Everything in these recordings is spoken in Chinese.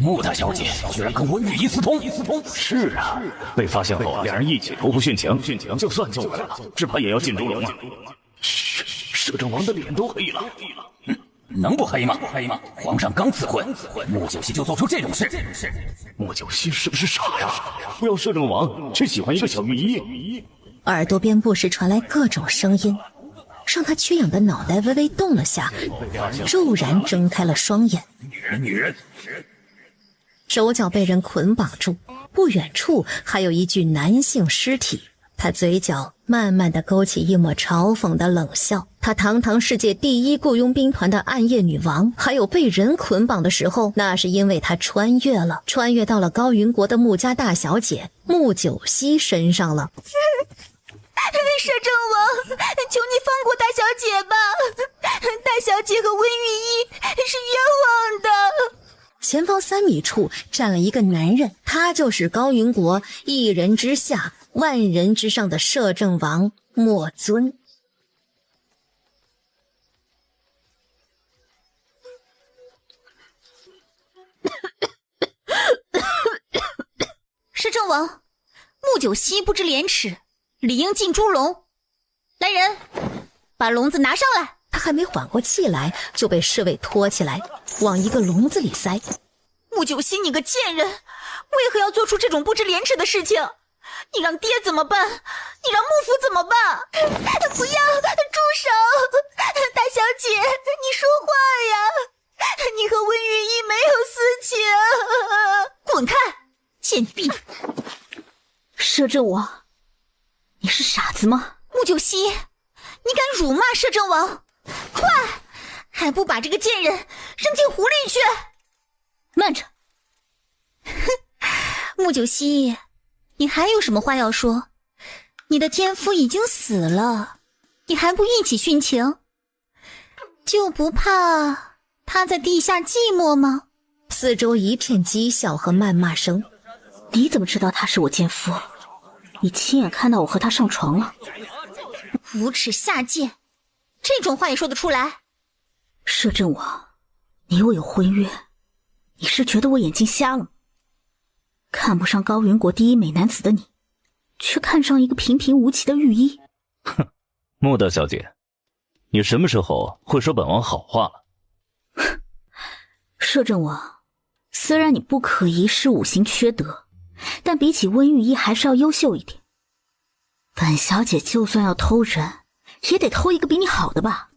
穆大小姐居然跟温玉一私通！是啊，被发现后，两人一起投湖殉情，就算救回来了，只怕也要进猪笼了。嘘，摄政王的脸都黑了。能不黑吗？皇上刚赐婚，穆九熙就做出这种事。穆九熙是不是傻呀？不要摄政王，却喜欢一个小御医。耳朵边不时传来各种声音，让他缺氧的脑袋微微动了下，骤然睁开了双眼。女人！手脚被人捆绑住，不远处还有一具男性尸体。他嘴角慢慢地勾起一抹嘲讽的冷笑。他堂堂世界第一雇佣兵团的暗夜女王，还有被人捆绑的时候，那是因为他穿越到了高云国的穆家大小姐穆九熙身上了。摄政王，求你放过大小姐吧！大小姐和温玉一是冤枉的。前方3米处站了一个男人，他就是高云国一人之下万人之上的摄政王莫尊。摄政王，穆九熙不知廉耻，理应进猪笼。来人，把笼子拿上来。他还没缓过气来，就被侍卫拖起来往一个笼子里塞。穆九熙，你个贱人，为何要做出这种不知廉耻的事情？你让爹怎么办？你让幕府怎么办？不要，住手！大小姐，你说话呀！你和温玉一没有私情。滚开，贱婢！摄政王，你是傻子吗？穆九熙，你敢辱骂摄政王？快，还不把这个贱人扔进湖里去！慢着！穆九熙，你还有什么话要说？你的天夫已经死了，你还不一起殉情？就不怕他在地下寂寞吗？四周一片讥笑和谩骂声。你怎么知道他是我奸夫？你亲眼看到我和他上床了。无耻下贱，这种话也说得出来？摄政王，你我有婚约，你是觉得我眼睛瞎了吗？看不上高云国第一美男子的你，却看上一个平平无奇的御医。哼，穆大小姐，你什么时候会说本王好话了？摄政王，虽然你不可一世五行缺德，但比起温御医还是要优秀一点。本小姐就算要偷人，也得偷一个比你好的吧？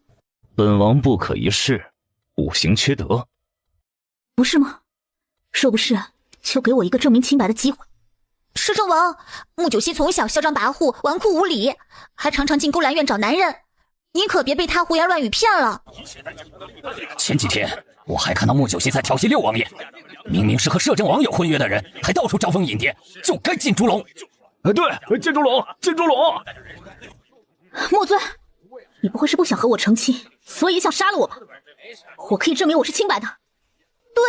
本王不可一世，五行缺德，不是吗？若不是，就给我一个证明清白的机会。摄政王，穆九熙从小嚣张跋扈、纨绔无礼，还常常进勾栏院找男人，你可别被他胡言乱语骗了。前几天我还看到穆九熙在调戏六王爷，明明是和摄政王有婚约的人，还到处招蜂引蝶，就该进猪笼。对，进猪笼！莫尊，你不会是不想和我成亲，所以也想杀了我吧？我可以证明我是清白的。对，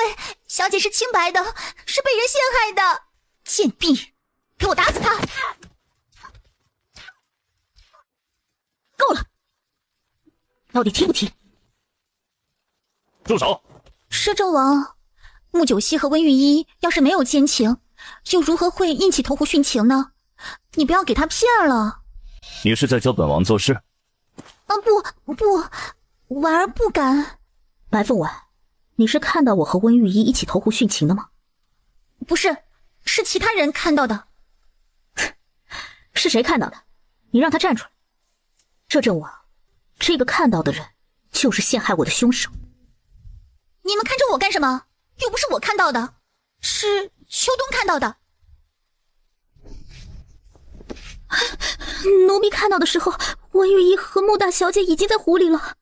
小姐是清白的，是被人陷害的。贱婢，给我打死他！够了，到底提不提？住手！摄政王，穆九熙和温玉一要是没有奸情，又如何会一起投湖殉情呢？你不要给他骗了。你是在教本王做事？不，婉儿不敢。白凤婉，你是看到我和温玉一一起投湖殉情的吗？不是，是其他人看到的。是谁看到的？你让他站出来。摄政王，这个看到的人就是陷害我的凶手。你们看着我干什么？又不是我看到的，是秋冬看到的。奴婢看到的时候，温玉一和穆大小姐已经在湖里了。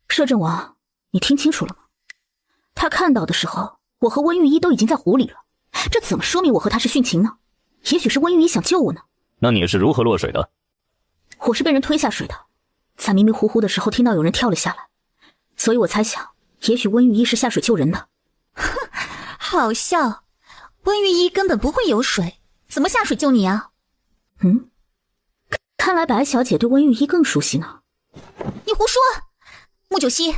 摄政王，你听清楚了吗？他看到的时候，我和温玉一都已经在湖里了，这怎么说明我和他是殉情呢？也许是温玉一想救我呢。那你是如何落水的？我是被人推下水的，在迷迷糊糊的时候听到有人跳了下来，所以我猜想，也许温玉一是下水救人的。好笑，温玉一根本不会游水，怎么下水救你啊？看来白小姐对温玉一更熟悉呢。你胡说！穆九熙，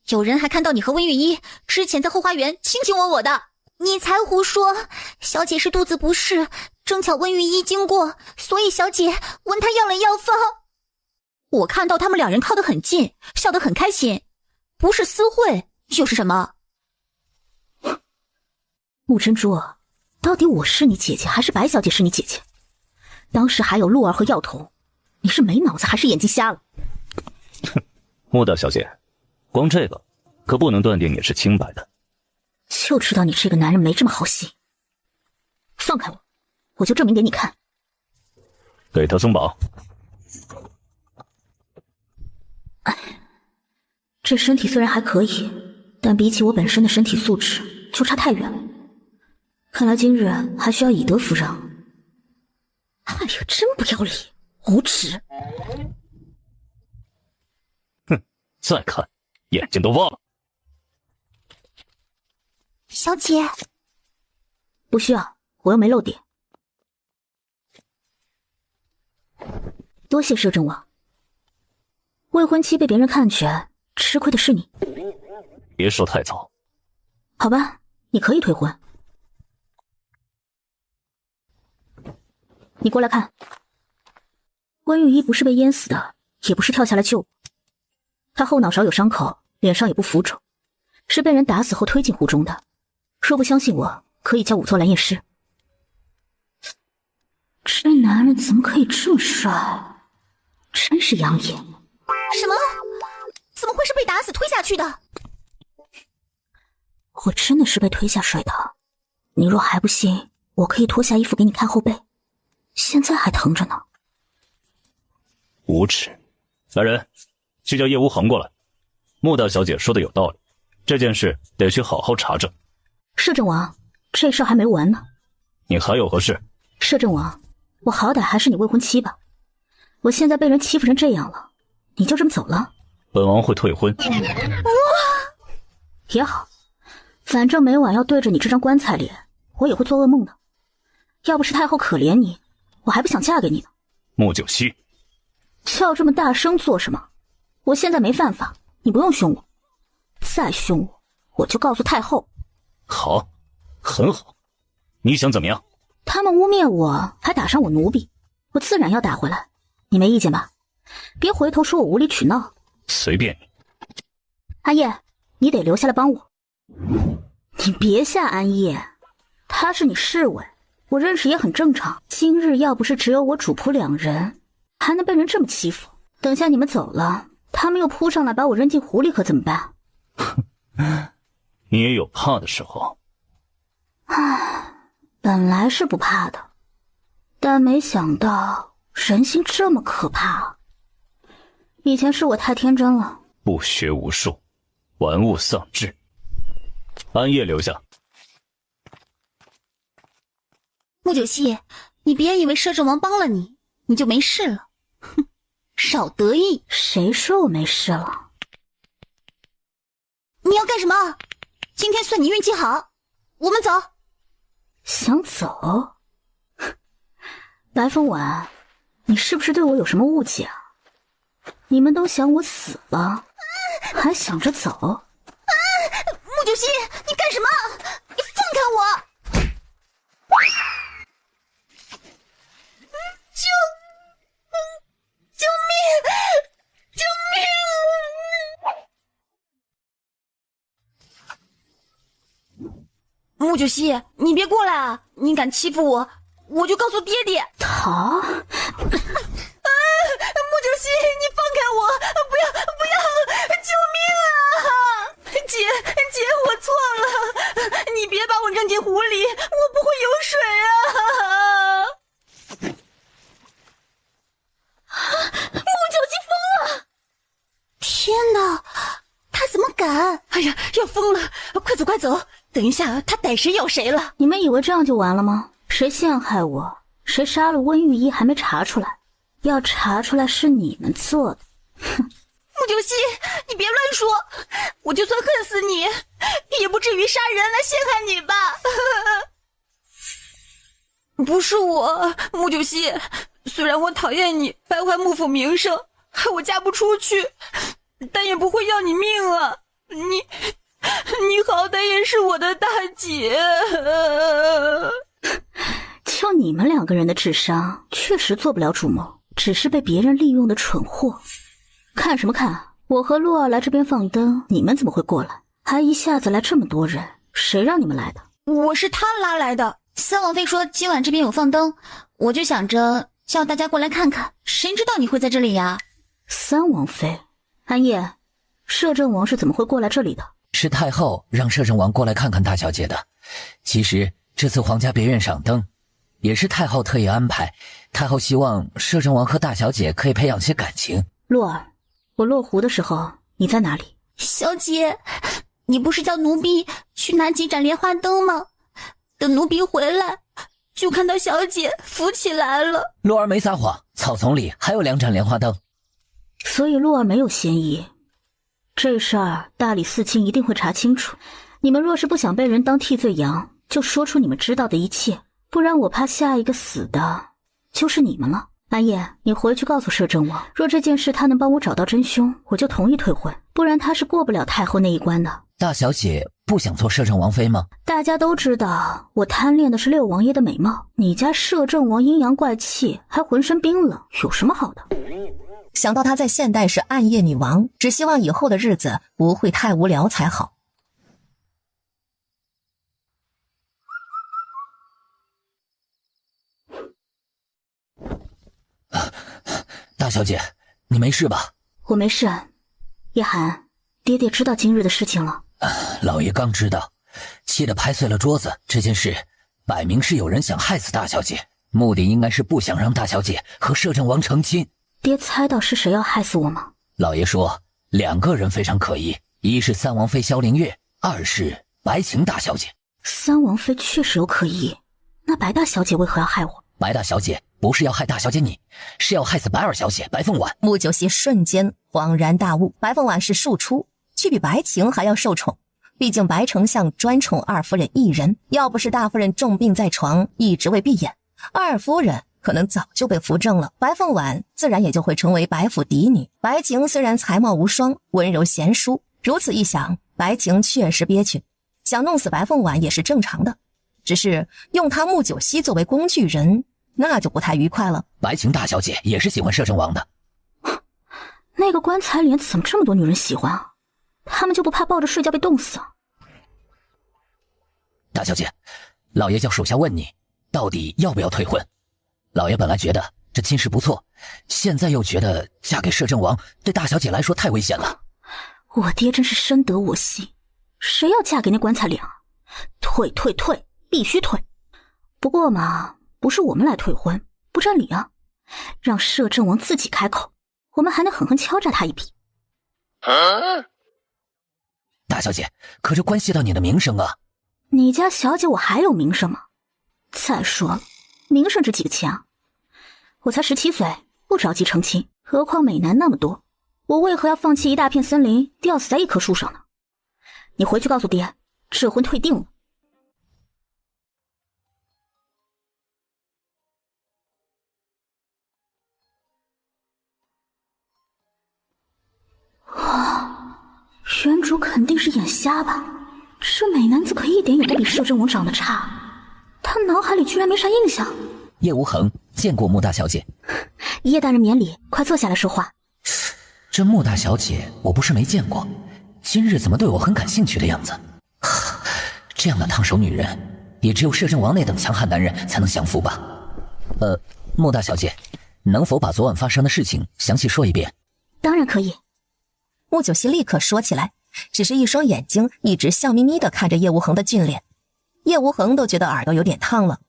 有人还看到你和温玉一之前在后花园卿卿我我的。你才胡说，小姐是肚子不适，正巧温玉一经过，所以小姐问她要了药方。我看到他们两人靠得很近，笑得很开心，不是私会又是什么？穆珍珠，到底我是你姐姐还是白小姐是你姐姐？当时还有鹿儿和药头，你是没脑子还是眼睛瞎了？穆大小姐，光这个可不能断定你是清白的。就知道你这个男人没这么好洗。放开我，我就证明给你看。给他松绑。哎，这身体虽然还可以，但比起我本身的身体素质就差太远了。看来今日还需要以德服让。哎呀，真不要脸，无耻！哼，再看眼睛都挖了。小姐，不需要，我又没漏点。多谢摄政王。未婚妻被别人看全，吃亏的是你。别说太早。好吧，你可以退婚。你过来看，温玉一不是被淹死的，也不是跳下来救我，他后脑勺有伤口，脸上也不浮肿，是被人打死后推进湖中的。若不相信我，可以叫仵作来验尸。这男人怎么可以这么帅？真是养眼。什么？怎么会是被打死推下去的？我真的是被推下水的。你若还不信，我可以脱下衣服给你看后背，现在还疼着呢。无耻！来人，去叫叶无痕过来。穆大小姐说的有道理，这件事得去好好查证。摄政王，这事还没完呢。你还有何事？摄政王，我好歹还是你未婚妻吧，我现在被人欺负成这样了，你就这么走了？本王会退婚。也好，反正每晚要对着你这张棺材脸，我也会做噩梦的。要不是太后可怜你，我还不想嫁给你呢。穆九溪，叫这么大声做什么？我现在没犯法，你不用凶我。再凶我，我就告诉太后。好，很好。你想怎么样？他们污蔑我，还打伤我奴婢，我自然要打回来。你没意见吧？别回头说我无理取闹。随便你。阿叶，你得留下来帮我。你别吓安叶，他是你侍卫，我认识也很正常。今日要不是只有我主仆两人，还能被人这么欺负？等下你们走了，他们又扑上来把我扔进湖里，可怎么办？你也有怕的时候。唉，本来是不怕的，但没想到人心这么可怕。以前是我太天真了。不学无术，玩物丧志。安叶留下。穆九溪，你别以为摄政王帮了你，你就没事了。哼，少得意。谁说我没事了？你要干什么？今天算你运气好，我们走。想走？白风晚，你是不是对我有什么误解啊？你们都想我死了，还想着走？穆九溪，你干什么？你放开我！救命！救命！穆九溪，你别过来啊！你敢欺负我，我就告诉爹爹。逃！穆九溪，你放开我！不要！不要！救命啊！姐，我错了，你别把我扔进湖里，我不会游水啊！穆九溪疯了！天哪，他怎么敢？哎呀，要疯了！快走快走，等一下他逮谁咬谁了。你们以为这样就完了吗？谁陷害我，谁杀了温玉一还没查出来，要查出来是你们做的。哼！穆九溪，你别乱说，我就算恨死你，也不至于杀人来陷害你吧？不是我，穆九溪，虽然我讨厌你，败坏幕府名声，害我嫁不出去，但也不会要你命啊！你好歹也是我的大姐。就你们2个人的智商，确实做不了主谋，只是被别人利用的蠢货。看什么看？我和洛儿来这边放灯，你们怎么会过来？还一下子来这么多人，谁让你们来的？我是他拉来的。三王妃说今晚这边有放灯，我就想着叫大家过来看看，谁知道你会在这里呀？三王妃，安夜，摄政王是怎么会过来这里的？是太后让摄政王过来看看大小姐的。其实这次皇家别院赏灯，也是太后特意安排。太后希望摄政王和大小姐可以培养些感情。洛儿，我落湖的时候你在哪里？小姐，你不是叫奴婢去拿几盏莲花灯吗？等奴婢回来，就看到小姐浮起来了。洛儿没撒谎，草丛里还有2盏莲花灯。所以洛儿没有嫌疑。这事儿大理寺卿一定会查清楚。你们若是不想被人当替罪羊，就说出你们知道的一切，不然我怕下一个死的就是你们了。安夜，你回去告诉摄政王，若这件事他能帮我找到真凶，我就同意退婚，不然他是过不了太后那一关的。大小姐不想做摄政王妃吗？大家都知道我贪恋的是六王爷的美貌，你家摄政王阴阳怪气，还浑身冰冷，有什么好的？想到她在现代是暗夜女王，只希望以后的日子不会太无聊才好。大小姐，你没事吧？我没事。叶寒，爹爹知道今日的事情了。老爷刚知道，气得拍碎了桌子。这件事摆明是有人想害死大小姐，目的应该是不想让大小姐和摄政王成亲。爹猜到是谁要害死我吗？老爷说2个人非常可疑，一是三王妃萧凌月，2是白晴大小姐。三王妃确实有可疑，那白大小姐为何要害我？白大小姐不是要害大小姐你，是要害死白二小姐白凤婉。穆九熙瞬间恍然大悟，白凤婉是庶出，却比白晴还要受宠。毕竟白丞相专宠二夫人一人，要不是大夫人重病在床，一直未闭眼，二夫人可能早就被扶正了，白凤婉自然也就会成为白府嫡女。白晴虽然才貌无双，温柔贤淑，如此一想，白晴确实憋屈，想弄死白凤婉也是正常的。只是用她穆九熙作为工具人，那就不太愉快了。白晴大小姐也是喜欢摄政王的。那个棺材脸怎么这么多女人喜欢啊？他们就不怕抱着睡觉被冻死啊？大小姐，老爷叫属下问你，到底要不要退婚？老爷本来觉得这亲事不错，现在又觉得嫁给摄政王对大小姐来说太危险了。我爹真是深得我心，谁要嫁给那棺材脸啊？退，必须退。不过嘛，不是我们来退婚，不占理啊，让摄政王自己开口，我们还能狠狠敲诈他一笔。大小姐，可这关系到你的名声啊。你家小姐我还有名声吗？再说了，名声值几个钱啊？我才17岁，不着急成亲，何况美男那么多，我为何要放弃一大片森林，吊死在一棵树上呢？你回去告诉爹，这婚退定了。哇，原主肯定是眼瞎吧？这美男子可一点也不比摄政王长得差，他脑海里居然没啥印象。叶无痕见过穆大小姐。叶大人免礼，快坐下来说话。这穆大小姐我不是没见过，今日怎么对我很感兴趣的样子？这样的烫手女人，也只有摄政王那等强悍男人才能降服吧。穆大小姐，能否把昨晚发生的事情详细说一遍？当然可以。穆九熙立刻说起来，只是一双眼睛一直笑眯眯地看着叶无痕的俊脸，叶无痕都觉得耳朵有点烫了。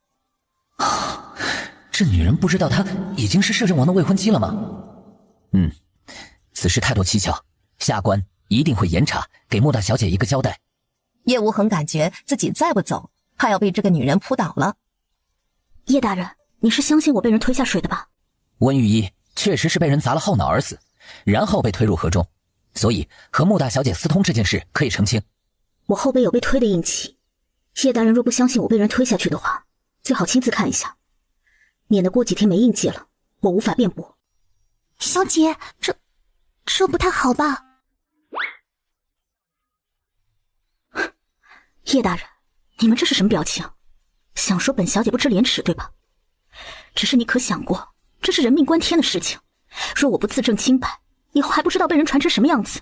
这女人不知道她已经是摄政王的未婚妻了吗？此事太多蹊跷，下官一定会严查，给穆大小姐一个交代。叶无痕感觉自己再不走，怕要被这个女人扑倒了。叶大人，你是相信我被人推下水的吧？温御医确实是被人砸了后脑而死，然后被推入河中，所以和穆大小姐私通这件事可以澄清。我后背有被推的印记，叶大人若不相信我被人推下去的话，最好亲自看一下，免得过几天没印记了，我无法辩驳。小姐，这不太好吧？叶大人，你们这是什么表情？想说本小姐不知廉耻对吧？只是你可想过，这是人命关天的事情，若我不自证清白，以后还不知道被人传成什么样子。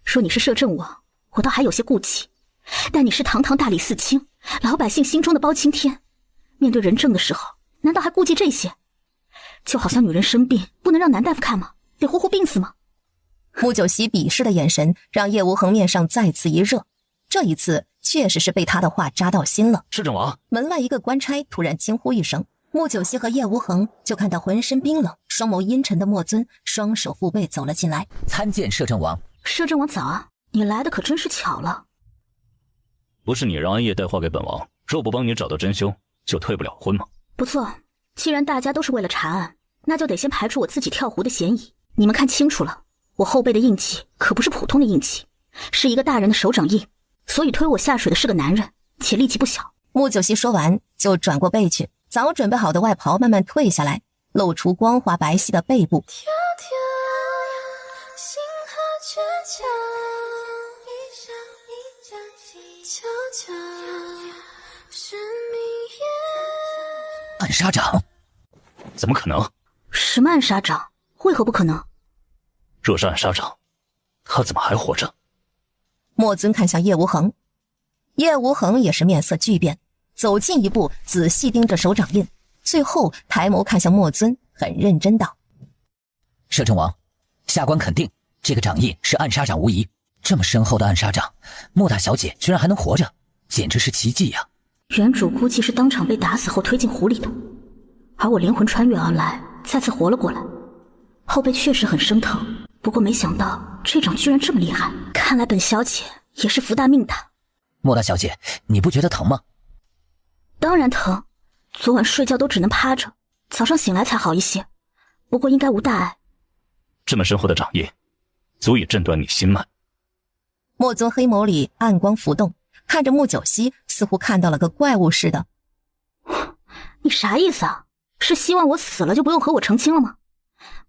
说你是摄政王，我倒还有些顾忌，但你是堂堂大理寺卿，老百姓心中的包青天，面对人证的时候，难道还顾忌这些？就好像女人生病不能让男大夫看吗？得活活病死吗？穆九熙鄙视的眼神让叶无痕面上再次一热，这一次确实是被他的话扎到心了。摄政王，门外一个官差突然惊呼一声，穆九熙和叶无痕就看到浑身冰冷、双眸阴沉的莫尊双手负背走了进来。参见摄政王。摄政王早啊，你来的可真是巧了。不是你让安夜带话给本王，若不帮你找到真凶，就退不了婚吗？不错，既然大家都是为了查案，那就得先排除我自己跳湖的嫌疑。你们看清楚了，我后背的印记可不是普通的印记，是一个大人的手掌印，所以推我下水的是个男人，且力气不小。穆九熙说完就转过背去，早准备好的外袍慢慢退下来，露出光滑白皙的背部。暗杀掌？怎么可能？什么暗杀掌？为何不可能？若是暗杀掌，他怎么还活着？莫尊看向叶无痕，叶无痕也是面色巨变，走近一步，仔细盯着手掌印，最后抬眸看向莫尊，很认真道：摄政王，下官肯定这个掌印是暗杀掌无疑。这么深厚的暗杀掌，莫大小姐居然还能活着，简直是奇迹呀！原主估计是当场被打死后推进湖里的，而我灵魂穿越而来，再次活了过来。后背确实很生疼，不过没想到这掌居然这么厉害，看来本小姐也是福大命大。莫大小姐，你不觉得疼吗？当然疼，昨晚睡觉都只能趴着，早上醒来才好一些，不过应该无大碍。这么深厚的掌印，足以震断你心脉。莫尊黑眸里暗光浮动，看着穆九熙，似乎看到了个怪物似的。你啥意思啊？是希望我死了就不用和我成亲了吗？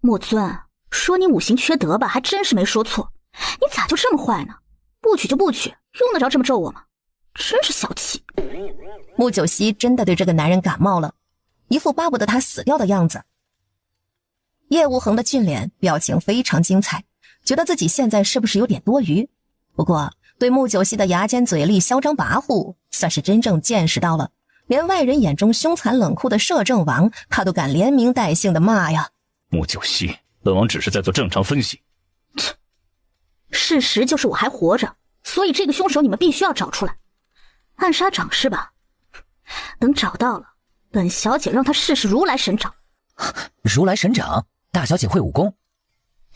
莫尊，说你五行缺德吧，还真是没说错。你咋就这么坏呢？不娶就不娶，用得着这么咒我吗？真是小气。穆九熙真的对这个男人感冒了，一副巴不得他死掉的样子。叶无痕的俊脸表情非常精彩，觉得自己现在是不是有点多余？不过对穆九熙的牙尖嘴利、嚣张跋扈，算是真正见识到了。连外人眼中凶残冷酷的摄政王，他都敢连名带姓的骂呀！穆九熙，本王只是在做正常分析。事实就是我还活着，所以这个凶手你们必须要找出来。暗杀掌是吧？等找到了，本小姐让他试试如来神掌。如来神掌？大小姐会武功？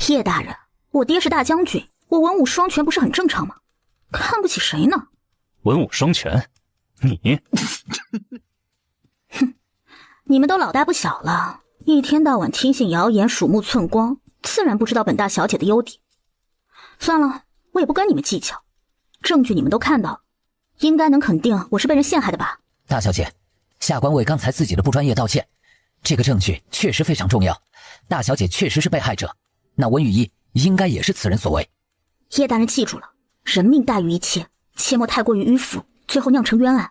叶大人，我爹是大将军，我文武双全不是很正常吗？看不起谁呢？文武双全？你哼，你们都老大不小了，一天到晚听信谣言，鼠目寸光，自然不知道本大小姐的优点。算了，我也不跟你们计较，证据你们都看到，应该能肯定我是被人陷害的吧？大小姐，下官为刚才自己的不专业道歉，这个证据确实非常重要，大小姐确实是被害者，那温雨衣应该也是此人所为。叶大人记住了，人命大于一切，切莫太过于迂腐，最后酿成冤案。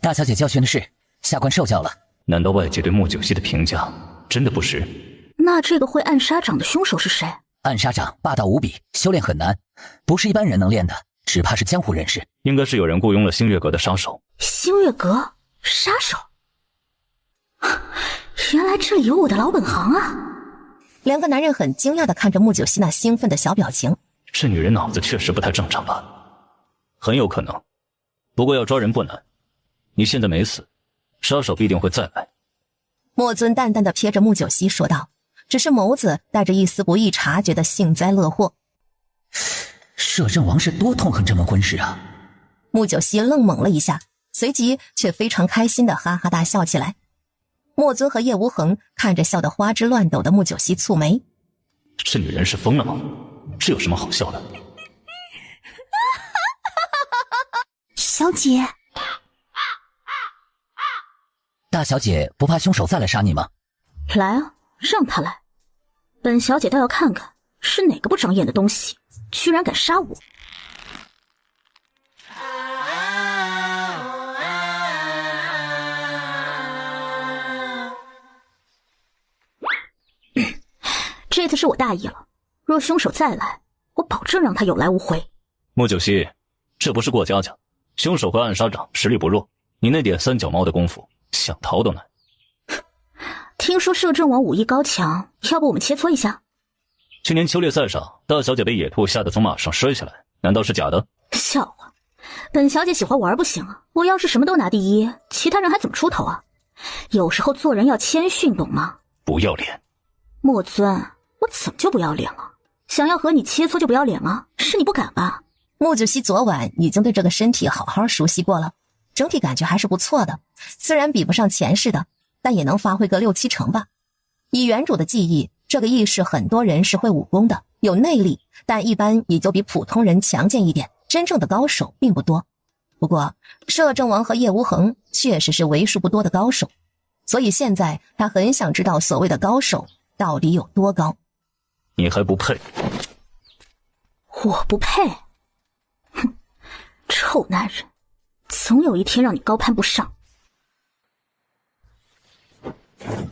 大小姐教训的是，下官受教了。难道外界对穆九熙的评价真的不实？那这个会暗杀掌的凶手是谁？暗杀掌霸道无比，修炼很难，不是一般人能练的，只怕是江湖人士。应该是有人雇佣了星月阁的杀手。星月阁杀手？原来这里有我的老本行啊！两个男人很惊讶地看着穆九熙那兴奋的小表情。这女人脑子确实不太正常吧？很有可能，不过要抓人不难。你现在没死，杀手必定会再来。莫尊淡淡地瞥着穆九熙说道，只是眸子带着一丝不易察觉的幸灾乐祸。摄政王是多痛恨这门婚事啊！穆九熙愣懵了一下，随即却非常开心地哈哈大笑起来。莫尊和叶无痕看着笑得花枝乱抖的穆九熙蹙眉，这女人是疯了吗？这有什么好笑的？小姐，大小姐不怕凶手再来杀你吗？来啊，让他来，本小姐倒要看看是哪个不长眼的东西居然敢杀我。这次是我大意了，若凶手再来，我保证让他有来无回。穆九熙，这不是过家家，凶手和暗杀长实力不弱，你那点三脚猫的功夫，想逃都难。听说摄政王武艺高强，要不我们切磋一下？去年秋猎赛上，大小姐被野兔吓得从马上摔下来，难道是假的？笑话，本小姐喜欢玩不行啊，我要是什么都拿第一，其他人还怎么出头啊？有时候做人要谦逊，懂吗？不要脸！莫尊，我怎么就不要脸了？想要和你切磋就不要脸吗？是你不敢吧？穆九熙昨晚已经对这个身体好好熟悉过了，整体感觉还是不错的，虽然比不上前世的，但也能发挥个6-7成吧。以原主的记忆，这个异世很多人是会武功的，有内力，但一般也就比普通人强健一点，真正的高手并不多。不过摄政王和叶无痕确实是为数不多的高手，所以现在他很想知道所谓的高手到底有多高。你还不配？我不配？哼，臭男人，总有一天让你高攀不上。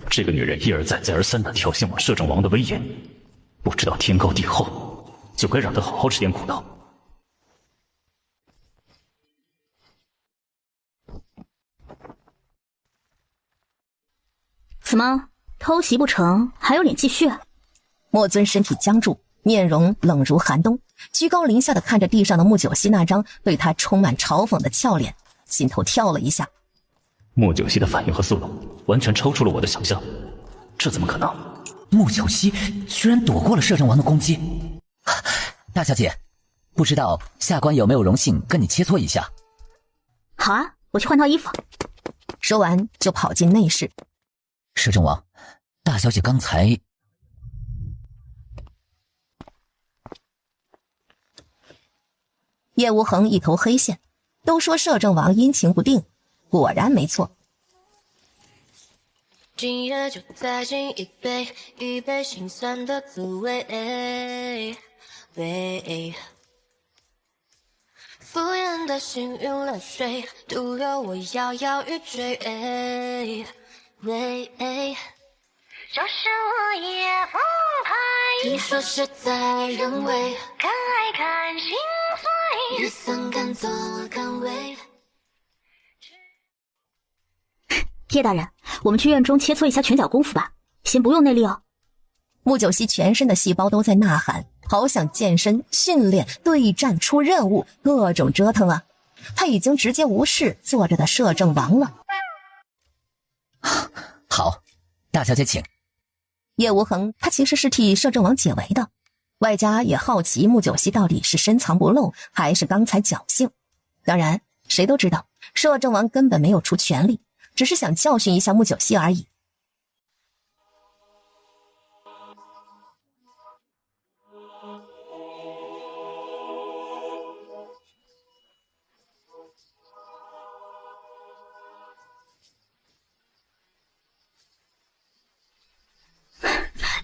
这个女人一而再再而三地挑衅我摄政王的威严，不知道天高地厚，就该让她好好吃点苦头。怎么偷袭不成，还有脸继续？莫尊身体僵住，面容冷如寒冬，居高临下的看着地上的穆九熙那张对他充满嘲讽的俏脸，心头跳了一下。穆九熙的反应和速度完全超出了我的想象，这怎么可能？穆九熙居然躲过了摄政王的攻击。大小姐，不知道下官有没有荣幸跟你切磋一下？好啊，我去换套衣服。说完就跑进内室。摄政王，大小姐刚才……叶无痕一头黑线，都说摄政王阴晴不定，果然没错。今夜就再敬一杯，一杯心酸的滋味。敷衍的幸运了水，独留我摇摇欲坠。就是我也不怕，听说事在人为，看来看心碎，也算敢作敢为。叶大人，我们去院中切磋一下拳脚功夫吧，先不用内力哦。穆九熙全身的细胞都在呐喊，好想健身、训练、对战、出任务，各种折腾啊！他已经直接无视坐着的摄政王了。好，大小姐请。叶无痕他其实是替摄政王解围的，外加也好奇穆九熙到底是深藏不露还是刚才侥幸。当然谁都知道摄政王根本没有出全力，只是想教训一下穆九熙而已。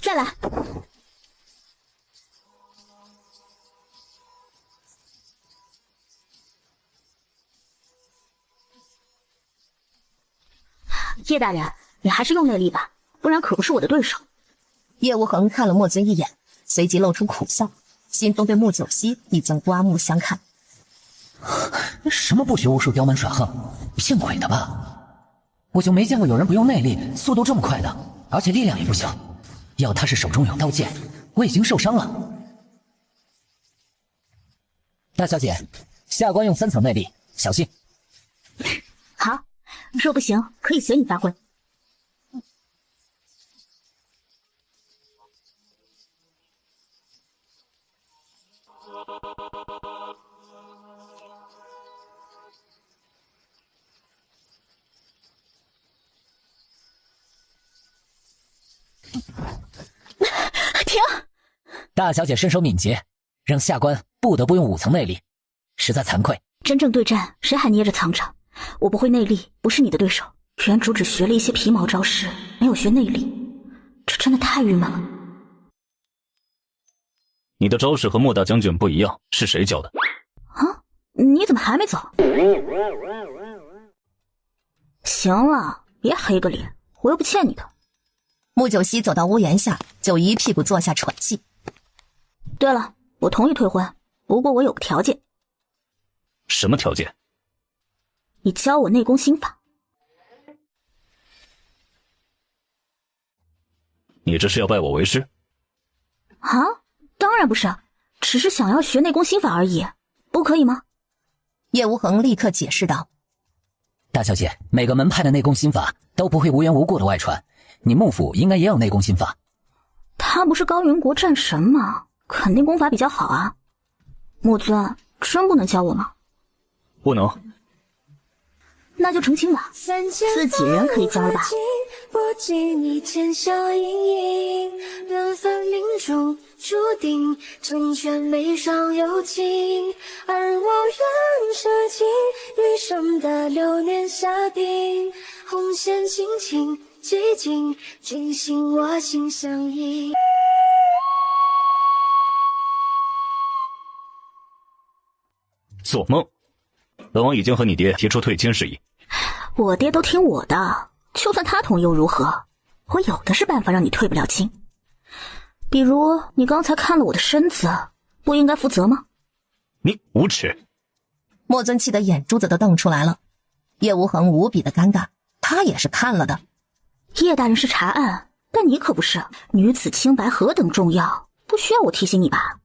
再来。叶大人，你还是用内力吧，不然可不是我的对手。叶无痕看了莫尊一眼，随即露出苦笑，心中对穆九熙已经刮目相看。什么不学无术刁蛮耍横，骗鬼的吧？我就没见过有人不用内力速度这么快的，而且力量也不小。要他是手中有刀剑，我已经受伤了。大小姐，下官用3层内力，小心。好，若不行，可以随你发挥。停！大小姐身手敏捷，让下官不得不用5层内力，实在惭愧。真正对战，谁还捏着藏着？我不会内力，不是你的对手。原主只学了一些皮毛招式，没有学内力，这真的太郁闷了。你的招式和莫大将军不一样，是谁教的？啊，你怎么还没走？行了，别黑个脸，我又不欠你的。穆九熙走到屋檐下，就一屁股坐下喘气。对了，我同意退婚，不过我有个条件。什么条件？你教我内功心法。你这是要拜我为师？啊，当然不是，只是想要学内功心法而已，不可以吗？叶无痕立刻解释道：大小姐，每个门派的内功心法都不会无缘无故的外传，你幕府应该也有内功心法。他不是高云国战神吗？肯定功法比较好啊。穆尊，真不能教我吗？不能。那就成亲吧，自己人可以教了吧？不及你浅笑盈盈，缘分命中注定，成全眉上有情，而我愿舍弃余生的流年下定，红线轻轻系紧，君心我心相印。做梦！本王已经和你爹提出退亲事宜。我爹都听我的，就算他同意又如何？我有的是办法让你退不了亲。比如你刚才看了我的身子，不应该负责吗？你无耻！莫尊气的眼珠子都瞪出来了。叶无痕无比的尴尬，他也是看了的。叶大人是查案，但你可不是。女子清白何等重要，不需要我提醒你吧？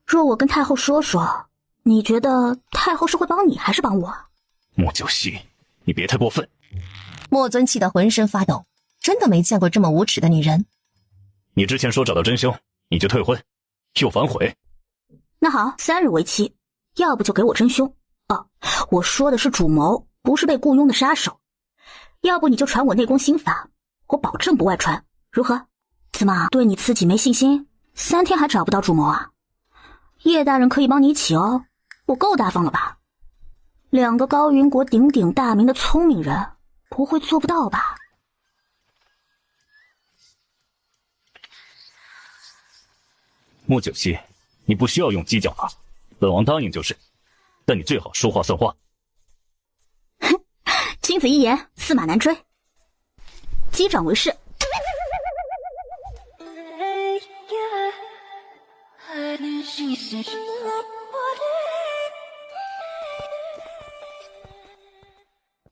若我跟太后说说，你觉得太后是会帮你还是帮我？莫九熙，你别太过分！莫尊气得浑身发抖，真的没见过这么无耻的女人。你之前说找到真凶你就退婚，又反悔。那好，3日为期，要不就给我真凶。哦，我说的是主谋，不是被雇佣的杀手。要不你就传我内功心法，我保证不外传，如何？怎么对你自己没信心？3天还找不到主谋啊？叶大人可以帮你一起哦，我够大方了吧？2个高云国鼎鼎大名的聪明人，不会做不到吧？莫九熙，你不需要用激将法，本王答应就是，但你最好说话算话。哼，君子一言，驷马难追。击掌为誓。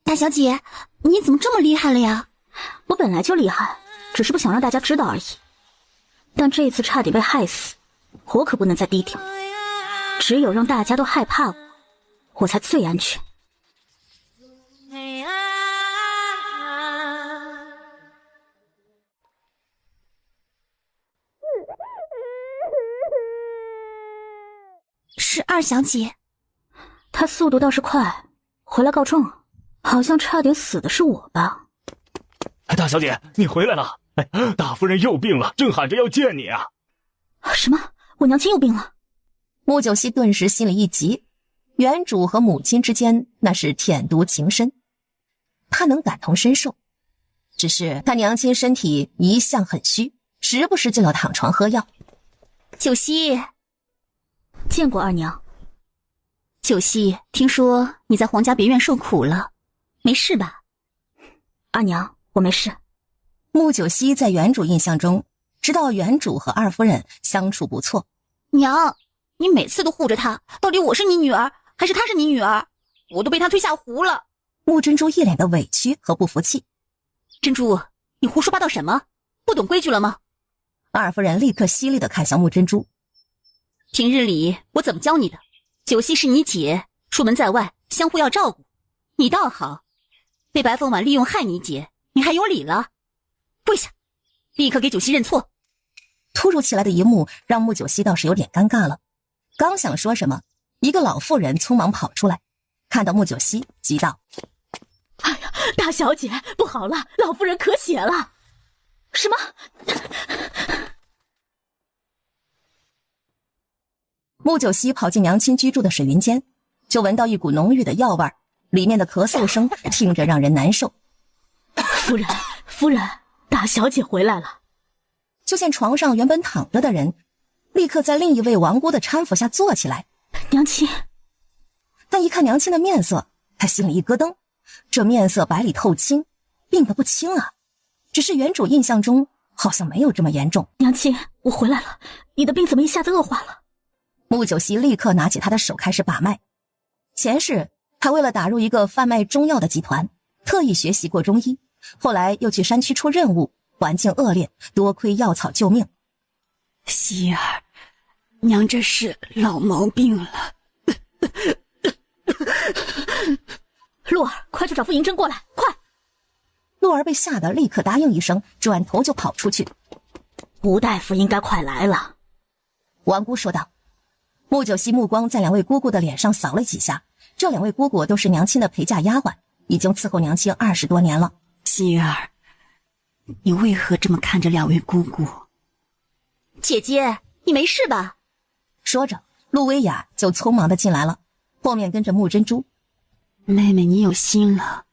大小姐，你怎么这么厉害了呀？我本来就厉害，只是不想让大家知道而已。但这次差点被害死，我可不能再低调。只有让大家都害怕我，我才最安全。是二小姐。她速度倒是快，回来告状了。好像差点死的是我吧？大小姐，你回来了！哎，大夫人又病了，正喊着要见你啊！什么？我娘亲又病了？穆九熙顿时心里一急，原主和母亲之间那是舔犊情深，他能感同身受。只是他娘亲身体一向很虚，时不时就要躺床喝药。九熙，见过二娘。九熙，听说你在皇家别院受苦了，没事吧？二娘，我没事。穆九熙在原主印象中，知道原主和二夫人相处不错。娘，你每次都护着她，到底我是你女儿，还是她是你女儿？我都被她推下湖了。穆珍珠一脸的委屈和不服气。珍珠，你胡说八道什么？不懂规矩了吗？二夫人立刻犀利地看向穆珍珠。平日里我怎么教你的？九熙是你姐，出门在外相互要照顾，你倒好，被白凤婉利用害你姐，你还有理了？跪下，立刻给九熙认错。突如其来的一幕让穆九熙倒是有点尴尬了，刚想说什么，一个老妇人匆忙跑出来，看到穆九熙急道：哎呀，大小姐，不好了，老夫人咳血了。什么？穆九熙跑进娘亲居住的水云间，就闻到一股浓郁的药味，里面的咳嗽声听着让人难受。夫人，夫人，大小姐回来了。就见床上原本躺着的人，立刻在另一位王姑的搀扶下坐起来。娘亲。但一看娘亲的面色，他心里一咯噔，这面色白里透青，病得不轻啊。只是原主印象中好像没有这么严重。娘亲，我回来了，你的病怎么一下子恶化了？穆九熙立刻拿起他的手开始把脉。前世他为了打入一个贩卖中药的集团，特意学习过中医，后来又去山区出任务，环境恶劣，多亏药草救命。希儿，娘这是老毛病了。鹿儿，快去找傅银针过来，快！鹿儿被吓得立刻答应一声，转头就跑出去。吴大夫应该快来了，王姑说道。穆九熙目光在两位姑姑的脸上扫了几下，这两位姑姑都是娘亲的陪嫁丫鬟，已经伺候娘亲20多年了。希儿，你为何这么看着两位姑姑？姐姐，你没事吧？说着，陆薇雅就匆忙的进来了，后面跟着穆珍珠。妹妹，你有心了，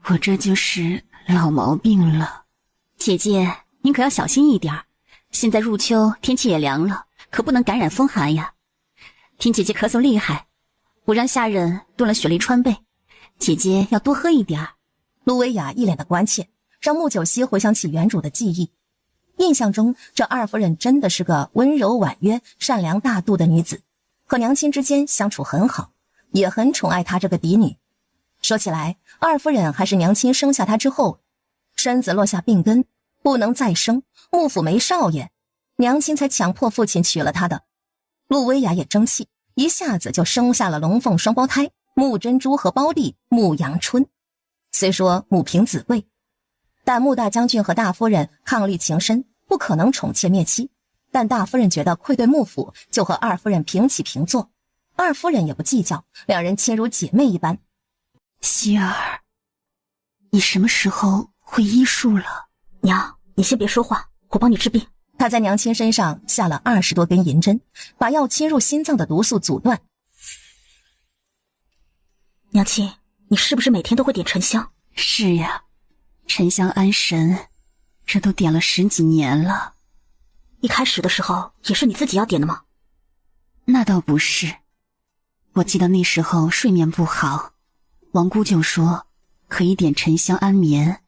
我这就是老毛病了。姐姐，您可要小心一点，现在入秋，天气也凉了，可不能感染风寒呀。听姐姐咳嗽厉害，我让下人炖了雪梨川贝，姐姐要多喝一点。陆薇雅一脸的关切，让穆九熙回想起原主的记忆。印象中，这二夫人真的是个温柔婉约、善良大度的女子，和娘亲之间相处很好，也很宠爱她这个嫡女。说起来，二夫人还是娘亲生下她之后，身子落下病根，不能再生，幕府没少爷，娘亲才强迫父亲娶了她的。陆薇雅也争气，一下子就生下了龙凤双胞胎穆珍珠和胞弟穆阳春。虽说母凭子贵，但穆大将军和大夫人伉俪情深，不可能宠妾灭妻。但大夫人觉得愧对穆府，就和二夫人平起平坐。二夫人也不计较，两人亲如姐妹一般。希儿，你什么时候会医术了？娘，你先别说话，我帮你治病。他在娘亲身上下了20多根银针，把要侵入心脏的毒素阻断。娘亲，你是不是每天都会点沉香？是呀，沉香安神，这都点了10几年了。一开始的时候也是你自己要点的吗？那倒不是，我记得那时候睡眠不好，王姑就说可以点沉香安眠，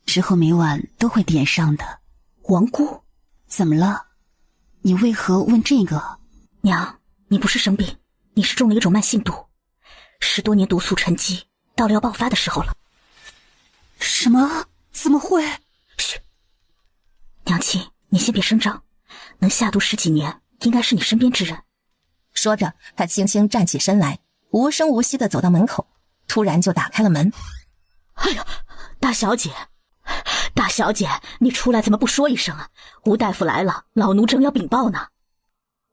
之后每晚都会点上的。王姑？怎么了？你为何问这个？娘，你不是生病，你是中了一种慢性毒，10多年毒素沉积，到了要爆发的时候了。什么？怎么会？嘘，娘亲，你先别声张，能下毒10几年，应该是你身边之人。说着，他轻轻站起身来，无声无息地走到门口，突然就打开了门。哎呀，大小姐，大小姐，你出来怎么不说一声啊？吴大夫来了，老奴正要禀报呢。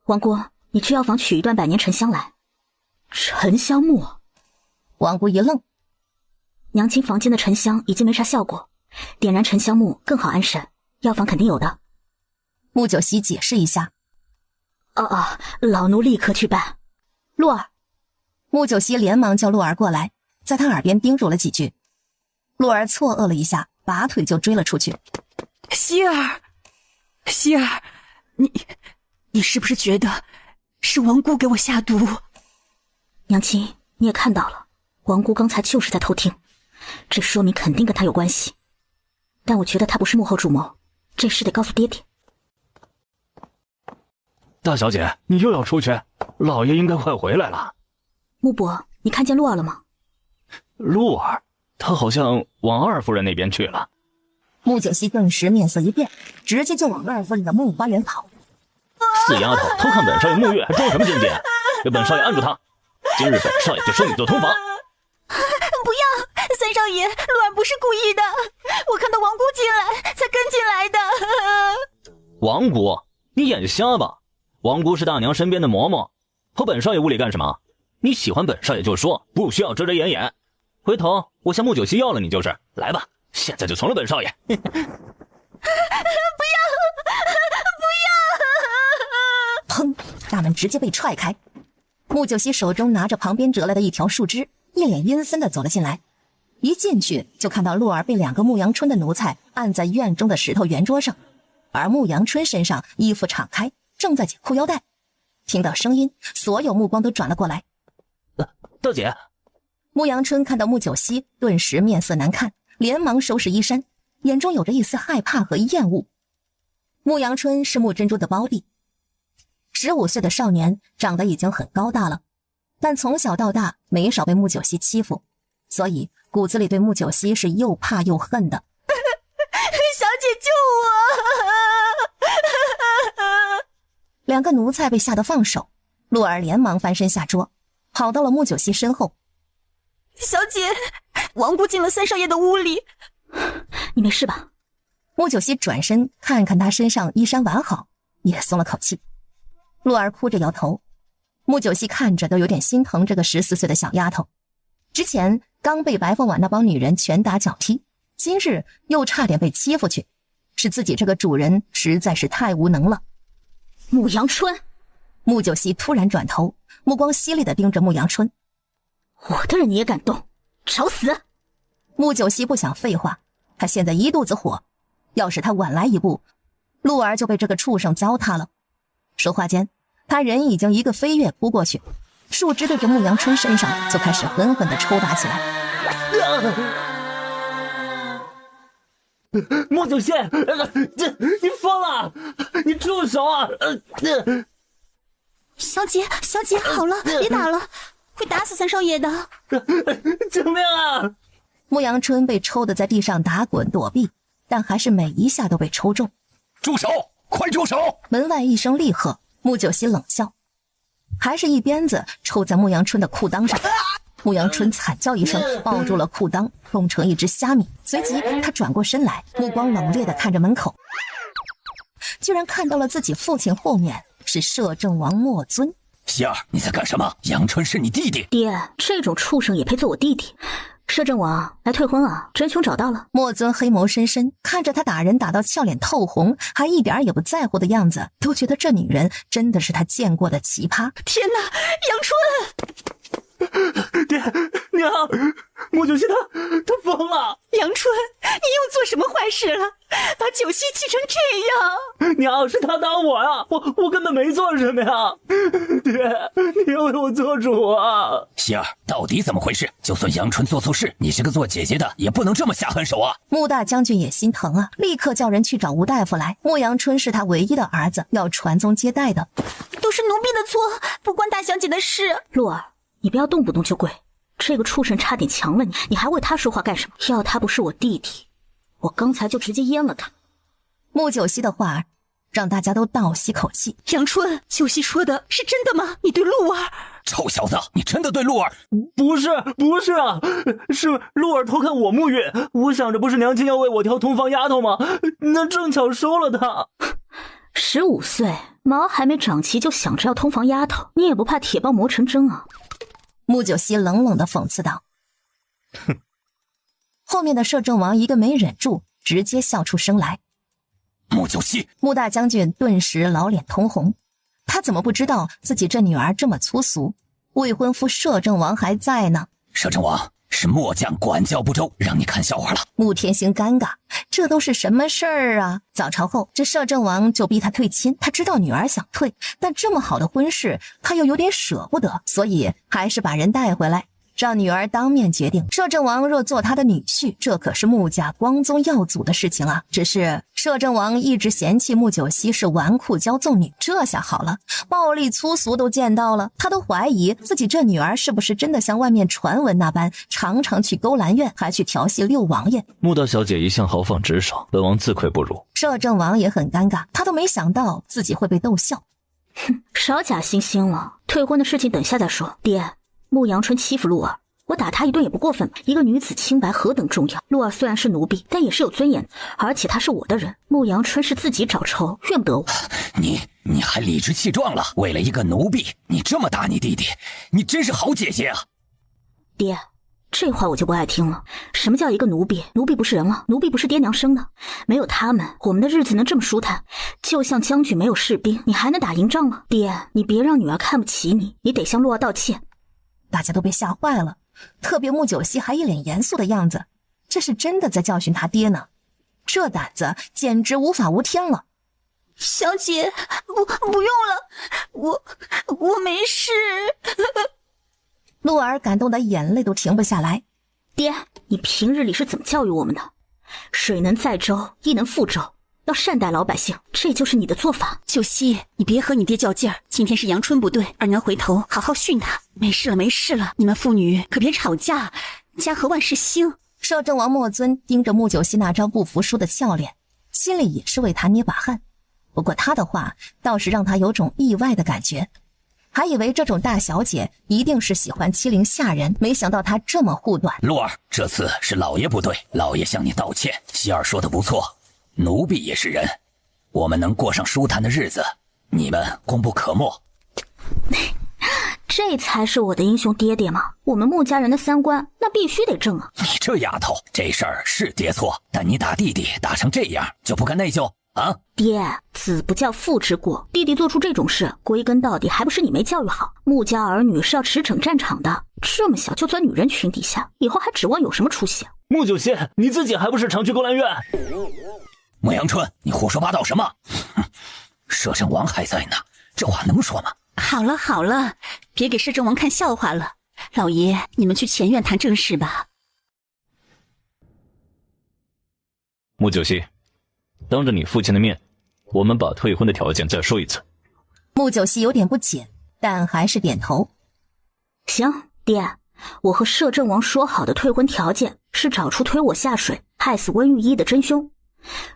王姑，你去药房取一段百年沉香来。沉香木？王姑一愣。娘亲房间的沉香已经没啥效果，点燃沉香木更好安神，药房肯定有的。穆九熙解释一下。老奴立刻去办。鹿儿。穆九熙连忙叫鹿儿过来，在他耳边叮嘱了几句。鹿儿错愕了一下，拔腿就追了出去。希儿，希儿，你是不是觉得是王姑给我下毒？娘亲，你也看到了，王姑刚才就是在偷听，这说明肯定跟他有关系。但我觉得他不是幕后主谋，这事得告诉爹爹。大小姐，你又要出去？老爷应该快回来了。穆伯，你看见鹿儿了吗？鹿儿，他好像往二夫人那边去了。穆九熙顿时面色一变，直接就往二夫人的木花园跑。死丫头，偷看本少爷沐浴还装什么境界？给本少爷按住他！今日本少爷就收你做通房。不要，三少爷，鹿儿不是故意的，我看到王姑进来才跟进来的。王姑，你眼瞎吧？王姑是大娘身边的嬷嬷，跑本少爷屋里干什么？你喜欢本少爷就说，不需要遮遮掩掩。回头我向穆九熙要了你就是，来吧，现在就从了本少爷。不要！砰！大门直接被踹开。穆九熙手中拿着旁边折来的一条树枝，一脸阴森地走了进来。一进去就看到鹿儿被2个牧羊春的奴才按在院中的石头圆桌上，而牧羊春身上衣服敞开，正在解裤腰带。听到声音，所有目光都转了过来。大姐。牧羊春看到穆九熙，顿时面色难看，连忙收拾衣衫。眼中有着一丝害怕和厌恶。穆阳春是穆珍珠的胞弟，15岁的少年，长得已经很高大了，但从小到大没少被穆九熙欺负，所以骨子里对穆九熙是又怕又恨的。小姐救我！两个奴才被吓得放手，陆儿连忙翻身下桌，跑到了穆九熙身后。小姐，王姑进了三少爷的屋里。你没事吧？穆九熙转身看看他身上衣衫完好，也松了口气。陆儿哭着摇头，穆九熙看着都有点心疼这个14岁的小丫头。之前刚被白凤婉那帮女人拳打脚踢，今日又差点被欺负去，是自己这个主人实在是太无能了。穆阳春！穆九熙突然转头，目光犀利地盯着穆阳春。我的人你也敢动？找死！穆九熙不想废话，他现在一肚子火，要是他晚来一步，陆儿就被这个畜生糟蹋了。说话间，他人已经一个飞跃扑过去，树枝对着穆阳春身上就开始狠狠地抽打起来。穆九熙，你疯了！你住手啊！小姐，好了，别打了，会打死三少爷的。救命啊！穆阳春被抽得在地上打滚躲避，但还是每一下都被抽中。住手！快住手！门外一声厉喝，穆九熙冷笑，还是一鞭子抽在穆阳春的裤裆上。穆阳春惨叫一声，抱住了裤裆，冻成一只虾米。随即他转过身来，目光冷冽地看着门口，居然看到了自己父亲后面是摄政王莫尊。希儿，你在干什么？阳春是你弟弟。爹，这种畜生也配做我弟弟？摄政王，来退婚啊！真凶找到了。莫尊黑眸深深，看着他打人打到俏脸透红，还一点也不在乎的样子，都觉得这女人真的是他见过的奇葩。天哪，阳春！爹娘，穆九熙他疯了！阳春，你又做什么坏事了？把九熙气成这样！娘，是他打我呀！我根本没做什么呀！爹，你要为我做主啊！希儿，到底怎么回事？就算阳春做错事，你是个做姐姐的，也不能这么下狠手啊！穆大将军也心疼啊，立刻叫人去找吴大夫来。穆阳春是他唯一的儿子，要传宗接代的。都是奴婢的错，不关大小姐的事。洛儿，你不要动不动就跪，这个畜生差点强了你，你还为他说话干什么？要他不是我弟弟，我刚才就直接阉了他。穆九熙的话让大家都倒吸口气。阳春，九熙说的是真的吗？你对陆儿……臭小子，你真的对陆儿……不是啊，是陆儿偷看我沐浴，我想着不是娘亲要为我挑同房丫头吗？那正巧收了她。15岁，毛还没长齐就想着要通房丫头，你也不怕铁棒磨成针啊？穆九熙冷冷地讽刺道。哼！后面的摄政王一个没忍住，直接笑出声来。穆九熙！穆大将军顿时老脸通红，他怎么不知道自己这女儿这么粗俗？未婚夫摄政王还在呢。摄政王，是末将管教不周，让你看笑话了。穆天星尴尬，这都是什么事儿啊？早朝后，这摄政王就逼他退亲，他知道女儿想退，但这么好的婚事，他又有点舍不得，所以还是把人带回来，让女儿当面决定。摄政王若做他的女婿，这可是穆家光宗耀祖的事情啊。只是摄政王一直嫌弃穆九熙是纨绔骄纵女，这下好了，暴力粗俗都见到了，他都怀疑自己这女儿是不是真的像外面传闻那般，常常去勾栏院，还去调戏六王爷。穆大小姐一向豪放直爽，本王自愧不如。摄政王也很尴尬，他都没想到自己会被逗笑。哼，少假惺惺了，退婚的事情等下再说。爹，穆阳春欺负陆儿，我打他一顿也不过分吧？一个女子清白何等重要！陆儿虽然是奴婢，但也是有尊严的，而且她是我的人。穆阳春是自己找茬，怨不得我。你还理直气壮了？为了一个奴婢，你这么打你弟弟，你真是好姐姐啊！爹，这话我就不爱听了。什么叫一个奴婢？奴婢不是人了，奴婢不是爹娘生的。没有他们，我们的日子能这么舒坦？就像将军没有士兵，你还能打赢仗吗？爹，你别让女儿看不起你，你得向陆儿道歉。大家都被吓坏了，特别穆九熙还一脸严肃的样子，这是真的在教训他爹呢，这胆子简直无法无天了。小姐，不用了，我没事。陆儿感动的眼泪都停不下来。爹，你平日里是怎么教育我们的？水能载舟，亦能覆舟，要善待老百姓，这就是你的做法。九熙，你别和你爹较劲儿，今天是阳春不对，二娘回头好好训他。没事了，没事了，你们父女可别吵架，家和万事兴。摄政王莫尊盯着穆九熙那张不服输的笑脸，心里也是为他捏把汗。不过他的话倒是让他有种意外的感觉，还以为这种大小姐一定是喜欢欺凌下人，没想到她这么护短。洛儿，这次是老爷不对，老爷向你道歉。希儿说的不错，奴婢也是人，我们能过上舒坦的日子，你们功不可没。这才是我的英雄爹爹嘛！我们穆家人的三观那必须得正啊！你这丫头，这事儿是爹错，但你打弟弟打成这样，就不该内疚啊？爹，子不教父之过，弟弟做出这种事，归根到底还不是你没教育好。穆家儿女是要驰骋战场的，这么小就钻女人裙底下，以后还指望有什么出息啊？穆九熙，你自己还不是常去勾栏院？莫阳春，你胡说八道什么？摄政王还在呢，这话能说吗？好了好了，别给摄政王看笑话了。老爷，你们去前院谈正事吧。穆九熙，当着你父亲的面，我们把退婚的条件再说一次。穆九熙有点不解，但还是点头。行，爹，我和摄政王说好的退婚条件是找出推我下水害死温玉衣的真凶，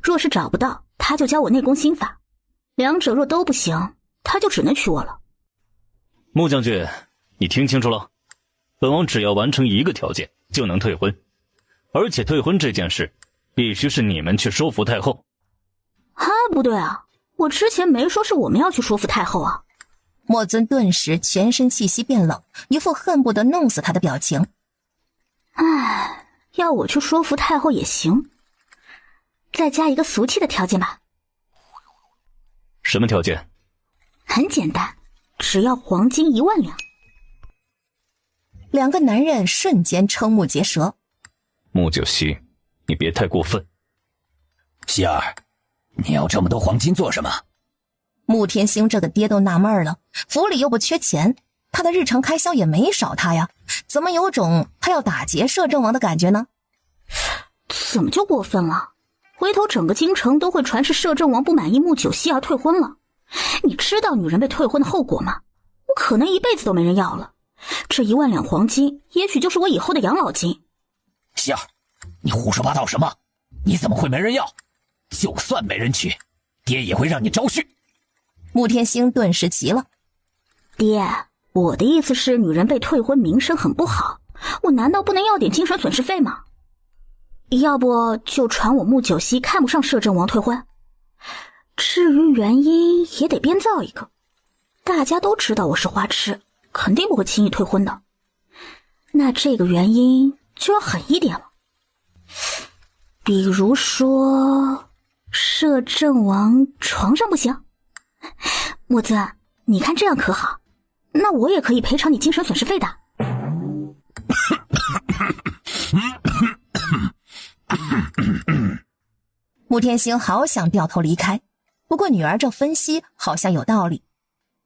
若是找不到，他就教我内功心法，两者若都不行，他就只能娶我了。穆将军，你听清楚了，本王只要完成一个条件就能退婚，而且退婚这件事必须是你们去说服太后。不对啊，我之前没说是我们要去说服太后啊。莫尊顿时全身气息变冷，一副恨不得弄死他的表情。要我去说服太后也行，再加一个俗气的条件吧。什么条件？很简单，只要黄金1万两。两个男人瞬间瞠目结舌。穆九熙，你别太过分。希儿，你要这么多黄金做什么？穆天星这个爹都纳闷了，府里又不缺钱，他的日常开销也没少他呀，怎么有种他要打劫摄政王的感觉呢？怎么就过分了？回头整个京城都会传是摄政王不满意穆九熙而退婚了。你知道女人被退婚的后果吗？我可能一辈子都没人要了。这1万两黄金也许就是我以后的养老金。希儿，你胡说八道什么？你怎么会没人要？就算没人娶，爹也会让你招婿。穆天星顿时急了。爹，我的意思是女人被退婚名声很不好，我难道不能要点精神损失费吗？要不就传我穆九熙看不上摄政王退婚，至于原因也得编造一个，大家都知道我是花痴，肯定不会轻易退婚的。那这个原因就要狠一点了，比如说摄政王床上不行。莫子，你看这样可好？那我也可以赔偿你精神损失费的。穆天星好想掉头离开，不过女儿这分析好像有道理。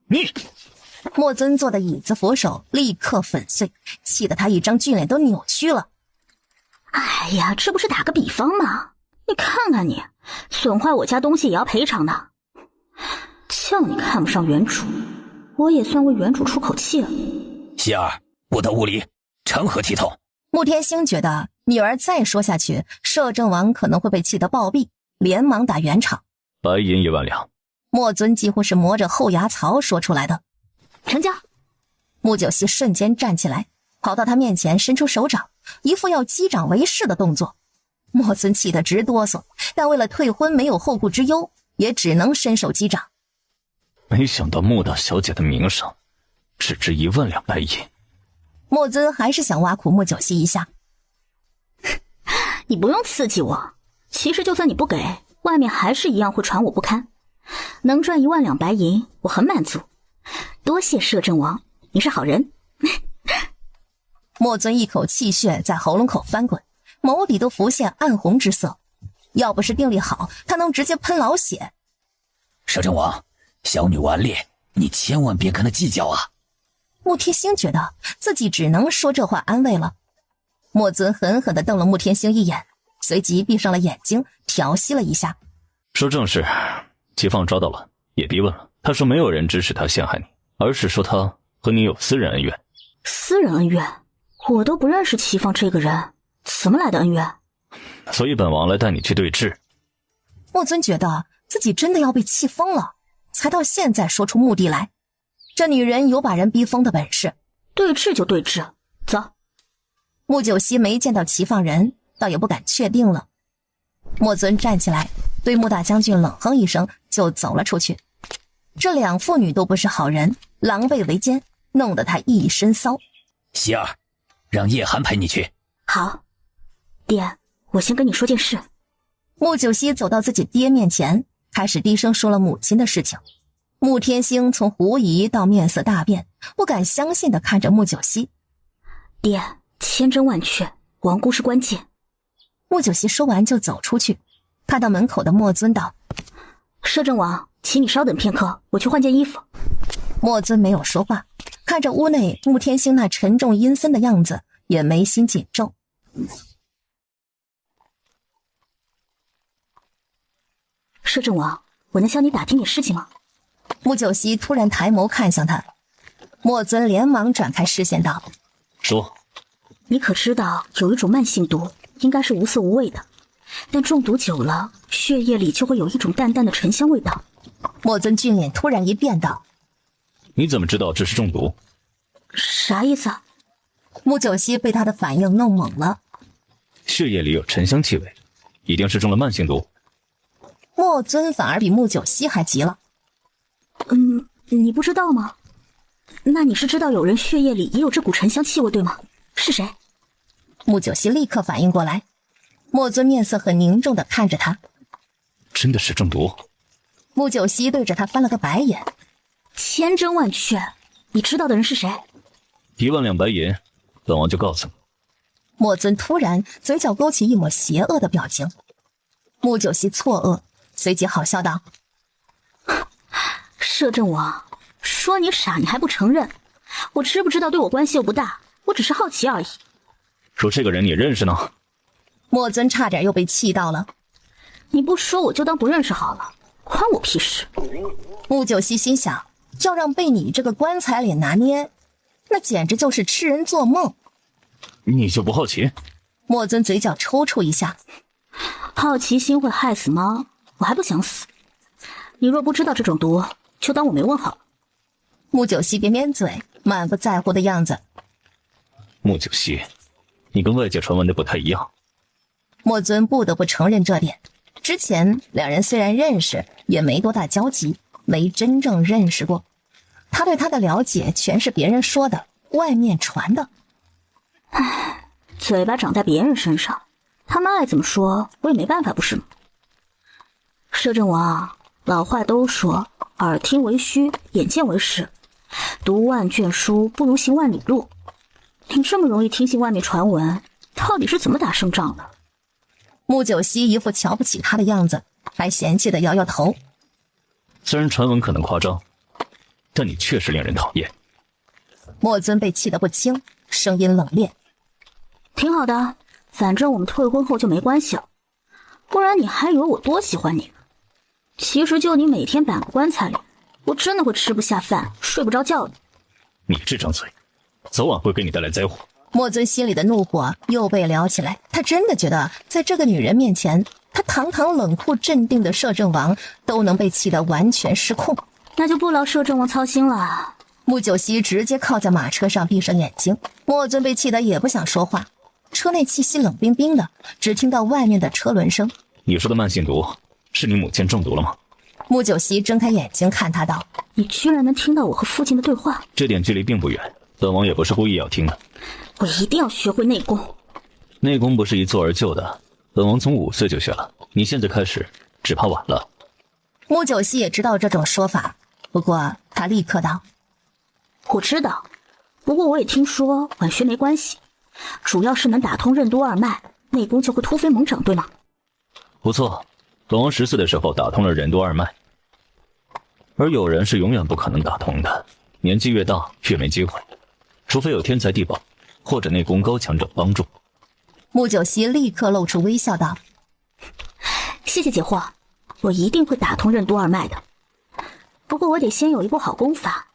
你莫尊坐的椅子扶手立刻粉碎，气得他一张俊脸都扭曲了。哎呀，这不是打个比方吗？你看看你，损坏我家东西也要赔偿的。叫你看不上原主，我也算为原主出口气了。希儿，不得无礼，成何体统？穆天星觉得女儿再说下去，摄政王可能会被气得暴毙，连忙打圆场。白银1万两。莫尊几乎是磨着后牙槽说出来的。成交。穆九熙瞬间站起来，跑到他面前伸出手掌，一副要击掌为誓的动作。莫尊气得直哆嗦，但为了退婚没有后顾之忧，也只能伸手击掌。没想到穆大小姐的名声只值1万两白银。莫尊还是想挖苦穆九熙一下。你不用刺激我，其实就算你不给，外面还是一样会传我不堪。能赚1万两白银，我很满足。多谢摄政王，你是好人。莫尊一口气血在喉咙口翻滚，眸底都浮现暗红之色。要不是定力好，他能直接喷老血。摄政王，小女顽劣，你千万别跟他计较啊。穆天星觉得自己只能说这话安慰了。莫尊狠狠地瞪了穆天星一眼，随即闭上了眼睛，调息了一下。说正事，齐放抓到了，也逼问了。他说没有人指使他陷害你，而是说他和你有私人恩怨。私人恩怨？我都不认识齐放这个人，怎么来的恩怨？所以本王来带你去对质。莫尊觉得自己真的要被气疯了，才到现在说出目的来。这女人有把人逼疯的本事。对质就对质，走。穆九熙没见到齐放人，倒也不敢确定了。莫尊站起来，对穆大将军冷哼一声，就走了出去。这两妇女都不是好人，狼狈为奸，弄得他一身骚。希儿，让叶寒陪你去。好，爹，我先跟你说件事。穆九熙走到自己爹面前，开始低声说了母亲的事情。穆天星从狐疑到面色大变，不敢相信地看着穆九熙。爹，千真万确，王姑是关键。穆九熙说完就走出去，看到门口的莫尊道：摄政王，请你稍等片刻，我去换件衣服。莫尊没有说话，看着屋内穆天星那沉重阴森的样子，也眉心紧皱。摄政王，我能向你打听点事情吗？穆九熙突然抬眸看向他，莫尊连忙转开视线道：说，你可知道有一种慢性毒，应该是无色无味的，但中毒久了，血液里就会有一种淡淡的沉香味道。莫尊俊脸突然一变道：你怎么知道这是中毒？啥意思啊？穆九熙被他的反应弄懵了。血液里有沉香气味，一定是中了慢性毒。莫尊反而比穆九熙还急了。你不知道吗？那你是知道有人血液里也有这股沉香气味对吗？是谁？穆九熙立刻反应过来。莫尊面色很凝重地看着他。真的是中毒？穆九熙对着他翻了个白眼。千真万确，你知道的人是谁？1万两白银，本王就告诉你。莫尊突然嘴角勾起一抹邪恶的表情。穆九熙错愕，随即好笑道：摄政王，说你傻你还不承认，我知不知道对我关系又不大，我只是好奇而已。说这个人你认识呢？莫尊差点又被气到了。你不说我就当不认识好了，关我屁事。穆九熙心想，要让被你这个棺材脸拿捏，那简直就是痴人做梦。你就不好奇？莫尊嘴角抽搐一下。好奇心会害死猫，我还不想死。你若不知道这种毒，就当我没问好了。穆九熙扁扁嘴，满不在乎的样子。穆九熙，你跟外界传闻的不太一样。莫尊不得不承认这点。之前两人虽然认识，也没多大交集，没真正认识过。他对他的了解全是别人说的，外面传的。唉，嘴巴长在别人身上，他们爱怎么说，我也没办法，不是吗？摄政王，老话都说，耳听为虚，眼见为实。读万卷书，不如行万里路。你这么容易听信外面传闻，到底是怎么打胜仗的？穆九熙一副瞧不起他的样子，还嫌弃的摇摇头。虽然传闻可能夸张，但你确实令人讨厌。莫尊被气得不轻，声音冷冽。挺好的，反正我们退婚后就没关系了。不然你还以为我多喜欢你呢。其实就你每天摆个棺材里，我真的会吃不下饭，睡不着觉的。你这张嘴，早晚会给你带来灾祸。莫尊心里的怒火又被撩起来，他真的觉得在这个女人面前，他堂堂冷酷镇定的摄政王都能被气得完全失控。那就不劳摄政王操心了。穆九熙直接靠在马车上，闭上眼睛。莫尊被气得也不想说话，车内气息冷冰冰的，只听到外面的车轮声。你说的慢性毒，是你母亲中毒了吗？穆九熙睁开眼睛看他道：你居然能听到我和父亲的对话？这点距离并不远，本王也不是故意要听的。我一定要学会内功。内功不是一蹴而就的，本王从5岁就学了，你现在开始只怕晚了。穆九熙也知道这种说法，不过他立刻道：我知道，不过我也听说晚学没关系，主要是能打通任督二脉，内功就会突飞猛长，对吗？不错，本王10岁的时候打通了任督二脉，而有人是永远不可能打通的，年纪越大越没机会，除非有天才地宝或者内功高强者帮助。穆九熙立刻露出微笑道：“谢谢解惑，我一定会打通任督二脉的。不过我得先有一部好功法，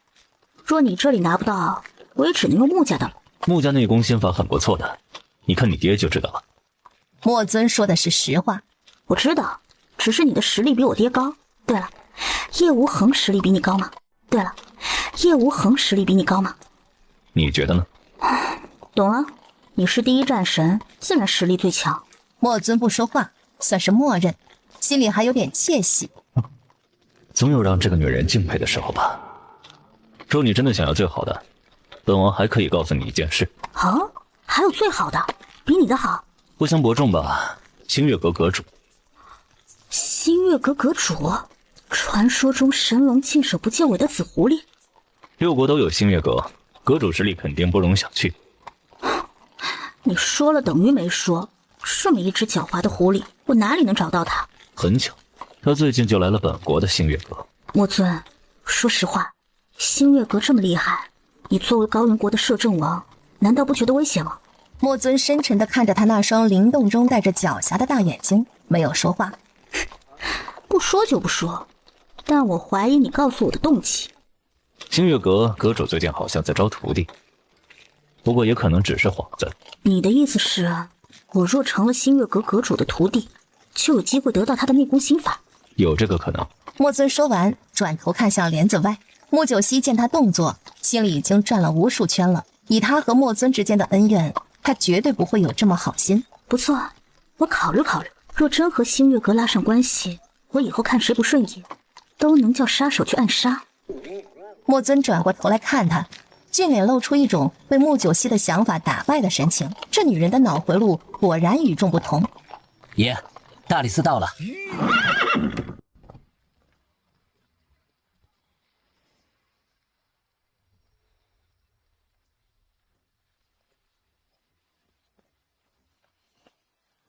若你这里拿不到，我也只能用穆家的了。”穆家内功心法很不错的，你看你爹就知道了。莫尊说的是实话。我知道，只是你的实力比我爹高。对了，叶无痕实力比你高吗？对了，叶无痕实力比你高吗？你觉得呢？懂了，你是第一战神，自然实力最强。莫尊不说话，算是默认，心里还有点窃喜。总有让这个女人敬佩的时候吧。若你真的想要最好的，本王还可以告诉你一件事。哦，还有最好的，比你的好？不相伯仲吧，星月阁阁主。星月阁阁主，传说中神龙尽手不见尾的紫狐狸。6国都有星月阁，阁主实力肯定不容小觑。你说了等于没说，这么一只狡猾的狐狸，我哪里能找到它？很巧，他最近就来了本国的星月阁。莫尊，说实话，星月阁这么厉害，你作为高云国的摄政王，难道不觉得危险吗？莫尊深沉地看着他那双灵动中带着狡黠的大眼睛，没有说话。不说就不说，但我怀疑你告诉我的动机。星月阁阁主最近好像在招徒弟，不过也可能只是幌子。你的意思是，我若成了星月阁阁主的徒弟，就有机会得到他的内功心法？有这个可能。莫尊说完，转头看向帘子外。穆九熙见他动作，心里已经转了无数圈了。以他和莫尊之间的恩怨，他绝对不会有这么好心。不错，我考虑考虑。若真和星月阁拉上关系，我以后看谁不顺眼，都能叫杀手去暗杀。莫尊转过头来看他，俊脸露出一种被穆九熙的想法打败的神情。这女人的脑回路果然与众不同。爷，大理寺到了。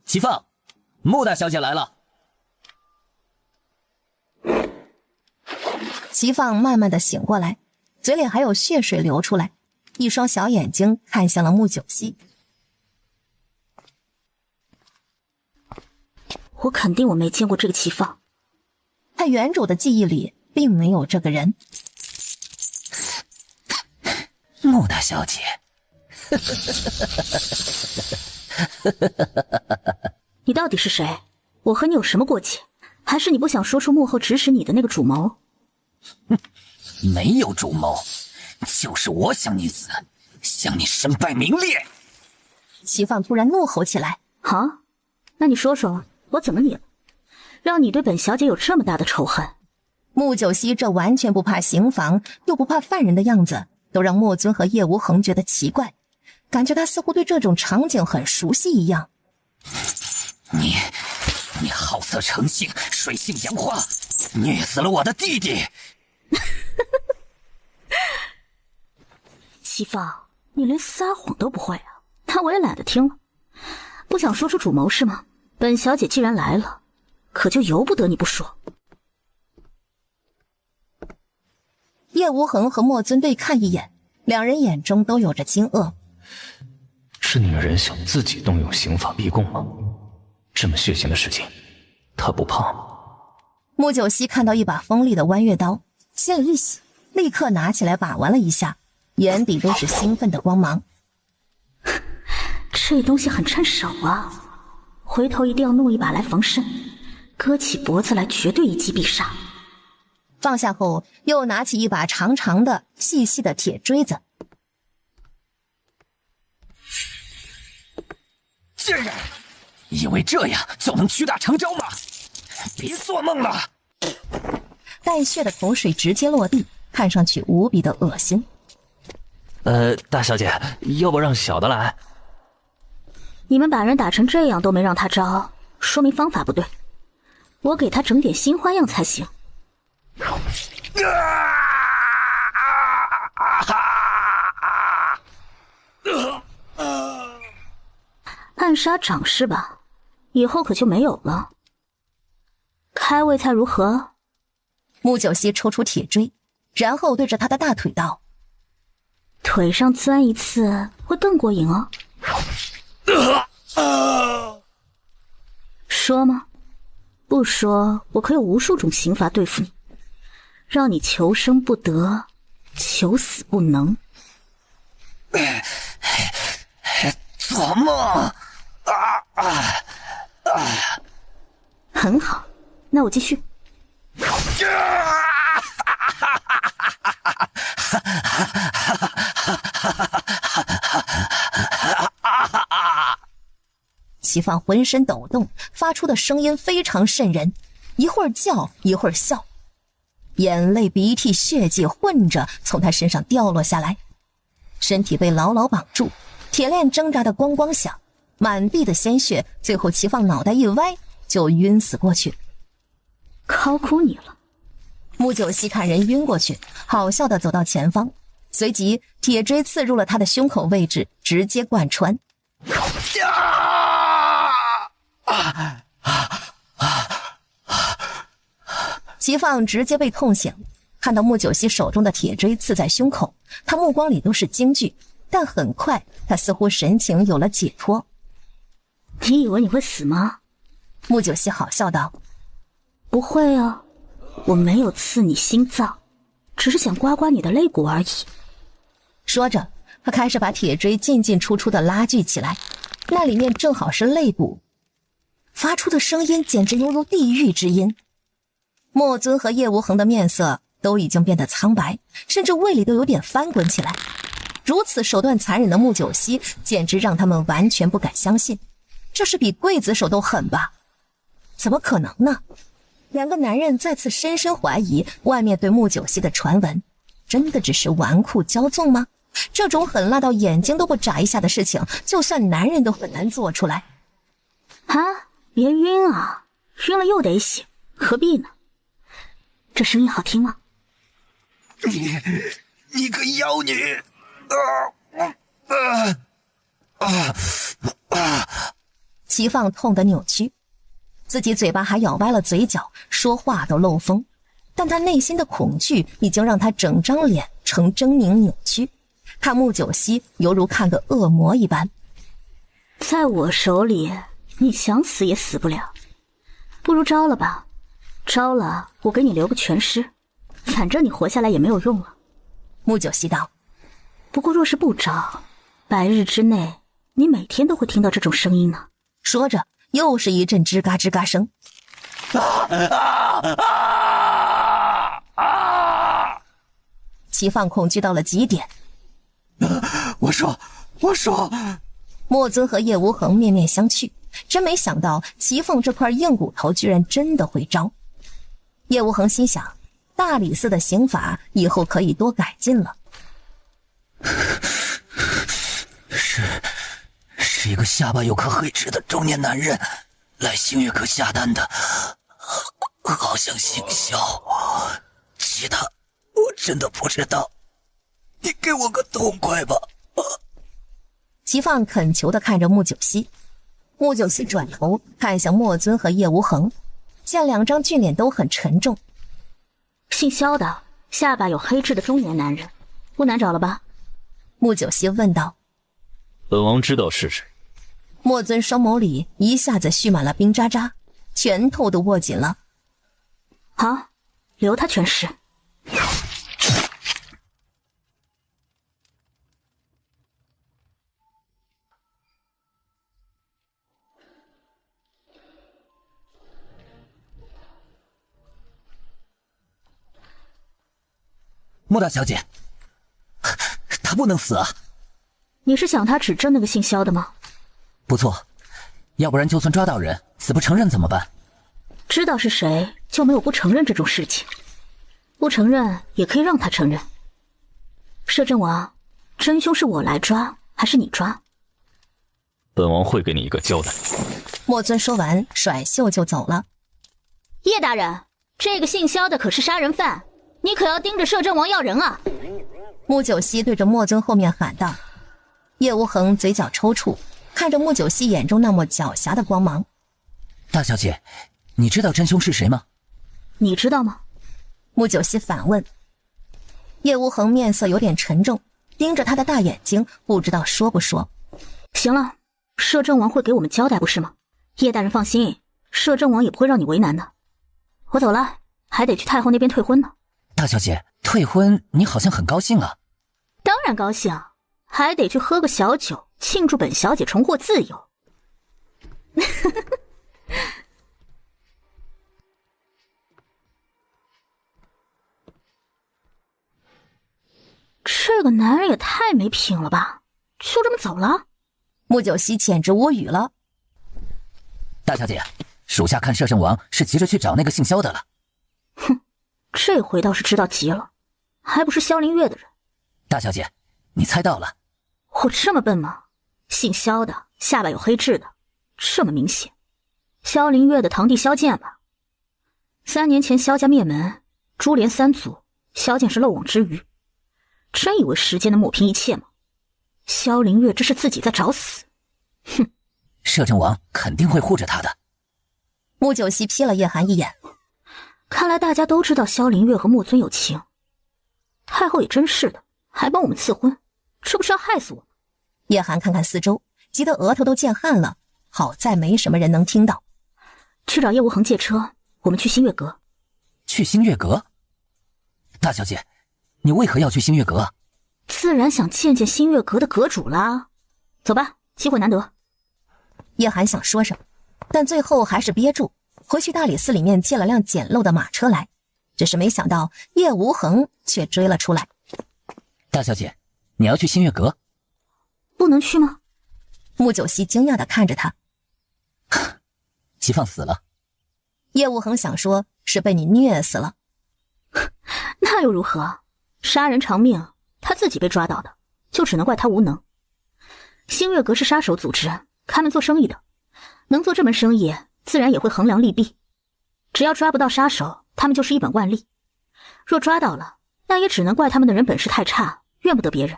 齐放，穆大小姐来了。齐放慢慢的醒过来，嘴里还有血水流出来，一双小眼睛看向了穆九熙。我肯定我没见过这个齐放。他原主的记忆里并没有这个人。穆大小姐。你到底是谁？我和你有什么过节？还是你不想说出幕后指使你的那个主谋？没有主谋，就是我想你死，想你身败名裂。齐放突然怒吼起来。好，那你说说我怎么你了，让你对本小姐有这么大的仇恨？穆九熙这完全不怕刑房又不怕犯人的样子，都让莫尊和叶无痕觉得奇怪，感觉他似乎对这种场景很熟悉一样。你好色成性，水性杨花，虐死了我的弟弟。齐放，你连撒谎都不会啊？那我也懒得听了。不想说出主谋是吗？本小姐既然来了，可就由不得你不说。叶无痕和莫尊对看一眼，两人眼中都有着惊愕。这女人想自己动用刑法逼供吗？这么血腥的事情，她不怕吗？穆九熙看到一把锋利的弯月刀，心里一喜，立刻拿起来把玩了一下，眼底都是兴奋的光芒。这东西很趁手啊，回头一定要弄一把来防身，割起脖子来绝对一击必杀。放下后，又拿起一把长长的、细细的铁锥子。贱人，以为这样就能屈打成招吗？别做梦了！带血的口水直接落地，看上去无比的恶心。大小姐，要不让小的来？你们把人打成这样都没让他招，说明方法不对。我给他整点新花样才行。暗杀掌是吧？以后可就没有了。开胃菜如何？穆九熙抽出铁锥，然后对着他的大腿道：腿上钻一次会更过瘾哦。说吗？不说，我可有无数种刑罚对付你，让你求生不得，求死不能。做梦！很好，那我继续。齐放浑身抖动，发出的声音非常瘆人，一会儿叫，一会儿笑，眼泪、鼻涕、血迹混着从他身上掉落下来，身体被牢牢绑住，铁链挣扎的咣咣响，满地的鲜血，最后齐放脑袋一歪就晕死过去。考苦你了。穆九熙看人晕过去，好笑地走到前方，随即铁锥刺入了他的胸口位置，直接贯穿。齐放直接被痛醒，看到穆九熙手中的铁锥刺在胸口，他目光里都是惊惧，但很快他似乎神情有了解脱。你以为你会死吗？穆九熙好笑道。不会啊，我没有刺你心脏，只是想刮刮你的肋骨而已。说着，他开始把铁锥进进出出的拉锯起来，那里面正好是肋骨，发出的声音简直犹如地狱之音。莫尊和叶无痕的面色都已经变得苍白，甚至胃里都有点翻滚起来。如此手段残忍的穆九熙，简直让他们完全不敢相信，这是比刽子手都狠吧？怎么可能呢？两个男人再次深深怀疑外面对穆九熙的传闻，真的只是纨绔骄纵吗？这种狠辣到眼睛都不眨一下的事情，就算男人都很难做出来。啊，别晕啊，晕了又得醒，何必呢？这声音好听吗？你个妖女！齐放痛得扭曲，自己嘴巴还咬歪了嘴角，说话都漏风，但他内心的恐惧已经让他整张脸呈狰狞扭曲，看穆九熙犹如看个恶魔一般。在我手里，你想死也死不了，不如招了吧，招了我给你留个全尸，反正你活下来也没有用了。穆九熙道。不过若是不招，100日之内你每天都会听到这种声音呢。说着又是一阵吱嘎吱嘎声。齐放恐惧到了极点。我说莫尊和叶无痕面面相觑，真没想到齐凤这块硬骨头居然真的会招。叶无痕心想，大理寺的刑法以后可以多改进了。是一个下巴有颗黑痣的中年男人来星月阁下单的，好像姓萧，其他我真的不知道，你给我个痛快吧。齐放恳求地看着穆九熙，穆九熙转头看向莫尊和叶无痕，见两张俊脸都很沉重。姓萧的，下巴有黑痣的中年男人，不难找了吧？穆九熙问道。本王知道是谁。莫尊双眸里一下子蓄满了冰渣渣，拳头都握紧了。好，留他全尸。莫大小姐，他不能死啊！你是想他指证那个姓萧的吗？不错，要不然就算抓到人，死不承认怎么办？知道是谁，就没有不承认这种事情。不承认也可以让他承认。摄政王，真凶是我来抓，还是你抓？本王会给你一个交代。莫尊说完，甩袖就走了。叶大人，这个姓萧的可是杀人犯，你可要盯着摄政王要人啊！穆九熙对着莫尊后面喊道。叶无痕嘴角抽搐，看着穆九熙眼中那抹狡黠的光芒。大小姐，你知道真凶是谁吗？你知道吗？穆九熙反问。叶无痕面色有点沉重，盯着他的大眼睛，不知道说不说。行了，摄政王会给我们交代不是吗？叶大人放心，摄政王也不会让你为难的。我走了，还得去太后那边退婚呢。大小姐，退婚你好像很高兴啊。当然高兴，还得去喝个小酒，庆祝本小姐重获自由。这个男人也太没品了吧，就这么走了？穆九熙简直无语了。大小姐，属下看摄政王是急着去找那个姓萧的了。哼，这回倒是知道急了，还不是萧凌月的人。大小姐，你猜到了。我这么笨吗？姓萧的，下巴有黑痣的，这么明显。萧凌月的堂弟萧剑吧。3年前萧家灭门，株连3族，萧剑是漏网之鱼。真以为时间能抹平一切吗？萧凌月这是自己在找死。哼，摄政王肯定会护着他的。穆九熙瞥了叶寒一眼，看来大家都知道萧凌月和莫尊有情。太后也真是的，还帮我们赐婚，这不是要害死我吗？叶寒看看四周，急得额头都见汗了，好在没什么人能听到。去找叶无痕借车，我们去新月阁。去新月阁？大小姐，你为何要去新月阁？自然想见见新月阁的阁主啦。走吧，机会难得。叶寒想说什么，但最后还是憋住，回去大理寺里面借了辆简陋的马车来。只是没想到叶无痕却追了出来。大小姐，你要去新月阁？不能去吗？穆九熙惊讶地看着他。齐放死了。叶无痕想说是被你虐死了。那又如何？杀人偿命，他自己被抓到的，就只能怪他无能。新月阁是杀手组织，开门做生意的，能做这门生意，自然也会衡量利弊。只要抓不到杀手，他们就是一本万利；若抓到了，那也只能怪他们的人本事太差，怨不得别人。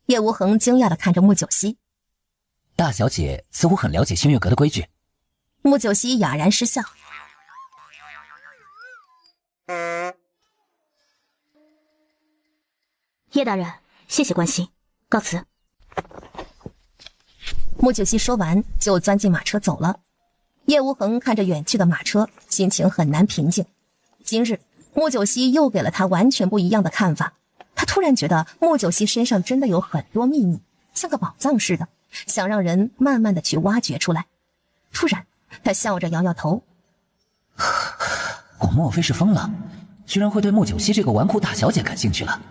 叶无痕惊讶地看着穆九熙。大小姐似乎很了解新月阁的规矩。穆九熙哑然失笑。叶大人，谢谢关心，告辞。穆九熙说完就钻进马车走了。叶无痕看着远去的马车，心情很难平静。今日穆九熙又给了他完全不一样的看法。他突然觉得穆九熙身上真的有很多秘密，像个宝藏似的，想让人慢慢的去挖掘出来。突然他笑着摇摇头。我莫非是疯了，居然会对穆九熙这个纨绔大小姐感兴趣了。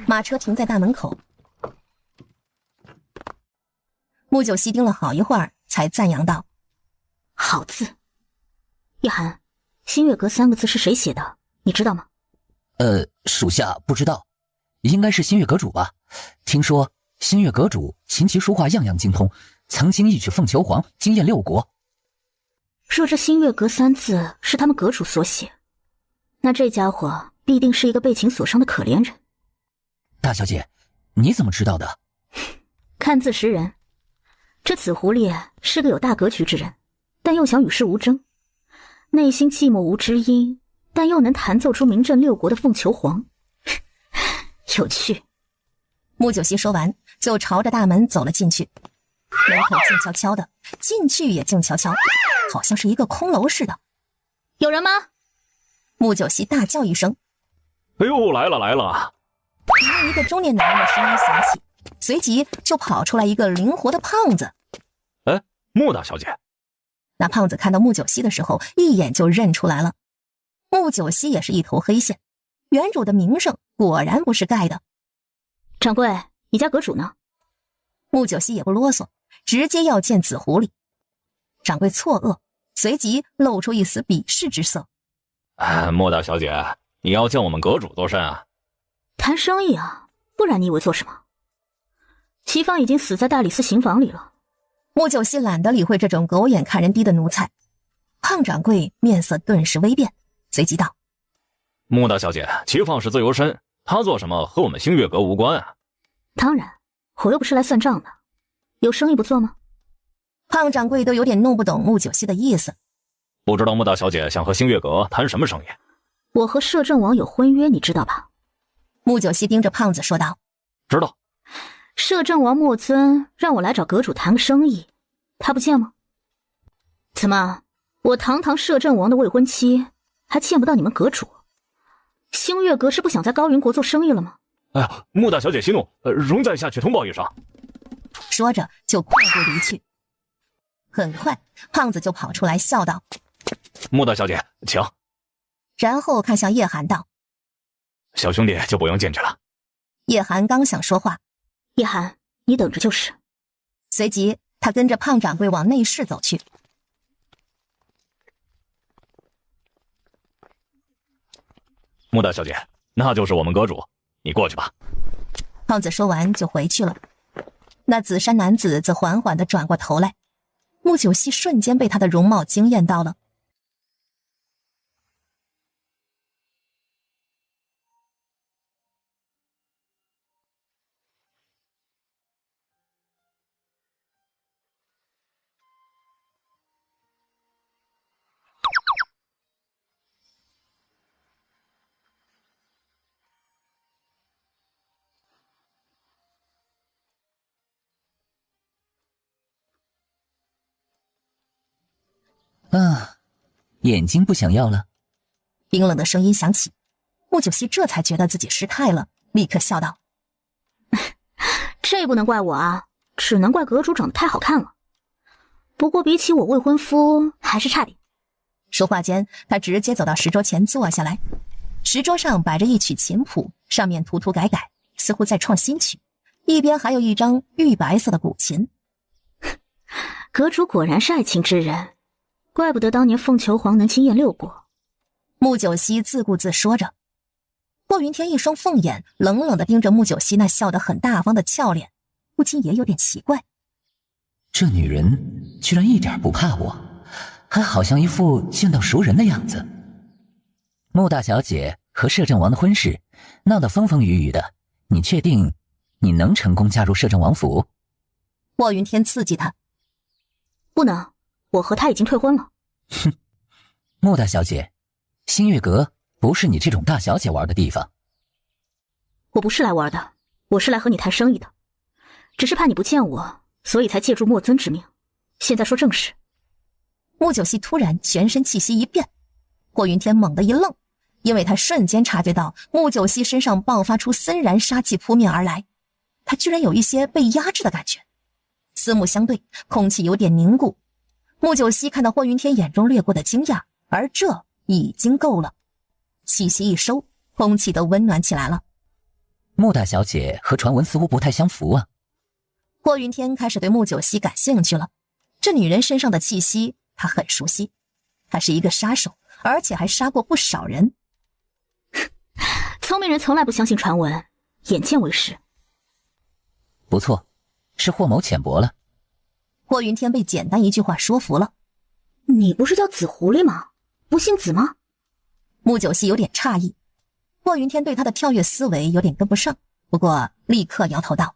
马车停在大门口，穆九熙盯了好一会儿，才赞扬道：“好字。”叶寒，新月阁3个字是谁写的，你知道吗？属下不知道，应该是新月阁主吧。听说新月阁主琴棋书画样样精通，曾经一曲凤求凰，惊艳6国。若这新月阁3字是他们阁主所写，那这家伙必定是一个被情所伤的可怜人。大小姐，你怎么知道的？看字识人，这紫狐狸是个有大格局之人，但又想与世无争，内心寂寞无知音，但又能弹奏出名震6国的凤求凰，有趣。穆九熙说完就朝着大门走了进去，门口静悄悄的，进去也静悄悄，好像是一个空楼似的。有人吗？穆九熙大叫一声。哎呦，来了来了！里面一个中年男人的声音响起，随即就跑出来一个灵活的胖子。哎，穆大小姐。那胖子看到穆九熙的时候，一眼就认出来了。穆九熙也是一头黑线，原主的名声果然不是盖的。掌柜，你家阁主呢？穆九熙也不啰嗦，直接要见紫狐狸。掌柜错愕，随即露出一丝鄙视之色。穆大小姐，你要见我们阁主做甚啊？谈生意啊，不然你以为做什么？齐芳已经死在大理寺刑房里了。穆九熙懒得理会这种狗眼看人低的奴才。胖掌柜面色顿时微变，随即道：穆大小姐，齐放是自由身，他做什么和我们星月阁无关啊。当然，我又不是来算账的，有生意不做吗？胖掌柜都有点弄不懂穆九熙的意思。不知道穆大小姐想和星月阁谈什么生意？我和摄政王有婚约，你知道吧？穆九熙盯着胖子说道：知道。摄政王莫尊让我来找阁主谈个生意，他不见吗？怎么，我堂堂摄政王的未婚妻还见不到你们阁主？星月阁是不想在高云国做生意了吗？哎呀，穆大小姐息怒，容在下去通报一声。说着就快步离去。很快，胖子就跑出来笑道：“穆大小姐，请。”然后看向叶寒道：“小兄弟就不用进去了。”叶寒刚想说话，叶寒，你等着就是。随即，他跟着胖掌柜往内室走去。穆大小姐，那就是我们阁主，你过去吧。胖子说完就回去了。那紫衫男子则缓缓地转过头来，穆九熙瞬间被他的容貌惊艳到了。眼睛不想要了。冰冷的声音响起，穆九熙这才觉得自己失态了，立刻笑道：“这不能怪我啊，只能怪阁主长得太好看了。不过比起我未婚夫，还是差点。”说话间，他直接走到石桌前坐下来。石桌上摆着一曲琴谱，上面涂涂改改，似乎在创新曲。一边还有一张玉白色的古琴。阁主果然是爱情之人。怪不得当年凤求凰能惊艳六国。穆九熙自顾自说着，霍云天一双凤眼冷冷地盯着穆九熙那笑得很大方的俏脸，不禁也有点奇怪。这女人居然一点不怕我，还好像一副见到熟人的样子。穆大小姐和摄政王的婚事闹得风风雨雨的，你确定你能成功嫁入摄政王府？霍云天刺激他。不能，我和他已经退婚了。哼，穆大小姐，星月阁不是你这种大小姐玩的地方。我不是来玩的，我是来和你谈生意的。只是怕你不见我，所以才借助莫尊之命。现在说正事。穆九熙突然全身气息一变，霍云天猛地一愣，因为他瞬间察觉到穆九熙身上爆发出森然杀气扑面而来，他居然有一些被压制的感觉。四目相对，空气有点凝固。穆九熙看到霍云天眼中掠过的惊讶，而这已经够了。气息一收，空气都温暖起来了。穆大小姐和传闻似乎不太相符啊。霍云天开始对穆九熙感兴趣了。这女人身上的气息他很熟悉，她是一个杀手，而且还杀过不少人。聪明人从来不相信传闻，眼见为实。不错，是霍某浅薄了。霍云天被简单一句话说服了。你不是叫紫狐狸吗？不姓紫吗？穆九熙有点诧异，霍云天对他的跳跃思维有点跟不上，不过立刻摇头道：“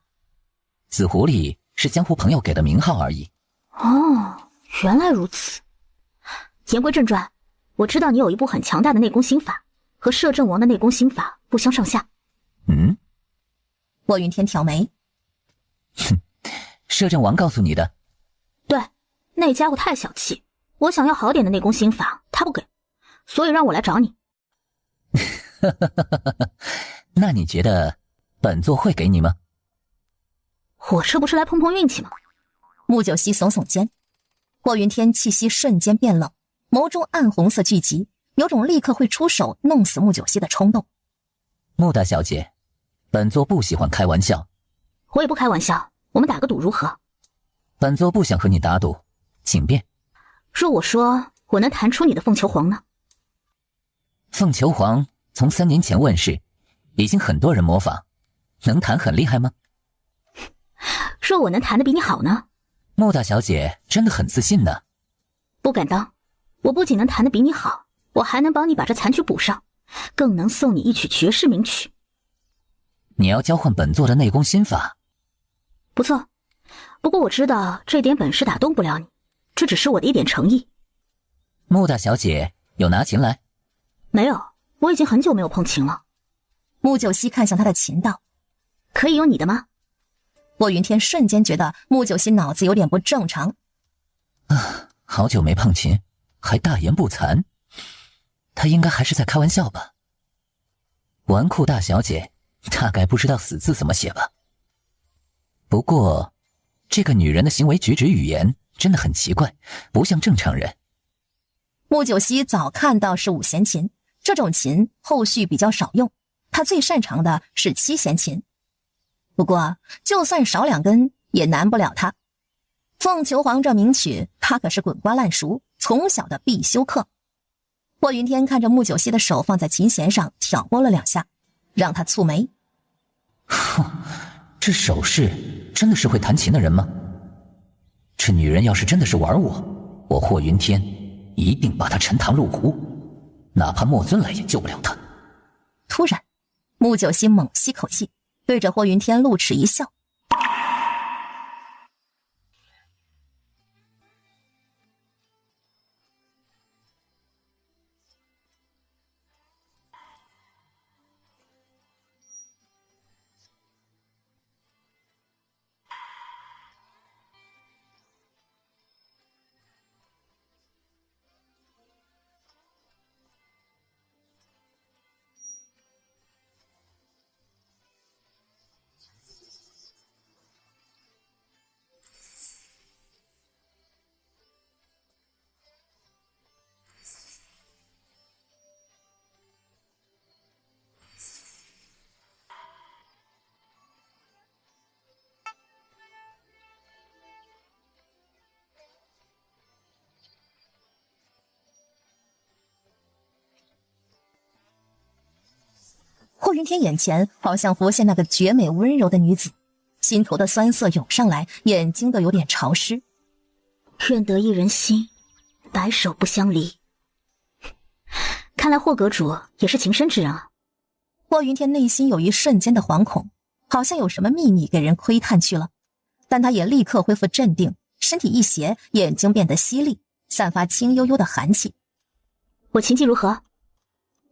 紫狐狸是江湖朋友给的名号而已。”哦，原来如此。言归正传，我知道你有一部很强大的内功心法，和摄政王的内功心法不相上下。嗯？霍云天挑眉。哼，摄政王告诉你的？对，那家伙太小气，我想要好点的内功心法，他不给，所以让我来找你。那你觉得本座会给你吗？我这不是来碰碰运气吗？穆九熙耸耸肩。霍云天气息瞬间变冷，眸中暗红色聚集，有种立刻会出手弄死穆九熙的冲动。穆大小姐，本座不喜欢开玩笑。我也不开玩笑，我们打个赌如何？本座不想和你打赌，请便。若我说我能弹出你的凤求凰呢？凤求凰从3年前问世，已经很多人模仿，能弹很厉害吗？若我能弹得比你好呢？穆大小姐真的很自信呢。不敢当，我不仅能弹得比你好，我还能帮你把这残曲补上，更能送你一曲绝世名曲。你要交换本座的内功心法？不错，不过我知道这点本事打动不了你，这只是我的一点诚意。穆大小姐有拿琴来？没有，我已经很久没有碰琴了。穆九熙看向他的琴道：“可以用你的吗？霍云天瞬间觉得穆九熙脑子有点不正常。好久没碰琴，还大言不惭，他应该还是在开玩笑吧。纨绔大小姐大概不知道死字怎么写吧。不过这个女人的行为举止语言真的很奇怪，不像正常人。穆九熙早看到是五弦琴，这种琴后续比较少用，他最擅长的是七弦琴。不过就算少2根也难不了他。凤求凰这名曲他可是滚瓜烂熟，从小的必修课。霍云天看着穆九熙的手放在琴弦上挑拨了2下，让他蹙眉。这手势真的是会弹琴的人吗？这女人要是真的是玩我霍云天一定把她沉塘入湖，哪怕莫尊来也救不了她。突然穆九熙猛吸口气，对着霍云天露齿一笑。霍云天眼前好像浮现那个绝美温柔的女子，心头的酸涩涌上来，眼睛都有点潮湿。愿得一人心，白首不相离。看来霍阁主也是情深之人啊。霍云天内心有一瞬间的惶恐，好像有什么秘密给人窥探去了，但他也立刻恢复镇定，身体一斜，眼睛变得犀利，散发清幽幽的寒气。我琴技如何？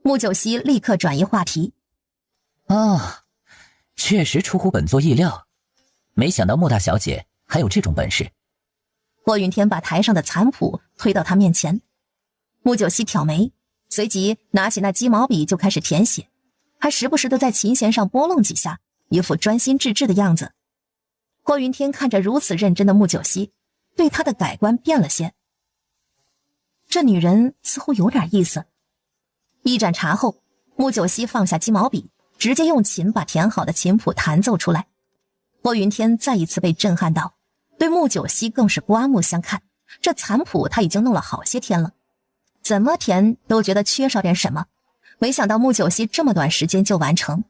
穆九熙立刻转移话题。确实出乎本座意料，没想到穆大小姐还有这种本事。霍云天把台上的残谱推到他面前，穆九熙挑眉，随即拿起那鸡毛笔就开始填写，还时不时的在琴弦上拨弄几下，一副专心致志的样子。霍云天看着如此认真的穆九熙，对他的改观变了些。这女人似乎有点意思。一盏茶后，穆九熙放下鸡毛笔，直接用琴把填好的琴谱弹奏出来。霍云天再一次被震撼到，对穆九熙更是刮目相看。这残谱他已经弄了好些天了，怎么填都觉得缺少点什么，没想到穆九熙这么短时间就完成，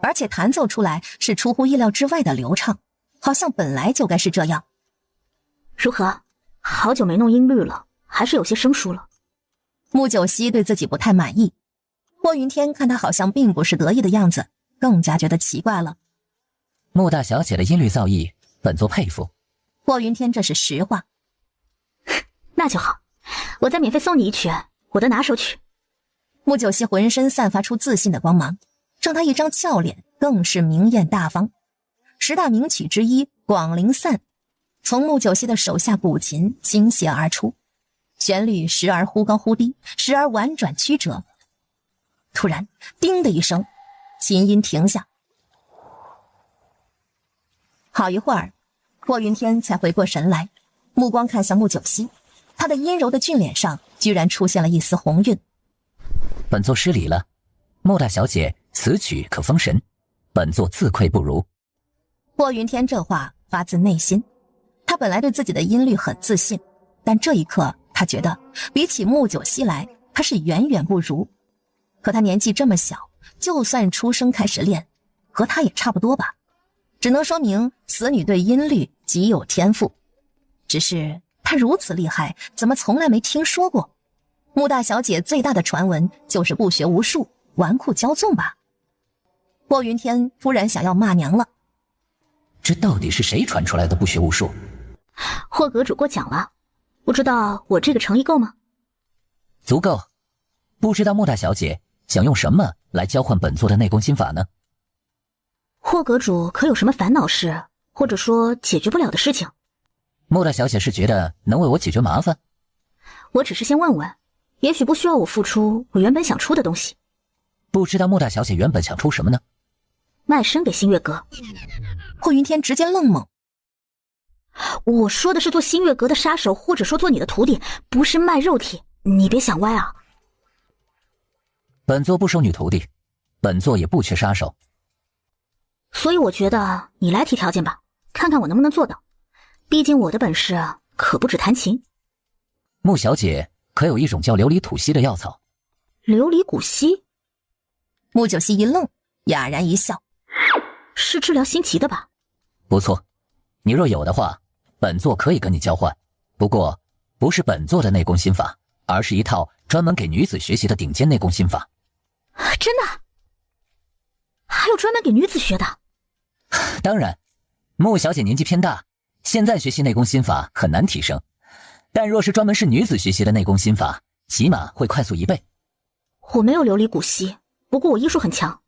而且弹奏出来是出乎意料之外的流畅，好像本来就该是这样。如何？好久没弄音律了，还是有些生疏了。穆九熙对自己不太满意，霍云天看他好像并不是得意的样子，更加觉得奇怪了。穆大小姐的音律造诣，本座佩服。霍云天这是实话。那就好，我再免费送你一曲，我的拿手曲。穆九熙浑身散发出自信的光芒，让他一张俏脸更是明艳大方。10大名曲之一《广陵散》从穆九熙的手下古琴倾泻而出，旋律时而忽高忽低，时而婉转曲折。突然叮的一声，琴音停下。好一会儿，霍云天才回过神来，目光看向穆九熙，他的阴柔的俊脸上居然出现了一丝红晕。本座失礼了，穆大小姐此曲可封神，本座自愧不如。霍云天这话发自内心，他本来对自己的音律很自信，但这一刻他觉得比起穆九熙来，他是远远不如。可他年纪这么小，就算出生开始练，和他也差不多吧，只能说明此女对音律极有天赋。只是她如此厉害，怎么从来没听说过？穆大小姐最大的传闻就是不学无术，纨绔骄纵吧。霍云天突然想要骂娘了。这到底是谁传出来的不学无术？霍阁主过奖了，不知道我这个诚意够吗？足够。不知道穆大小姐想用什么来交换本座的内功心法呢？霍阁主可有什么烦恼事，或者说解决不了的事情？穆大小姐是觉得能为我解决麻烦？我只是先问问，也许不需要我付出我原本想出的东西。不知道穆大小姐原本想出什么呢？卖身给新月阁。霍云天直接愣懵。我说的是做新月阁的杀手，或者说做你的徒弟，不是卖肉体，你别想歪啊。本座不收女徒弟，本座也不缺杀手。所以我觉得你来提条件吧，看看我能不能做到。毕竟我的本事可不止弹琴。穆小姐可有一种叫琉璃土稀的药草？琉璃骨稀？穆九溪一愣，哑然一笑。是治疗心疾的吧？不错，你若有的话，本座可以跟你交换。不过，不是本座的内功心法，而是一套专门给女子学习的顶尖内功心法。真的？还有专门给女子学的？当然，穆小姐年纪偏大，现在学习内功心法很难提升，但若是专门是女子学习的内功心法，起码会快速1倍。我没有琉璃骨稀，不过我医术很强。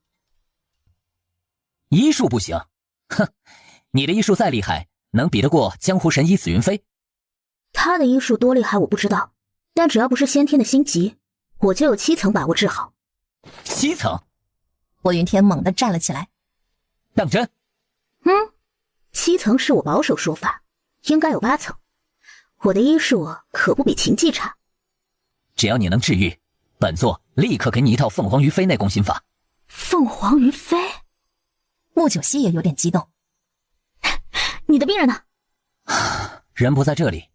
医术不行？哼，你的医术再厉害，能比得过江湖神医紫云飞？他的医术多厉害我不知道，但只要不是先天的心疾，我就有7层把握治好。7层？霍云天猛地站了起来。当真？7层是我保守说法，应该有8层。我的医术可不比秦技差。只要你能治愈，本座立刻给你一套凤凰于飞内功心法。凤凰于飞？穆九溪也有点激动。你的病人呢？人不在这里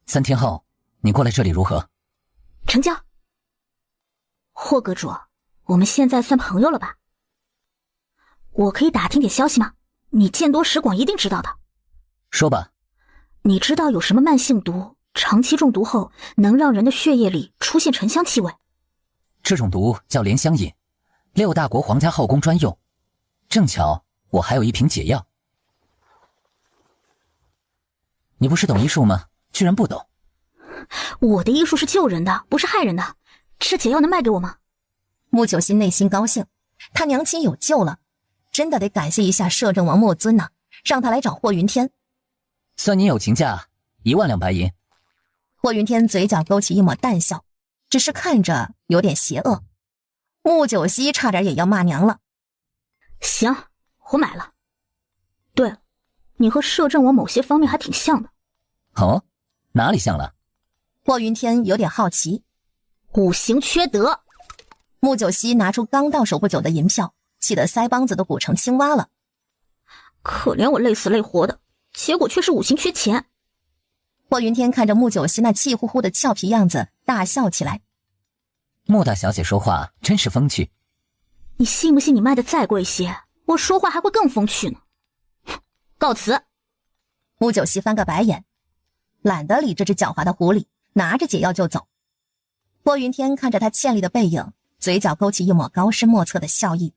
，3天后你过来这里如何？成交。霍阁主，我们现在算朋友了吧？我可以打听点消息吗？你见多识广，一定知道的。说吧。你知道有什么慢性毒，长期中毒后能让人的血液里出现沉香气味？这种毒叫莲香饮，6大国皇家后宫专用。正巧我还有一瓶解药。你不是懂医术吗？居然不懂。我的医术是救人的，不是害人的。这解药能卖给我吗？穆九溪内心高兴，他娘亲有救了，真的得感谢一下摄政王莫尊呐，让他来找霍云天。算你友情价1万两白银。霍云天嘴角勾起一抹淡笑，只是看着有点邪恶。穆九溪差点也要骂娘了。行，我买了。对了，你和摄政王某些方面还挺像的。哦，哪里像了？霍云天有点好奇。5行缺德。穆九溪拿出刚到手不久的银票，气得腮帮子都鼓成青蛙了。可怜我累死累活的，结果却是5行缺钱。霍云天看着穆九溪那气呼呼的俏皮样子，大笑起来。穆大小姐说话真是风趣。你信不信你卖的再贵些，我说话还会更风趣呢？告辞。穆九溪翻个白眼，懒得理这只狡猾的狐狸，拿着解药就走。霍云天看着他倩丽的背影，嘴角勾起一抹高深莫测的笑意。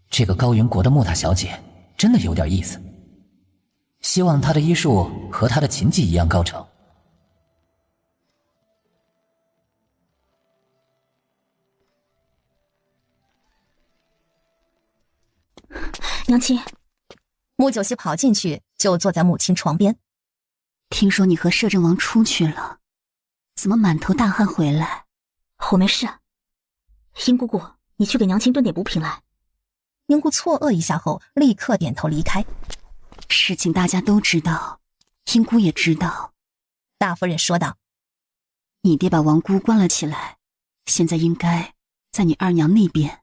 这个高云国的穆大小姐真的有点意思，希望她的医术和她的琴技一样高超。娘亲。穆九溪跑进去，就坐在母亲床边。听说你和摄政王出去了，怎么满头大汗回来？我没事。殷姑姑，你去给娘亲炖点补品来。殷姑错愕一下后，立刻点头离开。事情大家都知道，殷姑也知道。大夫人说道：“你爹把王姑关了起来，现在应该在你二娘那边。”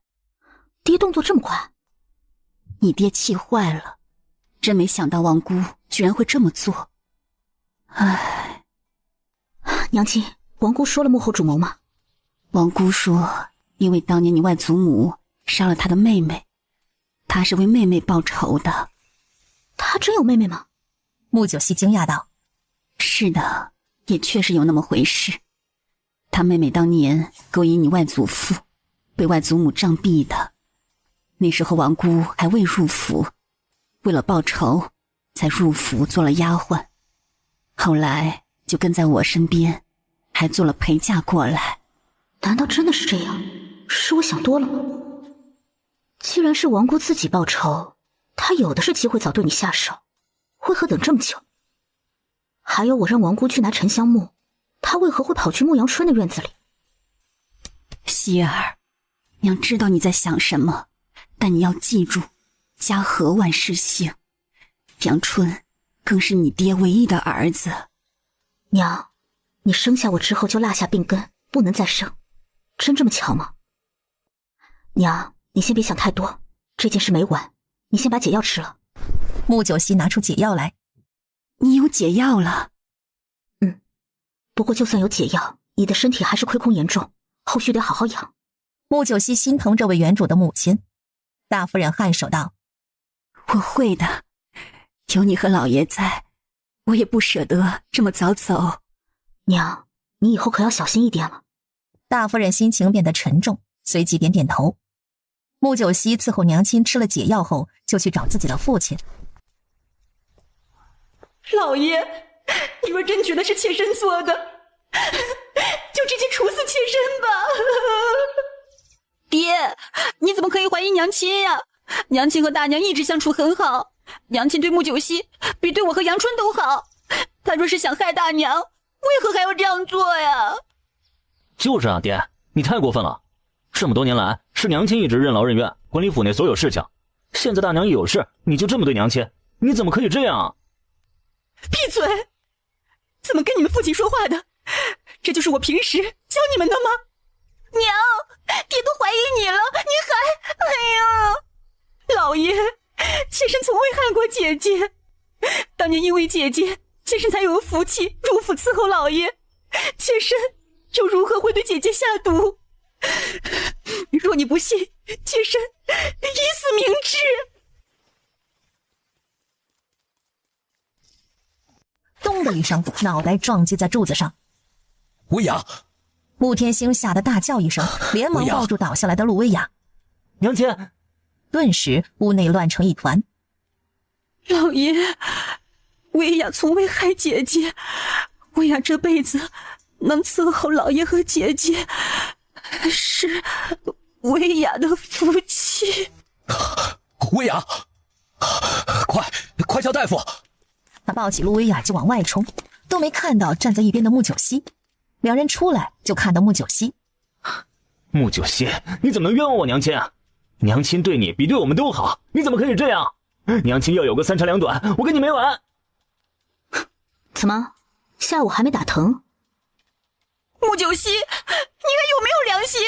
爹动作这么快？你爹气坏了，真没想到王姑居然会这么做。唉，娘亲，王姑说了幕后主谋吗？王姑说，因为当年你外祖母杀了她的妹妹，她是为妹妹报仇的。她真有妹妹吗？穆九溪惊讶道：“是的，也确实有那么回事。她妹妹当年勾引你外祖父，被外祖母杖毙的。那时候王姑还未入府，为了报仇，才入府做了丫鬟。后来就跟在我身边，还做了陪嫁过来。”难道真的是这样？是我想多了吗？既然是王姑自己报仇，他有的是机会早对你下手，为何等这么久？还有我让王姑去拿沉香木，他为何会跑去牧阳春的院子里？希儿，娘知道你在想什么，但你要记住，家和万事兴，阳春更是你爹唯一的儿子。娘，你生下我之后就落下病根，不能再生，真这么巧吗？娘，你先别想太多，这件事没完，你先把解药吃了。穆九熙拿出解药来。你有解药了？不过就算有解药，你的身体还是亏空严重，后续得好好养。穆九熙心疼这位原主的母亲。大夫人颔首道：我会的，有你和老爷在，我也不舍得这么早走。娘，你以后可要小心一点了。大夫人心情变得沉重，随即点点头。穆九熙伺候娘亲吃了解药后，就去找自己的父亲。老爷，你若真觉得是妾身做的，就直接处死妾身吧。爹，你怎么可以怀疑娘亲呀？娘亲和大娘一直相处很好，娘亲对穆九熙比对我和阳春都好。她若是想害大娘，为何还要这样做呀？就是啊，爹，你太过分了。这么多年来，是娘亲一直任劳任怨，管理府内所有事情。现在大娘一有事，你就这么对娘亲，你怎么可以这样？闭嘴！怎么跟你们父亲说话的？这就是我平时教你们的吗？娘，爹都怀疑你了，你还……哎呀，老爷，妾身从未害过姐姐。当年因为姐姐，妾身才有福气入府伺候老爷，妾身又如何会对姐姐下毒？若你不信，妾身以死明志。咚的一声，脑袋撞击在柱子上。薇娅！穆天星吓得大叫一声，连忙抱住倒下来的陆薇娅。娘亲！顿时屋内乱成一团。老爷，薇娅从未害姐姐，薇娅这辈子能伺候老爷和姐姐，是薇娅的福气。薇娅，快叫大夫！他抱起陆薇娅就往外冲，都没看到站在一边的穆九熙。两人出来就看到穆九熙。穆九熙，你怎么能冤枉我娘亲啊？娘亲对你比对我们都好，你怎么可以这样？娘亲要有个三长两短，我跟你没完。怎么，下午还没打疼？穆九熙，你还有没有良心？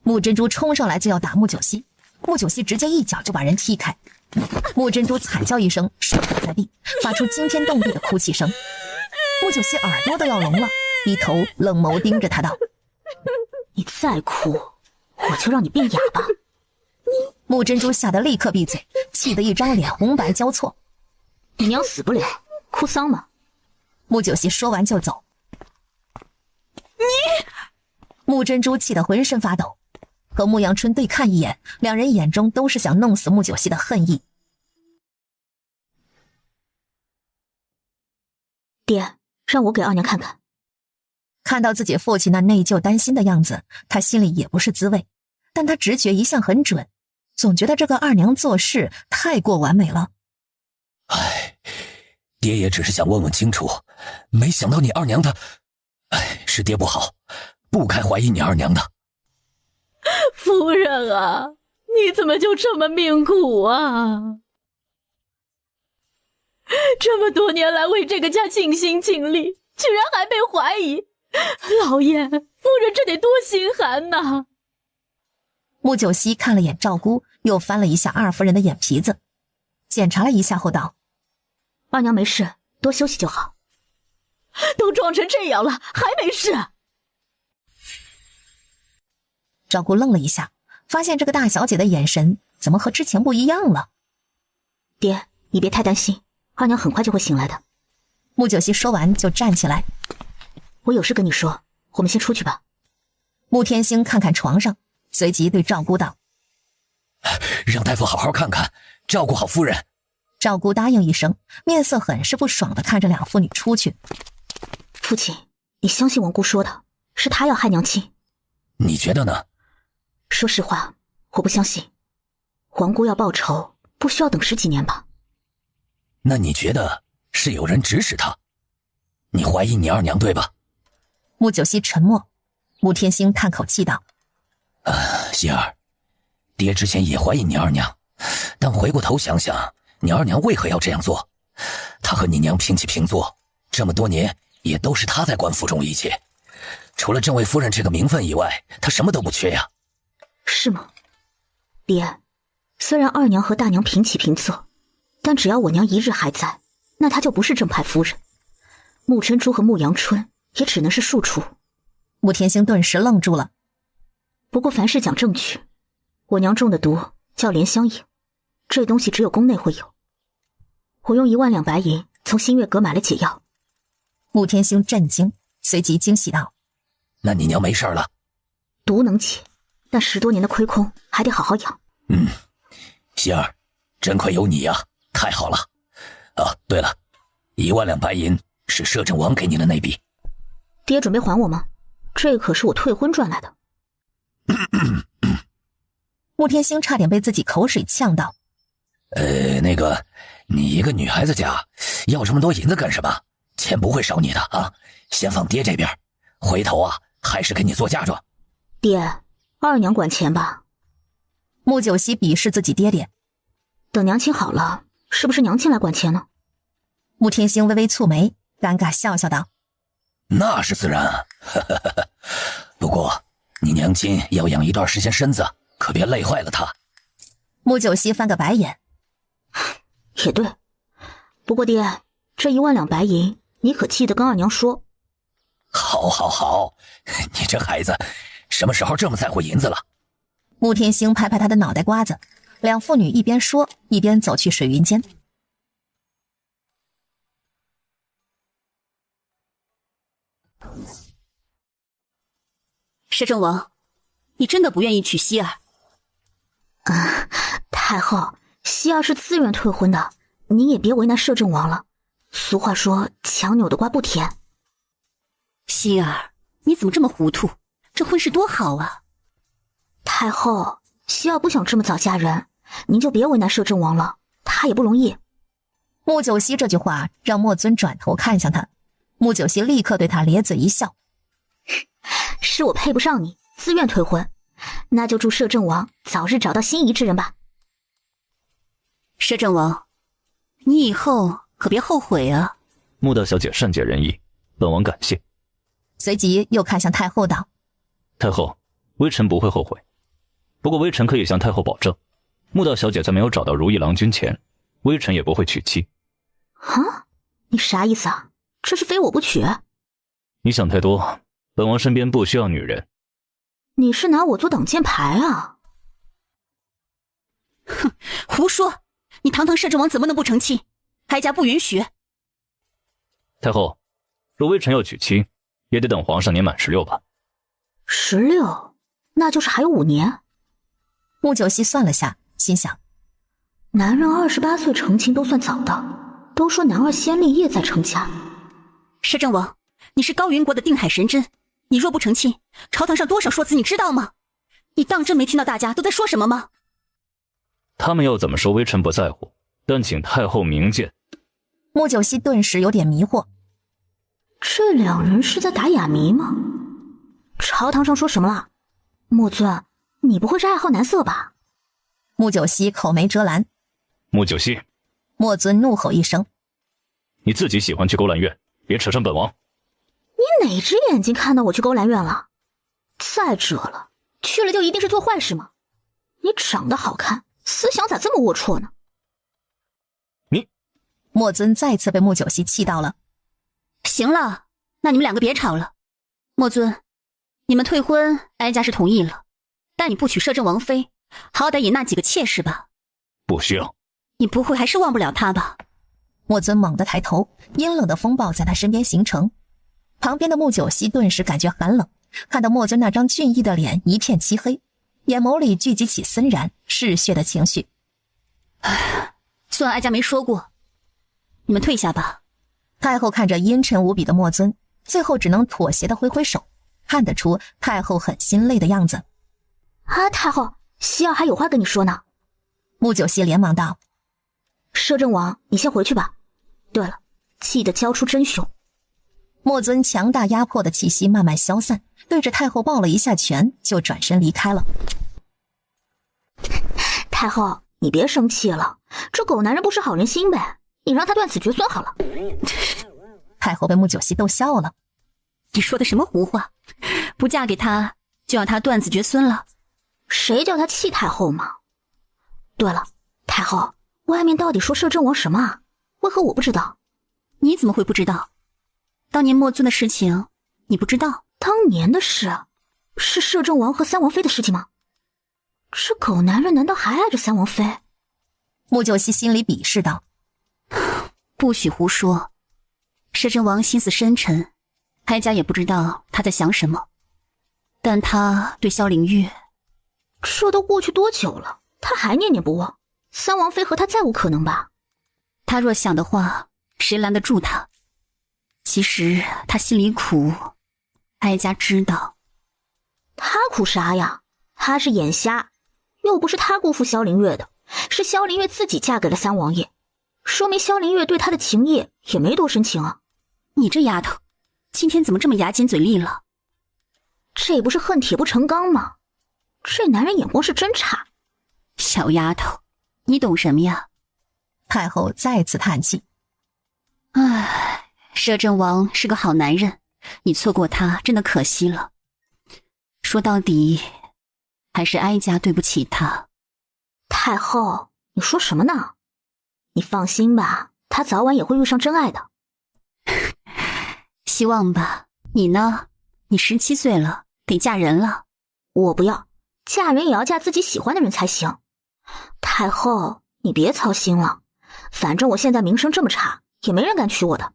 穆珍珠冲上来就要打穆九熙，穆九熙直接一脚就把人踢开。穆珍珠惨叫一声，摔倒在地，发出惊天动地的哭泣声。穆九熙耳朵都要聋了，低头冷眸盯着他道：你再哭，我就让你变哑巴。穆珍珠吓得立刻闭嘴，气得一张脸红白交错。你娘死不了，哭丧吗？穆九熙说完就走。穆珍珠气得浑身发抖，和穆阳春对看一眼，两人眼中都是想弄死穆九熙的恨意。爹，让我给二娘看看。看到自己父亲那内疚担心的样子，他心里也不是滋味，但他直觉一向很准，总觉得这个二娘做事太过完美了。哎，爹也只是想问问清楚，没想到你二娘的……哎，是爹不好，不该怀疑你二娘的。夫人啊，你怎么就这么命苦啊？这么多年来为这个家尽心尽力，居然还被怀疑，老爷，夫人这得多心寒呐！穆九熙看了眼赵姑，又翻了一下二夫人的眼皮子，检查了一下后道：二娘没事，多休息就好。都撞成这样了，还没事？赵姑愣了一下，发现这个大小姐的眼神怎么和之前不一样了。爹，你别太担心，二娘很快就会醒来的。穆九熙说完就站起来。我有事跟你说，我们先出去吧。穆天星看看床上，随即对赵姑道：让大夫好好看看，照顾好夫人。赵姑答应一声，面色很是不爽地看着两妇女出去。父亲，你相信王姑说的，是她要害娘亲。你觉得呢？说实话，我不相信。王姑要报仇，不需要等10几年吧？那你觉得是有人指使他？你怀疑你二娘对吧？穆九熙沉默，穆天星叹口气道：希儿，爹之前也怀疑你二娘，但回过头想想，你二娘为何要这样做？她和你娘平起平坐，这么多年也都是她在管府中一切，除了正位夫人这个名分以外，她什么都不缺呀。是吗？爹，虽然二娘和大娘平起平坐，但只要我娘一日还在，那她就不是正牌夫人。穆珍珠和穆阳春也只能是庶出。穆天星顿时愣住了。不过凡事讲证据，我娘中的毒叫莲香饮，这东西只有宫内会有。我用1万两白银从新月阁买了解药。穆天星震惊，随即惊喜道：那你娘没事了？毒能解，但10多年的亏空还得好好养。希儿，真亏有你呀，太好了。对了，1万两白银是摄政王给你的那笔。爹准备还我吗？这可是我退婚赚来的。穆天星差点被自己口水呛到。那个，你一个女孩子家要这么多银子干什么？钱不会少你的啊，先放爹这边，回头啊还是给你做嫁妆。爹，二娘管钱吧。穆九熙鄙视自己爹爹。等娘亲好了，是不是娘亲来管钱呢？穆天星微微蹙眉，尴尬笑笑道：那是自然啊，不过你娘亲要养一段时间身子，可别累坏了她。穆九熙翻个白眼。也对，不过爹，这1万两白银你可记得跟二娘说。好，你这孩子什么时候这么在乎银子了？穆天星拍拍他的脑袋瓜子，两父女一边说一边走去水云间。摄政王，你真的不愿意娶希儿？太后，希儿是自愿退婚的，您也别为难摄政王了。俗话说，强扭的瓜不甜。希儿，你怎么这么糊涂？这婚事多好啊！太后，希儿不想这么早嫁人，您就别为难摄政王了，他也不容易。穆九熙这句话让莫尊转头看向他，穆九熙立刻对他咧嘴一笑：是我配不上你，自愿退婚，那就祝摄政王早日找到心仪之人吧。摄政王，你以后可别后悔啊。穆大小姐善解人意，本王感谢。随即又看向太后道：太后，微臣不会后悔，不过微臣可以向太后保证，穆大小姐在没有找到如意郎君前，微臣也不会娶妻。啊？你啥意思啊？这是非我不娶？你想太多，本王身边不需要女人。你是拿我做挡箭牌啊？哼，胡说！你堂堂摄政王怎么能不成亲？哀家不允许。太后，若微臣要娶妻，也得等皇上年满16吧。16，那就是还有5年。穆九熙算了下，心想：男人28岁成亲都算早的，都说男儿先立业再成家。摄政王，你是高云国的定海神针，你若不成亲，朝堂上多少说辞你知道吗？你当真没听到大家都在说什么吗？他们要怎么说微臣不在乎，但请太后明鉴。穆九熙顿时有点迷惑，这两人是在打哑谜吗？朝堂上说什么了？穆尊，你不会是爱好男色吧？穆九熙口没遮拦。穆九熙，莫尊怒吼一声：你自己喜欢去勾栏院，别扯上本王。你哪只眼睛看到我去勾栏院了？再者了，去了就一定是做坏事吗？你长得好看，思想咋这么龌龊呢？你，莫尊再次被穆九熙气到了。行了，那你们两个别吵了。莫尊，你们退婚，哀家是同意了，但你不娶摄政王妃，好歹也纳几个妾室吧。不需要。你不会还是忘不了他吧？莫尊猛地抬头，阴冷的风暴在他身边形成。旁边的穆九熙顿时感觉寒冷，看到莫尊那张俊逸的脸一片漆黑，眼眸里聚集起森然嗜血的情绪。算哀家没说过，你们退下吧。太后看着阴沉无比的莫尊，最后只能妥协的挥挥手，看得出太后很心累的样子。啊，太后，希儿还有话跟你说呢。穆九熙连忙道：摄政王，你先回去吧。对了，记得交出真凶。莫尊强大压迫的气息慢慢消散，对着太后抱了一下拳，就转身离开了。太后，你别生气了，这狗男人不识好人心呗，你让他断子绝孙好了。太后被穆九熙逗笑了。你说的什么胡话？不嫁给他，就要他断子绝孙了？谁叫他气太后嘛？对了，太后，外面到底说摄政王什么啊？为何我不知道？你怎么会不知道？当年莫尊的事情，你不知道？当年的事，是摄政王和三王妃的事情吗？这狗男人难道还爱着三王妃？穆九熙心里鄙视道：不许胡说，摄政王心思深沉，哀家也不知道他在想什么，但他对萧凌月……这都过去多久了，他还念念不忘？三王妃和他再无可能吧？他若想的话，谁拦得住他？其实他心里苦，哀家知道。他苦啥呀？他是眼瞎，又不是他辜负萧凌月的，是萧凌月自己嫁给了三王爷，说明萧凌月对他的情谊也没多深情啊。你这丫头，今天怎么这么牙尖嘴利了？这不是恨铁不成钢吗？这男人眼光是真差。小丫头，你懂什么呀？太后再次叹气。唉，摄政王是个好男人，你错过他真的可惜了。说到底，还是哀家对不起他。太后，你说什么呢？你放心吧，他早晚也会遇上真爱的。希望吧。你呢？你17岁了，得嫁人了。我不要，嫁人也要嫁自己喜欢的人才行。太后，你别操心了，反正我现在名声这么差，也没人敢娶我的。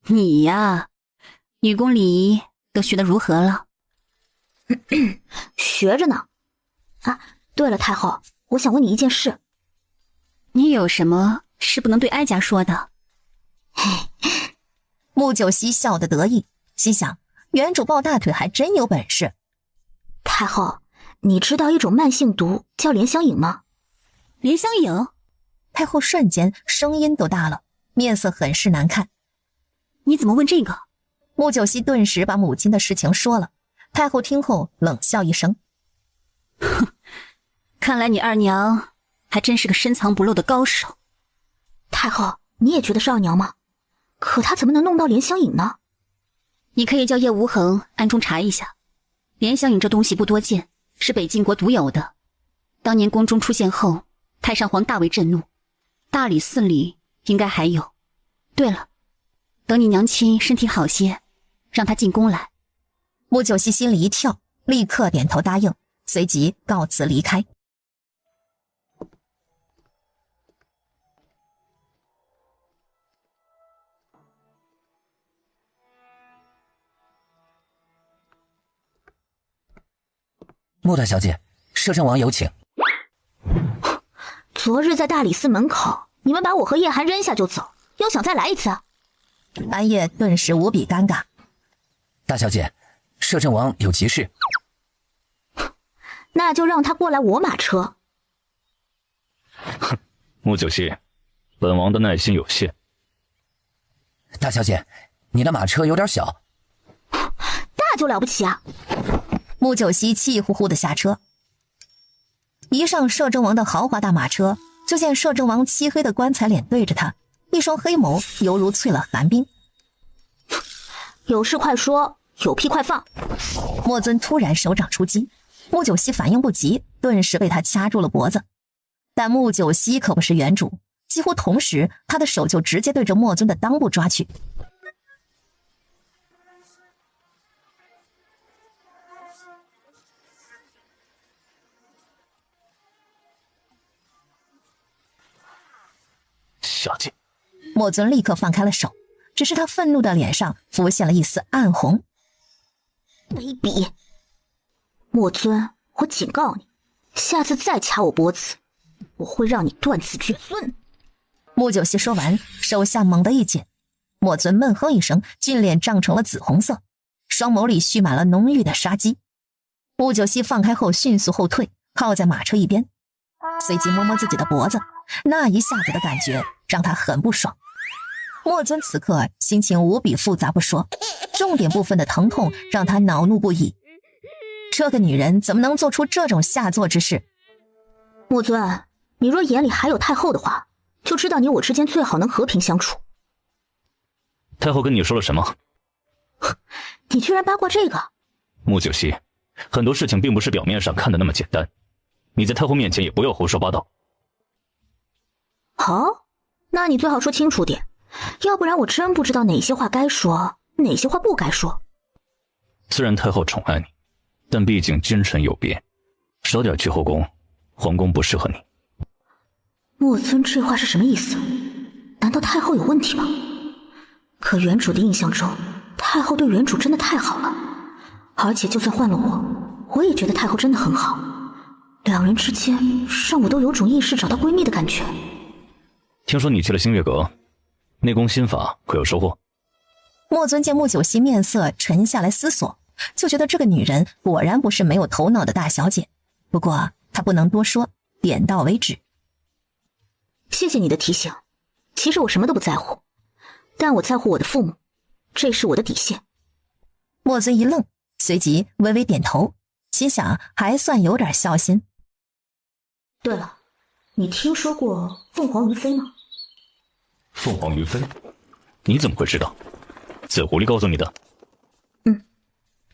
你呀，女宫礼仪都学得如何了？学着呢。啊，对了，太后，我想问你一件事。你有什么是不能对哀家说的？穆九熙笑得得意，心想原主抱大腿还真有本事。太后，你知道一种慢性毒叫莲香饮吗？莲香饮？太后瞬间声音都大了，面色很是难看。你怎么问这个？穆九熙顿时把母亲的事情说了。太后听后冷笑一声：哼，看来你二娘还真是个深藏不露的高手。太后，你也觉得是二娘吗？可她怎么能弄到莲香饮呢？你可以叫叶无痕暗中查一下。莲香饮这东西不多见，是北晋国独有的。当年宫中出现后，太上皇大为震怒，大理寺里应该还有。对了，等你娘亲身体好些，让她进宫来。穆九熙心里一跳，立刻点头答应，随即告辞离开。穆大小姐，摄政王有请。昨日在大理寺门口，你们把我和叶寒扔下就走，又想再来一次？安叶顿时无比尴尬。大小姐，摄政王有急事。那就让他过来我马车。哼，穆九熙，本王的耐心有限。大小姐，你的马车有点小。大就了不起啊！穆九熙气呼呼的下车，一上摄政王的豪华大马车，就见摄政王漆黑的棺材脸对着他，一双黑眸犹如淬了寒冰。有事快说，有屁快放！莫尊突然手掌出击，穆九熙反应不及，顿时被他掐住了脖子。但穆九熙可不是原主，几乎同时，他的手就直接对着莫尊的裆部抓去。小姐，莫尊立刻放开了手，只是他愤怒的脸上浮现了一丝暗红。卑鄙！莫尊，我警告你，下次再掐我脖子，我会让你断子绝孙！穆九熙说完，手下猛地一紧，莫尊闷哼一声，俊脸涨成了紫红色，双眸里蓄满了浓郁的杀机。穆九熙放开后迅速后退，靠在马车一边，随即摸摸自己的脖子，那一下子的感觉让他很不爽。莫尊此刻心情无比复杂不说，重点部分的疼痛让他恼怒不已。这个女人怎么能做出这种下作之事？莫尊，你若眼里还有太后的话，就知道你我之间最好能和平相处。太后跟你说了什么？你居然八卦这个？穆九熙，很多事情并不是表面上看的那么简单，你在太后面前也不要胡说八道。好，那你最好说清楚点，要不然我真不知道哪些话该说，哪些话不该说。虽然太后宠爱你，但毕竟君臣有别，少点去后宫，皇宫不适合你。莫尊这话是什么意思？难道太后有问题吗？可原主的印象中，太后对原主真的太好了，而且就算换了我也觉得太后真的很好。两人之间让我都有种一时找到闺蜜的感觉。听说你去了星月阁，内功心法会有收获。莫尊见穆九熙面色沉下来思索，就觉得这个女人果然不是没有头脑的大小姐。不过他不能多说，点到为止。谢谢你的提醒，其实我什么都不在乎，但我在乎我的父母，这是我的底线。莫尊一愣，随即微微点头，心想还算有点孝心。对了，你听说过凤凰于飞吗？凤凰于飞？你怎么会知道？紫狐狸告诉你的？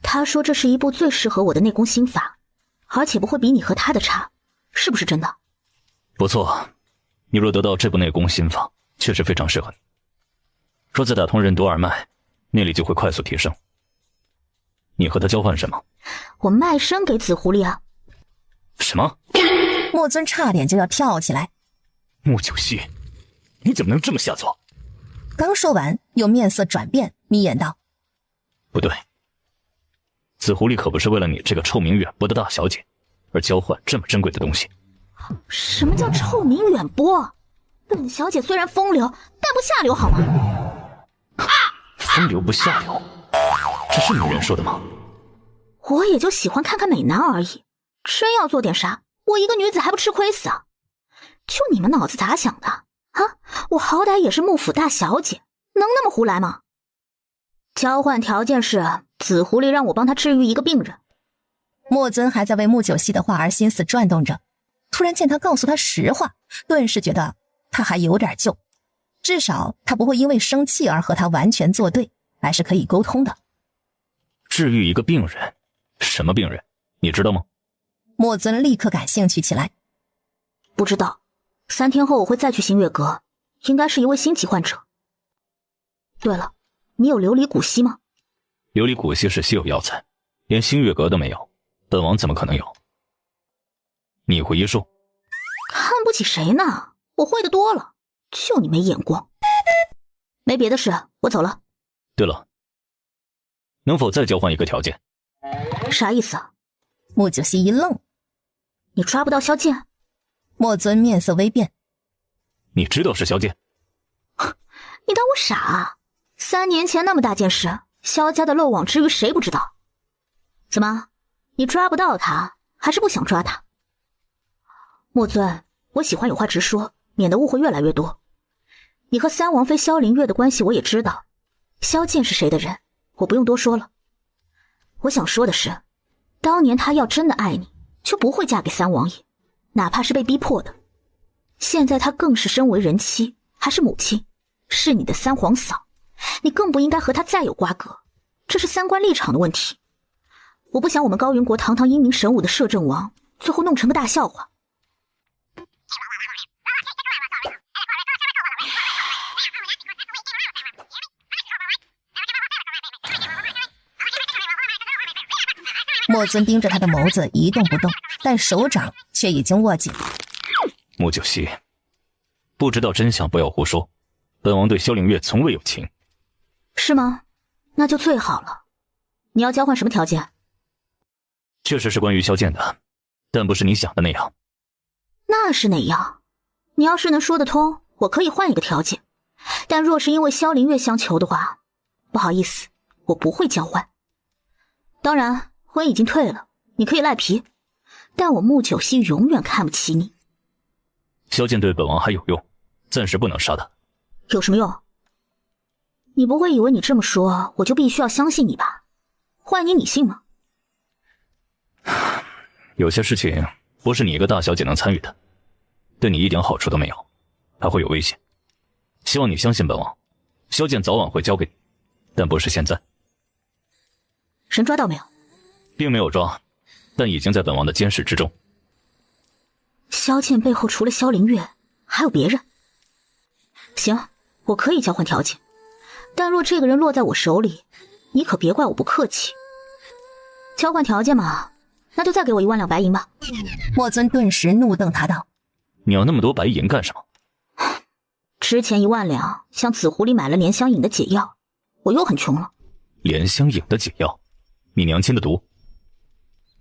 他说这是一部最适合我的内功心法，而且不会比你和他的差，是不是真的？不错，你若得到这部内功心法，确实非常适合你。若再打通任督二脉，内力就会快速提升。你和他交换什么？我卖身给紫狐狸啊！什么？莫尊差点就要跳起来。穆九熙，你怎么能这么下作？刚说完，又面色转变，眯眼道：不对，紫狐狸可不是为了你这个臭名远播的大小姐而交换这么珍贵的东西。什么叫臭名远播？本小姐虽然风流，但不下流好吗？风流不下流，这是女人说的吗？我也就喜欢看看美男而已，真要做点啥，我一个女子还不吃亏死啊？就你们脑子咋想的啊？我好歹也是幕府大小姐，能那么胡来吗？交换条件是紫狐狸让我帮她治愈一个病人。莫尊还在为穆九熙的话而心思转动着，突然见他告诉他实话，顿时觉得他还有点救，至少他不会因为生气而和他完全作对，还是可以沟通的。治愈一个病人？什么病人？你知道吗？莫尊立刻感兴趣起来。不知道，3天后我会再去星月阁，应该是一位新级患者。对了，你有琉璃骨息吗？琉璃骨息是稀有药材，连星月阁都没有，本王怎么可能有？你会医术？看不起谁呢？我会的多了，就你没眼光。没别的事，我走了。对了，能否再交换一个条件？啥意思啊？穆九熙一愣。你抓不到萧剑？莫尊面色微变。你知道是萧剑？你当我傻啊？3年前那么大件事，萧家的漏网之鱼谁不知道？怎么，你抓不到他，还是不想抓他？莫尊，我喜欢有话直说，免得误会越来越多。你和三王妃萧凌月的关系我也知道，萧剑是谁的人，我不用多说了。我想说的是，当年他要真的爱你，就不会嫁给三王爷，哪怕是被逼迫的。现在他更是身为人妻，还是母亲，是你的三皇嫂，你更不应该和他再有瓜葛，这是三观立场的问题。我不想我们高云国堂堂英明神武的摄政王，最后弄成个大笑话。莫尊盯着他的眸子一动不动，但手掌却已经握紧。穆九熙，不知道真相不要胡说，本王对萧凌月从未有情。是吗？那就最好了。你要交换什么条件？确实是关于萧剑的，但不是你想的那样。那是哪样？你要是能说得通，我可以换一个条件，但若是因为萧凌月相求的话，不好意思，我不会交换。当然婚已经退了，你可以赖皮，但我穆九熙永远看不起你。萧剑对本王还有用，暂时不能杀他。有什么用？你不会以为你这么说，我就必须要相信你吧？换你信吗？有些事情不是你一个大小姐能参与的，对你一点好处都没有，还会有危险。希望你相信本王，萧剑早晚会交给你，但不是现在。人抓到没有？并没有抓，但已经在本王的监视之中。萧剑背后除了萧凌月，还有别人？行，我可以交换条件，但若这个人落在我手里，你可别怪我不客气。交换条件嘛，那就再给我1万两白银吧。莫尊顿时怒瞪他道：“你要那么多白银干什么？”之前1万两向紫狐狸买了莲香饮的解药，我又很穷了。莲香饮的解药，你娘亲的毒。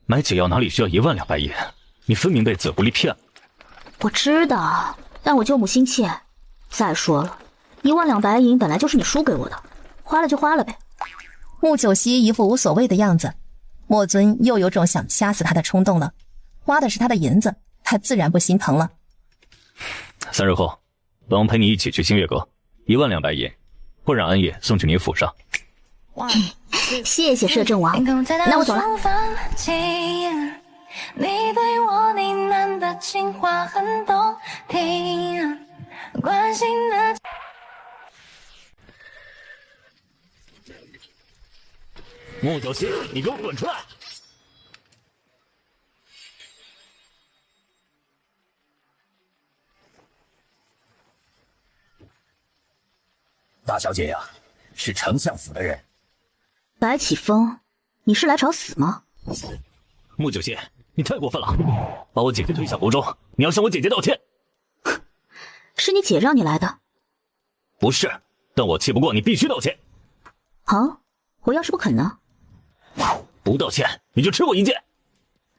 买解药哪里需要1万两白银？你分明被紫狐狸骗了。我知道，但我舅母心切。再说了，1万两白银本来就是你输给我的，花了就花了呗。穆九熙一副无所谓的样子，莫尊又有种想掐死他的冲动了。花的是他的银子，他自然不心疼了。3日后，本王陪你一起去星月阁，1万两白银，会让安野送去你府上。谢谢摄政王，那我走了。你对我呢喃的情话很动听，关心的。穆九熙，你给我滚出来！大小姐呀，是丞相府的人。白启峰，你是来找死吗？穆九熙，你太过分了，把我姐姐推下湖中，你要向我姐姐道歉。是你姐让你来的？不是，但我气不过，你必须道歉。好，我要是不肯呢？不道歉，你就吃我一剑。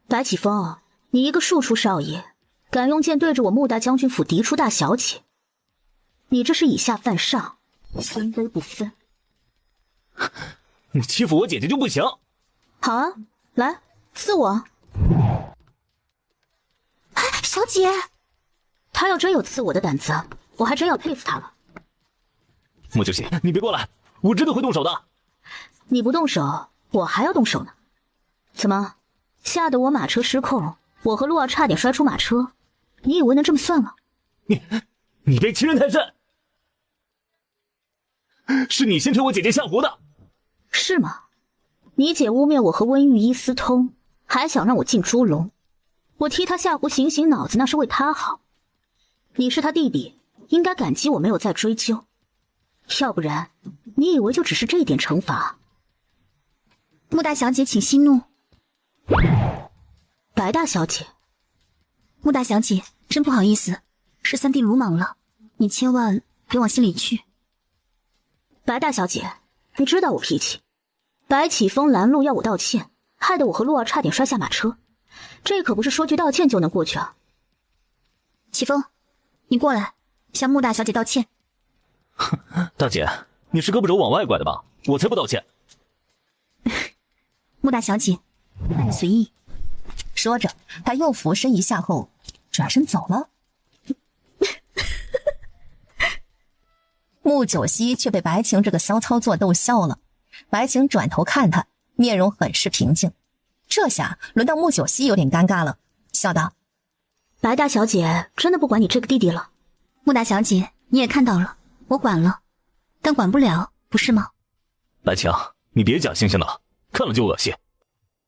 白启峰，你一个庶出少爷，敢用剑对着我穆大将军府嫡出大小姐，你这是以下犯上，分卑不分。你欺负我姐姐就不行。好啊，来刺我。哎，小姐，他要真有刺我的胆子，我还真要佩服他了。穆九熙，你别过来，我真的会动手的。你不动手，我还要动手呢。怎么，吓得我马车失控，我和陆儿差点摔出马车，你以为能这么算吗？你别欺人太甚，是你先推我姐姐下湖的。是吗？你姐污蔑我和温玉一私通，还想让我进猪笼，我替她下湖醒醒脑子，那是为她好。你是她弟弟，应该感激我没有再追究，要不然你以为就只是这一点惩罚？穆大小姐请息怒。白大小姐，穆大小姐，真不好意思，是三弟鲁莽了，你千万别往心里去。白大小姐，你知道我脾气，白启峰拦路要我道歉，害得我和陆儿差点摔下马车，这可不是说句道歉就能过去啊。启峰，你过来，向穆大小姐道歉。大姐，你是胳膊肘往外拐的吧？我才不道歉。穆大小姐，那你随意。说着，他又俯身一下后，转身走了。穆九熙却被白晴这个骚操作逗笑了。白晴转头看他，面容很是平静。这下轮到穆九熙有点尴尬了，笑道：“白大小姐真的不管你这个弟弟了？”穆大小姐，你也看到了，我管了，但管不了，不是吗？白晴，你别假惺惺的，看了就恶心。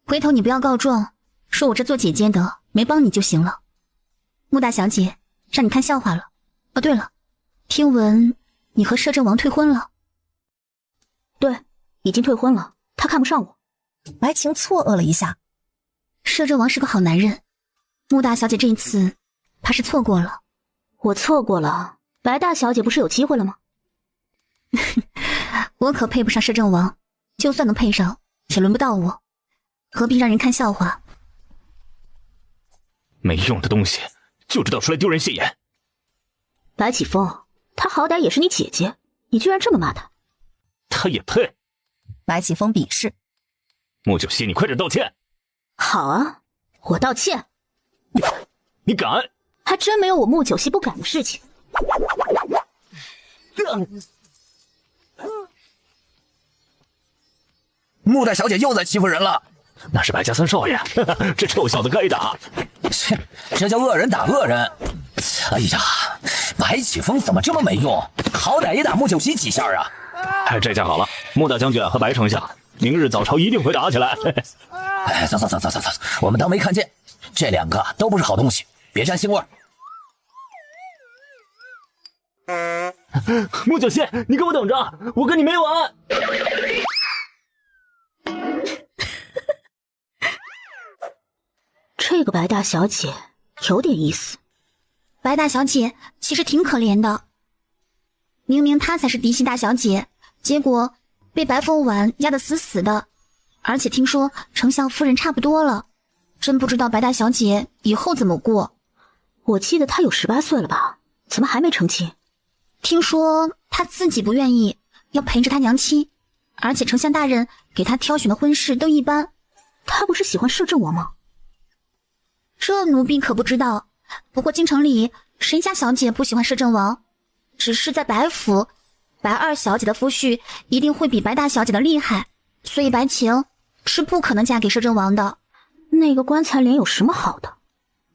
回头你不要告状，说我这做姐姐的没帮你就行了。穆大小姐，让你看笑话了。哦，对了，听闻你和摄政王退婚了？对，已经退婚了，他看不上我。白晴错愕了一下。摄政王是个好男人，穆大小姐这一次怕是错过了。我错过了，白大小姐不是有机会了吗？我可配不上摄政王，就算能配上，也轮不到我，何必让人看笑话？没用的东西，就知道出来丢人现眼。白启峰，她好歹也是你姐姐，你居然这么骂她？她也配？白启峰鄙视。穆九熙，你快点道歉。好啊，我道歉。你敢？嘿，还真没有我穆九溪不敢的事情。穆大小姐又在欺负人了。那是白家三少爷，这臭小子该打。切，这叫恶人打恶人。哎呀，白启峰怎么这么没用？好歹也打穆九溪几下啊！哎，这下好了，穆大将军和白丞相明日早朝一定会打起来。哎，走，我们当没看见。这两个都不是好东西，别沾腥味。穆九溪，你给我等着，我跟你没完。这个白大小姐有点意思。白大小姐其实挺可怜的，明明她才是嫡系大小姐，结果被白凤婉压得死死的，而且听说丞相夫人差不多了，真不知道白大小姐以后怎么过。我记得她有18岁了吧？怎么还没成亲？听说她自己不愿意，要陪着她娘亲，而且丞相大人给她挑选的婚事都一般。她不是喜欢摄政王吗？这奴婢可不知道，不过京城里谁家小姐不喜欢摄政王？只是在白府，白二小姐的夫婿一定会比白大小姐的厉害，所以白晴是不可能嫁给摄政王的。那个棺材脸有什么好的？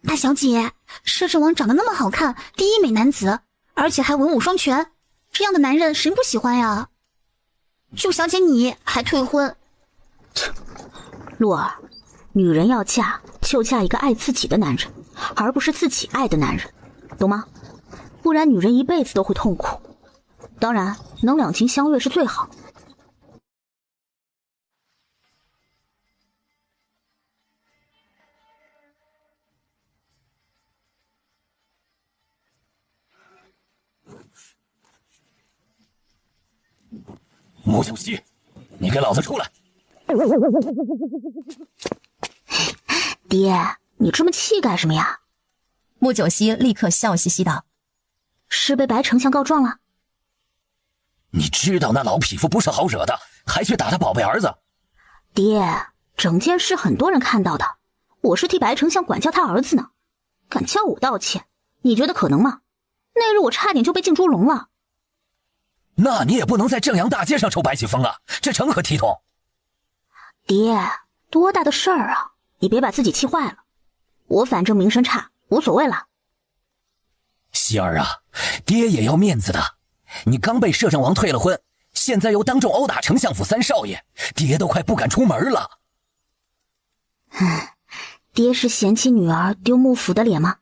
大小姐，摄政王长得那么好看，第一美男子，而且还文武双全，这样的男人谁不喜欢呀？就小姐你还退婚？洛儿，女人要嫁就嫁一个爱自己的男人，而不是自己爱的男人，懂吗？不然女人一辈子都会痛苦。当然，能两情相悦是最好。穆九溪，你给老子出来！爹，你这么气干什么呀？穆九溪立刻笑嘻嘻道：“是被白丞相告状了？你知道那老匹夫不是好惹的，还去打他宝贝儿子。”爹，整件事很多人看到的，我是替白丞相管教他儿子呢，敢叫我道歉，你觉得可能吗？那日我差点就被进猪笼了。那你也不能在正阳大街上抽白启峰啊，这成何体统？爹，多大的事儿啊，你别把自己气坏了。我反正名声差，无所谓了。希儿啊，爹也要面子的。你刚被摄政王退了婚，现在又当众殴打丞相府三少爷，爹都快不敢出门了。爹是嫌弃女儿丢幕府的脸吗？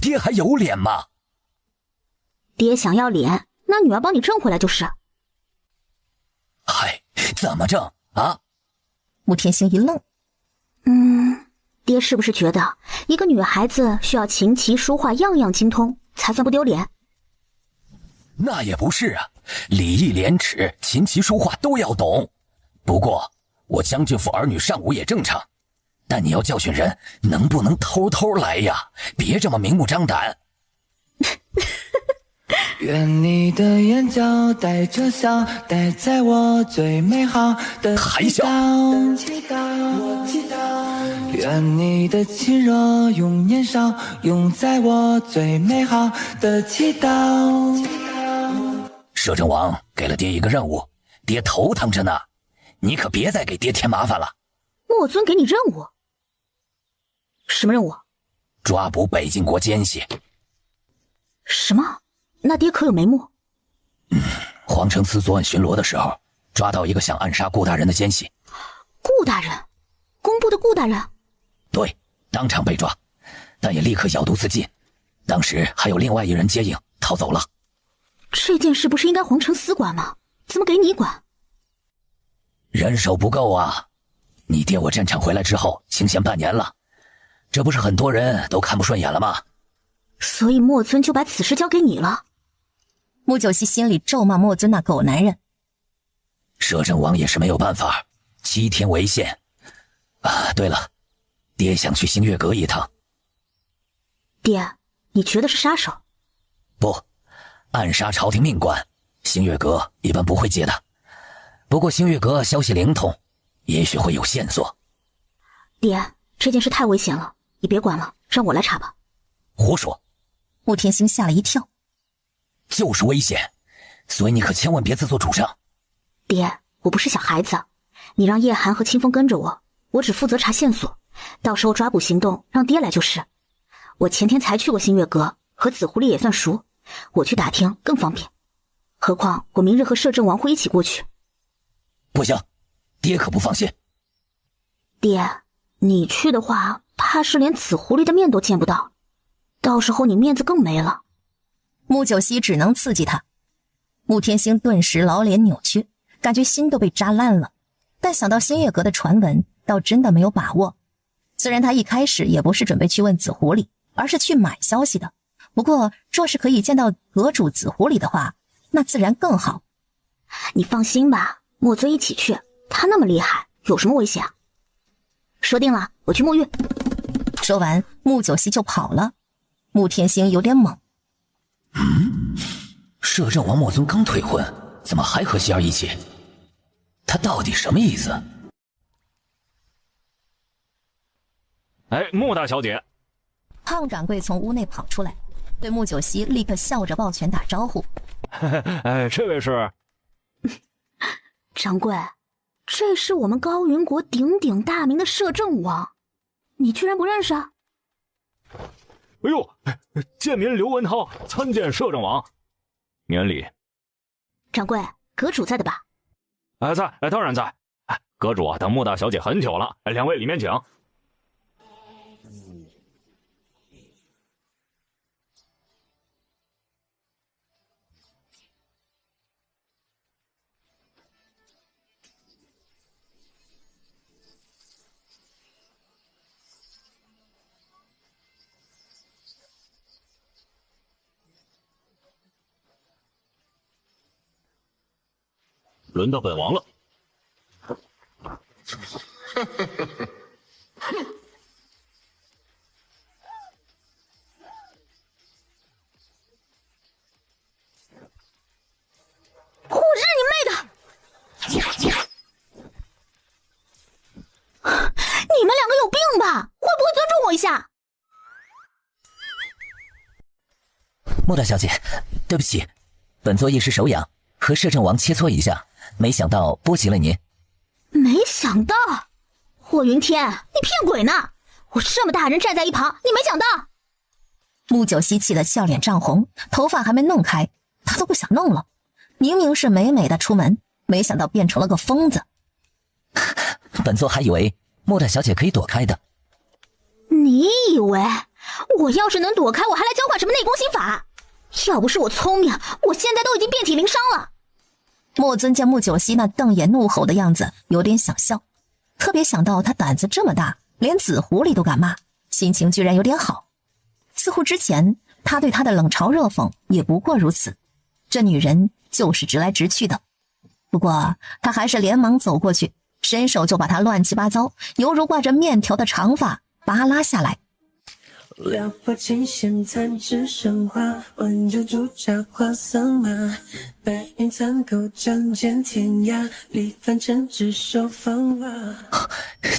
爹还有脸吗？爹想要脸，那女儿帮你挣回来就是。嗨，怎么挣啊？穆天星一愣，爹是不是觉得一个女孩子需要琴棋书画样样精通才算不丢脸？那也不是啊，礼义廉耻、琴棋书画都要懂。不过我将军府儿女上午也正常，但你要教训人，能不能偷偷来呀？别这么明目张胆。愿你的眼角带着笑，带在我最美好的还笑。愿你的亲热永年少，永在我最美好的祈祷。摄政王给了爹一个任务，爹头疼着呢，你可别再给爹添麻烦了。墨尊给你任务？什么任务？抓捕北晋国奸细。什么？那爹可有眉目？皇城司昨晚巡逻的时候，抓到一个想暗杀顾大人的奸细。顾大人？工部的顾大人？对，当场被抓，但也立刻咬毒自尽。当时还有另外一人接应逃走了。这件事不是应该皇城司管吗？怎么给你管？人手不够啊！你爹我战场回来之后清闲半年了，这不是很多人都看不顺眼了吗？所以墨尊就把此事交给你了。穆九溪心里咒骂墨尊那狗男人。摄政王也是没有办法，7天为限。啊，对了，爹想去星月阁一趟。爹，你觉得是杀手？不，暗杀朝廷命官，星月阁一般不会接的。不过星月阁消息灵通，也许会有线索。爹，这件事太危险了，你别管了，让我来查吧。胡说！穆天星吓了一跳。就是危险，所以你可千万别自作主张。爹，我不是小孩子，你让叶寒和清风跟着我，我只负责查线索，到时候抓捕行动让爹来就是。我前天才去过新月阁，和紫狐狸也算熟，我去打听更方便。何况我明日和摄政王会一起过去。不行，爹可不放心。爹，你去的话，怕是连紫狐狸的面都见不到，到时候你面子更没了。穆九熙只能刺激他。穆天星顿时老脸扭曲，感觉心都被扎烂了。但想到新月阁的传闻，倒真的没有把握。虽然他一开始也不是准备去问紫狐狸，而是去买消息的。不过若是可以见到阁主紫狐狸的话，那自然更好。你放心吧，莫尊一起去，他那么厉害，有什么危险啊？说定了，我去沐浴。说完，穆九熙就跑了。穆天星有点懵。摄政王莫尊刚退婚，怎么还和希儿一起？他到底什么意思？哎，穆大小姐！胖掌柜从屋内跑出来，对穆九熙立刻笑着抱拳打招呼。哎，这位是？掌柜，这是我们高云国鼎鼎大名的摄政王，你居然不认识啊？哎呦，贱民刘文涛参见摄政王，免礼。掌柜，阁主在的吧？在，当然在。阁主等穆大小姐很久了，两位里面请。轮到本王了。我日你妹的！你们两个有病吧？会不会尊重我一下？莫大小姐，对不起，本座一时手痒，和摄政王切磋一下，没想到波及了您。没想到，霍云天，你骗鬼呢！我这么大人站在一旁，你没想到？穆九熙气得笑脸涨红，头发还没弄开，他都不想弄了。明明是美美的出门，没想到变成了个疯子。本座还以为莫大小姐可以躲开的。你以为我要是能躲开，我还来交换什么内功心法？要不是我聪明，我现在都已经遍体鳞伤了。莫尊见穆九熙那瞪眼怒吼的样子，有点想笑，特别想到他胆子这么大，连紫狐狸都敢骂，心情居然有点好。似乎之前他对他的冷嘲热讽也不过如此，这女人就是直来直去的。不过他还是连忙走过去，伸手就把她乱七八糟犹如挂着面条的长发扒拉下来。了不起现在只剩花，温酒煮茶花桑麻，白云苍狗仗剑天涯，离凡尘只手芳华。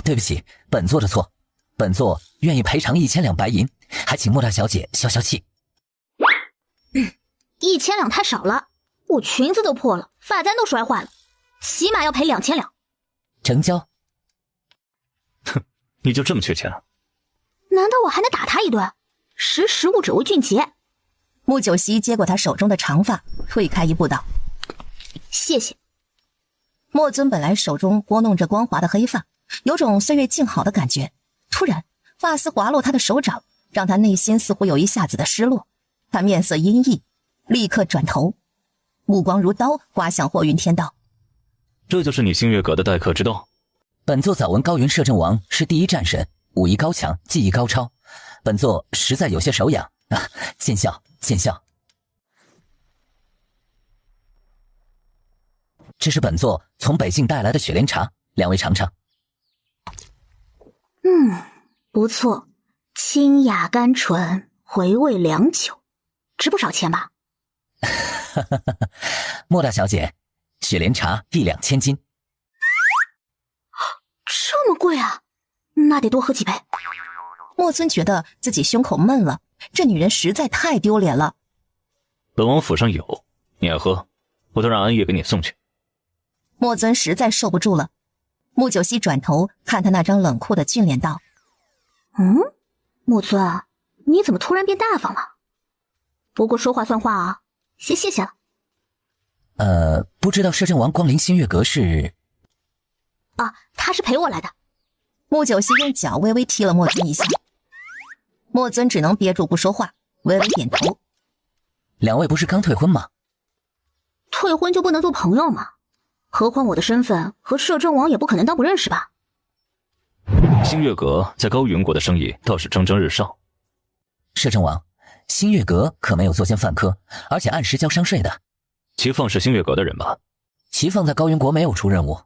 对不起，本座的错，本座愿意赔偿1000两白银，还请莫大小姐消消气。1000两太少了，我裙子都破了，发簪都摔坏了，起码要赔2000两。成交。哼，你就这么缺钱啊？难道我还能打他一顿？识时务者为俊杰。穆九熙接过他手中的长发，退开一步道：谢谢。莫尊本来手中拨弄着光滑的黑发，有种岁月静好的感觉，突然发丝滑落他的手掌，让他内心似乎有一下子的失落。他面色阴翳，立刻转头，目光如刀刮向霍云天道：这就是你星月阁的待客之道。本座早闻高云摄政王是第一战神，武艺高强，技艺高超，本座实在有些手痒啊，见笑见笑。这是本座从北境带来的雪莲茶，两位尝尝。不错，清雅甘醇，回味良久，值不少钱吧？莫大小姐，雪莲茶1两千金。这么贵啊？那得多喝几杯。莫尊觉得自己胸口闷了，这女人实在太丢脸了。本王府上有，你爱喝，我都让安叶给你送去。莫尊实在受不住了，穆九熙转头看他那张冷酷的俊脸道：“莫尊，你怎么突然变大方了？不过说话算话啊，先谢谢了。”不知道摄政王光临新月阁是？啊，他是陪我来的。穆九熙用脚微微踢了莫尊一下，莫尊只能憋住不说话，微微点头。两位不是刚退婚吗？退婚就不能做朋友吗？何况我的身份和摄政王也不可能当不认识吧。新月阁在高云国的生意倒是蒸蒸日上。摄政王，新月阁可没有作奸犯科，而且按时交商税的。齐放是新月阁的人吧？齐放在高云国没有出任务，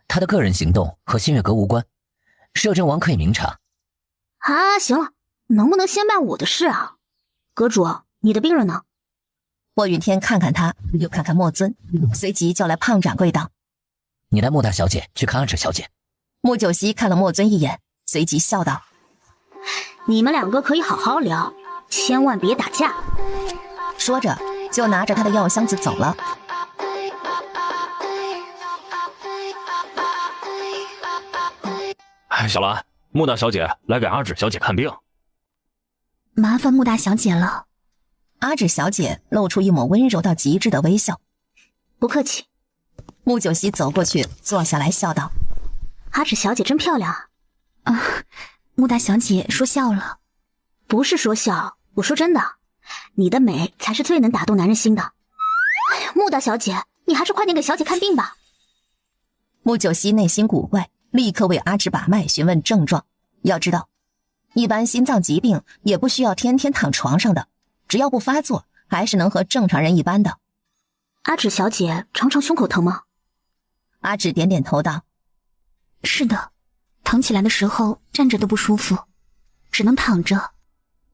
他的个人行动和新月阁无关，摄政王可以明察。啊，行了，能不能先办我的事啊？阁主，你的病人呢？霍云天看看他，又看看莫尊，随即叫来胖掌柜道：“你带穆大小姐去看阿芷小姐。”穆九熙看了莫尊一眼，随即笑道：“你们两个可以好好聊，千万别打架。”说着就拿着他的药箱子走了。小兰，穆大小姐来给阿芷小姐看病。麻烦穆大小姐了。阿芷小姐露出一抹温柔到极致的微笑。不客气。穆九熙走过去坐下来笑道：“阿芷小姐真漂亮啊。”穆大小姐说笑了。不是说笑，我说真的，你的美才是最能打动男人心的。哎呀，穆大小姐，你还是快点给小姐看病吧。穆九熙内心古怪，立刻为阿芷把脉询问症状。要知道，一般心脏疾病也不需要天天躺床上的，只要不发作，还是能和正常人一般的。阿芷小姐常常胸口疼吗？阿芷点点头道：“是的，疼起来的时候站着都不舒服，只能躺着。”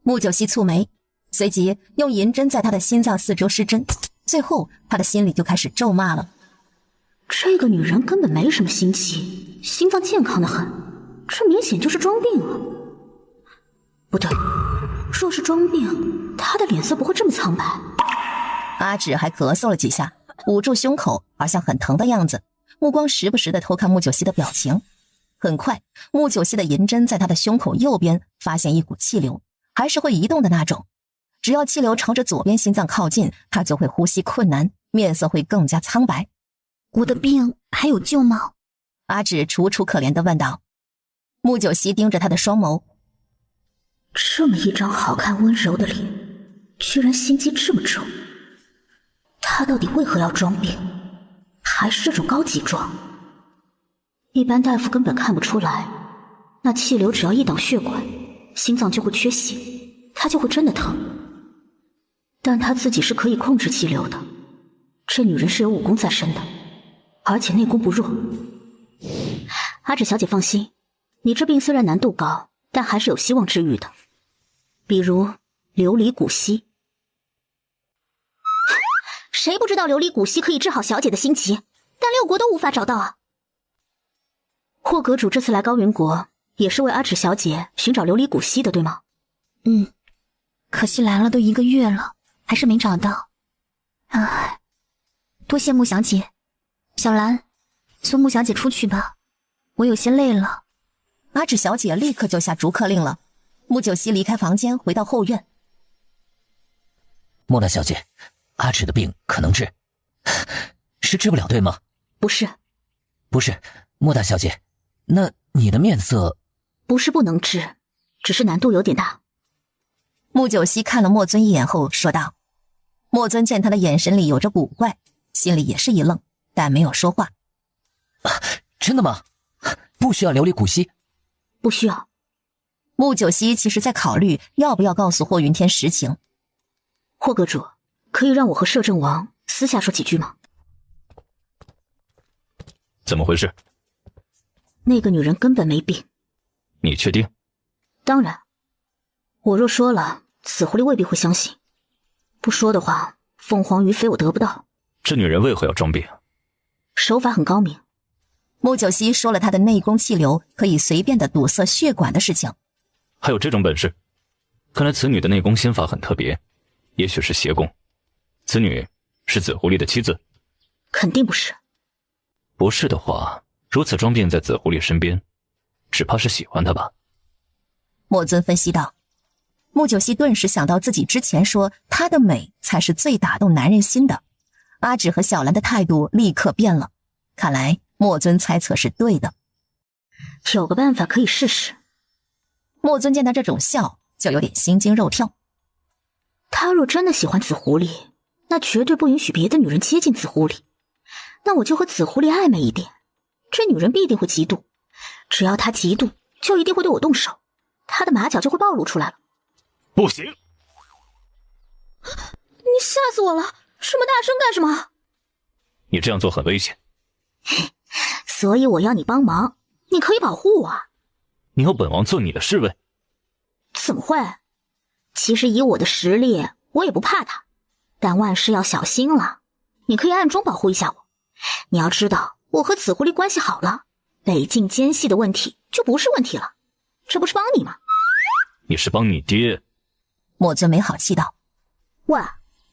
穆九熙蹙眉，随即用银针在他的心脏四周施针，最后他的心里就开始咒骂了：“这个女人根本没什么心机，心脏健康的很，这明显就是装病啊！不对，若是装病，她的脸色不会这么苍白。”阿芷还咳嗽了几下，捂住胸口，好像很疼的样子，目光时不时地偷看穆九熙的表情。很快，穆九熙的银针在他的胸口右边发现一股气流，还是会移动的那种。只要气流朝着左边心脏靠近，他就会呼吸困难，面色会更加苍白。我的病还有救吗？阿芷楚楚可怜地问道。穆九熙盯着他的双眸，这么一张好看温柔的脸，居然心机这么重。他到底为何要装病？还是这种高级装？一般大夫根本看不出来，那气流只要一挡血管，心脏就会缺血，他就会真的疼。但他自己是可以控制气流的，这女人是有武功在身的，而且内功不弱。阿芷小姐放心，你这病虽然难度高，但还是有希望治愈的，比如琉璃骨息。谁不知道琉璃骨息可以治好小姐的心疾，但六国都无法找到啊。霍阁主这次来高云国，也是为阿芷小姐寻找琉璃骨息的，对吗？可惜来了都1个月了，还是没找到。唉，多谢穆小姐。小兰，送穆小姐出去吧，我有些累了。阿芷小姐立刻就下逐客令了。穆九熙离开房间，回到后院。莫大小姐，阿芷的病可能治，是治不了对吗？不是。不是，莫大小姐，那你的面色……不是不能治，只是难度有点大。穆九熙看了莫尊一眼后说道。莫尊见他的眼神里有着古怪，心里也是一愣，但没有说话。真的吗？不需要琉璃骨息？不需要。穆九熙其实在考虑要不要告诉霍云天实情。霍阁主，可以让我和摄政王私下说几句吗？怎么回事？那个女人根本没病。你确定？当然，我若说了，死狐狸未必会相信。不说的话，凤凰于飞我得不到。这女人为何要装病？手法很高明。穆九熙说了他的内功气流可以随便的堵塞血管的事情。还有这种本事？看来此女的内功心法很特别，也许是邪功。此女是紫狐狸的妻子？肯定不是。不是的话，如此装病在紫狐狸身边，只怕是喜欢她吧？莫尊分析道。穆九熙顿时想到自己之前说她的美才是最打动男人心的，阿芷和小兰的态度立刻变了。看来莫尊猜测是对的。有个办法可以试试。莫尊见他这种笑，就有点心惊肉跳。他若真的喜欢紫狐狸，那绝对不允许别的女人接近紫狐狸。那我就和紫狐狸暧昧一点，这女人必定会嫉妒。只要她嫉妒，就一定会对我动手，她的马脚就会暴露出来了。不行！你吓死我了！这么大声干什么？你这样做很危险。所以我要你帮忙，你可以保护我。你要本王做你的侍卫？怎么会？其实以我的实力，我也不怕他，但万事要小心了。你可以暗中保护一下我。你要知道，我和紫狐狸关系好了，累尽奸细的问题就不是问题了。这不是帮你吗？你是帮你爹。莫尊没好气道。喂，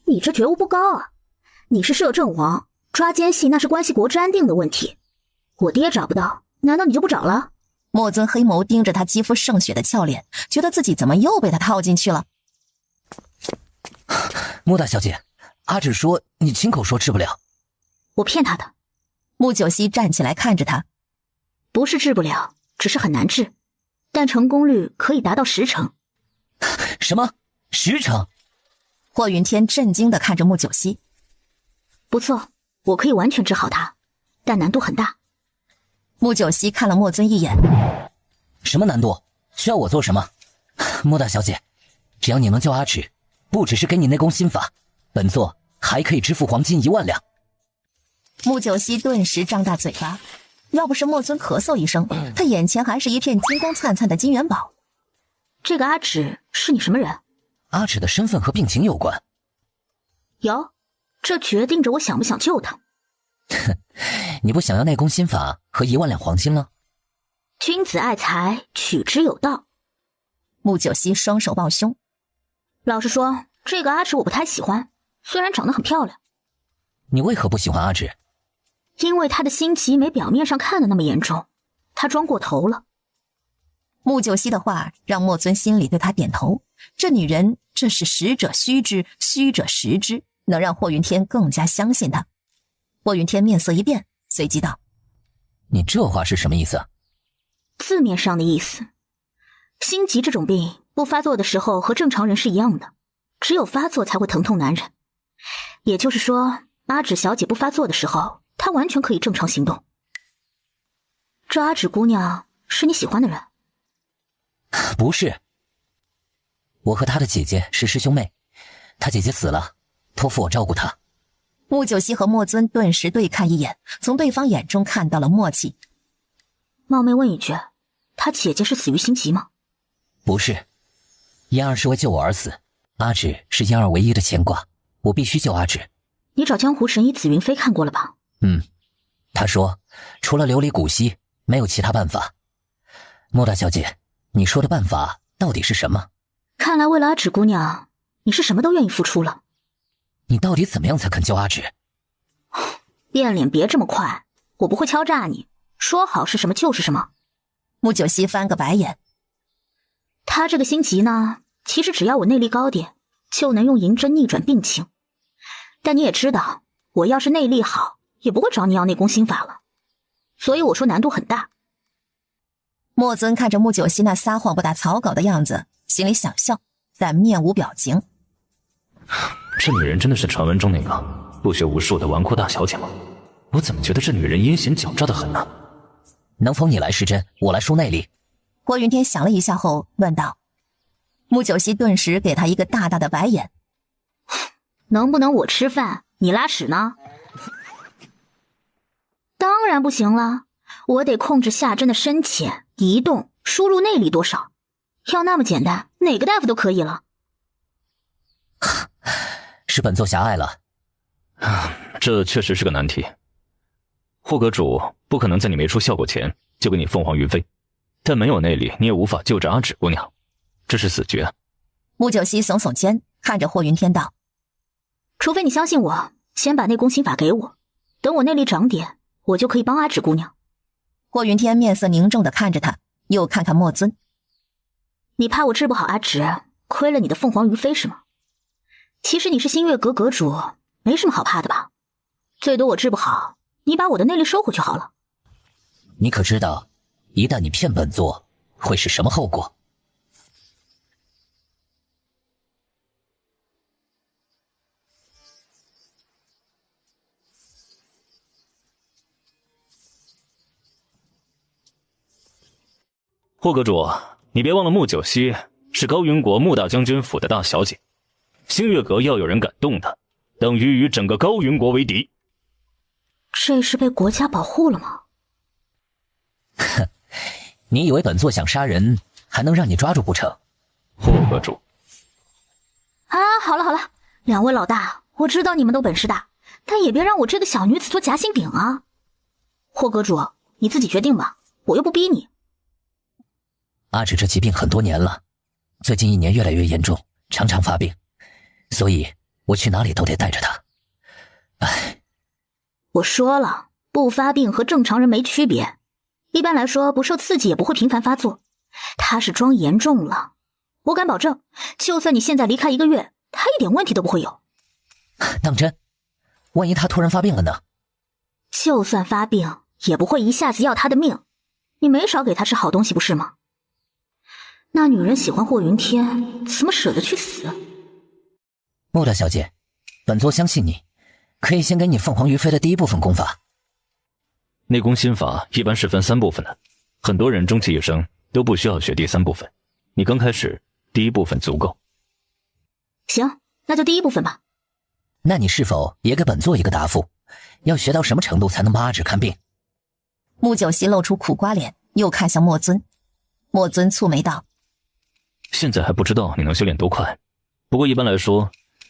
你这觉悟不高啊！你是摄政王，抓奸细那是关系国之安定的问题。我爹找不到，难道你就不找了？莫尊黑眸盯着他肌肤胜雪的俏脸，觉得自己怎么又被他套进去了。穆大小姐，阿芷说你亲口说治不了。我骗他的。穆九熙站起来看着他。不是治不了，只是很难治，但成功率可以达到10成。什么？10成？霍云天震惊地看着穆九熙。不错，我可以完全治好他，但难度很大。穆九熙看了莫尊一眼。什么难度？需要我做什么？穆大小姐，只要你能救阿芷，不只是给你内功心法，本座还可以支付黄金1万两。穆九熙顿时张大嘴巴，要不是莫尊咳嗽一声，他眼前还是一片金光灿灿的金元宝。这个阿芷是你什么人？阿芷的身份和病情有关。有，这决定着我想不想救他。你不想要内功心法和1万两黄金了？君子爱财，取之有道。穆九熙双手抱胸。老实说，这个阿芷我不太喜欢，虽然长得很漂亮。你为何不喜欢阿芷？因为她的心急没表面上看的那么严重，她装过头了。穆九熙的话让莫尊心里对他点头，这女人这是实者虚之，虚者实之，能让霍云天更加相信她。霍云天面色一变，随即道：你这话是什么意思？字面上的意思。心急这种病不发作的时候和正常人是一样的，只有发作才会疼痛难忍。也就是说，阿芷小姐不发作的时候，她完全可以正常行动。这阿芷姑娘是你喜欢的人？不是，我和她的姐姐是师兄妹，她姐姐死了，托付我照顾她。穆九熙和莫尊顿时对看一眼，从对方眼中看到了默契。冒昧问一句，他姐姐是死于心急吗？不是，嫣儿是为救我而死，阿芷是嫣儿唯一的牵挂，我必须救阿芷。你找江湖神医紫云飞看过了吧？他说除了琉璃古稀没有其他办法。莫大小姐，你说的办法到底是什么？看来为了阿芷姑娘，你是什么都愿意付出了。你到底怎么样才肯救阿芷？变脸别这么快，我不会敲诈你，说好是什么就是什么。穆九熙翻个白眼。他这个心急呢，其实只要我内力高点，就能用银针逆转病情。但你也知道，我要是内力好，也不会找你要内功心法了。所以我说难度很大。莫尊看着穆九熙那撒谎不打草稿的样子，心里想笑，但面无表情。这女人真的是传闻中那个不学无术的纨绔大小姐吗？我怎么觉得这女人阴险狡诈的很呢？能否你来施针，我来输内力？霍云天想了一下后问道。穆九熙顿时给他一个大大的白眼。能不能我吃饭，你拉屎呢？当然不行了，我得控制下针的深浅、移动、输入内力多少。要那么简单，哪个大夫都可以了。是本座狭隘了。这确实是个难题。霍阁主不可能在你没出效果前就给你凤凰于飞，但没有内力你也无法救治阿芷姑娘，这是死局。穆九熙耸耸肩，看着霍云天道：“除非你相信我，先把内功心法给我，等我内力长点，我就可以帮阿芷姑娘。”霍云天面色凝重地看着他，又看看莫尊：“你怕我治不好阿芷，亏了你的凤凰于飞是吗？其实你是新月阁阁主，没什么好怕的吧？最多我治不好，你把我的内力收回去好了。”你可知道，一旦你骗本座，会是什么后果？霍阁主，你别忘了穆九熙是高云国穆大将军府的大小姐，星月阁要有人敢动她，等于与整个高云国为敌。这是被国家保护了吗？哼，你以为本座想杀人还能让你抓住不成？霍阁主。好了好了，两位老大，我知道你们都本事大，但也别让我这个小女子做夹心饼啊。霍阁主，你自己决定吧，我又不逼你。阿芷这疾病很多年了，最近1年越来越严重，常常发病，所以我去哪里都得带着她。唉，我说了，不发病和正常人没区别，一般来说不受刺激也不会频繁发作，他是装严重了，我敢保证，就算你现在离开1个月，他一点问题都不会有。当真？万一他突然发病了呢？就算发病也不会一下子要他的命，你没少给他吃好东西不是吗？那女人喜欢霍云天，怎么舍得去死？穆大小姐，本座相信你，可以先给你凤凰于飞的第一部分功法。内功心法一般是分3部分的，很多人终其一生都不需要学第3部分，你刚开始第1部分足够。行，那就第1部分吧。那你是否也给本座一个答复？要学到什么程度才能帮阿芷看病？穆九熙露出苦瓜脸，又看向莫尊。莫尊蹙眉道：“现在还不知道你能修炼多快，不过一般来说，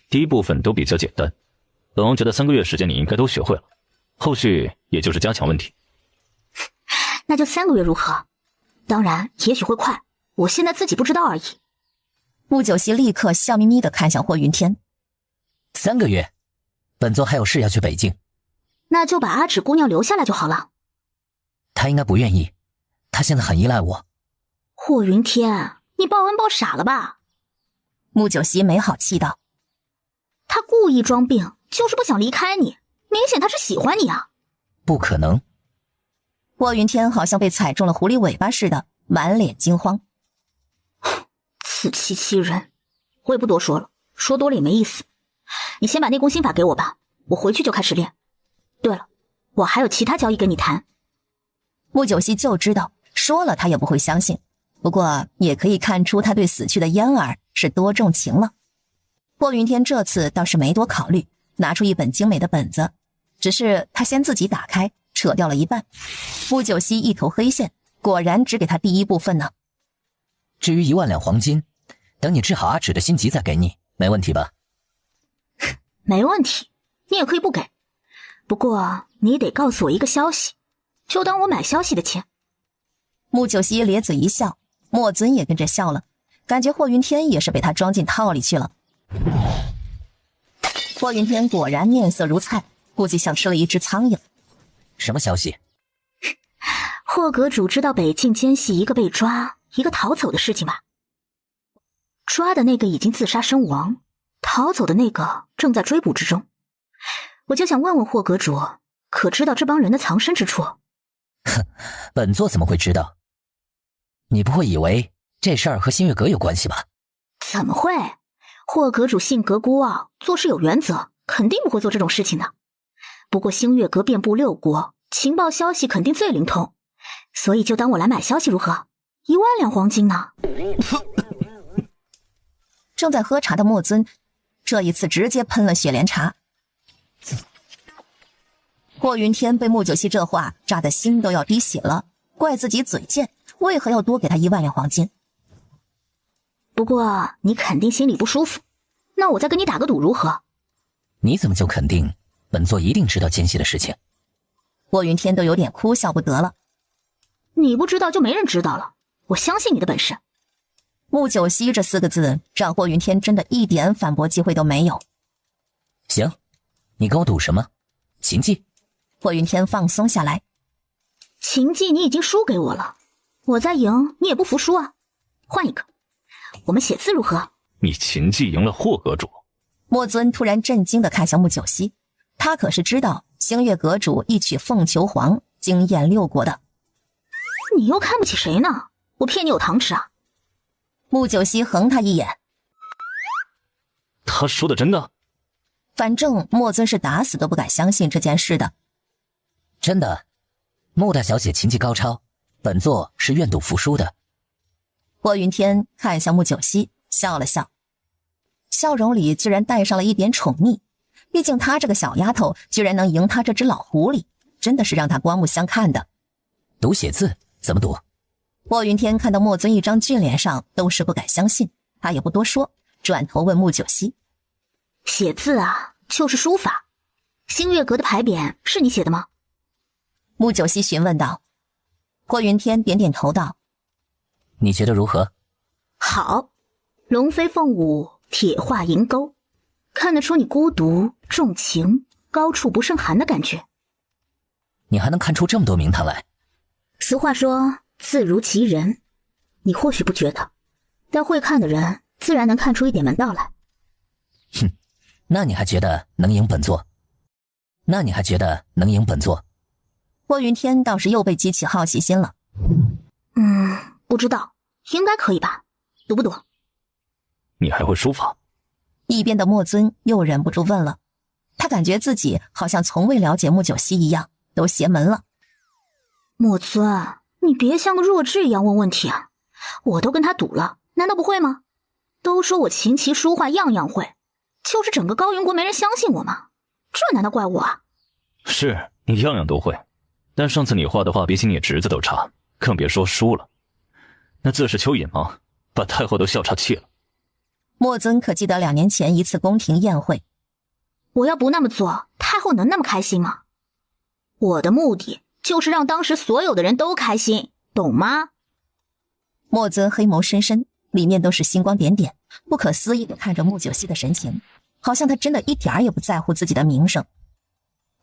第1部分都比较简单。本王觉得3个月时间你应该都学会了，后续也就是加强问题。”那就3个月如何？当然，也许会快，我现在自己不知道而已。穆九熙立刻笑眯眯地看向霍云天：“3个月，本座还有事要去北京。”那就把阿芷姑娘留下来就好了。她应该不愿意，她现在很依赖我。霍云天，你报恩报傻了吧？穆九熙没好气道：“他故意装病，就是不想离开你，明显他是喜欢你啊。”不可能。霍云天好像被踩中了狐狸尾巴似的，满脸惊慌。自欺欺人，我也不多说了，说多了也没意思。你先把内功心法给我吧，我回去就开始练。对了，我还有其他交易跟你谈。穆九熙就知道说了他也不会相信，不过也可以看出他对死去的嫣儿是多重情了。霍云天这次倒是没多考虑，拿出一本精美的本子，只是他先自己打开，扯掉了一半。穆九熙一头黑线，果然只给他第1部分呢。至于1万两黄金，等你治好阿芷的心疾再给你，没问题吧？没问题，你也可以不给，不过你得告诉我一个消息，就当我买消息的钱。穆九熙咧嘴一笑，莫尊也跟着笑了，感觉霍云天也是被他装进套里去了。霍云天果然面色如菜，估计像吃了一只苍蝇。什么消息？霍阁主知道北境奸细一个被抓，一个逃走的事情吧？抓的那个已经自杀身亡，逃走的那个正在追捕之中。我就想问问霍阁主，可知道这帮人的藏身之处？哼，本座怎么会知道？你不会以为这事儿和新月阁有关系吧？怎么会？霍阁主性格孤傲，做事有原则，肯定不会做这种事情的。不过星月阁遍布6国，情报消息肯定最灵通，所以就当我来买消息如何？1万两黄金呢？正在喝茶的莫尊，这一次直接喷了雪莲茶。霍云天被穆九熙这话炸得心都要滴血了，怪自己嘴贱，为何要多给他1万两黄金？不过你肯定心里不舒服，那我再跟你打个赌如何？你怎么就肯定本座一定知道奸细的事情？霍云天都有点哭笑不得了。你不知道就没人知道了，我相信你的本事。穆九熙这4个字让霍云天真的一点反驳机会都没有。行，你跟我赌什么？琴技？霍云天放松下来。琴技你已经输给我了，我再赢你也不服输啊。换一个，我们写字如何？你琴技赢了霍阁主。莫尊突然震惊地看向穆九熙，他可是知道星月阁主一曲凤求凰惊艳6国的。你又看不起谁呢？我骗你有糖吃啊？穆九熙横他一眼。他说的真的？反正莫尊是打死都不敢相信这件事的。真的，穆大小姐琴技高超，本座是愿赌服输的。霍云天看向穆九熙，笑了笑，笑容里居然带上了一点宠溺。毕竟她这个小丫头居然能赢他这只老狐狸，真的是让他刮目相看的。赌写字怎么赌？霍云天看到莫尊一张俊脸上都是不敢相信，他也不多说，转头问穆九熙：写字啊，就是书法。星月阁的牌匾是你写的吗？穆九熙询问道。霍云天点点头道：你觉得如何？好，龙飞凤舞，铁画银钩，看得出你孤独重情，高处不胜寒的感觉。你还能看出这么多名堂来？俗话说字如其人，你或许不觉得，但会看的人自然能看出一点门道来。哼，那你还觉得能赢本座？霍云天倒是又被激起好奇心了。不知道，应该可以吧？赌不赌？你还会书法？一边的莫尊又忍不住问了，他感觉自己好像从未了解穆九熙一样，都邪门了。莫尊，你别像个弱智一样问问题啊！我都跟他赌了，难道不会吗？都说我琴棋书画样样会，就是整个高云国没人相信我吗？这难道怪我啊？是你样样都会，但上次你画的画比起你侄子都差，更别说输了。那字是蚯蚓吗？把太后都笑岔气了。莫尊可记得2年前一次宫廷宴会，我要不那么做，太后能那么开心吗？我的目的就是让当时所有的人都开心，懂吗？莫尊黑眸深深，里面都是星光点点，不可思议地看着穆九熙的神情，好像他真的一点儿也不在乎自己的名声。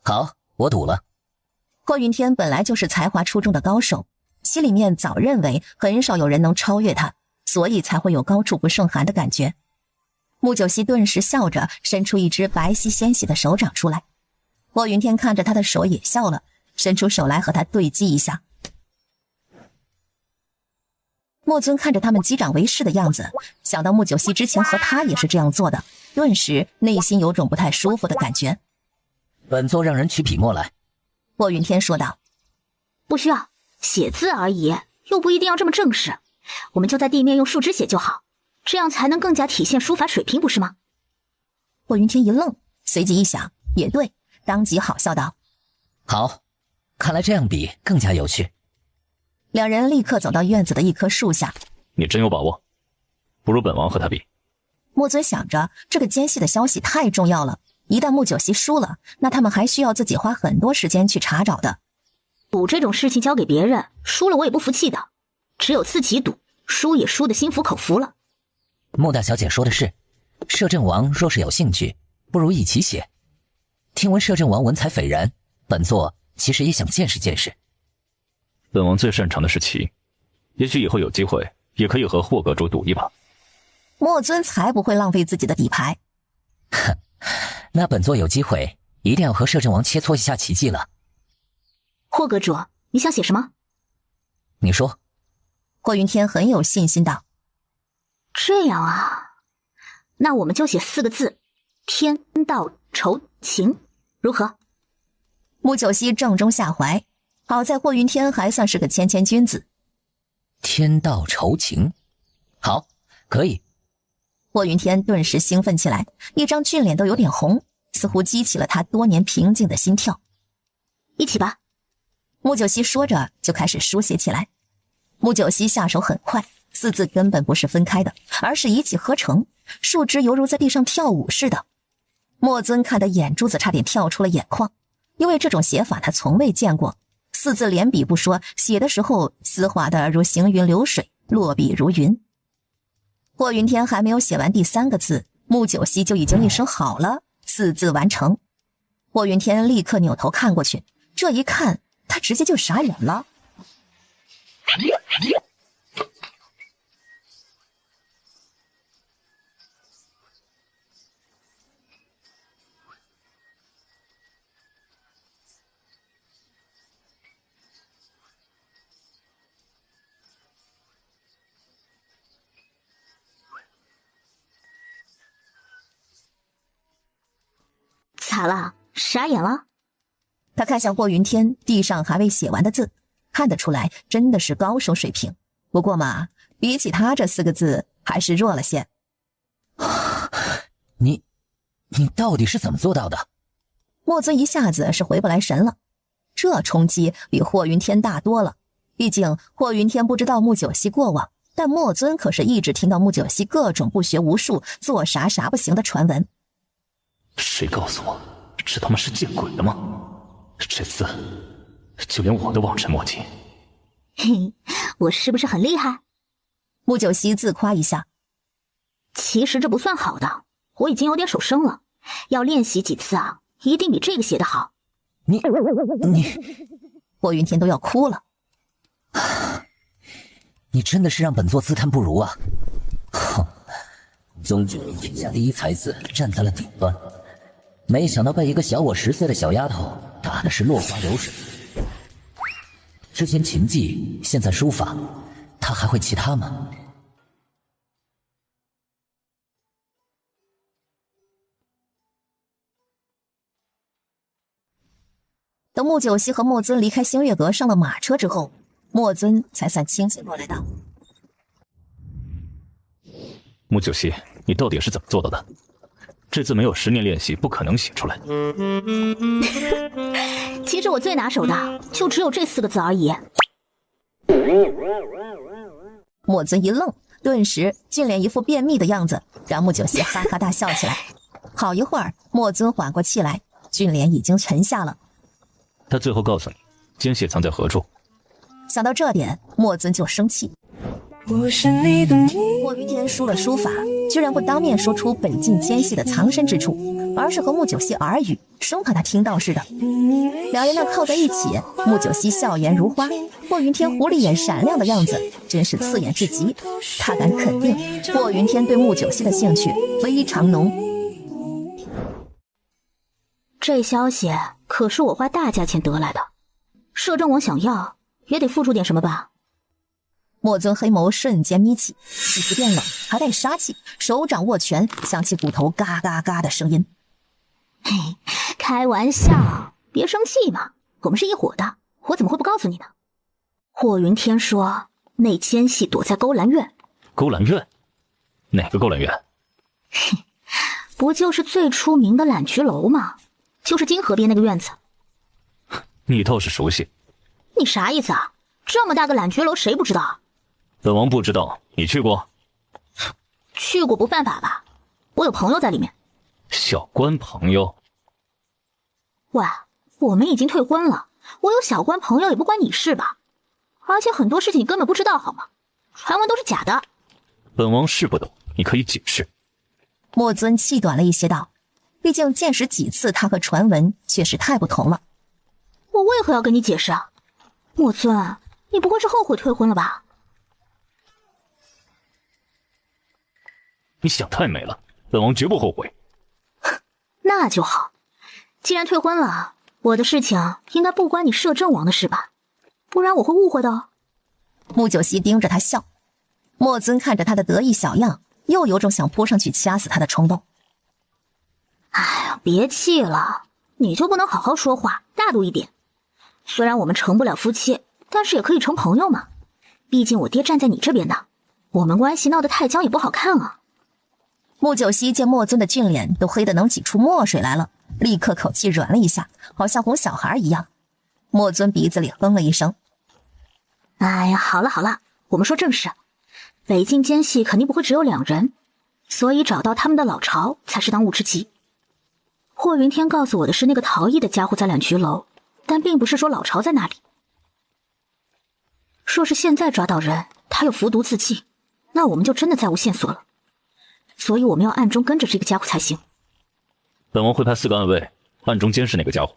好，我赌了。霍云天本来就是才华出众的高手，心里面早认为很少有人能超越他，所以才会有高处不胜寒的感觉。穆九熙顿时笑着伸出一只白皙纤细的手掌出来，霍云天看着他的手也笑了，伸出手来和他对击一下。莫尊看着他们击掌为誓的样子，想到穆九熙之前和他也是这样做的，顿时内心有种不太舒服的感觉。本座让人取笔墨来。霍云天说道。不需要，写字而已，又不一定要这么正式，我们就在地面用树枝写就好，这样才能更加体现书法水平，不是吗？霍云天一愣，随即一想，也对，当即好笑道：好，看来这样比更加有趣。两人立刻走到院子的一棵树下。你真有把握？不如本王和他比。莫尊想着，这个奸细的消息太重要了，一旦穆九熙输了，那他们还需要自己花很多时间去查找的。赌这种事情交给别人，输了我也不服气的，只有自己赌，输也输得心服口服了。穆大小姐说的是，摄政王若是有兴趣，不如一起写。听闻摄政王文采斐然，本座其实也想见识见识。本王最擅长的是棋，也许以后有机会也可以和霍阁主赌一把。莫尊才不会浪费自己的底牌。那本座有机会一定要和摄政王切磋一下棋技了。霍阁主，你想写什么？你说。霍云天很有信心道。这样啊，那我们就写4个字：天道酬勤，如何？穆九熙正中下怀，好在霍云天还算是个谦谦君子。天道酬勤，好，可以。霍云天顿时兴奋起来，一张俊脸都有点红，似乎激起了他多年平静的心跳。一起吧。穆九熙说着就开始书写起来。穆九熙下手很快，4字根本不是分开的，而是一气呵成，树枝犹如在地上跳舞似的。莫尊看得眼珠子差点跳出了眼眶，因为这种写法他从未见过，4字连笔不说，写的时候丝滑的如行云流水，落笔如云。霍云天还没有写完第3个字，穆九熙就已经一声好了，4字完成。霍云天立刻扭头看过去，这一看他直接就傻眼了。咋了？傻眼了？他看向霍云天地上还未写完的字，看得出来真的是高手水平。不过嘛，比起他这4个字还是弱了些。你到底是怎么做到的？莫尊一下子是回不来神了，这冲击比霍云天大多了。毕竟霍云天不知道穆九熙过往，但莫尊可是一直听到穆九熙各种不学无术、做啥啥不行的传闻。谁告诉我这他妈是见鬼的吗？这次就连我都望尘莫及。嘿，我是不是很厉害？穆九熙自夸一下。其实这不算好的，我已经有点手生了，要练习几次啊，一定比这个写得好。你霍云天都要哭了。你真的是让本座自叹不如啊！哼，宗主眼下第一才子站在了顶端，没想到被一个小我10岁的小丫头打的是落花流水。之前琴技，现在书法，他还会其他吗？等穆九熙和莫尊离开星月阁上了马车之后，莫尊才算清醒过来道：穆九熙，你到底是怎么做到的？这字没有10年练习不可能写出来。其实我最拿手的就只有这4个字而已。莫尊一愣，顿时俊脸一副便秘的样子，让穆九熙哈哈大笑起来。好一会儿，莫尊缓过气来，俊脸已经沉下了。他最后告诉你奸细藏在何处。想到这点，莫尊就生气。霍云天输了书法，居然不当面说出北境奸细的藏身之处，而是和穆九熙耳语，生怕他听到似的。两人那靠在一起，穆九熙笑颜如花，霍云天狐狸眼闪亮的样子真是刺眼至极。他敢肯定，霍云天对穆九熙的兴趣非常浓。这消息可是我花大价钱得来的，摄政王想要也得付出点什么吧。莫尊黑眸瞬间眯起，气息变冷，还带杀气，手掌握拳，响起骨头嘎嘎嘎的声音。嘿，开玩笑，别生气嘛，我们是一伙的，我怎么会不告诉你呢？霍云天说那奸细躲在勾栏院。勾栏院？哪个勾栏院？不就是最出名的揽菊楼吗？就是金河边那个院子。你倒是熟悉。你啥意思啊？这么大个揽菊楼谁不知道？本王不知道，你去过？去过不犯法吧？我有朋友在里面。小官朋友？喂，我们已经退婚了，我有小官朋友也不关你事吧？而且很多事情你根本不知道好吗？传闻都是假的。本王是不懂，你可以解释。莫尊气短了一些道，毕竟见识几次他和传闻确实太不同了。我为何要跟你解释啊？莫尊，你不会是后悔退婚了吧？你想太美了，本王绝不后悔。那就好，既然退婚了，我的事情应该不关你摄政王的事吧？不然我会误会的哦。穆九熙盯着他笑，莫尊看着他的得意小样，又有种想扑上去掐死他的冲动。哎呀，别气了，你就不能好好说话，大度一点？虽然我们成不了夫妻，但是也可以成朋友嘛。毕竟我爹站在你这边的，我们关系闹得太僵也不好看啊。穆九熙见莫尊的俊脸都黑得能挤出墨水来了，立刻口气软了一下，好像哄小孩一样。莫尊鼻子里哼了一声。哎呀，好了好了，我们说正事。北境奸细肯定不会只有2人，所以找到他们的老巢才是当务之急。霍云天告诉我的是那个逃逸的家伙在揽菊楼，但并不是说老巢在那里。说是现在抓到人，他又服毒自尽，那我们就真的再无线索了。所以我们要暗中跟着这个家伙才行。本王会派4个暗卫暗中监视那个家伙。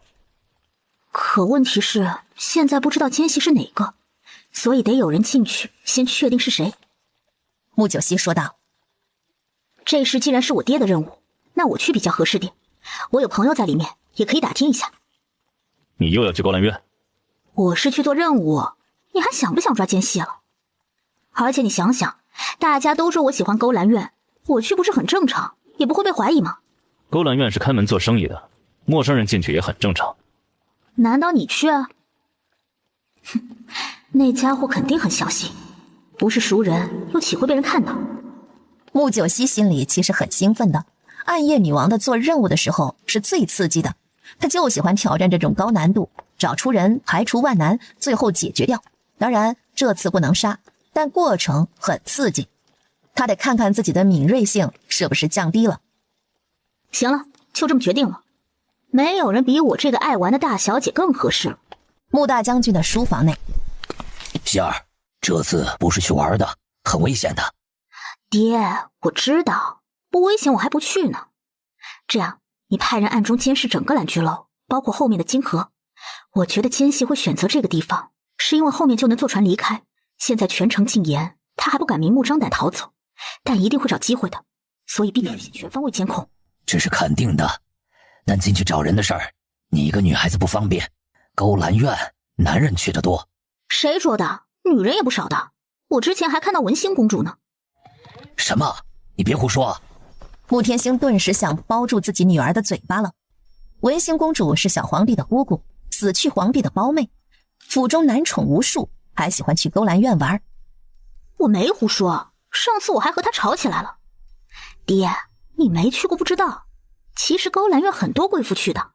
可问题是，现在不知道奸细是哪个，所以得有人进去，先确定是谁。穆九熙说道：“这事既然是我爹的任务，那我去比较合适点。我有朋友在里面，也可以打听一下。”你又要去高兰院？我是去做任务，你还想不想抓奸细了？而且你想想，大家都说我喜欢勾兰院，我去不是很正常，也不会被怀疑吗？勾兰院是开门做生意的，陌生人进去也很正常。难道你去啊？哼，那家伙肯定很小心，不是熟人又岂会被人看到？穆九熙心里其实很兴奋的，暗夜女王的做任务的时候是最刺激的，她就喜欢挑战这种高难度，找出人，排除万难，最后解决掉。当然这次不能杀，但过程很刺激，她得看看自己的敏锐性是不是降低了。行了，就这么决定了。没有人比我这个爱玩的大小姐更合适了。穆大将军的书房内，希儿，这次不是去玩的，很危险的。爹，我知道，不危险我还不去呢。这样，你派人暗中监视整个蓝居楼，包括后面的金河。我觉得奸细会选择这个地方，是因为后面就能坐船离开。现在全城禁严，他还不敢明目张胆逃走，但一定会找机会的，所以必须全方位监控。这是肯定的。但进去找人的事儿，你一个女孩子不方便。勾兰院男人去的多。谁说的？女人也不少的。我之前还看到文心公主呢。什么？你别胡说！穆天星顿时想包住自己女儿的嘴巴了。文心公主是小皇帝的姑姑，死去皇帝的胞妹，府中男宠无数，还喜欢去勾兰院玩。我没胡说，上次我还和她吵起来了。爹，你没去过不知道。其实勾兰院很多贵妇去的。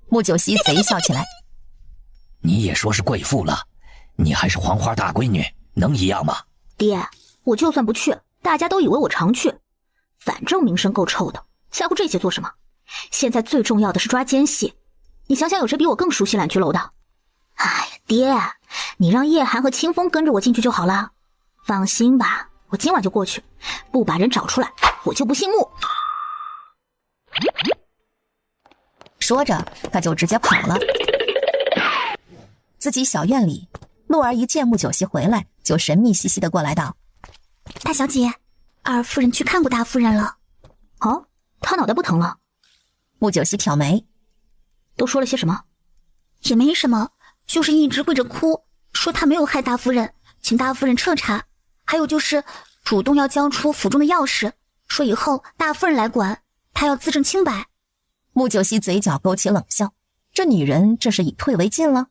穆九熙贼笑起来。你也说是贵妇了，你还是黄花大闺女，能一样吗？爹，我就算不去，大家都以为我常去，反正名声够臭的，在乎这些做什么？现在最重要的是抓奸细，你想想有谁比我更熟悉揽居楼的？哎呀，爹，你让叶寒和清风跟着我进去就好了。放心吧，我今晚就过去，不把人找出来，我就不姓穆。说着，他就直接跑了。自己小院里，洛儿一见穆九熙回来，就神秘兮兮的过来道：“大小姐，二夫人去看过大夫人了。”哦，她脑袋不疼了？穆九熙挑眉，都说了些什么？也没什么，就是一直跪着哭，说她没有害大夫人，请大夫人彻查。还有就是主动要交出府中的钥匙，说以后大夫人来管，她要自证清白。穆九熙嘴角勾起冷笑，这女人这是以退为进了。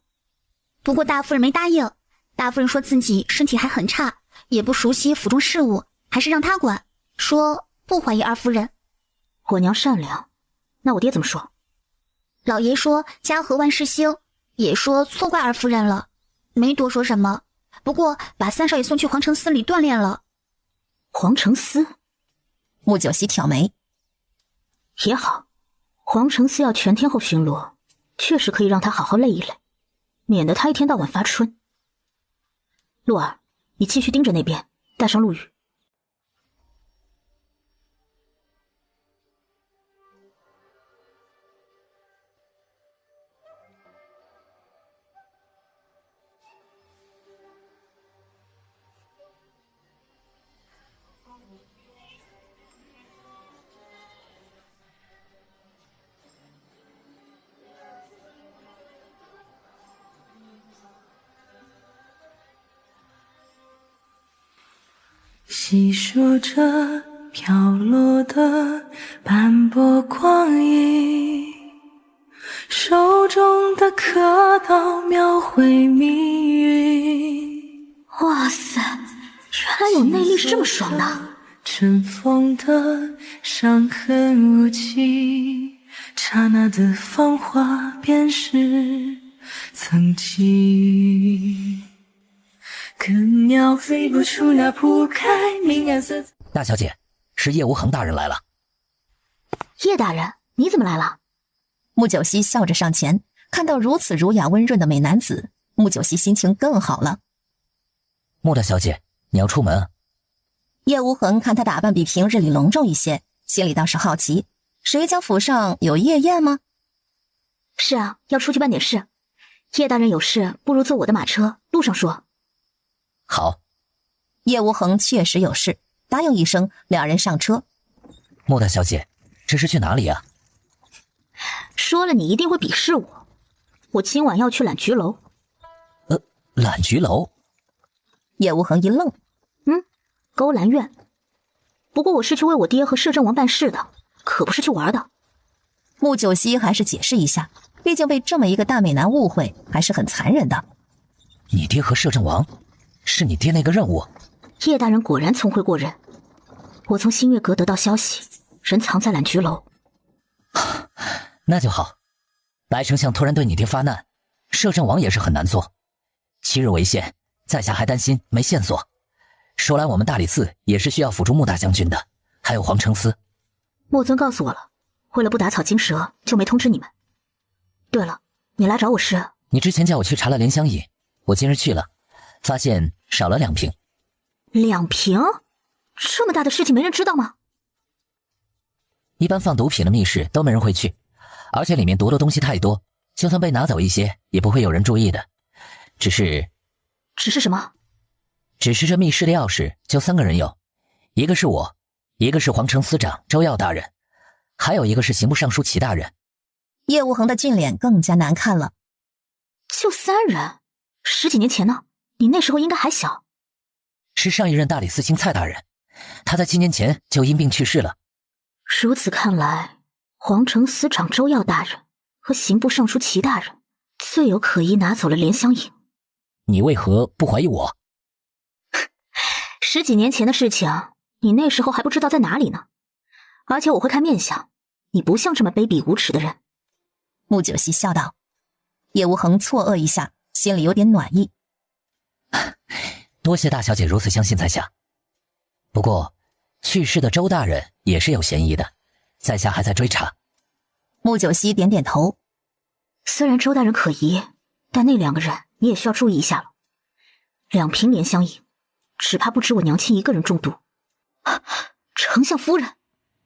不过大夫人没答应，大夫人说自己身体还很差，也不熟悉府中事务，还是让她管，说不怀疑二夫人。我娘善良，那我爹怎么说？老爷说家和万事兴，也说错怪二夫人了，没多说什么，不过把三少爷送去皇城司里锻炼了。皇城司？穆九熙挑眉，也好，皇城司要全天候巡逻，确实可以让他好好累一累，免得他一天到晚发春。洛儿，你继续盯着那边，带上陆羽。细数着飘落的斑驳光影，手中的刻刀描绘命运。哇塞，原来有内力是这么爽的。尘封的伤痕无迹，刹那的芳华便是曾经。更鸟飞不出那铺开明暗色。大小姐，是叶无恒大人来了。叶大人，你怎么来了？穆九熙笑着上前，看到如此儒雅温润的美男子，穆九熙心情更好了。穆大小姐，你要出门？叶无痕看他打扮比平日里隆重一些，心里倒是好奇，谁家府上有夜宴吗？是啊，要出去办点事。叶大人有事，不如坐我的马车，路上说。好。叶无痕确实有事，答应一声，两人上车。莫大小姐，这是去哪里啊？说了你一定会鄙视我。我今晚要去揽菊楼。揽菊楼？叶无痕一愣。勾栏院。不过我是去为我爹和摄政王办事的，可不是去玩的。穆九熙还是解释一下，毕竟被这么一个大美男误会还是很残忍的。你爹和摄政王？是你爹那个任务？叶大人果然聪慧过人。我从新月阁得到消息，人藏在揽菊楼。那就好。白丞相突然对你爹发难，摄政王也是很难做。7日为限，在下还担心没线索。说来我们大理寺也是需要辅助穆大将军的，还有皇城司。莫尊告诉我了，为了不打草惊蛇，就没通知你们。对了，你来找我是？你之前叫我去查了莲香饮，我今日去了，发现少了2瓶。2瓶？这么大的事情没人知道吗？一般放毒品的密室都没人会去，而且里面毒的东西太多，就算被拿走一些也不会有人注意的。只是什么？只是这密室的钥匙就3个人有，一个是我，一个是皇城司长周耀大人，还有一个是刑部尚书齐大人。叶无痕的俊脸更加难看了。就3人？10几年前呢？你那时候应该还小。是上一任大理寺卿蔡大人，他在7年前就因病去世了。如此看来，皇城司长周耀大人和刑部尚书齐大人最有可疑拿走了莲香饮。你为何不怀疑我？10几年前的事情，你那时候还不知道在哪里呢。而且我会看面相，你不像这么卑鄙无耻的人。穆九熙笑道。叶无痕错愕一下，心里有点暖意。多谢大小姐如此相信在下。不过去世的周大人也是有嫌疑的，在下还在追查。穆九熙点点头。虽然周大人可疑，但那2个人你也需要注意一下了。2瓶莲香饮，只怕不止我娘亲一个人中毒。丞相夫人？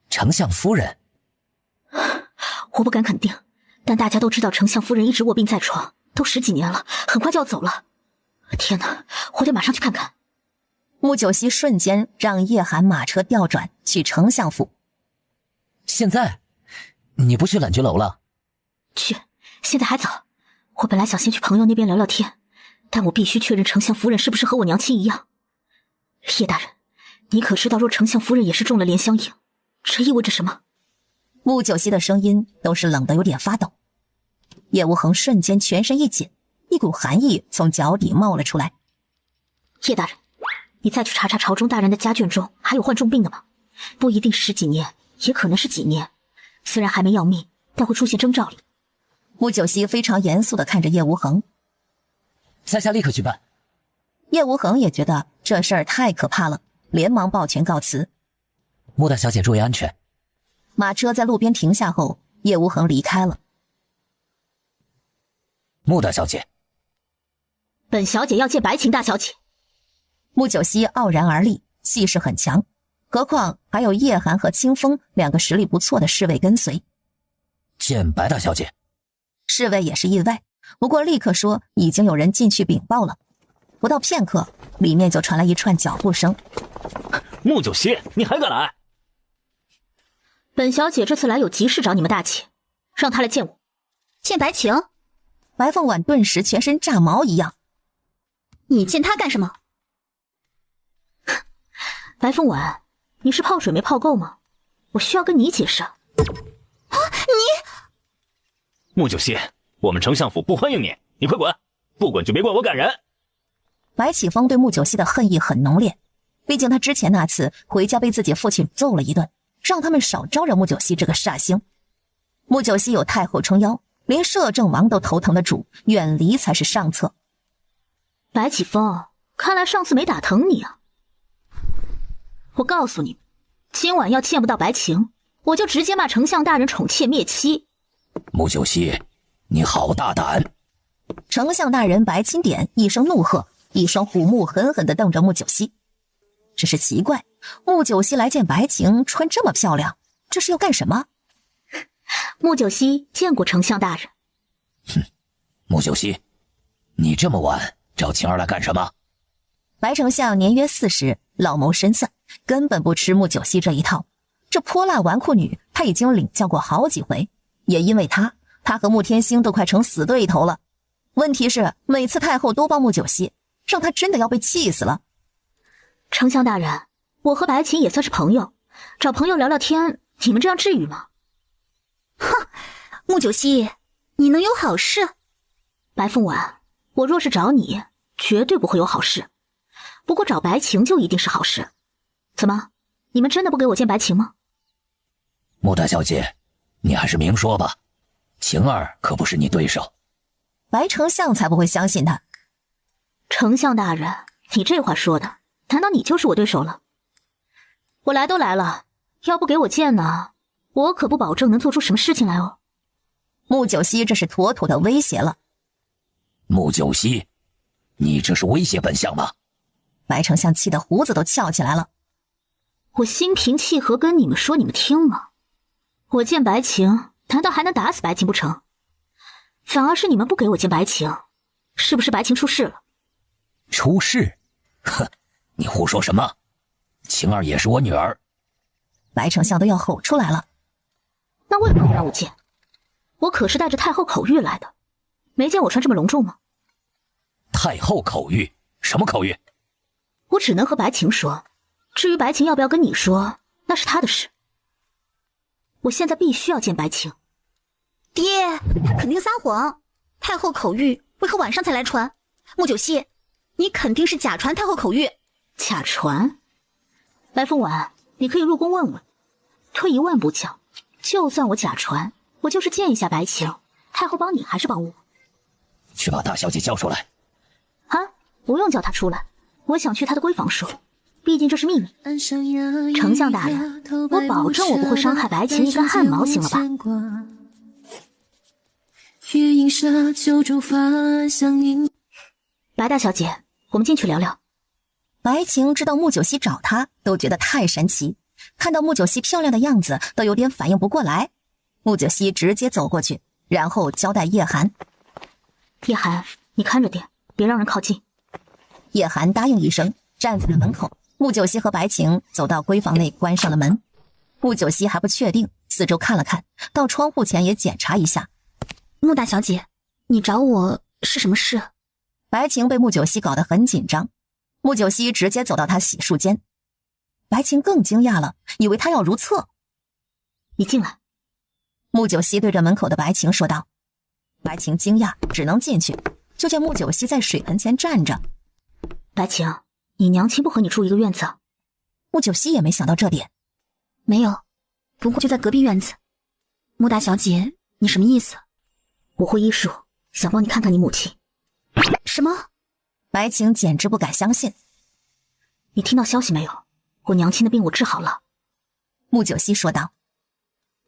丞相夫人？我不敢肯定，但大家都知道丞相夫人一直卧病在床，都10几年了，很快就要走了。天哪，我得马上去看看。穆九熙瞬间让叶寒马车调转去丞相府。现在？你不去揽菊楼了？去，现在还早。我本来想先去朋友那边聊聊天，但我必须确认丞相夫人是不是和我娘亲一样。叶大人，你可知道若丞相夫人也是中了莲香饮，这意味着什么？穆九熙的声音都是冷得有点发抖。叶无痕瞬间全身一紧，一股寒意从脚底冒了出来。叶大人，你再去查查朝中大人的家眷中还有患重病的吗？不一定10几年，也可能是几年，虽然还没要命，但会出现征兆里。穆九熙非常严肃地看着叶无痕。在下立刻去办。叶无痕也觉得这事儿太可怕了，连忙抱拳告辞。穆大小姐注意安全。马车在路边停下后，叶无痕离开了。穆大小姐。本小姐要见白琴大小姐。穆九熙傲然而立，气势很强，何况还有叶寒和清风2个实力不错的侍卫跟随。见白大小姐。侍卫也是意外，不过立刻说已经有人进去禀报了。不到片刻，里面就传来一串脚步声。穆九熙，你还敢来？本小姐这次来有急事找你们大姐，让她来见我。见白晴？白凤婉顿时全身炸毛一样。你见她干什么？白凤婉，你是泡水没泡够吗？我需要跟你解释啊！你穆九熙，我们丞相府不欢迎你，你快滚！不滚就别怪我赶人。白启峰对穆九熙的恨意很浓烈，毕竟他之前那次回家被自己父亲揍了一顿，让他们少招惹穆九熙这个煞星。穆九熙有太后撑腰，连摄政王都头疼的主，远离才是上策。白启峰，看来上次没打疼你啊。我告诉你，今晚要见不到白晴，我就直接骂丞相大人宠妾灭妻。穆九熙，你好大胆！丞相大人白钦点一声怒喝，一双虎目狠狠地瞪着穆九熙。只是奇怪，穆九熙来见白晴，穿这么漂亮，这是要干什么？穆九熙见过丞相大人。哼，穆九熙，你这么晚找晴儿来干什么？白丞相年约40，老谋深算，根本不吃穆九熙这一套。这泼辣纨绔女，他已经领教过好几回，也因为他和穆天星都快成死对头了。问题是，每次太后都帮穆九熙，让他真的要被气死了。丞相大人，我和白琴也算是朋友，找朋友聊聊天，你们这样至于吗？哼，穆九熙，你能有好事？白凤婉，我若是找你，绝对不会有好事。不过找白晴就一定是好事。怎么，你们真的不给我见白晴吗？穆大小姐，你还是明说吧，晴儿可不是你对手。白丞相才不会相信他。丞相大人，你这话说的，难道你就是我对手了？我来都来了，要不给我见呢，我可不保证能做出什么事情来哦。穆九熙这是妥妥的威胁了。穆九熙，你这是威胁本相吗？白丞相气得胡子都翘起来了。我心平气和跟你们说，你们听吗？我见白晴，难道还能打死白晴不成？反而是你们不给我见白晴，是不是白晴出事了？出事？哼，你胡说什么？晴儿也是我女儿。白丞相都要吼出来了。那为何不让我见？我可是带着太后口谕来的，没见我穿这么隆重吗？太后口谕？什么口谕？我只能和白晴说，至于白晴要不要跟你说，那是她的事。我现在必须要见白晴。爹，肯定撒谎。太后口谕为何晚上才来传？穆九熙，你肯定是假传太后口谕。假传？白凤婉，你可以入宫问问。退一万步讲，就算我假传，我就是见一下白晴，太后帮你还是帮我？去把大小姐叫出来。啊，不用叫她出来，我想去她的闺房说，毕竟这是秘密。丞相大人，我保证我不会伤害白晴一根汗毛，行了吧？白大小姐，我们进去聊聊。白晴知道穆九熙找她，都觉得太神奇，看到穆九熙漂亮的样子，都有点反应不过来。穆九熙直接走过去，然后交代叶寒：叶寒，你看着点，别让人靠近。叶寒答应一声，站在了门口。穆九熙和白晴走到闺房内，关上了门。穆九熙还不确定，四周看了看，到窗户前也检查一下。穆大小姐，你找我是什么事？白晴被穆九熙搞得很紧张。穆九熙直接走到她洗漱间。白晴更惊讶了，以为他要如厕。你进来。穆九熙对着门口的白晴说道。白晴惊讶，只能进去，就见穆九熙在水盆前站着。白晴，你娘亲不和你住一个院子？穆九熙也没想到这点。没有，不过就在隔壁院子。穆大小姐，你什么意思？我会医术，想帮你看看你母亲。什么？白晴简直不敢相信。你听到消息没有？我娘亲的病我治好了。穆九熙说道。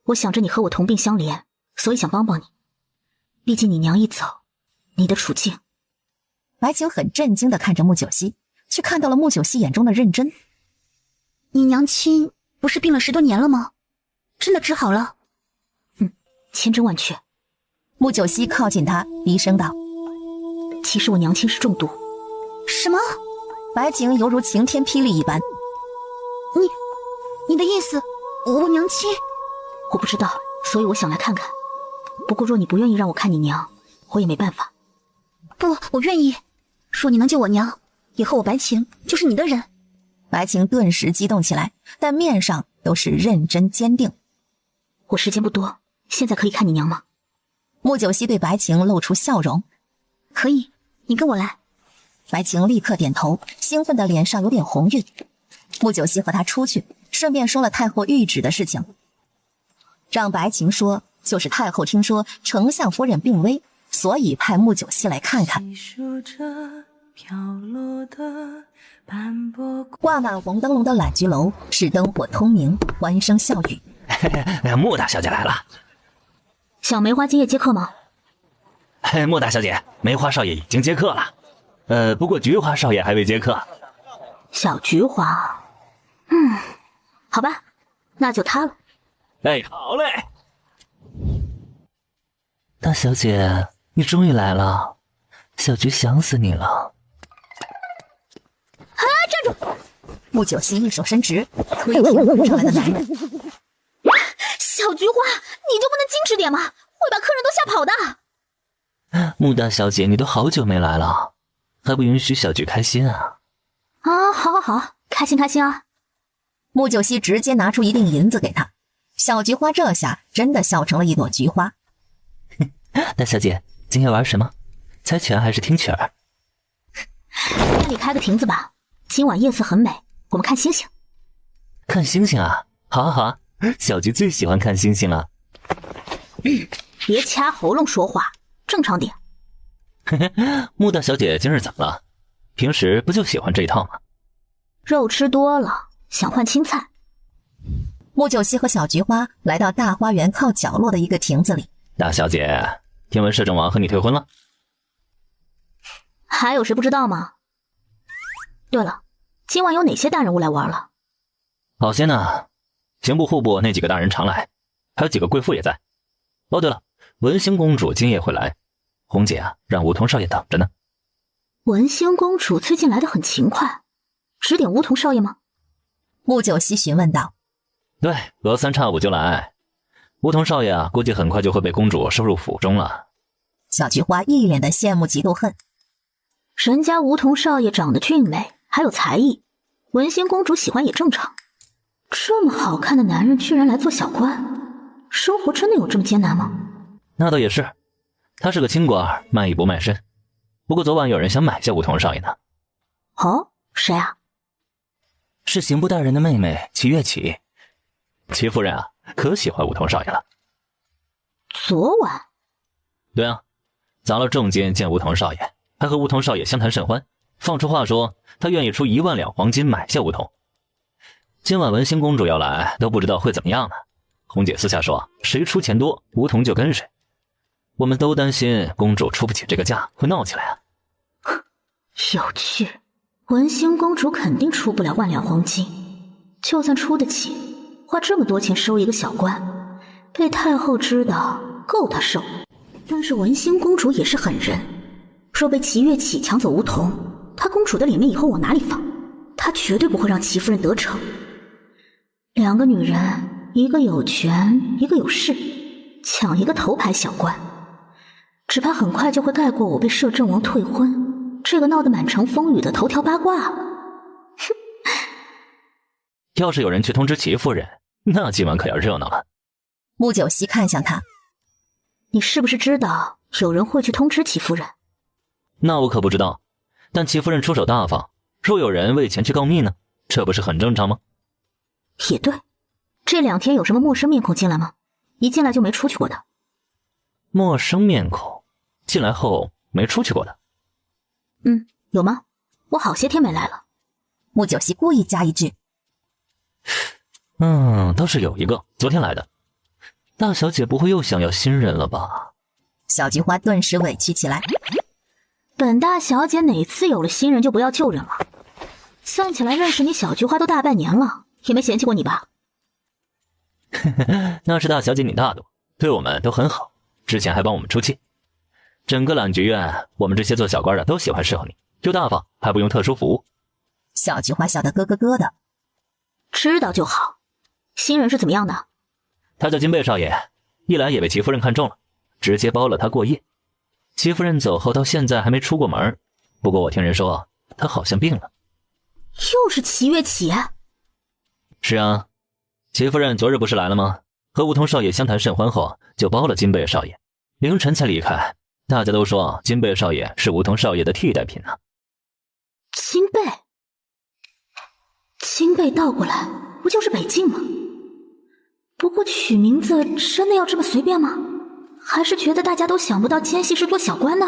我想着你和我同病相怜，所以想帮帮你。毕竟你娘一走，你的处境……白晴很震惊地看着穆九熙，却看到了穆九熙眼中的认真。你娘亲不是病了10多年了吗？真的治好了？千真万确。穆九熙靠近他，低声道：其实我娘亲是中毒。什么？白晴犹如晴天霹雳一般。你的意思，我娘亲？我不知道，所以我想来看看。不过若你不愿意让我看你娘，我也没办法。不，我愿意。说你能救我娘，以后我白晴就是你的人。白晴顿时激动起来，但面上都是认真坚定。我时间不多，现在可以看你娘吗？穆九熙对白晴露出笑容。可以，你跟我来。白晴立刻点头，兴奋的脸上有点红晕。穆九熙和他出去，顺便说了太后谕旨的事情，让白晴说就是太后听说丞相夫人病危，所以派穆九熙来看看。挂满红灯笼的懒居楼是灯火通明，欢声笑语。穆大小姐来了。小梅花今夜接客吗？穆大小姐，梅花少爷已经接客了。不过菊花少爷还未接客。小菊花，好吧，那就他了。哎，好嘞。大小姐，你终于来了，小菊想死你了。啊！站住！穆九熙一手伸直，推起了上来的男人。小菊花，你就不能矜持点吗？会把客人都吓跑的。穆大小姐，你都好久没来了，还不允许小菊开心啊？啊，好好好，开心开心啊！穆九熙直接拿出一锭银子给他，小菊花这下真的笑成了一朵菊花。大小姐，今天玩什么？猜拳还是听曲儿？那你开个亭子吧，今晚夜色很美，我们看星星。看星星啊？好啊好啊，小菊最喜欢看星星了。别掐喉咙说话，正常点。穆大小姐今日怎么了？平时不就喜欢这一套吗？肉吃多了，想换青菜。穆九熙和小菊花来到大花园靠角落的一个亭子里。大小姐，听闻摄政王和你退婚了？还有谁不知道吗？对了，今晚有哪些大人物来玩了？好些呢，刑部户部那几个大人常来，还有几个贵妇也在。哦，对了，文兴公主今夜会来，红姐啊，让梧桐少爷等着呢。文兴公主最近来得很勤快，指点梧桐少爷吗？穆九熙询问道。对，隔三差五就来。梧桐少爷啊，估计很快就会被公主收入府中了。小菊花一脸的羡慕嫉妒恨。人家梧桐少爷长得俊美，还有才艺，文兴公主喜欢也正常。这么好看的男人居然来做小官，生活真的有这么艰难吗？那倒也是，他是个清官，卖艺不卖身。不过昨晚有人想买下梧桐少爷呢。哦，谁啊？是刑部大人的妹妹齐月起。齐夫人啊，可喜欢梧桐少爷了。昨晚？对啊，砸了重金见梧桐少爷，还和梧桐少爷相谈甚欢，放出话说他愿意出1万两黄金买下梧桐。今晚文兴公主要来，都不知道会怎么样呢。红姐私下说，谁出钱多，梧桐就跟谁。我们都担心公主出不起这个价，会闹起来啊。有趣，文兴公主肯定出不了1万两黄金，就算出得起，花这么多钱收一个小官，被太后知道够她受。但是文兴公主也是狠人，若被齐月起抢走梧桐，她公主的脸面以后往哪里放？她绝对不会让齐夫人得逞。2个女人，一个有权，一个有势，抢一个头牌小官，只怕很快就会盖过我被摄政王退婚这个闹得满城风雨的头条八卦。要是有人去通知齐夫人，那今晚可要热闹了。穆九熙看向他，你是不是知道有人会去通知齐夫人？那我可不知道，但齐夫人出手大方，若有人为钱去告密呢，这不是很正常吗？也对，这2天有什么陌生面孔进来吗？一进来就没出去过的。陌生面孔进来后没出去过的？有吗？我好些天没来了。穆九熙故意加一句。倒是有一个，昨天来的。大小姐不会又想要新人了吧？小菊花顿时委屈起来。本大小姐哪次有了新人就不要旧人了？算起来认识你小菊花都大半年了，也没嫌弃过你吧？那是大小姐你大度，对我们都很好，之前还帮我们出气。整个揽菊院，我们这些做小官的都喜欢伺候你，又大方，还不用特殊服务。小菊花笑得咯咯咯的。知道就好。新人是怎么样的？他叫金贝少爷，一来也被齐夫人看中了，直接包了他过夜。齐夫人走后到现在还没出过门，不过我听人说他好像病了。又是齐月起？是啊，齐夫人昨日不是来了吗？和梧桐少爷相谈甚欢后，就包了金贝少爷，凌晨才离开。大家都说金贝少爷是梧桐少爷的替代品呢。金贝倒过来不就是北境吗？不过取名字真的要这么随便吗？还是觉得大家都想不到奸细是做小官呢？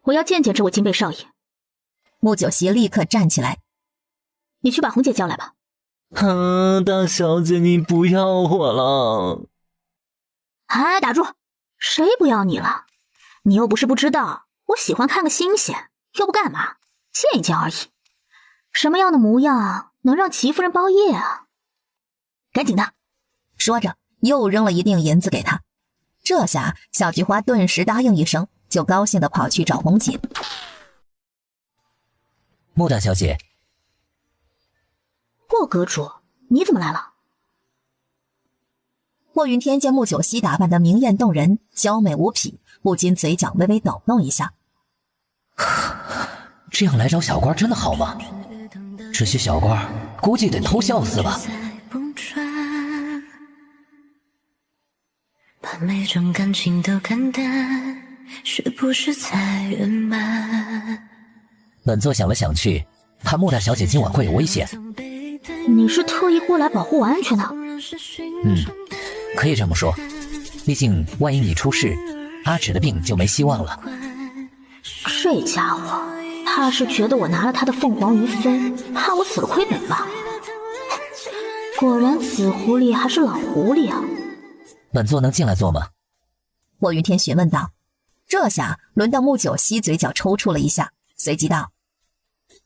我要见见这位金贝少爷。穆九熙立刻站起来。你去把红姐叫来吧。大小姐你不要我了。哎，打住！谁不要你了？你又不是不知道，我喜欢看个新鲜，又不干嘛，见一见而已。什么样的模样能让齐夫人包夜啊？赶紧的！说着，又扔了一锭银子给他。这下小菊花顿时答应一声，就高兴地跑去找红姐。穆大小姐，霍阁主，你怎么来了？霍云天见穆九熙打扮得明艳动人，娇美无匹，不禁嘴角微微抖动一下。这样来找小官真的好吗？这些小官估计得偷笑死吧。把每种感情都看淡，是不是才圆满？本座想了想去，怕穆大小姐今晚会有危险。你是特意过来保护我安全的？可以这么说。毕竟万一你出事，阿芷的病就没希望了。这家伙怕是觉得我拿了他的凤凰于飞，怕我死了亏本吧？果然紫狐狸还是老狐狸啊！本座能进来坐吗？霍云天询问道。这下轮到穆九熙嘴角抽搐了一下，随即道：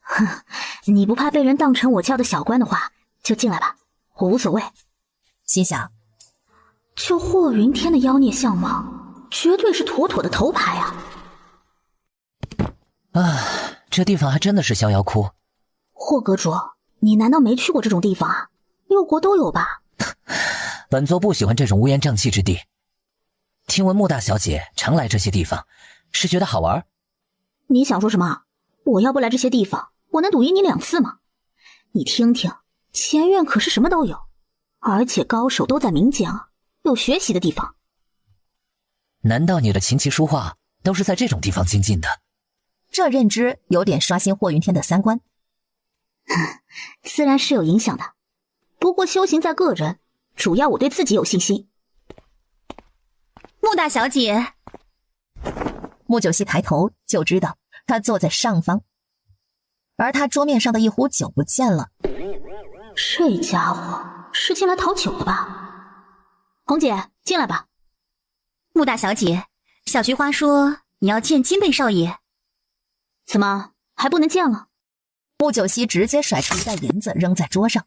哼，你不怕被人当成我叫的小官的话，就进来吧，我无所谓。心想，就霍云天的妖孽相貌，绝对是妥妥的头牌啊！这地方还真的是逍遥窟。霍阁主，你难道没去过这种地方啊？6国都有吧？本座不喜欢这种乌烟瘴气之地。听闻穆大小姐常来这些地方，是觉得好玩？你想说什么？我要不来这些地方，我能赌赢你2次吗？你听听，前院可是什么都有，而且高手都在民间啊，有学习的地方。难道你的琴棋书画都是在这种地方精进的？这认知有点刷新霍云天的三观。自然是有影响的，不过修行在个人，主要我对自己有信心。穆大小姐，穆九熙抬头就知道他坐在上方，而他桌面上的一壶酒不见了。这家伙是进来讨酒的吧？红姐，进来吧。穆大小姐，小菊花说你要见金贝少爷。怎么还不能见了？穆九熙直接甩出一袋银子扔在桌上。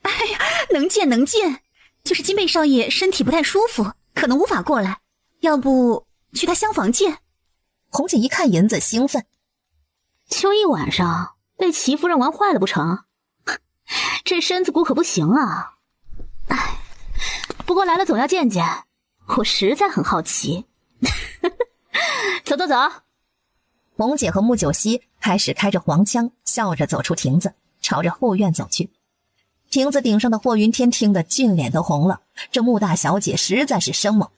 哎呀，能见能见，就是金贝少爷身体不太舒服，可能无法过来，要不去他厢房见。红姐一看银子兴奋，就一晚上被齐夫人玩坏了不成？这身子骨可不行啊！哎，不过来了总要见见，我实在很好奇。走走走。红姐和穆九熙开始开着黄腔，笑着走出亭子，朝着后院走去。亭子顶上的霍云天听得俊脸都红了，这穆大小姐实在是生猛。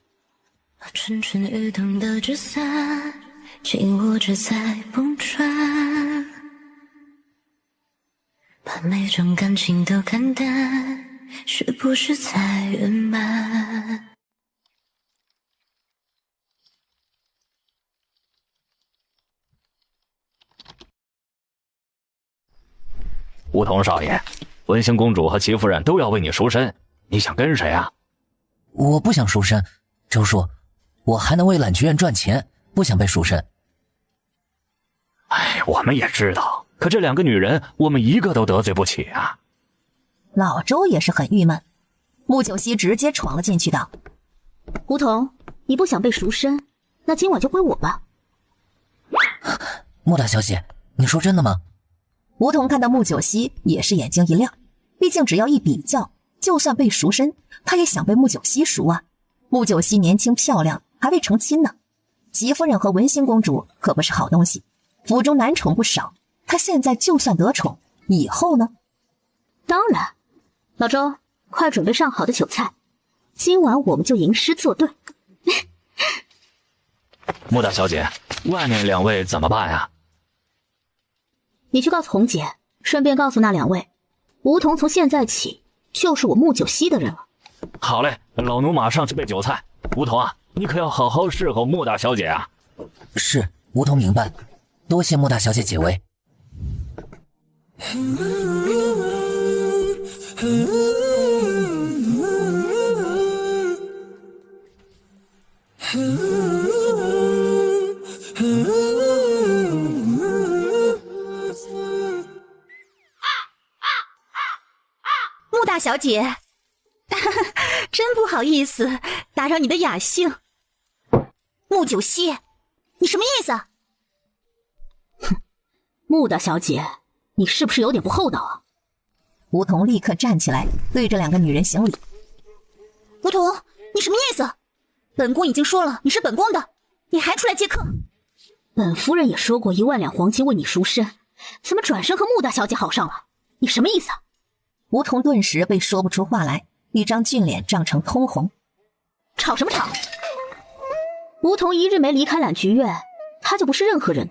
蠢蠢欲动的纸伞，紧握着在崩穿，把每种感情都看淡，是不是才圆满？梧桐少爷，文兴公主和齐夫人都要为你赎身，你想跟谁啊？我不想赎身，周叔，我还能为揽菊院赚钱，不想被赎身。哎，我们也知道，可这2个女人，我们一个都得罪不起啊。老周也是很郁闷，穆九熙直接闯了进去道：梧桐，你不想被赎身，那今晚就归我吧。穆大小姐，你说真的吗？梧桐看到穆九熙也是眼睛一亮，毕竟只要一比较，就算被赎身，他也想被穆九熙赎啊。穆九熙年轻漂亮，还未成亲呢。齐夫人和文心公主可不是好东西，府中男宠不少，他现在就算得宠，以后呢？当然，老周，快准备上好的酒菜，今晚我们就吟诗作对。穆大小姐，外面2位怎么办啊？你去告诉红姐，顺便告诉那2位，梧桐从现在起就是我穆九熙的人了。好嘞，老奴马上去备酒菜。梧桐啊，你可要好好侍候穆大小姐啊。是，梧桐明白，多谢穆大小姐解围。小姐，真不好意思打扰你的雅兴。穆九溪，你什么意思啊？哼，穆大小姐，你是不是有点不厚道啊？梧桐立刻站起来，对着两个女人行礼。梧桐，你什么意思？本宫已经说了你是本宫的，你还出来接客？本夫人也说过1万两黄金为你赎身，怎么转身和穆大小姐好上了？你什么意思啊？梧桐顿时被说不出话来，一张俊脸涨成通红。吵什么吵？梧桐一日没离开揽菊院，她就不是任何人。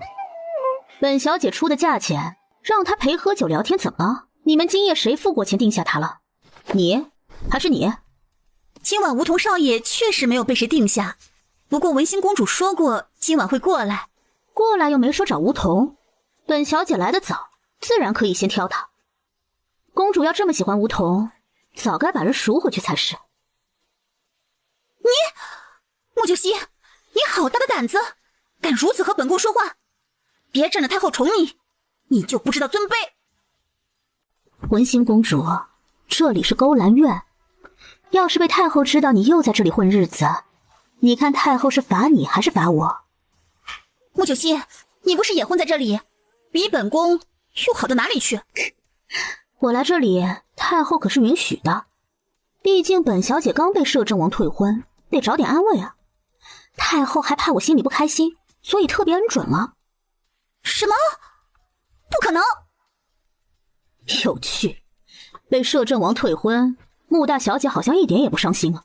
本小姐出的价钱，让她陪喝酒聊天，怎么了？你们今夜谁付过钱定下她了？你还是你？今晚梧桐少爷确实没有被谁定下，不过文心公主说过今晚会过来。过来又没说找梧桐，本小姐来得早，自然可以先挑她。公主要这么喜欢梧桐，早该把人赎回去才是。你，穆九溪，你好大的胆子，敢如此和本宫说话！别占着太后宠你就不知道尊卑。文心公主，这里是勾栏院，要是被太后知道你又在这里混日子，你看太后是罚你还是罚我？穆九溪，你不是也混在这里，比本宫又好到哪里去？我来这里，太后可是允许的。毕竟本小姐刚被摄政王退婚，得找点安慰啊。太后还怕我心里不开心，所以特别恩准了。什么？不可能！有趣，被摄政王退婚，穆大小姐好像一点也不伤心啊。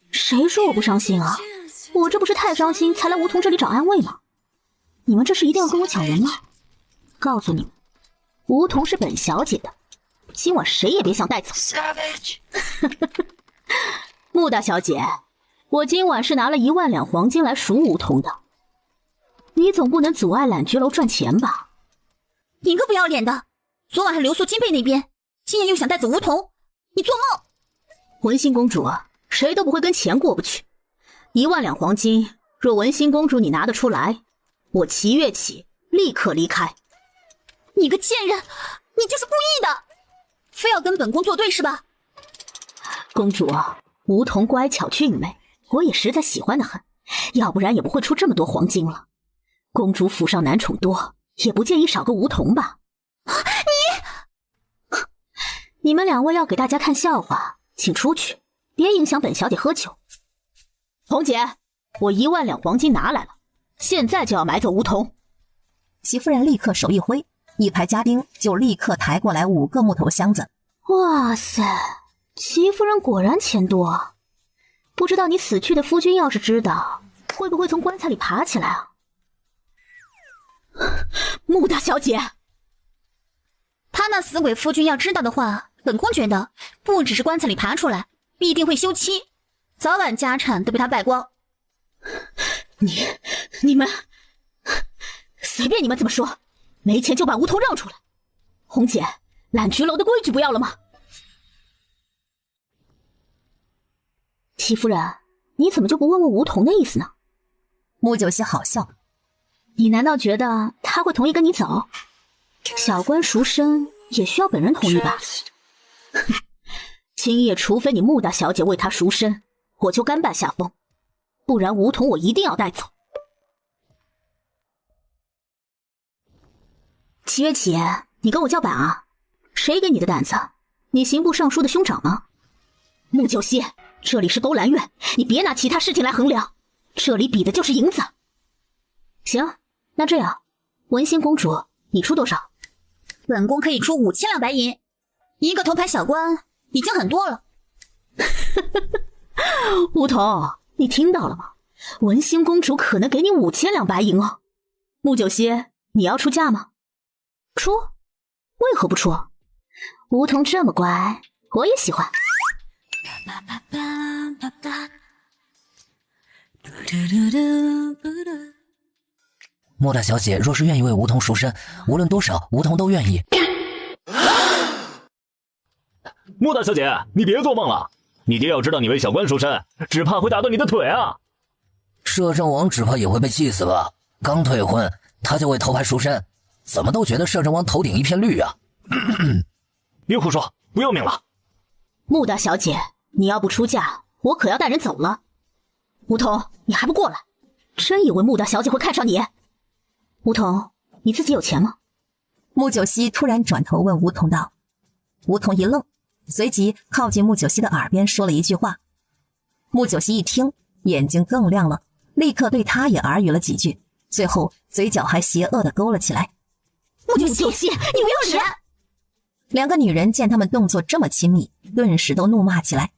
谁说我不伤心啊？我这不是太伤心才来梧桐这里找安慰吗？你们这是一定要跟我抢人吗？告诉你们，梧桐是本小姐的，今晚谁也别想带走。穆大小姐，我今晚是拿了1万两黄金来赎梧桐的，你总不能阻碍揽菊楼赚钱吧？你个不要脸的，昨晚还留宿金贝那边，今夜又想带走梧桐，你做梦！文心公主，谁都不会跟钱过不去。1万两黄金，若文心公主你拿得出来，我7月起立刻离开。你个贱人，你就是故意的，非要跟本宫作对是吧？公主，梧桐乖巧俊美，我也实在喜欢得很，要不然也不会出这么多黄金了。公主府上男宠多，也不介意少个梧桐吧？你们两位要给大家看笑话，请出去，别影响本小姐喝酒。红姐，我1万两黄金拿来了，现在就要买走梧桐。齐夫人立刻手一挥，一排家丁就立刻抬过来5个木头箱子。哇塞，齐夫人果然钱多。不知道你死去的夫君要是知道，会不会从棺材里爬起来啊？穆大小姐，他那死鬼夫君要知道的话，本宫觉得不只是棺材里爬出来，必定会休妻，早晚家产都被他败光。你们随便你们怎么说，没钱就把梧桐让出来。红姐，揽菊楼的规矩不要了吗？齐夫人，你怎么就不问问梧桐的意思呢？穆九溪好笑，你难道觉得他会同意跟你走？小官赎身也需要本人同意吧？今夜除非你穆大小姐为他赎身，我就甘拜下风，不然梧桐我一定要带走。齐月起，你跟我叫板啊？谁给你的胆子？你刑部尚书的兄长吗？穆九溪，这里是勾栏院，你别拿其他事情来衡量，这里比的就是银子。行，那这样，文心公主，你出多少？本宫可以出5000两白银，一个头牌小官已经很多了。梧桐，你听到了吗？文心公主可能给你5000两白银哦。穆九溪，你要出价吗？出？为何不出？梧桐这么乖，我也喜欢。莫大小姐若是愿意为梧桐赎身，无论多少，梧桐都愿意。莫大小姐，你别做梦了，你爹要知道你为小官赎身，只怕会打断你的腿啊！摄政王只怕也会被气死吧？刚退婚，他就为头牌赎身，怎么都觉得摄政王头顶一片绿啊！别胡说，不要命了！穆大小姐，你要不出嫁，我可要带人走了。梧桐，你还不过来？真以为穆大小姐会看上你？梧桐，你自己有钱吗？穆九熙突然转头问梧桐道。梧桐一愣，随即靠近穆九熙的耳边说了一句话。穆九熙一听，眼睛更亮了，立刻对他也耳语了几句，最后嘴角还邪恶地勾了起来。穆九熙，你不要脸！两个女人见他们动作这么亲密，顿时都怒骂起来。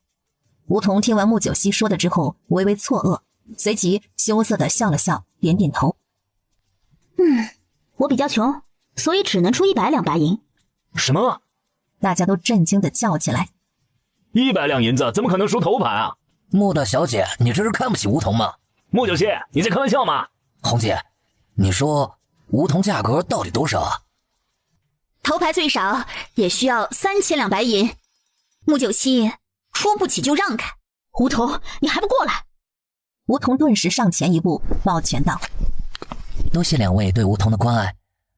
梧桐听完穆九熙说的之后，微微错愕，随即羞涩地笑了笑，点点头。我比较穷，所以只能出100两白银。什么？大家都震惊地叫起来。100两银子怎么可能输头牌啊？穆大小姐，你这是看不起梧桐吗？穆九熙，你在开玩笑吗？红姐，你说梧桐价格到底多少啊？头牌最少也需要3000两白银，穆九熙出不起就让开。梧桐，你还不过来！梧桐顿时上前一步，抱拳道：多谢两位对梧桐的关爱，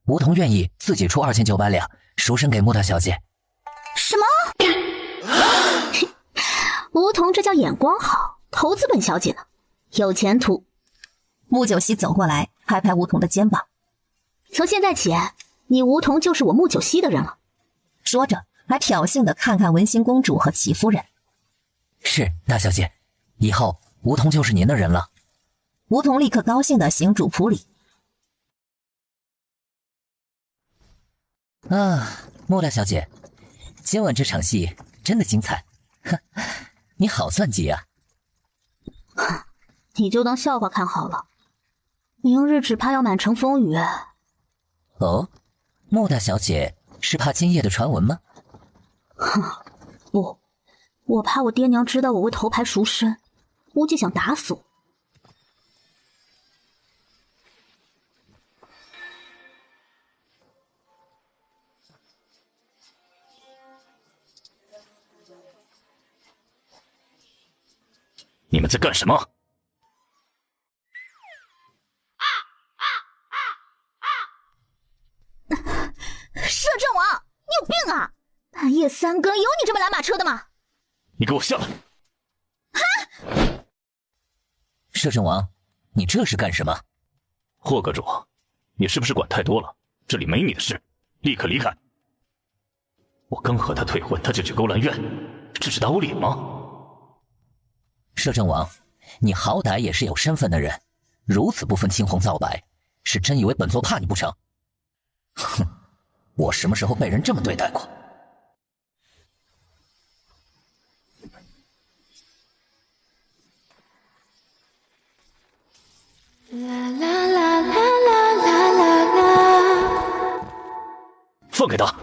梧桐愿意自己出2900两，赎身给穆大小姐。什么？梧桐这叫眼光好，投资本小姐呢，有前途。穆九熙走过来，拍拍梧桐的肩膀：从现在起，你梧桐就是我穆九熙的人了。说着，还挑衅地看看文心公主和齐夫人。是，大小姐，以后梧桐就是您的人了。梧桐立刻高兴地行主仆礼。穆大小姐，今晚这场戏真的精彩，哼，你好算计啊！你就当笑话看好了，明日只怕要满城风雨。哦，穆大小姐是怕今夜的传闻吗？不，我怕我爹娘知道我为头牌赎身，估计想打死我。你们在干什么？摄政王，你有病啊！半夜3更有你这么拦马车的吗？你给我下来！摄政王，你这是干什么？霍阁主，你是不是管太多了？这里没你的事，立刻离开！我刚和他退婚，他就去勾栏院，这是打我脸吗？摄政王，你好歹也是有身份的人，如此不分青红皂白，是真以为本座怕你不成？哼，我什么时候被人这么对待过？放开他！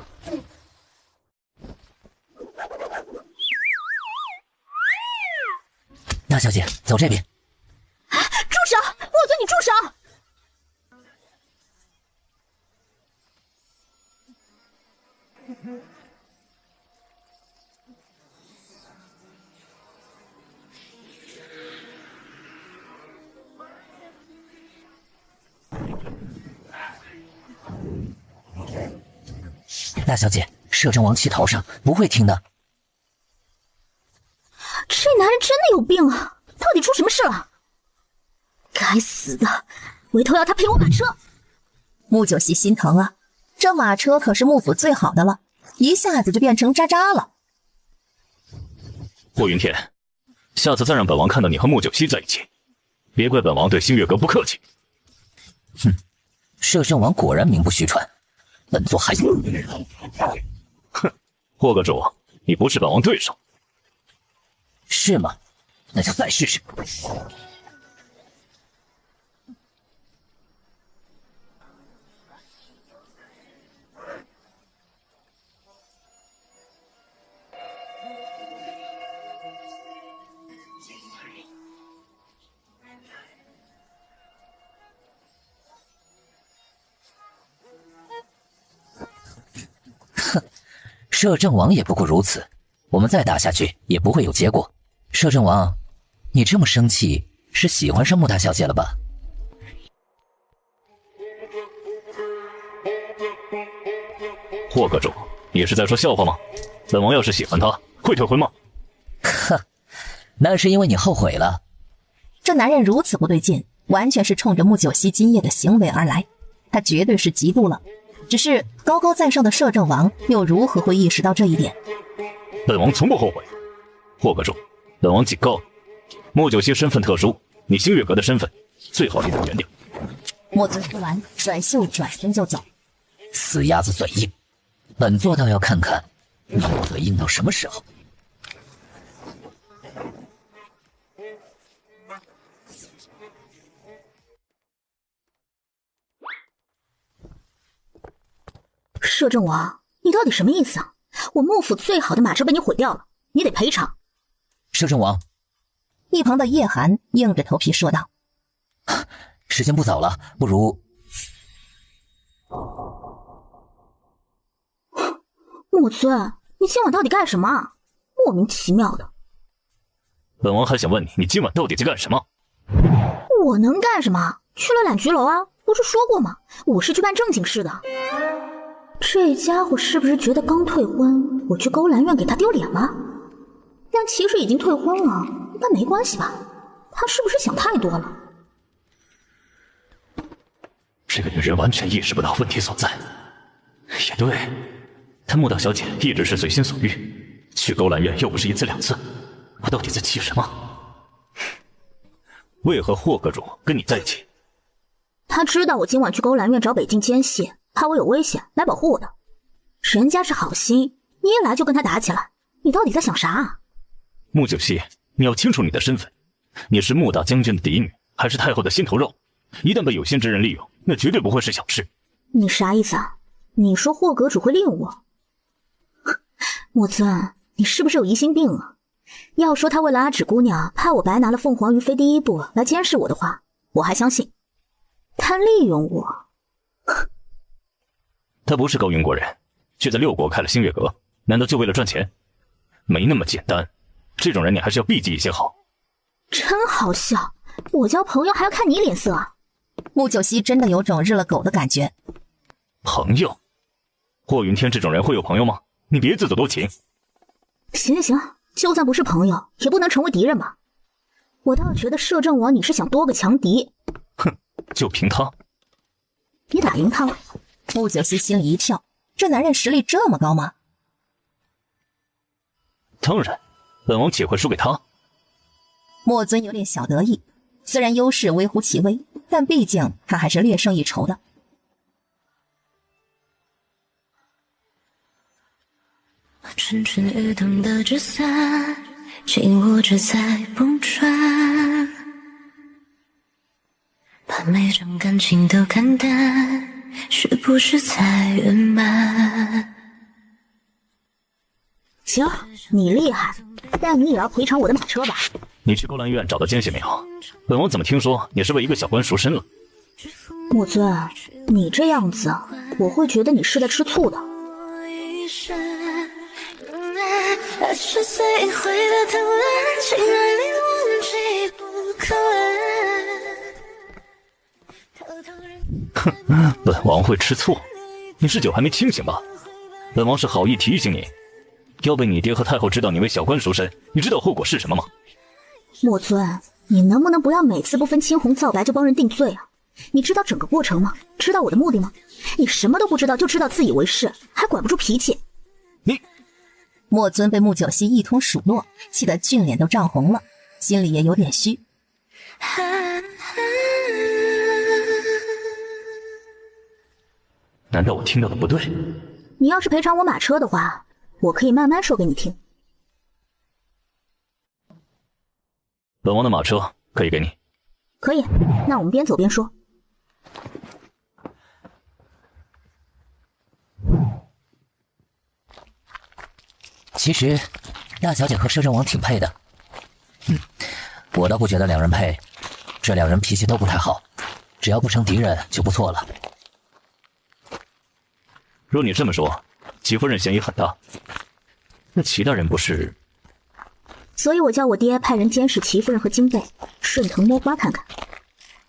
大小姐，走这边。住手！我遵你住手！大小姐，摄政王气头上，不会听的。这男人真的有病啊！到底出什么事了？该死的，回头要他赔我马车。穆九熙心疼啊，这马车可是穆府最好的了，一下子就变成渣渣了。霍云天，下次再让本王看到你和穆九熙在一起，别怪本王对星月阁不客气。哼，摄政王果然名不虚传，本座还有。哼，霍阁主，你不是本王对手。是吗？那就再试试。哼，摄政王也不过如此，我们再打下去也不会有结果。摄政王，你这么生气，是喜欢上穆大小姐了吧？霍阁主，你是在说笑话吗？本王要是喜欢她，会退婚吗？那是因为你后悔了。这男人如此不对劲，完全是冲着穆九熙今夜的行为而来，他绝对是嫉妒了。只是高高在上的摄政王又如何会意识到这一点？本王从不后悔。霍阁主，本王警告，穆九熙身份特殊，你星月阁的身份最好离他远点。莫尊说完，甩袖转身就走。死鸭子嘴硬，本座倒要看看你嘴硬到什么时候。摄政王，你到底什么意思啊？我幕府最好的马车被你毁掉了，你得赔偿。摄政王，一旁的叶寒硬着头皮说道：“时间不早了，不如……”莫尊，你今晚到底干什么？莫名其妙的。本王还想问你，你今晚到底在干什么？我能干什么？去了揽菊楼啊，不是说过吗？我是去办正经事的。这家伙是不是觉得刚退婚，我去勾栏院给他丢脸了？但其实已经退婚了，应该没关系吧？他是不是想太多了？这个女人完全意识不到问题所在。也对，她穆大小姐一直是随心所欲，去勾栏院又不是一次两次，我到底在气什么？为何霍阁主跟你在一起？他知道我今晚去勾栏院找北境奸细，怕我有危险来保护我的。人家是好心，你一来就跟他打起来，你到底在想啥啊？穆九熙，你要清楚你的身份，你是穆大将军的嫡女，还是太后的心头肉？一旦被有心之人利用，那绝对不会是小事。你啥意思啊？你说霍阁主会利用我？莫尊，你是不是有疑心病啊？要说他为了阿芷姑娘怕我白拿了凤凰于妃第一步来监视我的话，我还相信。他利用我？他不是高云国人，却在六国开了星月阁，难道就为了赚钱？没那么简单，这种人你还是要避忌一些好。真好笑，我交朋友还要看你脸色啊！穆九熙真的有种日了狗的感觉。朋友？霍云天这种人会有朋友吗？你别自作多情。行，就算不是朋友，也不能成为敌人吧？我倒觉得摄政王你是想多个强敌。哼，就凭他？你打赢他了？穆九熙心里一跳，这男人实力这么高吗？当然，本王岂会输给他？莫尊有点小得意，虽然优势微乎其微，但毕竟他还是略胜一筹的。蠢蠢欲动的纸伞，紧握着在崩转，把每种感情都看淡，是不是才圆满？行，你厉害，但你也要赔偿我的马车吧？你去勾栏院找到奸细没有？本王怎么听说你是为一个小官赎身了？莫尊，你这样子，我会觉得你是在吃醋的。20岁会的贪婪，情爱里忘记不可闻。哼，本王会吃醋？你是酒还没清醒吧？本王是好意提醒你，要被你爹和太后知道你为小官赎身，你知道后果是什么吗？莫尊，你能不能不要每次不分青红皂白就帮人定罪啊？你知道整个过程吗？知道我的目的吗？你什么都不知道就知道自以为是，还管不住脾气。你……莫尊被穆九熙一通数落，气得俊脸都涨红了，心里也有点虚。难道我听到的不对？你要是赔偿我马车的话，我可以慢慢说给你听。本王的马车可以给你。可以，那我们边走边说。其实，大小姐和摄政王挺配的。我倒不觉得两人配，这两人脾气都不太好，只要不成敌人就不错了。若你这么说，齐夫人嫌疑很大。那齐大人不是……所以我叫我爹派人监视齐夫人和金贝，顺藤摸瓜看看。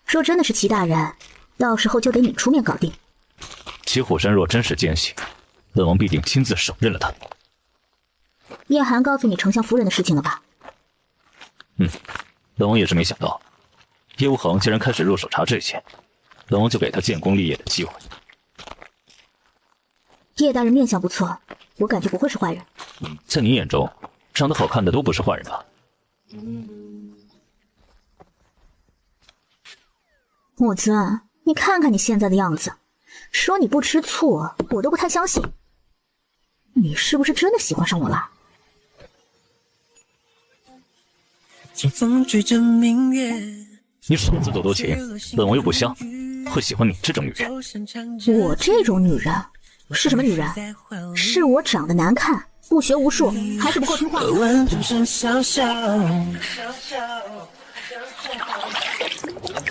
若真的是齐大人，到时候就得你出面搞定。齐虎山若真是奸细，本王必定亲自手刃了他。叶寒告诉你丞相夫人的事情了吧？本王也是没想到，叶无恒竟然开始入手查这些，本王就给他建功立业的机会。叶大人面相不错，我感觉不会是坏人。在你眼中，长得好看的都不是坏人吧？木尊，你看看你现在的样子，说你不吃醋，我都不太相信。你是不是真的喜欢上我了？你少自作多情，本王又不香，会喜欢你这种女人。我这种女人是什么女人？是我长得难看，不学无术，还是不够听话？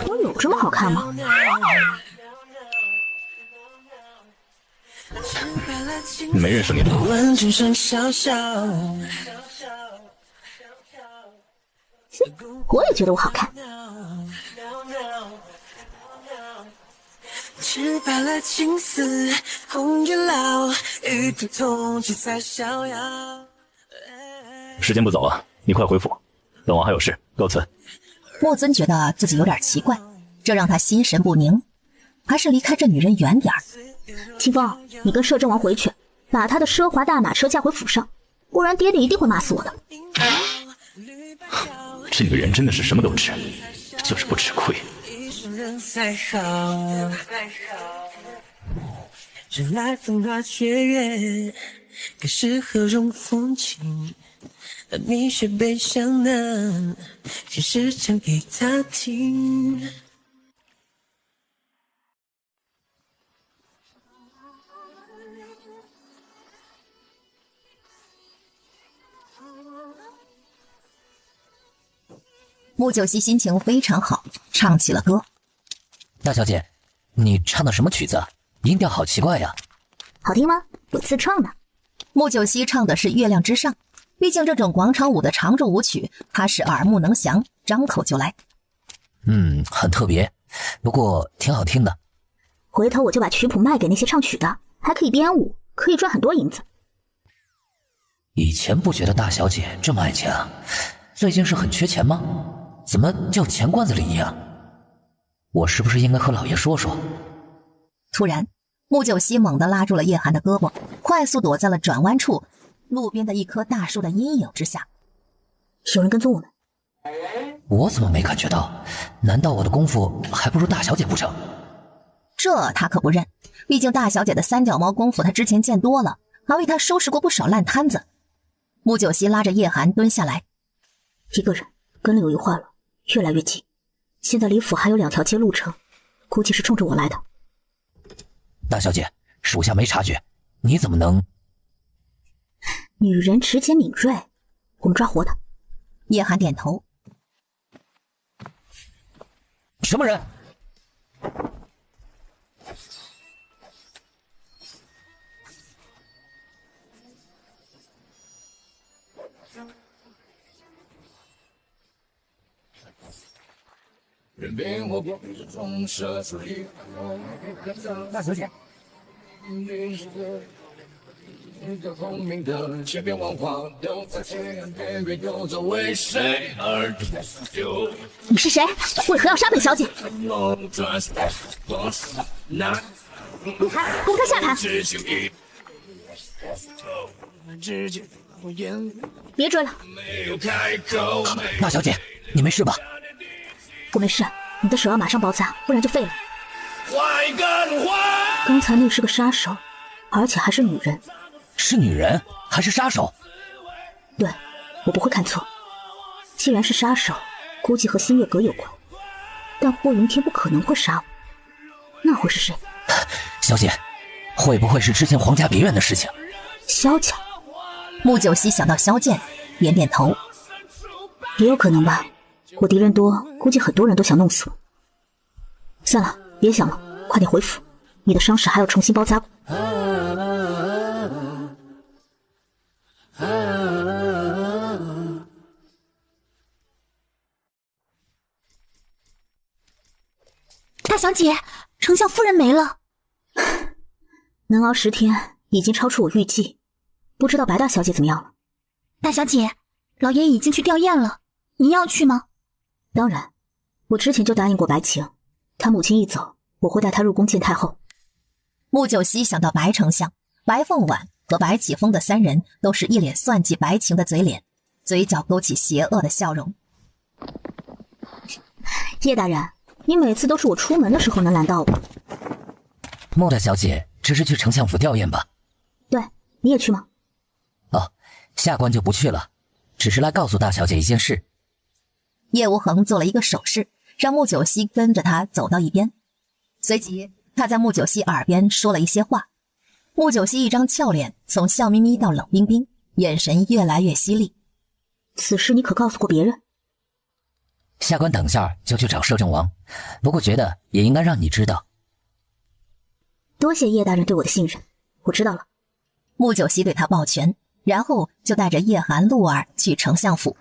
我有这么好看吗？没认识你的。我也觉得我好看。吃饱了青丝红月老，与痛同期才逍遥。时间不早了，你快回府，本王还有事，告辞。墨尊觉得自己有点奇怪，这让他心神不宁，还是离开这女人远点儿。清风，你跟摄政王回去，把他的奢华大马车驾回府上，不然爹爹一定会骂死我的。这女人真的是什么都吃，就是不吃亏。人来风花雪月，可是何种风情？而你却悲伤呢，现实讲给他听。穆九熙心情非常好，唱起了歌。大小姐，你唱的什么曲子？音调好奇怪呀。好听吗？我自创的。穆九熙唱的是《月亮之上》，毕竟这种广场舞的常驻舞曲，他是耳目能详，张口就来。很特别，不过挺好听的。回头我就把曲谱卖给那些唱曲的，还可以编舞，可以赚很多银子。以前不觉得大小姐这么爱钱啊，最近是很缺钱吗？怎么掉钱罐子里一样？我是不是应该和老爷说说？突然，穆九熙猛地拉住了叶寒的胳膊，快速躲在了转弯处路边的一棵大树的阴影之下。有人跟踪我们。我怎么没感觉到？难道我的功夫还不如大小姐不成？这他可不认，毕竟大小姐的三脚猫功夫他之前见多了，还为他收拾过不少烂摊子。穆九熙拉着叶寒蹲下来，一个人跟了有一会儿了，越来越近，现在离府还有2条街路程，估计是冲着我来的。大小姐，属下没察觉，你怎么能？女人齿检敏锐，我们抓活的。叶寒点头。什么人？大小姐，你是谁？为何要杀本小姐？李寒，公开下台！别追了。大小姐，你没事吧？我没事，你的手要马上包扎，不然就废了。刚才那是个杀手，而且还是女人。是女人还是杀手？对，我不会看错。既然是杀手，估计和新月阁有关，但霍云天不可能会杀我，那会是谁？小姐，会不会是之前皇家别院的事情？萧家。穆九熙想到萧剑，点点头。也有可能吧，我敌人多，估计很多人都想弄死我。算了，别想了，快点回府，你的伤势还要重新包扎过。大小姐，丞相夫人没了。能熬10天，已经超出我预计。不知道白大小姐怎么样了？大小姐，老爷已经去吊唁了，你要去吗？当然，我之前就答应过白晴，她母亲一走，我会带她入宫见太后。穆九熙想到白丞相、白凤婉和白启峰的三人都是一脸算计白晴的嘴脸，嘴角勾起邪恶的笑容。叶大人，你每次都是我出门的时候能拦到我。穆大小姐，这是去丞相府吊唁吧？对，你也去吗？哦，下官就不去了，只是来告诉大小姐一件事。叶无痕做了一个手势，让穆九熙跟着他走到一边，随即他在穆九熙耳边说了一些话。穆九熙一张俏脸从笑眯眯到冷冰冰，眼神越来越犀利。此事你可告诉过别人？下官等下就去找摄政王，不过觉得也应该让你知道。多谢叶大人对我的信任，我知道了。穆九熙对他抱拳，然后就带着叶寒、陆儿去丞相府。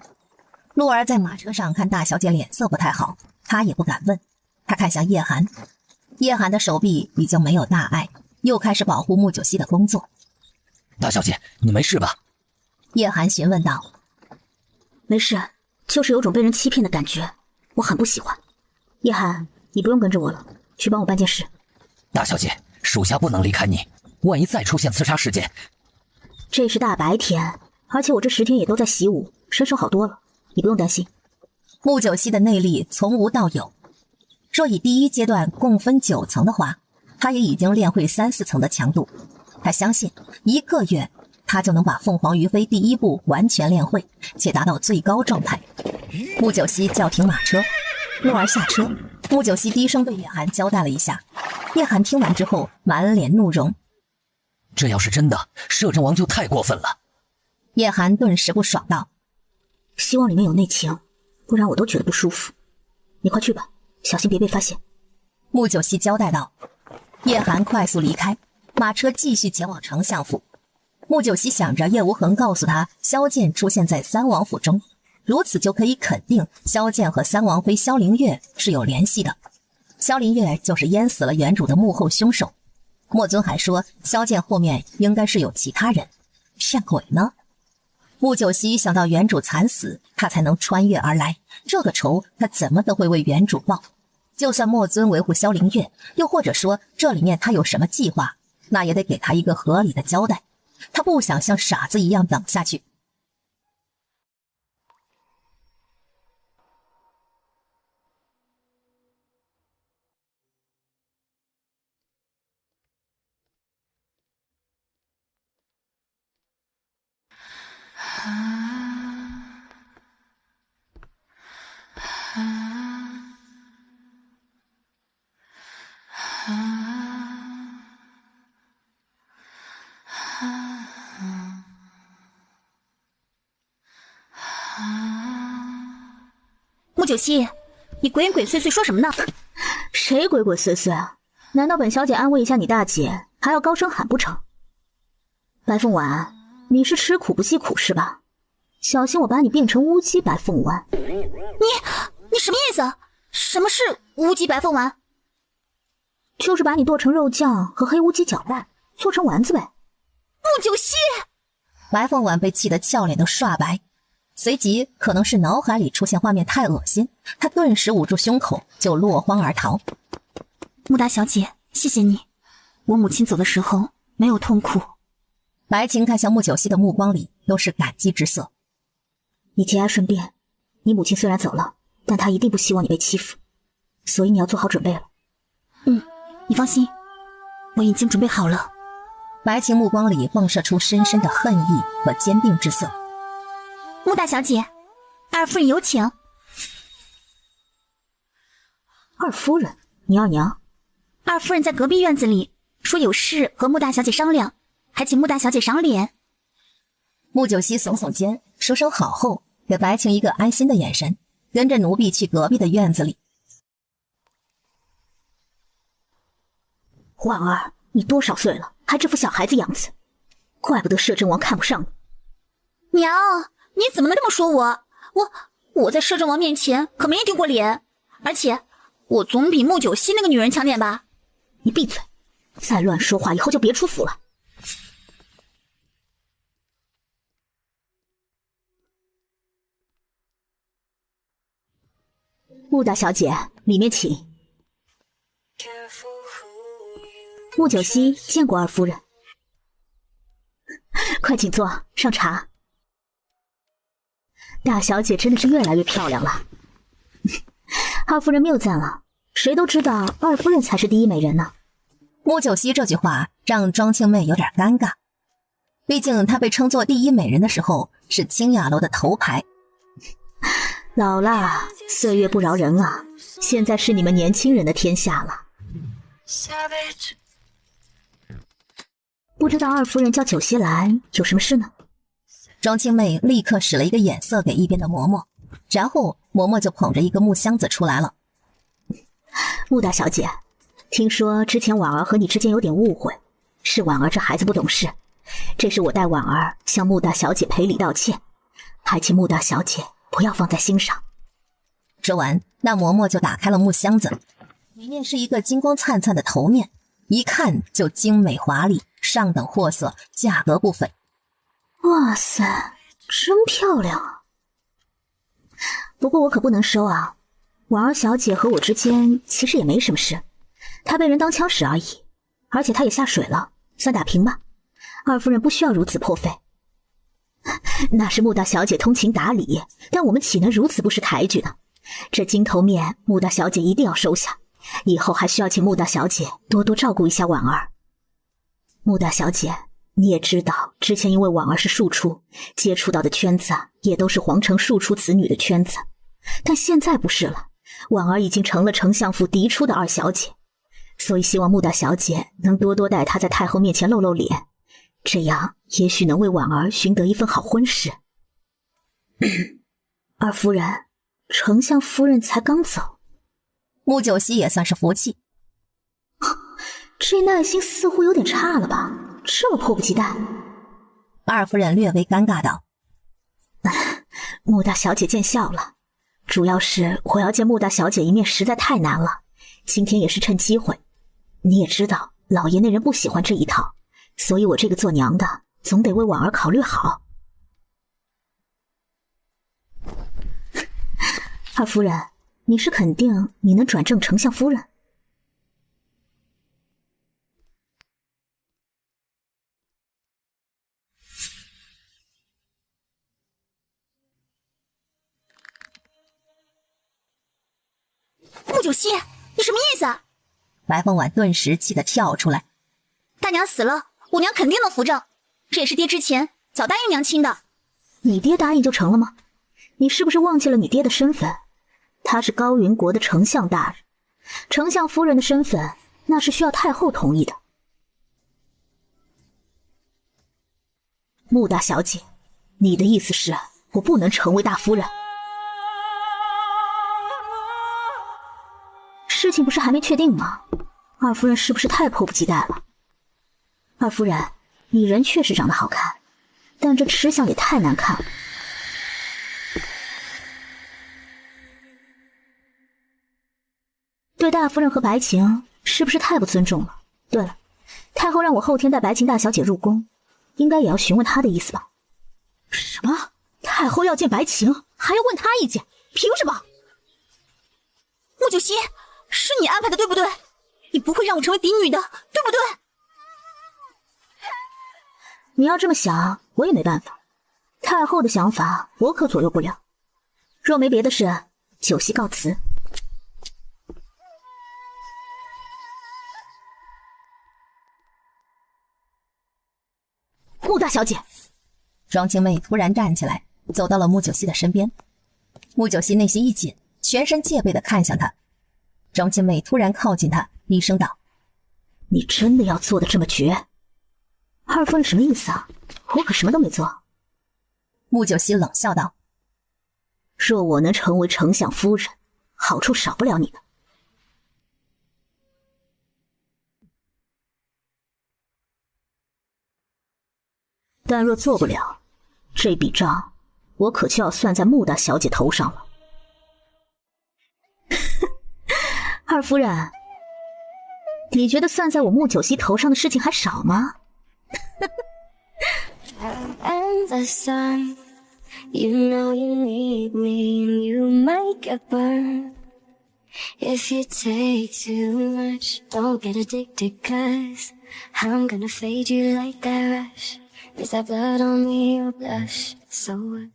陆儿在马车上看大小姐脸色不太好，他也不敢问。他看向叶寒，叶寒的手臂已经没有大碍，又开始保护穆九熙的工作。大小姐，你没事吧？叶寒询问道。没事，就是有种被人欺骗的感觉，我很不喜欢。叶寒，你不用跟着我了，去帮我办件事。大小姐，属下不能离开你，万一再出现刺杀事件。这是大白天，而且我这10天也都在习武，身手好多了，你不用担心。穆九熙的内力从无到有，若以第一阶段共分9层的话，他也已经练会3、4层的强度。他相信1个月他就能把凤凰于飞第1步完全练会，且达到最高状态。穆九熙叫停马车，陆儿下车，穆九熙低声对叶寒交代了一下。叶寒听完之后满脸怒容，这要是真的，摄政王就太过分了。叶寒顿时不爽道：希望里面有内情，不然我都觉得不舒服。你快去吧，小心别被发现。穆九熙交代道。叶寒快速离开，马车继续前往丞相府。穆九熙想着叶无痕告诉他萧剑出现在三王府中，如此就可以肯定萧剑和三王妃萧灵月是有联系的。萧灵月就是淹死了原主的幕后凶手。莫尊还说萧剑后面应该是有其他人，骗鬼呢。穆九熙想到原主惨死，他才能穿越而来，这个仇他怎么都会为原主报。就算莫尊维护萧灵月，又或者说这里面他有什么计划，那也得给他一个合理的交代。他不想像傻子一样等下去。穆九熙，你鬼鬼祟祟说什么呢？谁鬼鬼祟祟啊？难道本小姐安慰一下你大姐，还要高声喊不成？白凤婉，你是吃苦不细苦是吧？小心我把你变成乌鸡白凤丸。你什么意思？什么是乌鸡白凤丸？就是把你剁成肉酱和黑乌鸡搅拌，做成丸子呗。穆九熙，白凤婉被气得俏脸都刷白，随即可能是脑海里出现画面太恶心，她顿时捂住胸口就落荒而逃。穆大小姐，谢谢你，我母亲走的时候没有痛苦。白晴看向穆九熙的目光里都是感激之色。你节哀顺变，你母亲虽然走了，但她一定不希望你被欺负，所以你要做好准备了。你放心，我已经准备好了。白晴目光里迸射出深深的恨意和坚定之色。穆大小姐，二夫人有请。二夫人，你二娘？二夫人在隔壁院子里，说有事和穆大小姐商量，还请穆大小姐赏脸。穆九熙耸耸肩，说声好后，给白晴一个安心的眼神，跟着奴婢去隔壁的院子里。婉儿，你多少岁了，还这副小孩子样子，怪不得摄政王看不上你。娘，你怎么能这么说我？我在摄政王面前可没丢过脸，而且我总比穆九熙那个女人强点吧？你闭嘴，再乱说话以后就别出府了。穆大小姐，里面请。穆九熙见过二夫人。快请坐，上茶。大小姐真的是越来越漂亮了。二夫人谬赞了，谁都知道二夫人才是第一美人呢。穆九熙这句话让庄庆妹有点尴尬，毕竟她被称作第一美人的时候是清雅楼的头牌。老了，岁月不饶人啊，现在是你们年轻人的天下了。不知道二夫人叫九熙来有什么事呢？庄庆妹立刻使了一个眼色给一边的嬷嬷，然后嬷嬷就捧着一个木箱子出来了。穆大小姐，听说之前婉儿和你之间有点误会，是婉儿这孩子不懂事，这是我代婉儿向穆大小姐赔礼道歉，还请穆大小姐不要放在心上。说完，那嬷嬷就打开了木箱子，里面是一个金光灿灿的头面，一看就精美华丽，上等货色，价格不菲。哇塞，真漂亮啊！不过我可不能收啊，婉儿小姐和我之间其实也没什么事，她被人当枪使而已，而且她也下水了，算打平吧。二夫人不需要如此破费。那是穆大小姐通情达理，但我们岂能如此不识抬举呢？这金头面，穆大小姐一定要收下，以后还需要请穆大小姐多多照顾一下婉儿。穆大小姐，你也知道，之前因为婉儿是庶出，接触到的圈子也都是皇城庶出子女的圈子，但现在不是了，婉儿已经成了丞相府嫡出的二小姐，所以希望穆大小姐能多多带她在太后面前露露脸，这样也许能为婉儿寻得一份好婚事。二夫人，丞相夫人才刚走。穆九熙也算是服气，这耐心似乎有点差了吧，这么迫不及待。二夫人略微尴尬道：穆大小姐见笑了，主要是我要见穆大小姐一面实在太难了，今天也是趁机会。你也知道老爷那人不喜欢这一套，所以我这个做娘的总得为婉儿考虑好。二夫人，你是肯定你能转正丞相夫人？穆九熙，你什么意思啊？白凤婉顿时气得跳出来。大娘死了，我娘肯定能扶正，这也是爹之前早答应娘亲的。你爹答应就成了吗？你是不是忘记了你爹的身份？他是高云国的丞相大人，丞相夫人的身份那是需要太后同意的。穆大小姐，你的意思是我不能成为大夫人？事情不是还没确定吗？二夫人是不是太迫不及待了？二夫人，你人确实长得好看，但这吃相也太难看了。对大夫人和白晴是不是太不尊重了？对了，太后让我后天带白晴大小姐入宫，应该也要询问她的意思吧？什么？太后要见白晴，还要问她意见？凭什么？穆九熙，是你安排的对不对？你不会让我成为嫡女的，对不对？你要这么想，我也没办法。太后的想法，我可左右不了。若没别的事，九熙告辞。穆大小姐，庄青妹突然站起来，走到了穆九熙的身边。穆九熙内心一紧，全身戒备地看向他。庄青妹突然靠近他，低声道：“你真的要做的这么绝？二夫人什么意思啊？我可什么都没做。”穆九熙冷笑道：“若我能成为丞相夫人，好处少不了你的。但若做不了，这笔账我可就要算在穆大小姐头上了。”二夫人，你觉得算在我穆九熙头上的事情还少吗？ If you take too much, don't get addicted, cause I'm gonna fade you like that rush. Is that blood on me or blush? So what?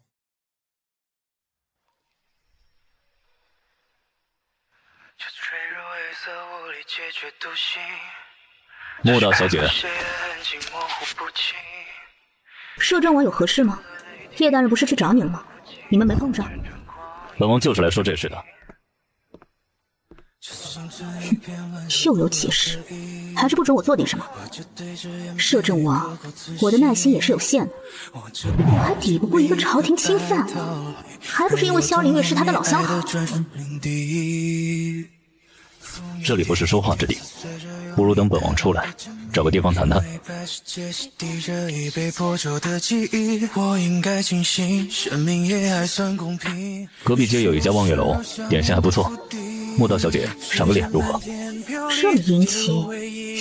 穆大小姐，摄政王有何事吗？叶大人不是去找你了吗？你们没碰上？本王就是来说这事的。又有解释，还是不准我做点什么？摄政王，我的耐心也是有限的，我还抵不过一个朝廷侵犯，还不是因为萧凌月是他的老相好。这里不是说话之地，不如等本王出来，找个地方谈谈。隔壁街有一家望月楼，点心还不错。穆大小姐赏个脸如何？这么殷勤，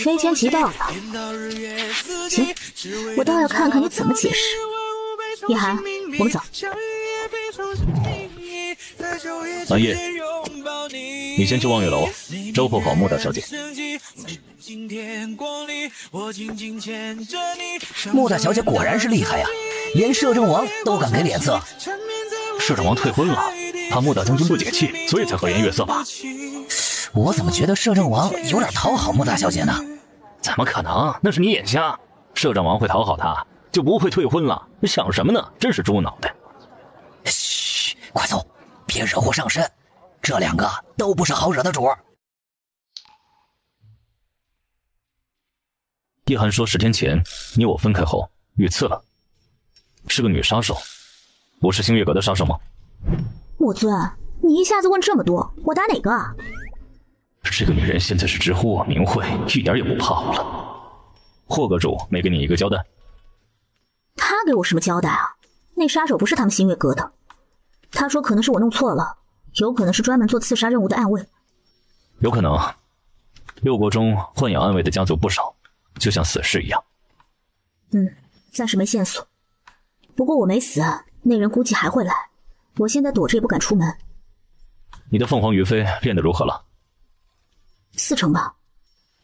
非奸即盗吧？行，我倒要看看你怎么解释。叶寒，我们走。蓝叶，你先去望月楼招呼好穆大小姐。穆大小姐果然是厉害呀，连摄政王都敢给脸色。摄政王退婚了，怕穆大将军不解气，所以才和颜悦色吧？我怎么觉得摄政王有点讨好穆大小姐呢？怎么可能？那是你眼瞎。摄政王会讨好她，就不会退婚了。你想什么呢？真是猪脑袋！嘘，快走，别惹祸上身。这两个都不是好惹的主儿。叶寒说10天前你我分开后遇刺了，是个女杀手，不是星月阁的杀手吗？莫尊，你一下子问这么多，我答哪个啊？这个女人现在是直呼我名讳，一点也不怕我了。霍阁主没给你一个交代？他给我什么交代啊？那杀手不是他们星月阁的，他说可能是我弄错了，有可能是专门做刺杀任务的暗卫。有可能，六国中豢养暗卫的家族不少，就像死尸一样。暂时没线索。不过我没死，那人估计还会来。我现在躲着也不敢出门。你的凤凰于飞练得如何了？4成吧。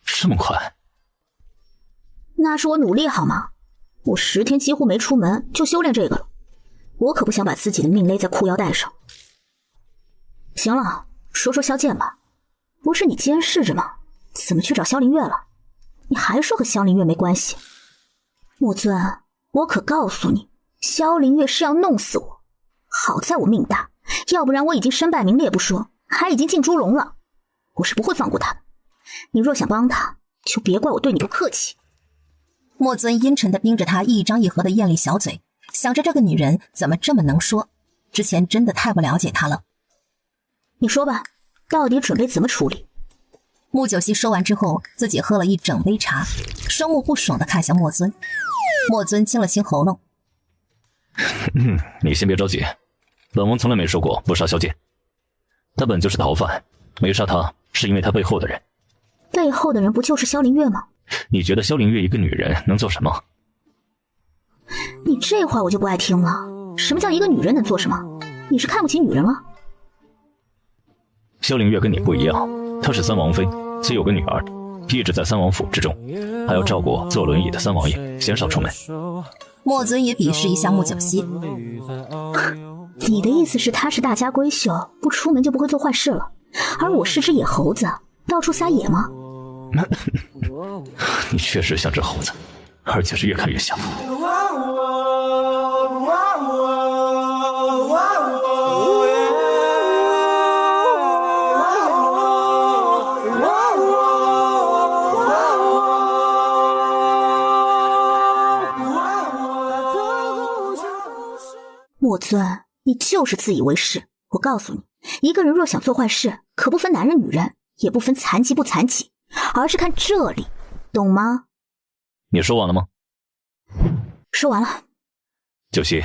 这么快？那是我努力好吗？我10天几乎没出门就修炼这个了，我可不想把自己的命勒在裤腰带上。行了，说说萧剑吧，不是你监视着吗？怎么去找萧凌月了？你还说和萧凌月没关系？莫尊，我可告诉你，萧凌月是要弄死我。好在我命大，要不然我已经身败名裂不说，还已经进猪笼了。我是不会放过他的。你若想帮他，就别怪我对你不客气。莫尊阴沉地盯着他一张一合的艳丽小嘴，想着这个女人怎么这么能说，之前真的太不了解她了。你说吧，到底准备怎么处理？穆九熙说完之后，自己喝了一整杯茶，双目不爽地看向莫尊。莫尊清了清喉咙。你先别着急，本王从来没说过不杀萧剑。他本就是逃犯，没杀他是因为他背后的人。背后的人不就是萧凌月吗？你觉得萧凌月一个女人能做什么？你这话我就不爱听了。什么叫一个女人能做什么？你是看不起女人了？萧凌月跟你不一样，她是三王妃，且有个女儿，一直在三王府之中，还要照顾坐轮椅的三王爷，鲜少出门。莫尊也鄙视一下穆九熙。你的意思是她是大家闺秀，不出门就不会做坏事了，而我是只野猴子，到处撒野吗？你确实像只猴子，而且是越看越像。莫尊，你就是自以为是。我告诉你，一个人若想做坏事，可不分男人女人，也不分残疾不残疾，而是看这里，懂吗？你说完了吗？说完了。九熙，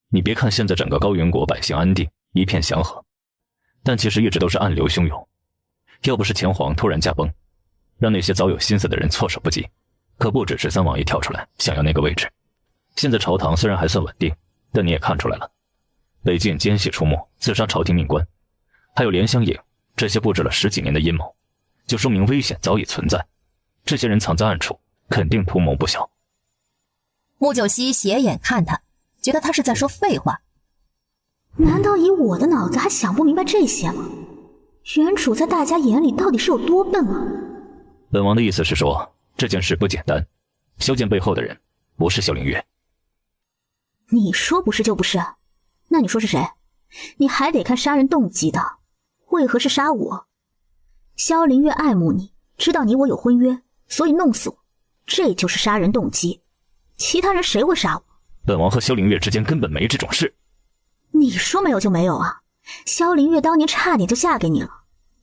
你别看现在整个高云国百姓安定，一片祥和，但其实一直都是暗流汹涌。要不是前皇突然驾崩，让那些早有心思的人措手不及，可不只是三王爷跳出来想要那个位置。现在朝堂虽然还算稳定，但你也看出来了，北境奸细出没，刺杀朝廷命官，还有莲香影这些布置了10几年的阴谋，就说明危险早已存在。这些人藏在暗处，肯定图谋不小。穆九熙斜眼看他，觉得他是在说废话。难道以我的脑子还想不明白这些吗？原主在大家眼里到底是有多笨啊？本王的意思是说，这件事不简单，萧剑背后的人不是萧凌月。你说不是就不是，那你说是谁？你还得看杀人动机的，为何是杀我？萧凌月爱慕你，知道你我有婚约，所以弄死我，这就是杀人动机。其他人谁会杀我？本王和萧凌月之间根本没这种事。你说没有就没有啊？萧凌月当年差点就嫁给你了，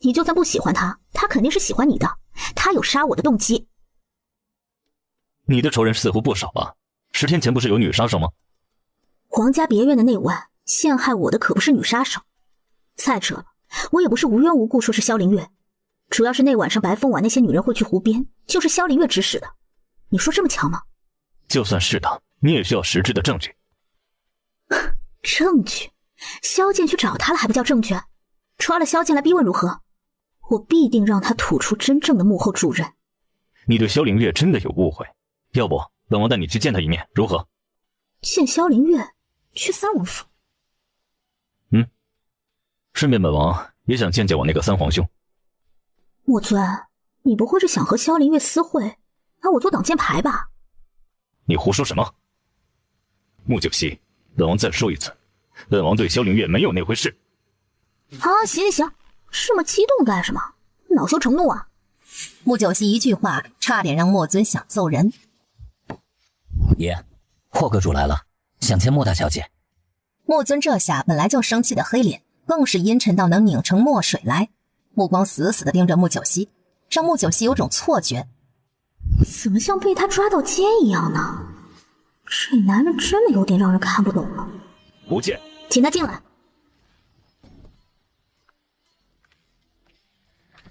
你就算不喜欢她，她肯定是喜欢你的，她有杀我的动机。你的仇人似乎不少啊，10天前不是有女杀手吗？皇家别院的那晚陷害我的可不是女杀手。再者了，我也不是无缘无故说是萧凌月，主要是那晚上白凤婉那些女人会去湖边，就是萧凌月指使的。你说这么巧吗？就算是的，你也需要实质的证据。证据？萧剑去找他了还不叫证据？抓了萧剑来逼问如何？我必定让他吐出真正的幕后主人。你对萧凌月真的有误会，要不本王带你去见他一面，如何？见萧凌月？去三王府？顺便本王也想见见我那个三皇兄。莫尊，你不会是想和萧凌月私会，拿我做挡箭牌吧？你胡说什么？穆九熙，本王再说一次，本王对萧凌月没有那回事。啊，行，这么激动干什么？恼羞成怒啊！穆九熙一句话差点让莫尊想揍人。爷，霍阁主来了，想见莫大小姐。莫尊这下本来就生气的黑脸更是阴沉到能拧成墨水来，目光死死地盯着穆九熙，让穆九熙有种错觉，怎么像被他抓到奸一样呢？这男人真的有点让人看不懂了。不见，请他进来。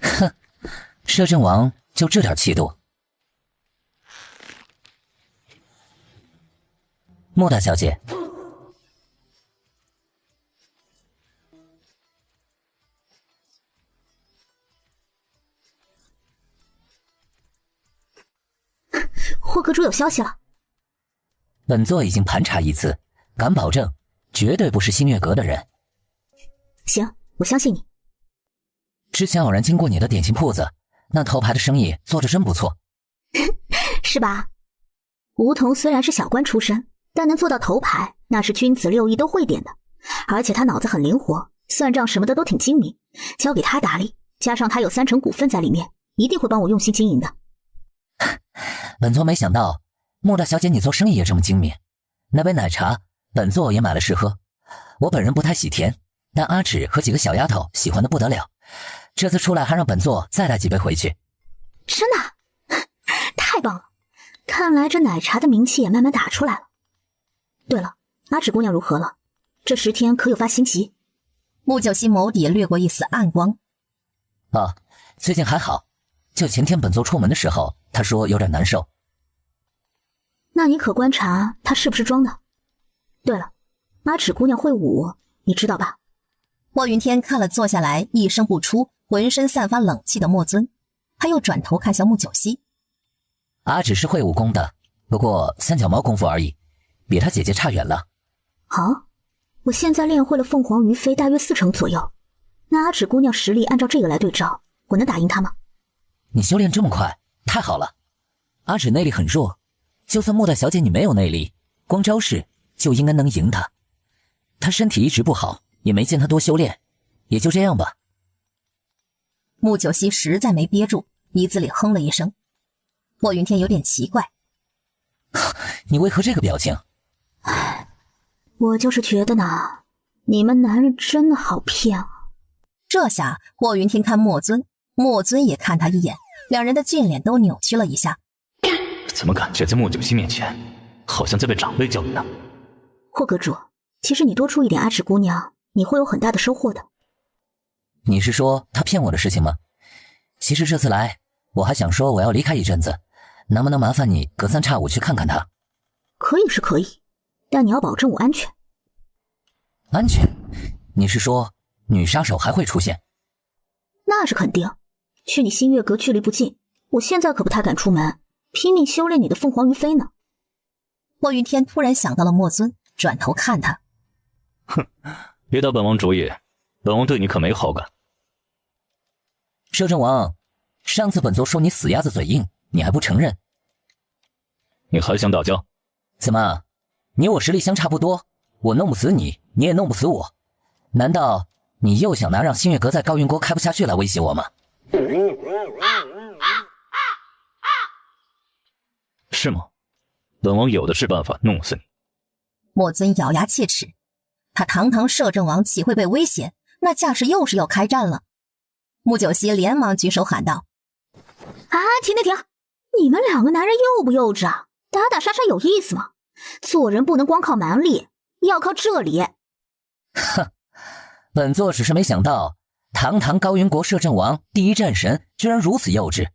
哼，摄政王就这点气度。莫大小姐，霍阁主有消息了。本座已经盘查一次，敢保证绝对不是新月阁的人。行，我相信你。之前偶然经过你的点心铺子，那头牌的生意做得真不错。是吧？梧桐虽然是小官出身，但能做到头牌，那是君子6艺都会点的。而且他脑子很灵活，算账什么的都挺精明，交给他打理，加上他有3成股份在里面，一定会帮我用心经营的。本座没想到莫大小姐你做生意也这么精明。那杯奶茶本座也买了试喝，我本人不太喜甜，但阿芷和几个小丫头喜欢的不得了，这次出来还让本座再带几杯回去。真的？太棒了，看来这奶茶的名气也慢慢打出来了。对了，阿芷姑娘如何了？这10天可有发心急？穆九熙眸底掠过一丝暗光。啊，最近还好，就前天本座出门的时候，她说有点难受。那你可观察她是不是装的？对了，阿芷姑娘会舞，你知道吧？莫云天看了坐下来一声不出，浑身散发冷气的莫尊，他又转头看向穆九熙。阿芷是会武功的，不过3脚猫功夫而已，比她姐姐差远了。好，我现在练会了凤凰于飞大约4成左右，那阿芷姑娘实力按照这个来对照，我能打赢她吗？你修炼这么快，太好了。阿芷内力很弱，就算莫大小姐你没有内力，光招式就应该能赢她。她身体一直不好，也没见她多修炼，也就这样吧。穆九熙实在没憋住，鼻子里哼了一声。莫云天有点奇怪，你为何这个表情？我就是觉得呢，你们男人真的好骗啊。这下莫云天看莫尊，莫尊也看他一眼，两人的俊脸都扭曲了一下。怎么感觉在莫九熙面前好像在被长辈教育呢？霍阁主，其实你多出一点阿芷姑娘，你会有很大的收获的。你是说他骗我的事情吗？其实这次来我还想说我要离开一阵子，能不能麻烦你隔3差5去看看他？可以是可以，但你要保证我安全。安全？你是说女杀手还会出现？那是肯定。去你新月阁距离不近，我现在可不太敢出门，拼命修炼你的凤凰于飞呢。霍云天突然想到了墨尊，转头看他。哼，别打本王主意，本王对你可没好感。摄政王，上次本座说你死鸭子嘴硬，你还不承认？你还想打架？怎么，你我实力相差不多，我弄不死你，你也弄不死我，难道你又想拿让星月阁在高云国开不下去来威胁我吗？是吗？本王有的是办法弄死你。墨尊咬牙切齿，他堂堂摄政王岂会被威胁？那架势又是要开战了。穆九熙连忙举手喊道：啊，停！你们两个男人幼不幼稚啊？打打杀杀有意思吗？做人不能光靠蛮力，要靠这里。哼，本座只是没想到堂堂高云国摄政王第一战神居然如此幼稚。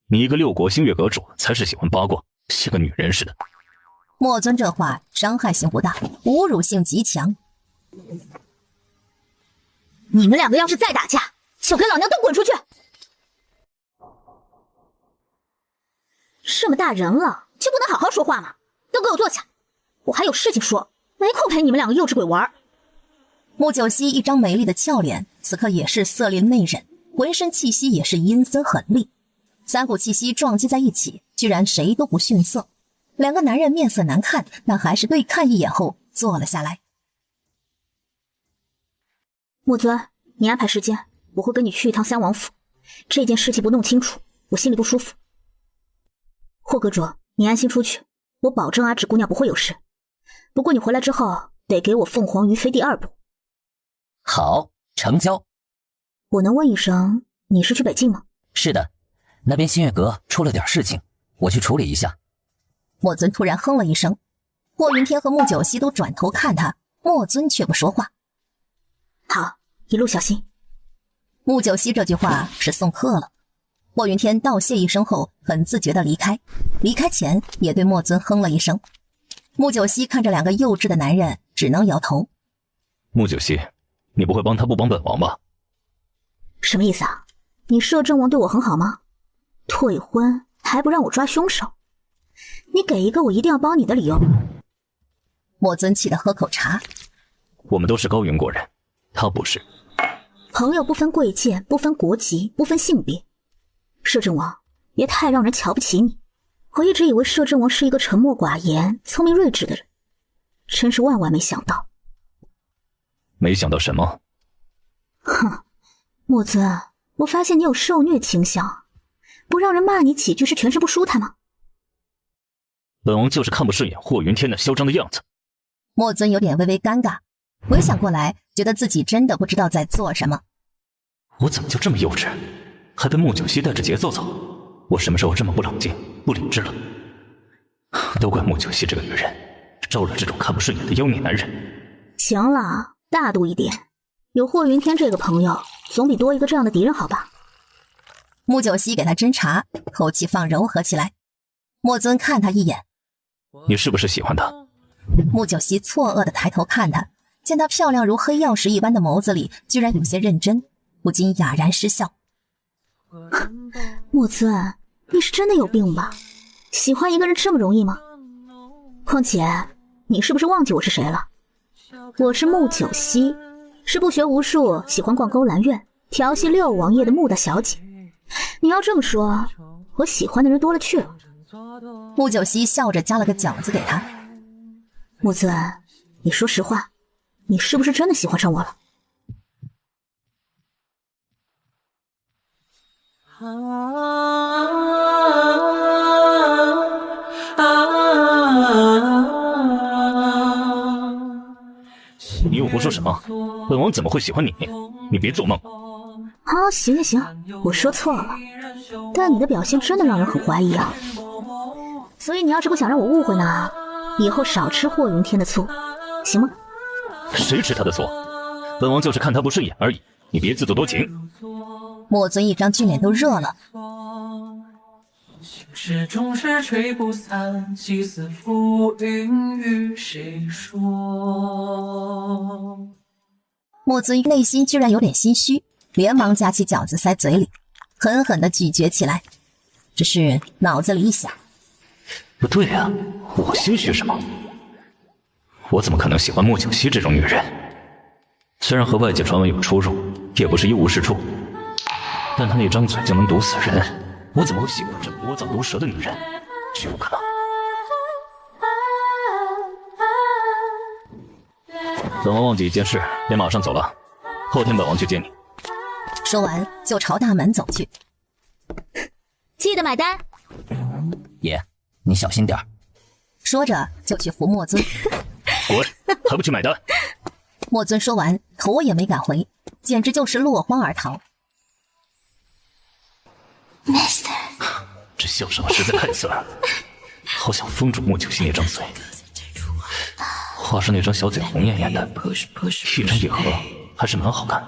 你一个6国星月阁主才是喜欢八卦，像个女人似的。墨尊这话伤害性不大，侮辱性极强。你们两个要是再打架，就给老娘都滚出去！这么大人了，就不能好好说话吗？都给我坐下，我还有事情说，没空陪你们两个幼稚鬼玩。穆九熙一张美丽的俏脸，此刻也是色厉内荏，浑身气息也是阴森狠厉，三股气息撞击在一起，居然谁都不逊色。两个男人面色难看，但还是对看一眼后坐了下来。穆尊，你安排时间，我会跟你去一趟三王府。这件事情不弄清楚，我心里不舒服。霍阁主，你安心出去，我保证阿芷姑娘不会有事。不过你回来之后，得给我凤凰于飞第2部。好，成交。我能问一声，你是去北境吗？是的，那边星月阁出了点事情，我去处理一下。墨尊突然哼了一声，霍云天和穆九熙都转头看他，墨尊却不说话。好，一路小心。穆九熙这句话是送客了。霍云天道谢一声后，很自觉地离开，离开前也对墨尊哼了一声。穆九熙看着两个幼稚的男人，只能摇头。穆九熙，你不会帮他不帮本王吧？什么意思啊？你摄政王对我很好吗？退婚还不让我抓凶手？你给一个我一定要帮你的理由。墨尊气得喝口茶。我们都是高云国人，他不是。朋友不分贵贱，不分国籍，不分性别。摄政王，别太让人瞧不起你。我一直以为摄政王是一个沉默寡言、聪明睿智的人，真是万万没想到。没想到什么？哼，墨尊，我发现你有受虐倾向，不让人骂你几句是全身不舒坦吗？本王就是看不顺眼霍云天那嚣张的样子。墨尊有点微微尴尬，回想过来，觉得自己真的不知道在做什么。我怎么就这么幼稚，还被穆九熙带着节奏走？我什么时候这么不冷静、不理智了？都怪穆九熙这个女人，招了这种看不顺眼的妖孽男人。行了，大度一点，有霍云天这个朋友，总比多一个这样的敌人好吧？穆九熙给他斟茶，口气放柔和起来。墨尊看他一眼，你是不是喜欢他？穆九熙错愕地抬头看他，见他漂亮如黑曜石一般的眸子里居然有些认真，不禁哑然失笑。墨尊，你是真的有病吧？喜欢一个人这么容易吗？况且你是不是忘记我是谁了？我是穆九熙，是不学无术，喜欢逛勾栏院，调戏6王爷的穆大小姐。你要这么说，我喜欢的人多了去了。穆九熙笑着夹了个饺子给他。穆尊，你说实话，你是不是真的喜欢上我了？你又胡说什么？本王怎么会喜欢你？你别做梦。行，我说错了，但你的表现真的让人很怀疑啊。所以你要是不想让我误会呢，以后少吃霍云天的醋，行吗？谁吃他的醋？本王就是看他不顺眼而已，你别自作多情。墨尊一张俊脸都热了。始终是吹不散，几丝浮云与谁说？墨尊内心居然有点心虚，连忙夹起饺子塞嘴里，狠狠地咀嚼起来。只是脑子里一想，不对啊，我心虚什么？我怎么可能喜欢穆九熙这种女人？虽然和外界传闻有出入，也不是一无是处，但她那张嘴就能毒死人，我怎么会喜欢这聒噪毒舌的女人？绝不可能。本王忘记一件事，便马上走了，后天本王去接你。说完就朝大门走去。记得买单。爷，你小心点儿。说着就去扶莫尊。滚，还不去买单？莫尊说完，头也没敢回，简直就是落荒而逃。Master， 这笑声实在太刺耳，好想封住穆九熙那张嘴。画上那张小嘴红艳艳的，一张一合还是蛮好看。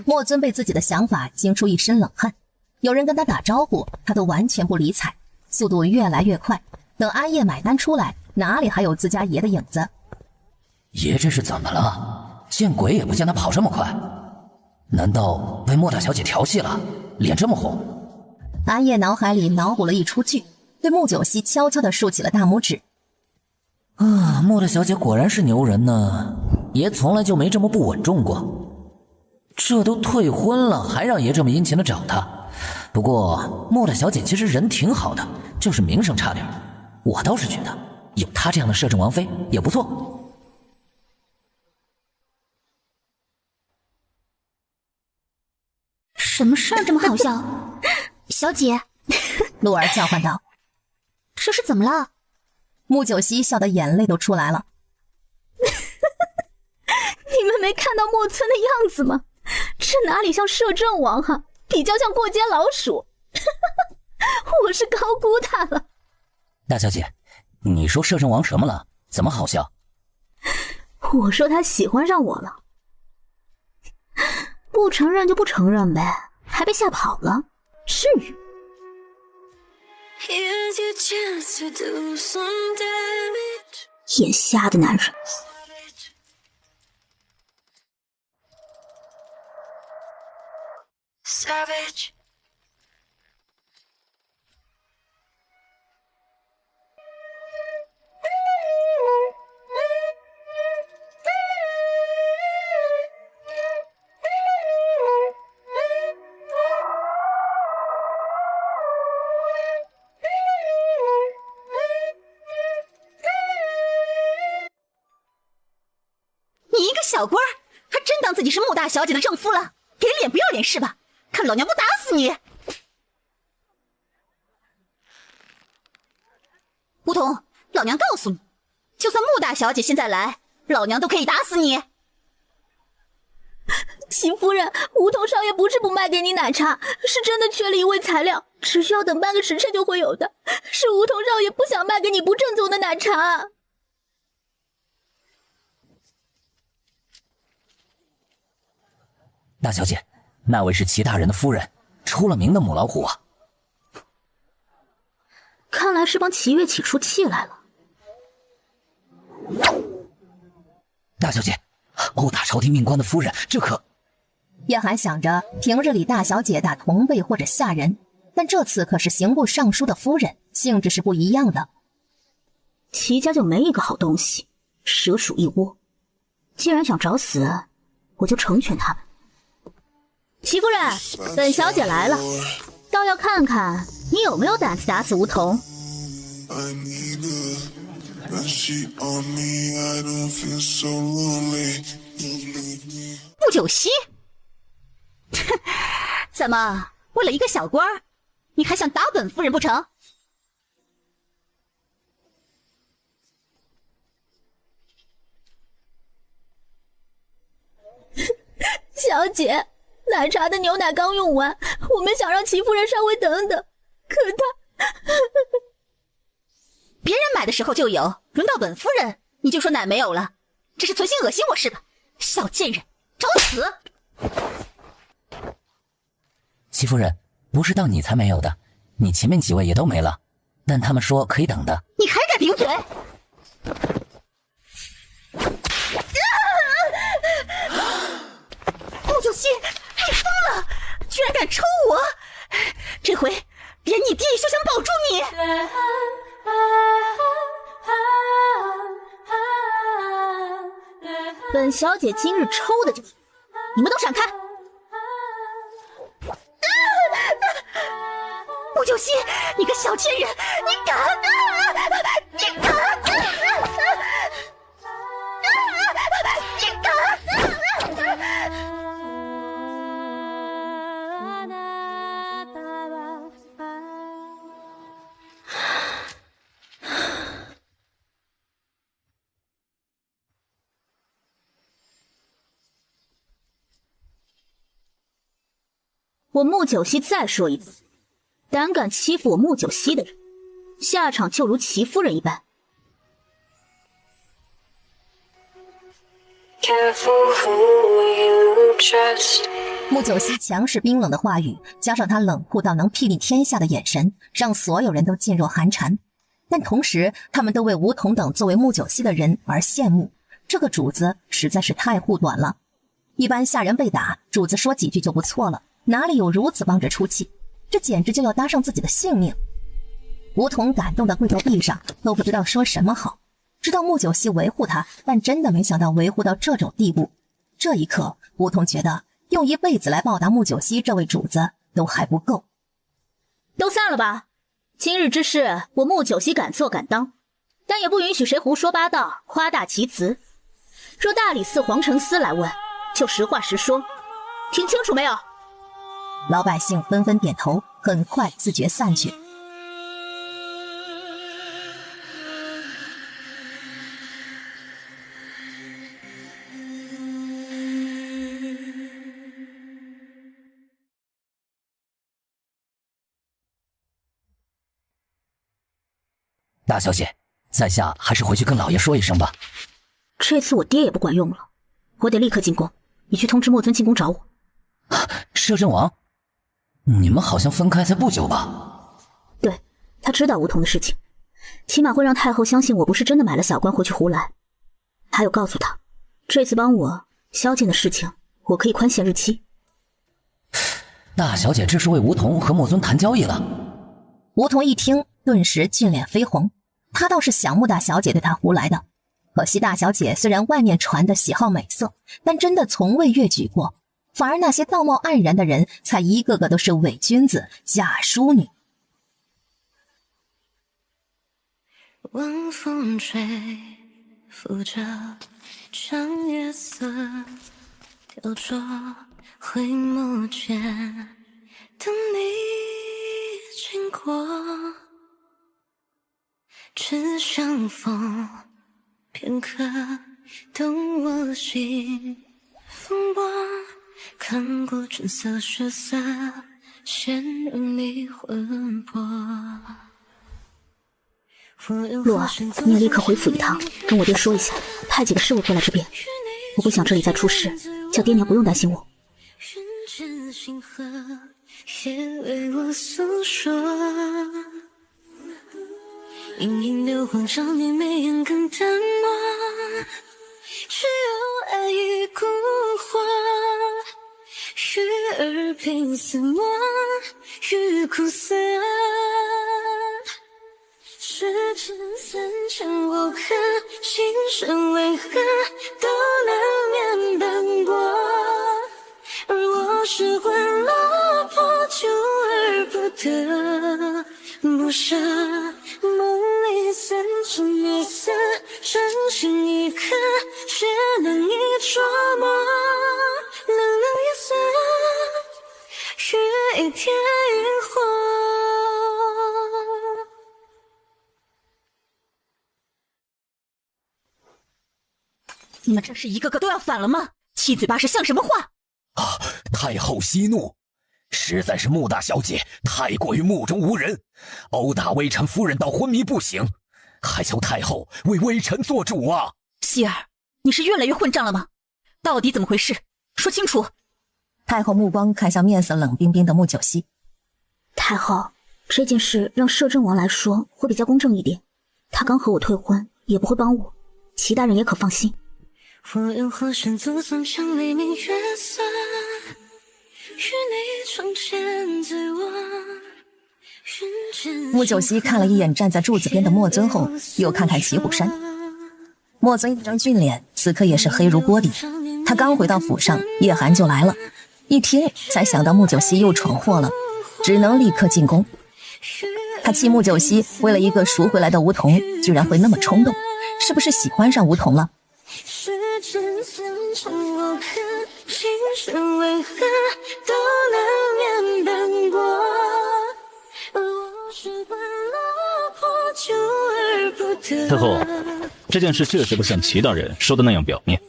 莫尊被自己的想法惊出一身冷汗，有人跟他打招呼，他都完全不理睬，速度越来越快。等阿叶买单出来，哪里还有自家爷的影子？爷这是怎么了？见鬼也不见他跑这么快，难道被莫大小姐调戏了？脸这么红？阿叶脑海里脑补了一出剧，对穆九熙悄悄地竖起了大拇指。啊，莫大小姐果然是牛人呢，爷从来就没这么不稳重过。这都退婚了，还让爷这么殷勤的找她。不过莫大小姐其实人挺好的，就是名声差点。我倒是觉得有她这样的摄政王妃也不错。什么事儿这么好笑？小姐，鹿儿叫唤道：“这是怎么了？”穆九熙笑得眼泪都出来了。你们没看到莫村的样子吗？这哪里像摄政王啊，比较像过街老鼠。我是高估他了。大小姐，你说摄政王什么了？怎么好笑？我说他喜欢上我了，不承认就不承认呗，还被吓跑了，至于？眼瞎的男人。Savage。你一个小官还真当自己是穆大小姐的正夫了？给脸不要脸是吧？看老娘不打死你！梧桐，老娘告诉你，就算穆大小姐现在来，老娘都可以打死你。齐夫人，梧桐少爷不是不卖给你奶茶，是真的缺了一味材料，只需要等半个时辰就会有的。是梧桐少爷不想卖给你不正宗的奶茶。大小姐，那位是齐大人的夫人，出了名的母老虎啊。看来是帮齐月起出气来了。大小姐，殴打朝廷命官的夫人，这可……叶寒想着平日里大小姐打同辈或者下人，但这次可是刑部尚书的夫人，性质是不一样的。齐家就没一个好东西，蛇鼠一窝。既然想找死，我就成全他们。齐夫人，本小姐来了，倒要看看你有没有胆子打死梧桐。穆九熙，怎么为了一个小官，你还想打本夫人不成？小姐，奶茶的牛奶刚用完，我们想让齐夫人稍微等等，可她别人买的时候就有，轮到本夫人你就说奶没有了，这是存心恶心我是吧？小贱人，找死！齐夫人，不是到你才没有的，你前面几位也都没了，但他们说可以等的。你还敢顶嘴？穆九熙，回连你爹也休想保住你！本小姐今日抽的就是，你们都闪开！穆九熙，你个小贱人，你敢！你敢！你敢！我穆九熙再说一次，胆敢欺负我穆九熙的人，下场就如齐夫人一般。穆九熙强势冰冷的话语，加上他冷酷到能霹雳天下的眼神，让所有人都噤若寒蝉。但同时，他们都为吴桐等作为穆九熙的人而羡慕。这个主子实在是太护短了。一般下人被打，主子说几句就不错了，哪里有如此帮着出气？这简直就要搭上自己的性命。吴桐感动得跪到地上，都不知道说什么好。知道穆九熙维护他，但真的没想到维护到这种地步。这一刻，吴桐觉得用一辈子来报答穆九熙这位主子都还不够。都散了吧！今日之事，我穆九熙敢做敢当，但也不允许谁胡说八道、夸大其词。若大理寺、皇城司来问，就实话实说，听清楚没有？老百姓纷纷点头，很快自觉散去。大小姐，在下还是回去跟老爷说一声吧。这次我爹也不管用了，我得立刻进宫。你去通知墨尊进宫找我。摄政王，你们好像分开才不久吧？对，他知道梧桐的事情，起码会让太后相信我不是真的买了小官回去胡来。还有告诉他，这次帮我萧剑的事情，我可以宽限日期。大小姐这是为梧桐和墨尊谈交易了。梧桐一听，顿时俊脸绯红。他倒是想穆大小姐对他胡来的，可惜大小姐虽然外面传的喜好美色，但真的从未越矩过，反而那些道貌岸然的人才一个个都是伪君子假淑女。晚风吹拂着将夜色雕琢回眸间，等你经过，只相逢片刻，懂我心风波，看过春色血色，陷入你魂魄。洛儿，你也立刻回府一趟，跟我爹说一下，派几个侍卫过来这边。我不想这里再出事，叫爹娘不用担心我。也为我诉说，隐隐流光照你眉眼更淡漠，只有爱已孤火，与尔平似墨，与苦涩。时至三千过客，心声为何都难免斑驳，而我是魂落魄，救而不得，不舍。梦里三生月色，掌心一刻，却难以捉摸。冷冷夜色，月一天萤火。你们这是一个个都要反了吗？七嘴八舌像什么话？啊！太后息怒，实在是穆大小姐太过于目中无人，殴打微臣夫人到昏迷不醒，还求太后为微臣做主啊！希儿，你是越来越混账了吗？到底怎么回事？说清楚。太后目光看向面色冷冰冰的穆九熙。太后，这件事让摄政王来说会比较公正一点，他刚和我退婚，也不会帮我，齐大人也可放心。我用火神祖宗将黎明月色，与你窗前对望，穆九熙看了一眼站在柱子边的莫尊后，又看看齐虎山。莫尊一张俊脸，此刻也是黑如锅底。他刚回到府上，叶寒就来了。一听才想到穆九熙又闯祸了，只能立刻进攻。他气穆九熙为了一个赎回来的梧桐，居然会那么冲动，是不是喜欢上梧桐了？太后，这件事确实不像齐大人说的那样表面。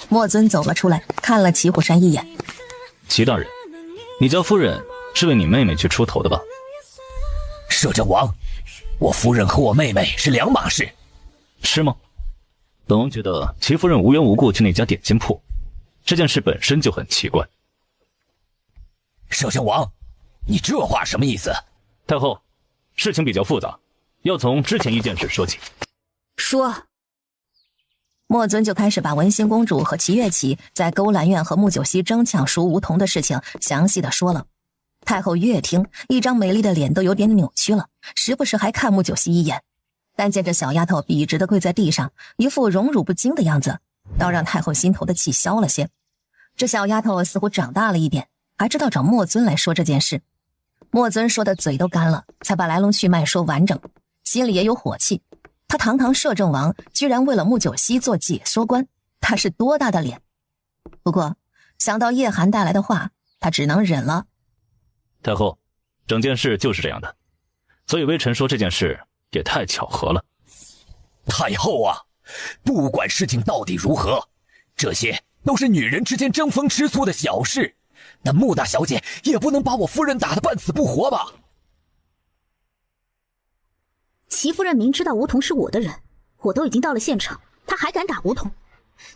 莫尊走了出来，看了齐虎山一眼。齐大人，你家夫人是为你妹妹去出头的吧？摄政王，我夫人和我妹妹是两码事。是吗？本王觉得齐夫人无缘无故去那家点心铺，这件事本身就很奇怪。摄政王，你这话什么意思？太后，事情比较复杂，要从之前一件事说起。说。莫尊就开始把文心公主和齐月起在勾栏院和穆九熙争抢赎梧桐的事情详细的说了。太后越听，一张美丽的脸都有点扭曲了，时不时还看穆九熙一眼。但见这小丫头笔直的跪在地上，一副荣辱不惊的样子，倒让太后心头的气消了些。这小丫头似乎长大了一点，还知道找莫尊来说这件事。莫尊说的嘴都干了，才把来龙去脉说完整，心里也有火气。他堂堂摄政王，居然为了穆九熙做解说官，他是多大的脸？不过想到叶寒带来的话，他只能忍了。太后，整件事就是这样的，所以微臣说这件事也太巧合了。太后啊，不管事情到底如何，这些都是女人之间争风吃醋的小事，那穆大小姐也不能把我夫人打得半死不活吧？齐夫人明知道梧桐是我的人，我都已经到了现场，她还敢打梧桐，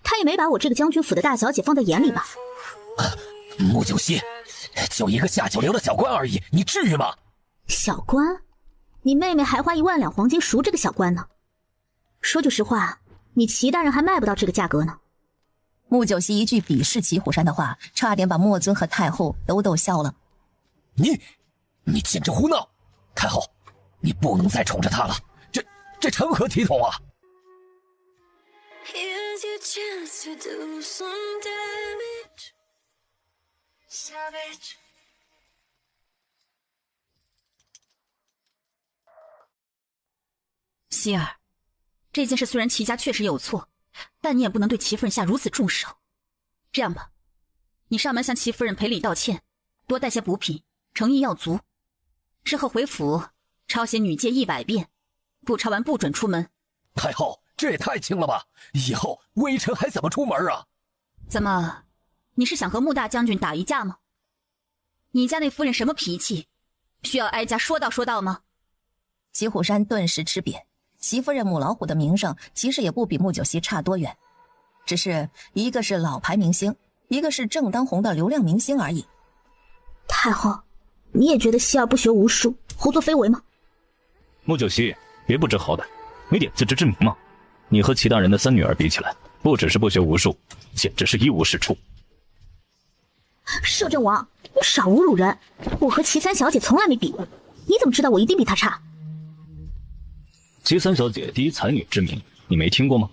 她也没把我这个将军府的大小姐放在眼里吧？穆九熙，就一个下九流的小官而已，你至于吗？小官？你妹妹还花1万两黄金赎这个小官呢。说句实话，你齐大人还卖不到这个价格呢。穆九熙一句鄙视齐虎山的话，差点把莫尊和太后都逗笑了。你简直胡闹！太后，你不能再宠着她了，这成何体统啊！希儿，这件事虽然齐家确实有错，但你也不能对齐夫人下如此重手。这样吧，你上门向齐夫人赔礼道歉，多带些补品，诚意要足。之后回府抄写女诫100遍，不抄完不准出门。太后，这也太轻了吧！以后微臣还怎么出门啊？怎么，你是想和穆大将军打一架吗？你家那夫人什么脾气，需要挨家说道吗？齐虎山顿时吃瘪，齐夫人母老虎的名声其实也不比穆九熙差多远，只是一个是老牌明星，一个是正当红的流量明星而已。太后，你也觉得希儿不学无术，胡作非为吗？穆九熙，别不知好歹，没点自知之明吗？你和齐大人的3女儿比起来，不只是不学无术，简直是一无是处。摄政王，你少侮辱人！我和齐三小姐从来没比过，你怎么知道我一定比她差？齐三小姐第一才女之名，你没听过吗？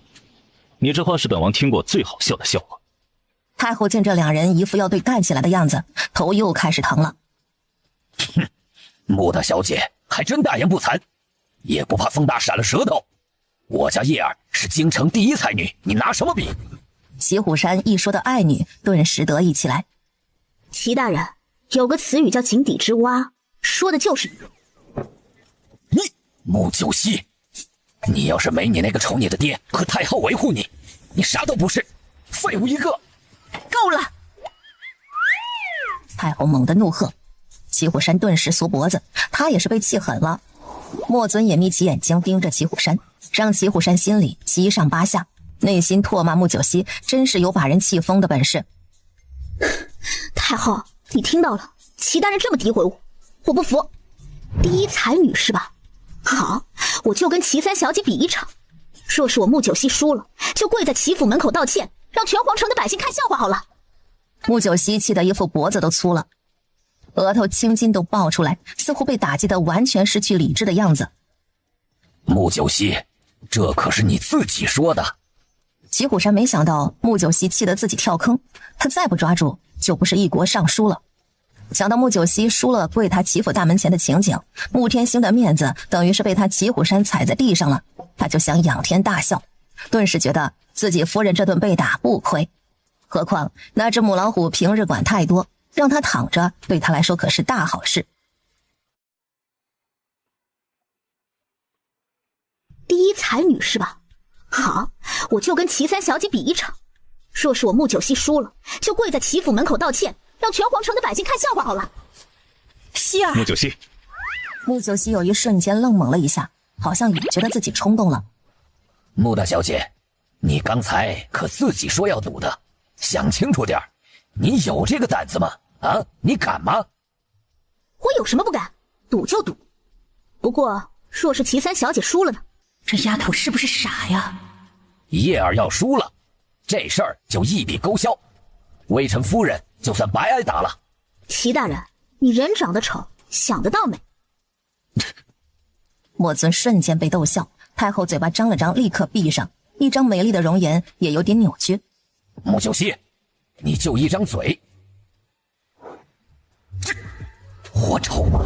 你这话是本王听过最好笑的笑话。太后见这两人一副要对干起来的样子，头又开始疼了。哼，穆大小姐还真大言不惭，也不怕风大闪了舌头。我家叶儿是京城第一才女，你拿什么比？齐虎山一说到爱女，顿时得意起来。齐大人，有个词语叫井底之蛙，说的就是你。穆九熙，你要是没你那个宠你的爹和太后维护你，你啥都不是，废物一个。够了！太后猛地怒喝，齐虎山顿时缩脖子，他也是被气狠了。莫尊也眯起眼睛盯着齐虎山，让齐虎山心里七上八下，内心唾骂穆九熙真是有把人气疯的本事。太后，你听到了，齐大人这么诋毁我，我不服。第一才女是吧？好，我就跟齐三小姐比一场。若是我穆九熙输了，就跪在齐府门口道歉，让全皇城的百姓看笑话好了。穆九熙气得一副脖子都粗了。额头青筋都爆出来，似乎被打击得完全失去理智的样子。穆九熙，这可是你自己说的。齐虎山没想到穆九熙气得自己跳坑，他再不抓住就不是一国尚书了。想到穆九熙输了跪他齐府大门前的情景，穆天星的面子等于是被他齐虎山踩在地上了，他就想仰天大笑，顿时觉得自己夫人这顿被打不亏。何况那只母老虎平日管太多，让他躺着对他来说可是大好事。第一才女是吧？好，我就跟齐三小姐比一场。若是我穆九熙输了，就跪在齐府门口道歉，让全皇城的百姓看笑话好了。希儿，穆九熙，穆九熙有一瞬间愣懵了一下，好像也觉得自己冲动了。穆大小姐，你刚才可自己说要赌的，想清楚点，你有这个胆子吗？啊，你敢吗？我有什么不敢？赌就赌。不过，若是齐三小姐输了呢？这丫头是不是傻呀？叶儿要输了，这事儿就一笔勾销，微臣夫人就算白挨打了。齐大人，你人长得丑，想得到美。莫尊瞬间被逗笑，太后嘴巴张了张，立刻闭上，一张美丽的容颜也有点扭曲。穆九熙，你就一张嘴，这活丑吗？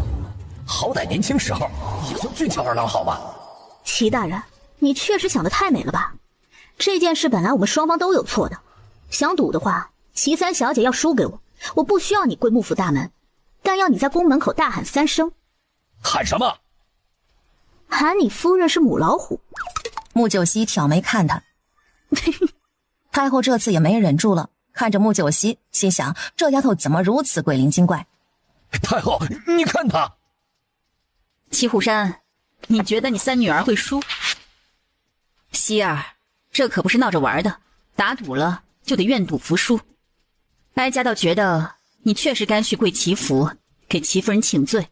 好歹年轻时候也算俊俏儿郎好吗？齐大人，你确实想得太美了吧？这件事本来我们双方都有错的，想赌的话，齐三小姐要输给我，我不需要你跪幕府大门，但要你在宫门口大喊3声。喊什么？喊你夫人是母老虎。穆九熙挑眉看他。太后这次也没忍住了，看着穆九熙，心想这丫头怎么如此鬼灵精怪。太后，你看她。齐虎山，你觉得你三女儿会输？希儿，这可不是闹着玩的，打赌了就得愿赌服输。哀家倒觉得你确实该去跪齐府，给齐夫人请罪。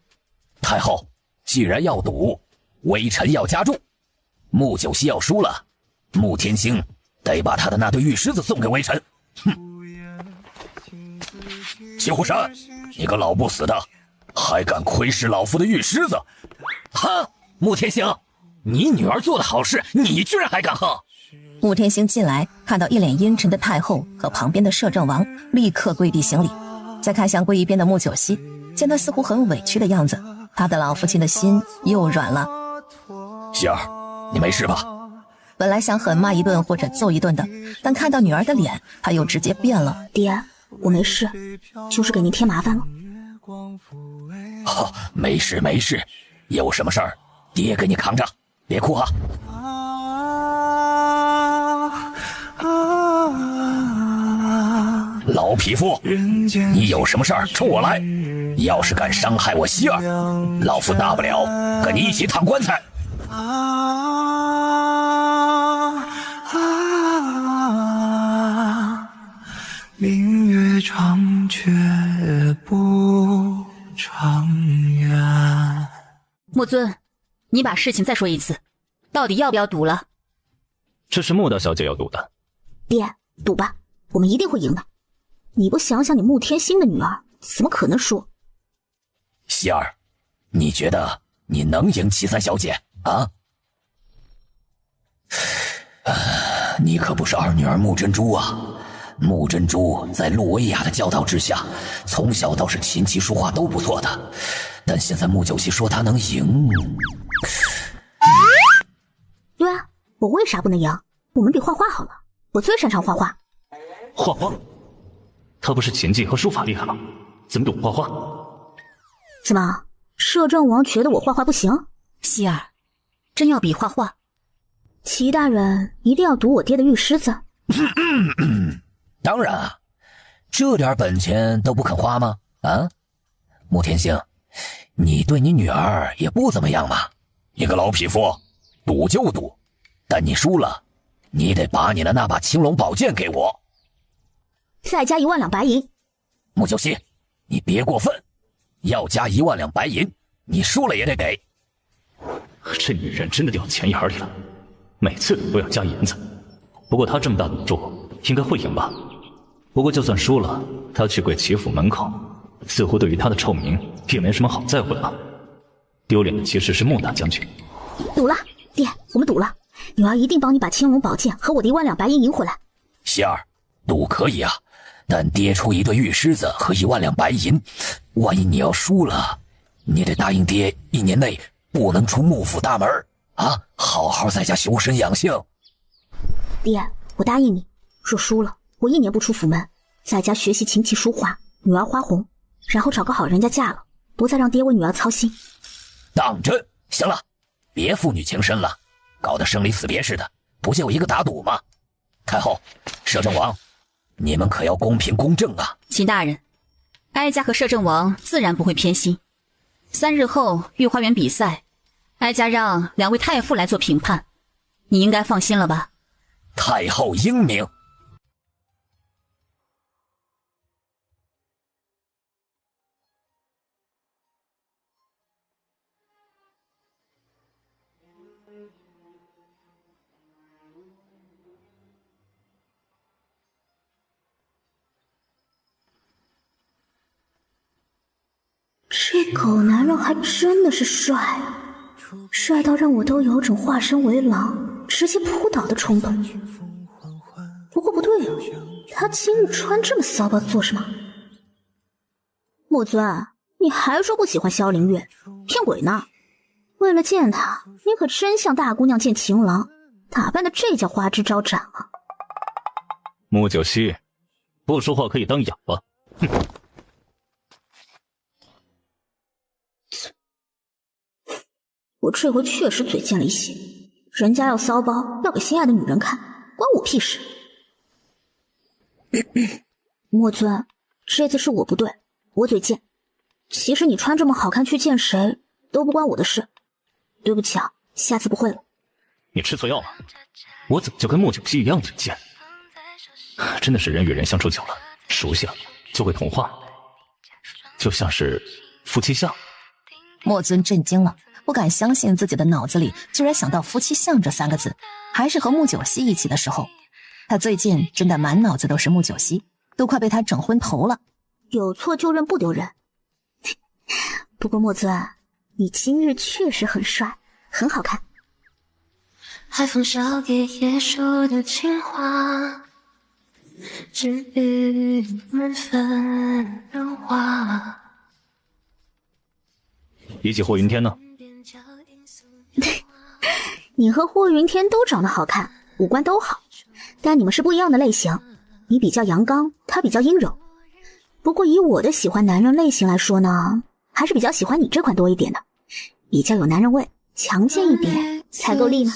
太后，既然要赌，微臣要加注，穆九熙要输了，穆天星得把他的那对玉狮子送给微臣。哼！齐虎山，你个老不死的，还敢窥视老夫的玉狮子！哼！穆天星，你女儿做的好事，你居然还敢横！穆天星进来，看到一脸阴沉的太后和旁边的摄政王，立刻跪地行礼。再看向跪一边的穆九熙，见他似乎很委屈的样子，他的老父亲的心又软了。希儿，你没事吧？本来想狠骂一顿或者揍一顿的，但看到女儿的脸，他又直接变了。爹，我没事，就是给您添麻烦了。哦，没事没事，有什么事儿，爹给你扛着，别哭啊。老匹夫，你有什么事儿冲我来，要是敢伤害我希儿，老夫大不了跟你一起躺棺材。明月长却不长远。莫尊，你把事情再说一次，到底要不要赌了？这是穆大小姐要赌的。爹，赌吧，我们一定会赢的。你不想想你穆天星的女儿，怎么可能输？希儿，你觉得你能赢齐三小姐啊？你可不是二女儿穆珍珠啊！穆珍珠在陆维雅的教导之下，从小倒是琴棋书画都不错的，但现在穆九熙说她能赢。对啊，我为啥不能赢？我们比画画好了，我最擅长画画。画画？他不是琴技和书法厉害吗？怎么赌画画？怎么，摄政王觉得我画画不行？希儿，真要比画画？齐大人一定要赌我爹的玉狮子？当然啊，这点本钱都不肯花吗？啊，穆天星，你对你女儿也不怎么样嘛。你个老匹夫，赌就赌，但你输了，你得把你的那把青龙宝剑给我。再加1万两白银。穆九熙，你别过分，要加1万两白银，你输了也得给。这女人真的掉钱眼里了，每次都要加银子。不过她这么大赌注，应该会赢吧？不过就算输了，她去跪齐府门口，似乎对于他的臭名也没什么好在乎的了。丢脸的其实是穆大将军。赌了，爹，我们赌了，女儿一定帮你把青龙宝剑和我的1万两白银赢回来。希儿，赌可以啊，但爹出一对玉狮子和1万两白银，万一你要输了，你得答应爹1年内不能出幕府大门啊，好好在家修身养性。爹，我答应你，若输了，我1年不出府门，在家学习琴棋书画，女儿花红，然后找个好人家嫁了，不再让爹为女儿操心。当真？行了，别父女情深了，搞得生离死别似的，不就一个打赌吗？太后，摄政王，你们可要公平公正啊！秦大人，哀家和摄政王自然不会偏心。3日后御花园比赛，哀家让2位太傅来做评判，你应该放心了吧？太后英明。这狗男人还真的是帅，帅到让我都有种化身为狼直接扑倒的冲动。不过不对，他今日穿这么骚包做什么？莫尊，你还说不喜欢萧凌月，骗鬼呢！为了见他，你可真像大姑娘见情郎，打扮的这叫花枝招展啊！穆九溪，不说话可以当哑巴。哼！我这回确实嘴贱了一些，人家要骚包，要给心爱的女人看，关我屁事。莫尊，这次是我不对，我嘴贱。其实你穿这么好看去见谁都不关我的事。对不起啊，下次不会了。你吃错药了，我怎么就跟穆九溪一样嘴贱？真的是人与人相处久了，熟悉了就会同化，就像是夫妻相。莫尊震惊了，不敢相信自己的脑子里居然想到夫妻相这3个字，还是和穆九溪一起的时候。他最近真的满脑子都是穆九溪，都快被他整昏头了。有错就认，不丢人。不过莫尊，你今日确实很帅，很好看。海风捎给野兽的情话，治愈满分人化。比起霍云天呢？你和霍云天都长得好看，五官都好，但你们是不一样的类型。你比较阳刚，他比较阴柔。不过以我的喜欢男人类型来说呢，还是比较喜欢你这款多一点的，比较有男人味，强健一点才够力呢。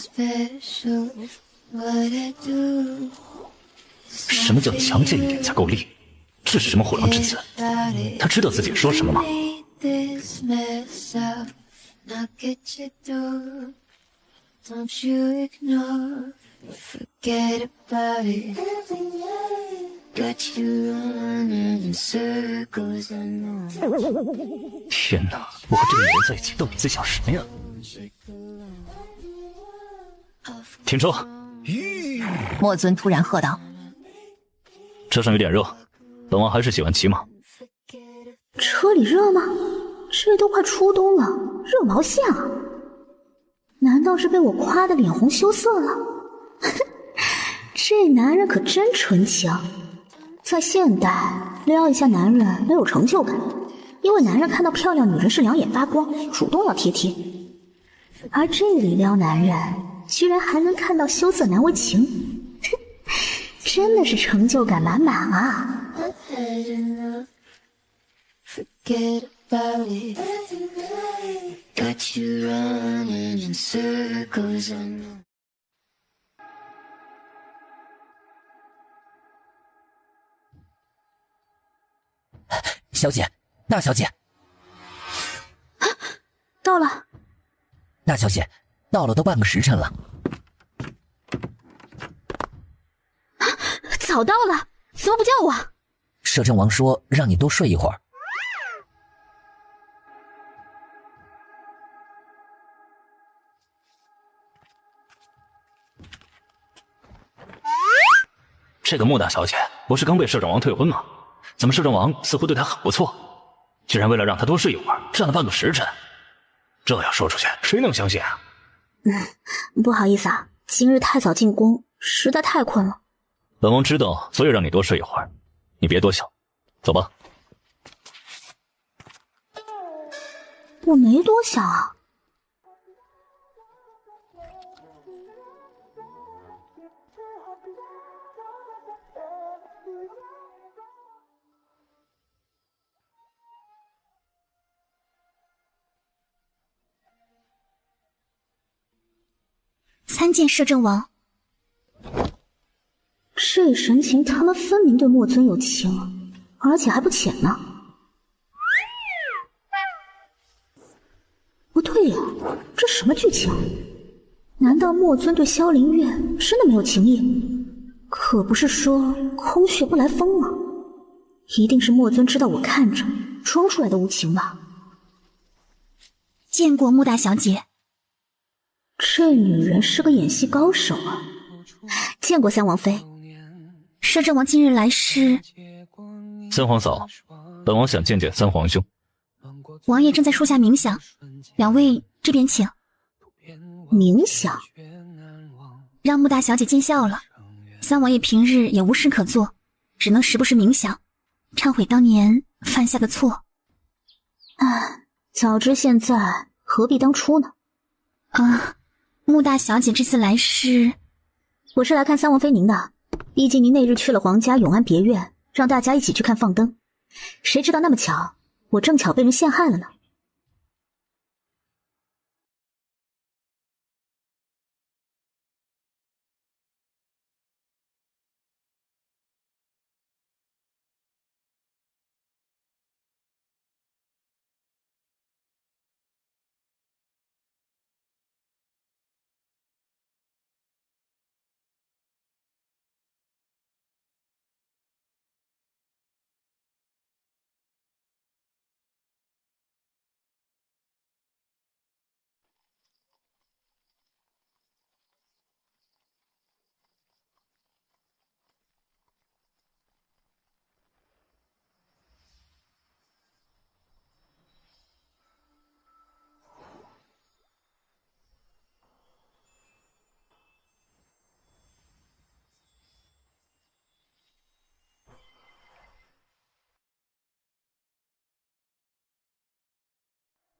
什么叫强健一点才够力？这是什么虎狼之词？他知道自己说什么吗？天哪，我和这个女人在一起到底在想什么呀？停车！莫尊突然喝道：“车上有点热，本王还是喜欢骑马。”车里热吗？这都快初冬了，热毛线啊！难道是被我夸得脸红羞涩了？这男人可真纯情。在现代，撩一下男人没有成就感，因为男人看到漂亮女人是两眼发光，主动要贴贴。而这里撩男人，居然还能看到羞涩难为情，真的是成就感满满啊！小姐，那小姐，到了。那小姐，到了都半个时辰了。早到了，怎么不叫我？摄政王说让你多睡一会儿。这个穆大小姐不是刚被摄政王退婚吗？怎么摄政王似乎对她很不错？居然为了让他多睡一会儿，站了半个时辰。这要说出去，谁能相信啊？不好意思啊，今日太早进宫，实在太困了。本王知道，所以让你多睡一会儿，你别多想。走吧。我没多想啊。参见摄政王。这神情，他们分明对墨尊有情，而且还不浅呢。不对呀，这什么剧情？难道墨尊对萧凌月真的没有情意？可不是说空穴不来风吗？一定是墨尊知道我看着，装出来的无情吧。见过穆大小姐。这女人是个演戏高手啊。见过三王妃。摄政王今日来是？三皇嫂，本王想见见三皇兄。王爷正在树下冥想，两位这边请。冥想？让穆大小姐见笑了。三王爷平日也无事可做，只能时不时冥想，忏悔当年犯下的错。早知现在，何必当初呢？穆大小姐这次来是？我是来看三王妃您的。毕竟您那日去了皇家永安别院，让大家一起去看放灯，谁知道那么巧，我正巧被人陷害了呢。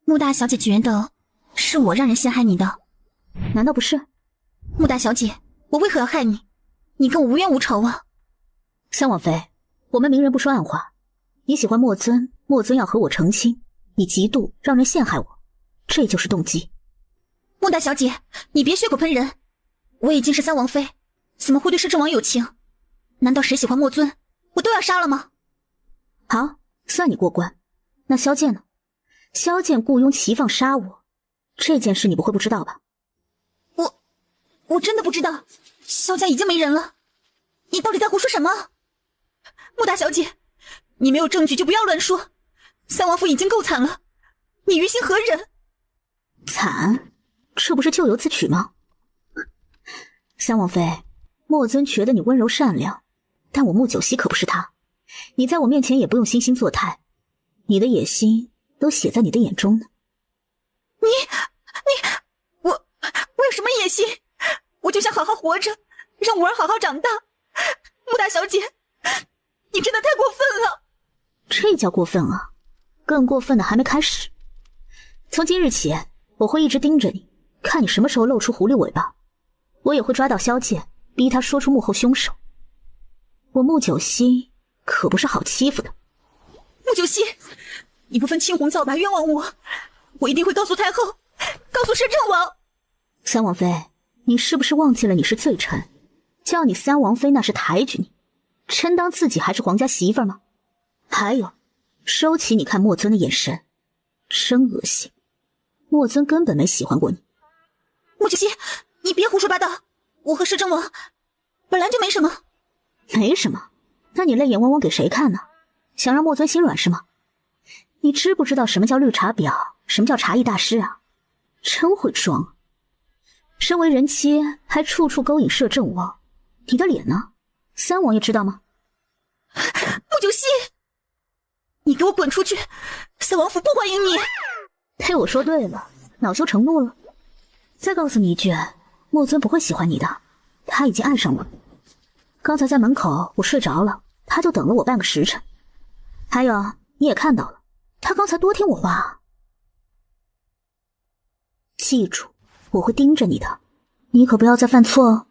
穆大小姐觉得是我让人陷害你的，难道不是？穆大小姐，我为何要害你？你跟我无冤无仇啊！三王妃，我们明人不说暗话，你喜欢墨尊，墨尊要和我成亲，你嫉妒让人陷害我，这就是动机。穆大小姐，你别血口喷人，我已经是三王妃，怎么会对摄政王有情？难道谁喜欢墨尊，我都要杀了吗？好，算你过关。那萧剑呢？萧剑雇佣齐放杀我，这件事你不会不知道吧？我真的不知道，萧家已经没人了。你到底在胡说什么？穆大小姐，你没有证据就不要乱说。三王府已经够惨了，你于心何忍？惨？这不是咎由自取吗？三王妃，墨尊觉得你温柔善良，但我穆九溪可不是他。你在我面前也不用惺惺作态，你的野心都写在你的眼中呢。我有什么野心？我就想好好活着，让五儿好好长大。穆大小姐，你真的太过分了。这叫过分啊？更过分的还没开始。从今日起，我会一直盯着你，看你什么时候露出狐狸尾巴。我也会抓到萧剑，逼他说出幕后凶手。我穆九溪可不是好欺负的。穆九溪，你不分青红皂白冤枉我，我一定会告诉太后，告诉摄政王。三王妃，你是不是忘记了你是罪臣？叫你三王妃那是抬举你，真当自己还是皇家媳妇儿吗？还有，收起你看墨尊的眼神，真恶心。墨尊根本没喜欢过你。穆九溪，你别胡说八道，我和摄政王本来就没什么。没什么？那你泪眼汪汪给谁看呢？想让墨尊心软是吗？你知不知道什么叫绿茶婊，什么叫茶艺大师啊？真会装。身为人妻还处处勾引摄政王，你的脸呢？三王爷知道吗？穆九溪，你给我滚出去！三三王府不欢迎你。被我说对了，恼羞成怒了。再告诉你一句，莫尊不会喜欢你的，他已经爱上我。刚才在门口我睡着了，他就等了我半个时辰。还有你也看到了，他刚才多听我话啊。记住，我会盯着你的，你可不要再犯错哦。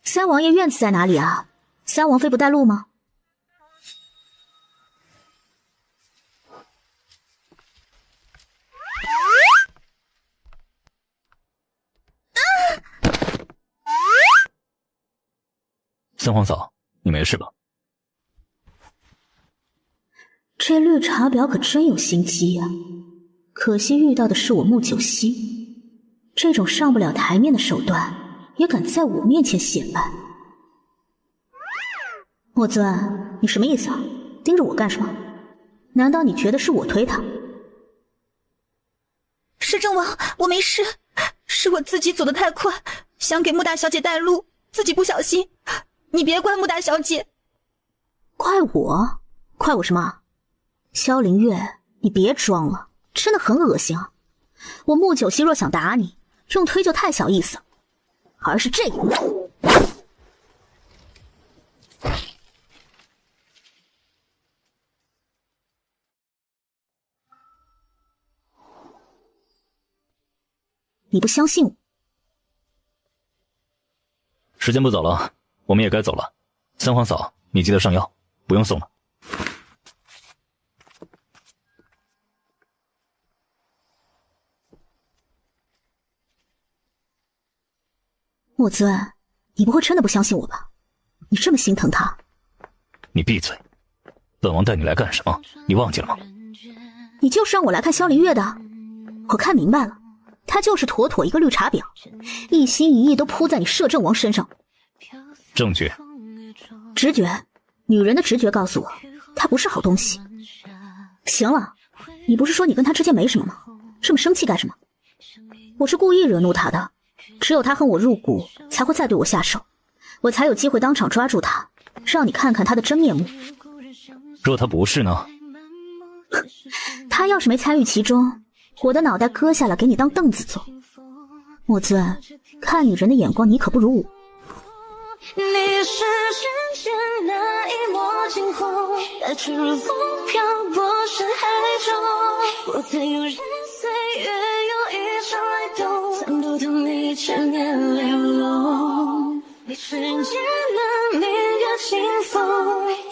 三王爷院子在哪里啊？三王妃不带路吗？三皇嫂，你没事吧？这绿茶婊可真有心机呀！可惜遇到的是我穆九溪，这种上不了台面的手段也敢在我面前显摆。莫尊，你什么意思啊？盯着我干什么？难道你觉得是我推他？摄政王，我没事，是我自己走得太快，想给穆大小姐带路，自己不小心。你别怪穆大小姐。怪我？怪我什么？萧凌月，你别装了，真的很恶心啊！我穆九溪若想打你，用推就太小意思了，而是这样。你不相信我？时间不早了，我们也该走了。三皇嫂，你记得上药，不用送了。莫尊，你不会真的不相信我吧？你这么心疼他？你闭嘴！本王带你来干什么？你忘记了吗？你就是让我来看萧凌月的。我看明白了，他就是妥妥一个绿茶婊，一心一意都扑在你摄政王身上。证据？直觉，女人的直觉告诉我，他不是好东西。行了，你不是说你跟他之间没什么吗？这么生气干什么？我是故意惹怒他的。只有他恨我入骨，才会再对我下手，我才有机会当场抓住他，让你看看他的真面目。若他不是呢？他要是没参与其中，我的脑袋割下来给你当凳子坐。莫尊，看女人的眼光你可不如我。你是深深那一抹惊鸿，带着风漂泊深海中。我曾有人岁月有一场来动，曾读懂你千年流落。你世间难免有清风，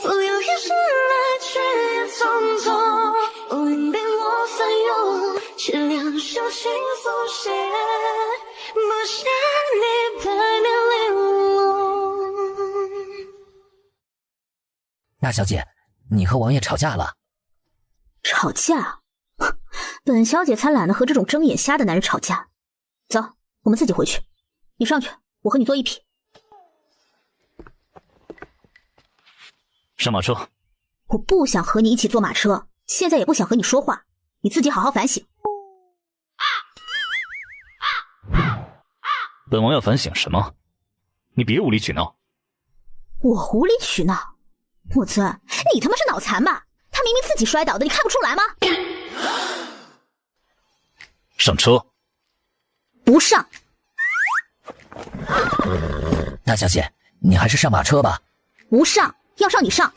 总有一生来去也匆匆。乌云被我翻涌，凄凉手心浮现，不想你百年玲珑。大小姐，你和王爷吵架了？吵架？本小姐才懒得和这种睁眼瞎的男人吵架。走，我们自己回去。你上去，我和你坐一匹。上马车。我不想和你一起坐马车，现在也不想和你说话，你自己好好反省。本王要反省什么？你别无理取闹。我无理取闹？莫尊，你他妈是脑残吧？他明明自己摔倒的，你看不出来吗？上车。不上。大小姐，你还是上马车吧。不上，要上你上。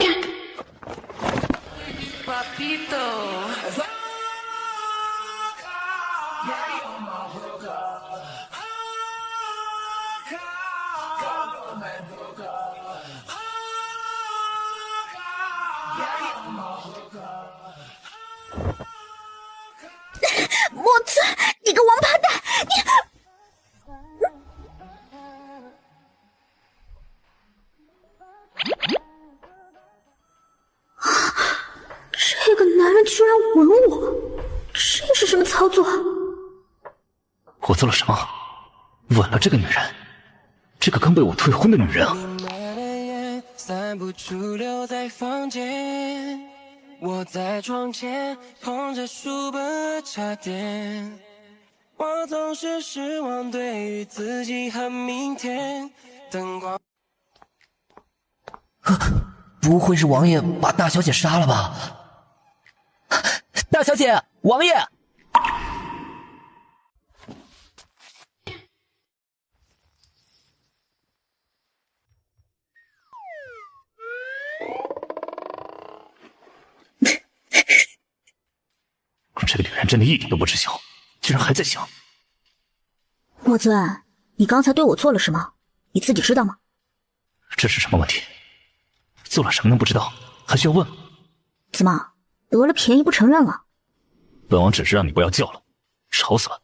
莫尊，你个王八蛋，你！这个男人居然吻我，这是什么操作？我做了什么？吻了这个女人，这个刚被我退婚的女人啊！散不出留在房间，我在窗前捧着书本和茶点，我总是失望，对于自己和明天灯光。不会是王爷把大小姐杀了吧？大小姐，王爷！这个女人真的一点都不知羞，居然还在想。莫尊，你刚才对我做了什么？你自己知道吗？这是什么问题？做了什么能不知道？还需要问吗？怎么得了便宜不承认了？本王只是让你不要叫了，吵死了。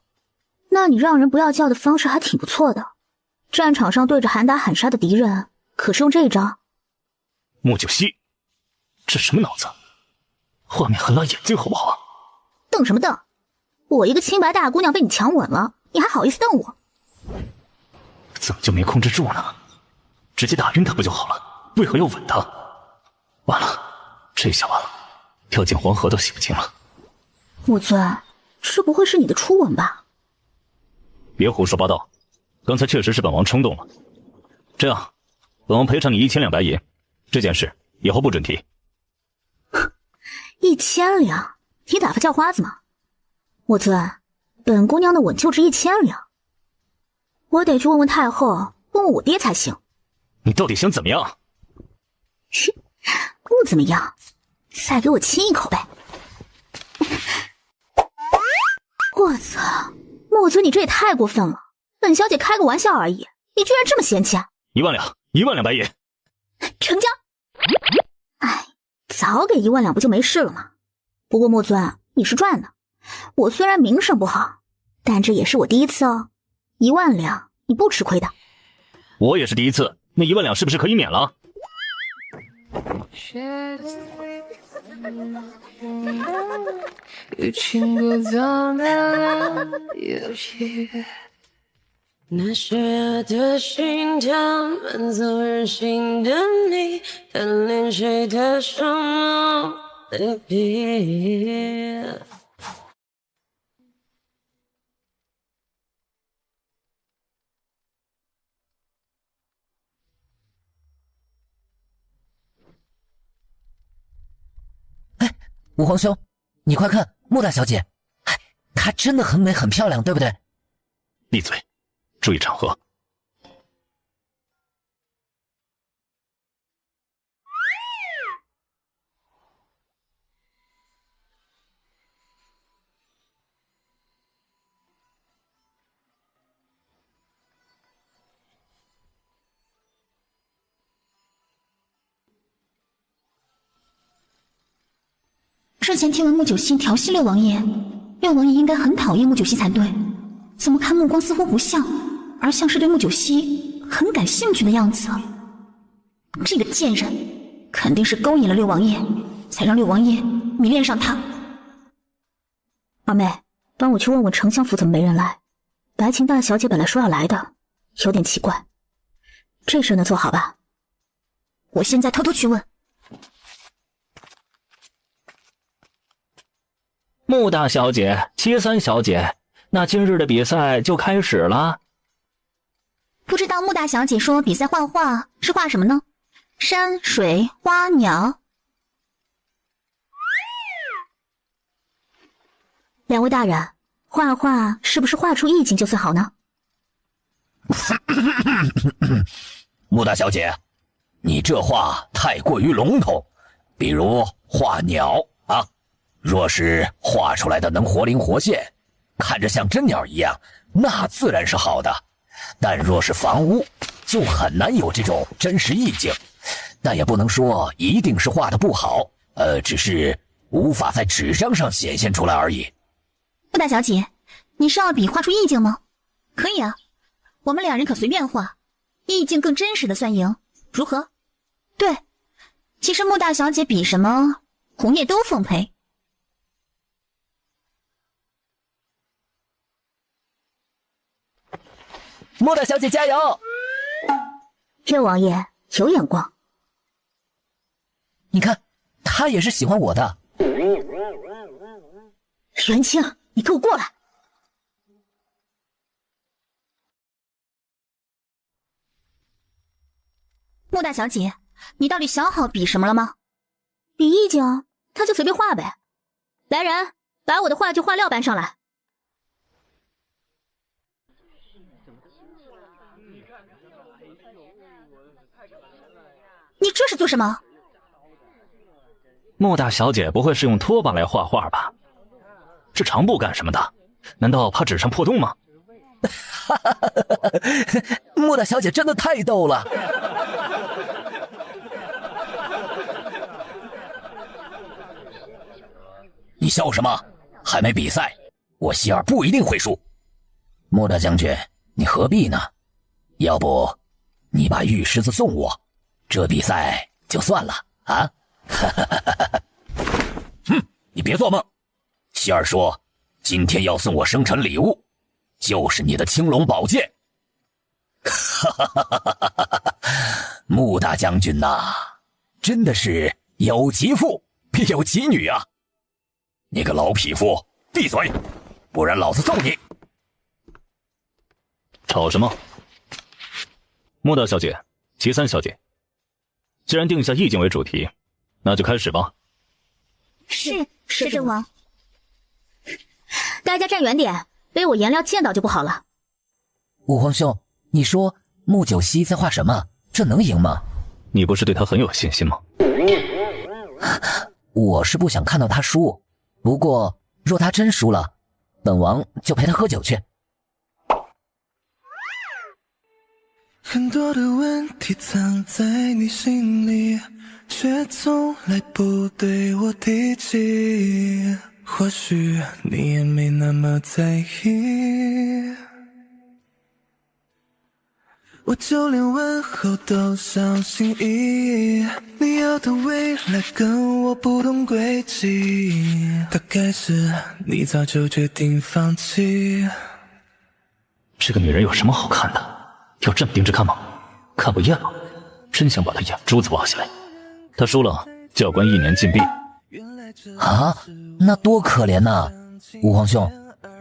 那你让人不要叫的方式还挺不错的。战场上对着喊打喊杀的敌人，可是用这一招。穆九熙，这什么脑子？画面很辣眼睛好不好啊？瞪什么瞪？我一个清白大姑娘被你强吻了，你还好意思瞪我？怎么就没控制住呢？直接打晕他不就好了？为何要吻他？完了，这下完了，跳进黄河都洗不清了。莫尊，这不会是你的初吻吧？别胡说八道，刚才确实是本王冲动了。这样，本王赔偿你1000两白银，这件事以后不准提。1000两？你打发叫花子吗？莫尊，本姑娘的吻就值1000两，我得去问问太后，问问我爹才行。你到底想怎么样？不怎么样，再给我亲一口呗。我操，莫尊你这也太过分了，本小姐开个玩笑而已，你居然这么嫌弃？1万两，1万两白银，成交。哎，早给1万两不就没事了吗？不过莫尊，你是赚的，我虽然名声不好，但这也是我第一次哦，1万两你不吃亏的。我也是第一次，那1万两是不是可以免了？有情不懂的游戏，那邪恶的心跳，满足人心的你，贪恋谁的双眸的皮。武皇兄，你快看，穆大小姐，她真的很美很漂亮，对不对？闭嘴，注意场合。之前听闻穆九熙调戏六王爷，六王爷应该很讨厌穆九熙才对，怎么看目光似乎不像，而像是对穆九熙很感兴趣的样子。这个贱人肯定是勾引了六王爷，才让六王爷迷恋上他。二妹，帮我去问问丞相府怎么没人来。白琴大小姐本来说要来的，有点奇怪。这事能做好吧？我现在偷偷去问。穆大小姐、七三小姐，那今日的比赛就开始了。不知道穆大小姐说比赛画画是画什么呢？山水花鸟。两位大人，画画是不是画出意境就算好呢？穆大小姐，你这话太过于笼统，比如画鸟啊，若是画出来的能活灵活现，看着像真鸟一样，那自然是好的。但若是房屋，就很难有这种真实意境。但也不能说一定是画的不好，只是无法在纸张上显现出来而已。穆大小姐，你是要比画出意境吗？可以啊，我们两人可随便画，意境更真实的算赢，如何？对，其实穆大小姐比什么红叶都奉陪。穆大小姐加油！六王爷有眼光，你看，他也是喜欢我的。元清，你给我过来！穆大小姐，你到底想好比什么了吗？比意境，他就随便画呗。来人，把我的话剧画料搬上来。你这是做什么？穆大小姐不会是用拖把来画画吧？这长布干什么的？难道怕纸上破洞吗？穆大小姐真的太逗了。你笑什么？还没比赛，我希尔不一定会输。穆大将军，你何必呢？要不，你把玉狮子送我，这比赛就算了啊！哼，你别做梦。希尔说，今天要送我生辰礼物，就是你的青龙宝剑。穆大将军呐，真的是有其父必有其女啊！你个老匹夫，闭嘴，不然老子揍你！吵什么？穆大小姐，齐三小姐，既然定下意境为主题，那就开始吧。是阵王。大家站远点，被我颜料溅到就不好了。武皇兄，你说穆九熙在画什么？这能赢吗？你不是对他很有信心吗？我是不想看到他输，不过若他真输了，本王就陪他喝酒去。很多的问题藏在你心里，却从来不对我提起，或许你也没那么在意，我就连问候都小心翼翼，你要的未来跟我不同轨迹，大概是你早就决定放弃。这个女人有什么好看的？要这么盯着看吗？看不厌吗？真想把她眼珠子挖下来。她输了就要关1年禁闭。啊，那多可怜呐！武皇兄，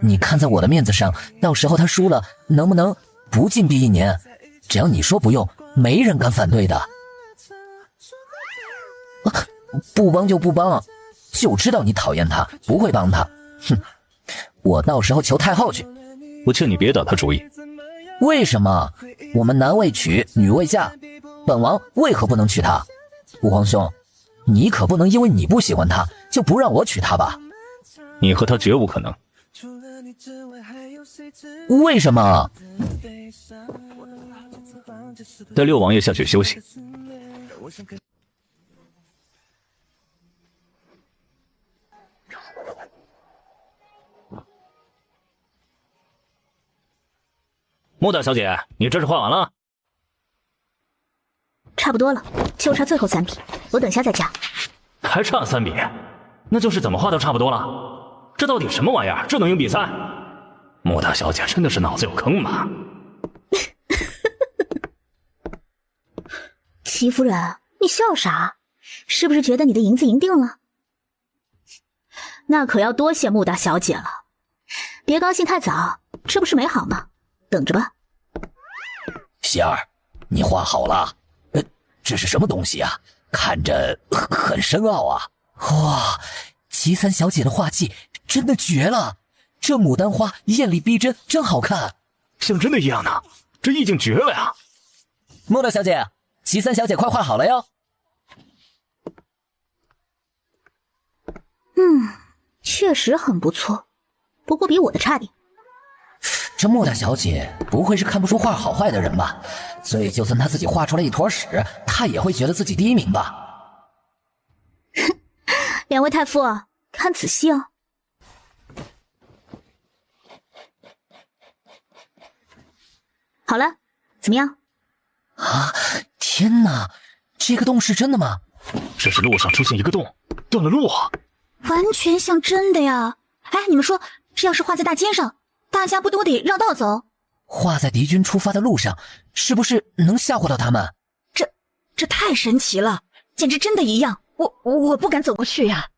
你看在我的面子上，到时候他输了，能不能不禁闭1年？只要你说不用，没人敢反对的。不帮就不帮，就知道你讨厌他，不会帮他。哼，我到时候求太后去。我劝你别打他主意。为什么？我们男未娶，女未嫁，本王为何不能娶她？武皇兄，你可不能因为你不喜欢她，就不让我娶她吧？你和她绝无可能。为什么？带6王爷下去休息。穆大小姐，你这是画完了？差不多了，就差最后3笔，我等下再加。还差3笔？那就是怎么画都差不多了。这到底什么玩意儿？这能赢比赛？穆大小姐真的是脑子有坑吗？齐夫人，你笑啥？是不是觉得你的银子赢定了？那可要多谢穆大小姐了。别高兴太早，这不是美好吗？等着吧。希儿，你画好了？这是什么东西啊？看着很深奥啊。哇，齐三小姐的画技真的绝了！这牡丹花艳丽逼真，真好看，像真的一样呢。这意境绝了呀！穆大小姐，齐三小姐快画好了哟。确实很不错，不过比我的差点。这穆大小姐不会是看不出画好坏的人吧？所以就算她自己画出来一坨屎，她也会觉得自己第1名吧？两位太傅，看仔细哦。好了，怎么样？啊！天哪，这个洞是真的吗？这是路上出现一个洞，断了路啊！完全像真的呀！哎，你们说，这要是画在大街上，大家不都得绕道走？画在敌军出发的路上，是不是能吓唬到他们？这太神奇了，简直真的一样！我不敢走过去呀！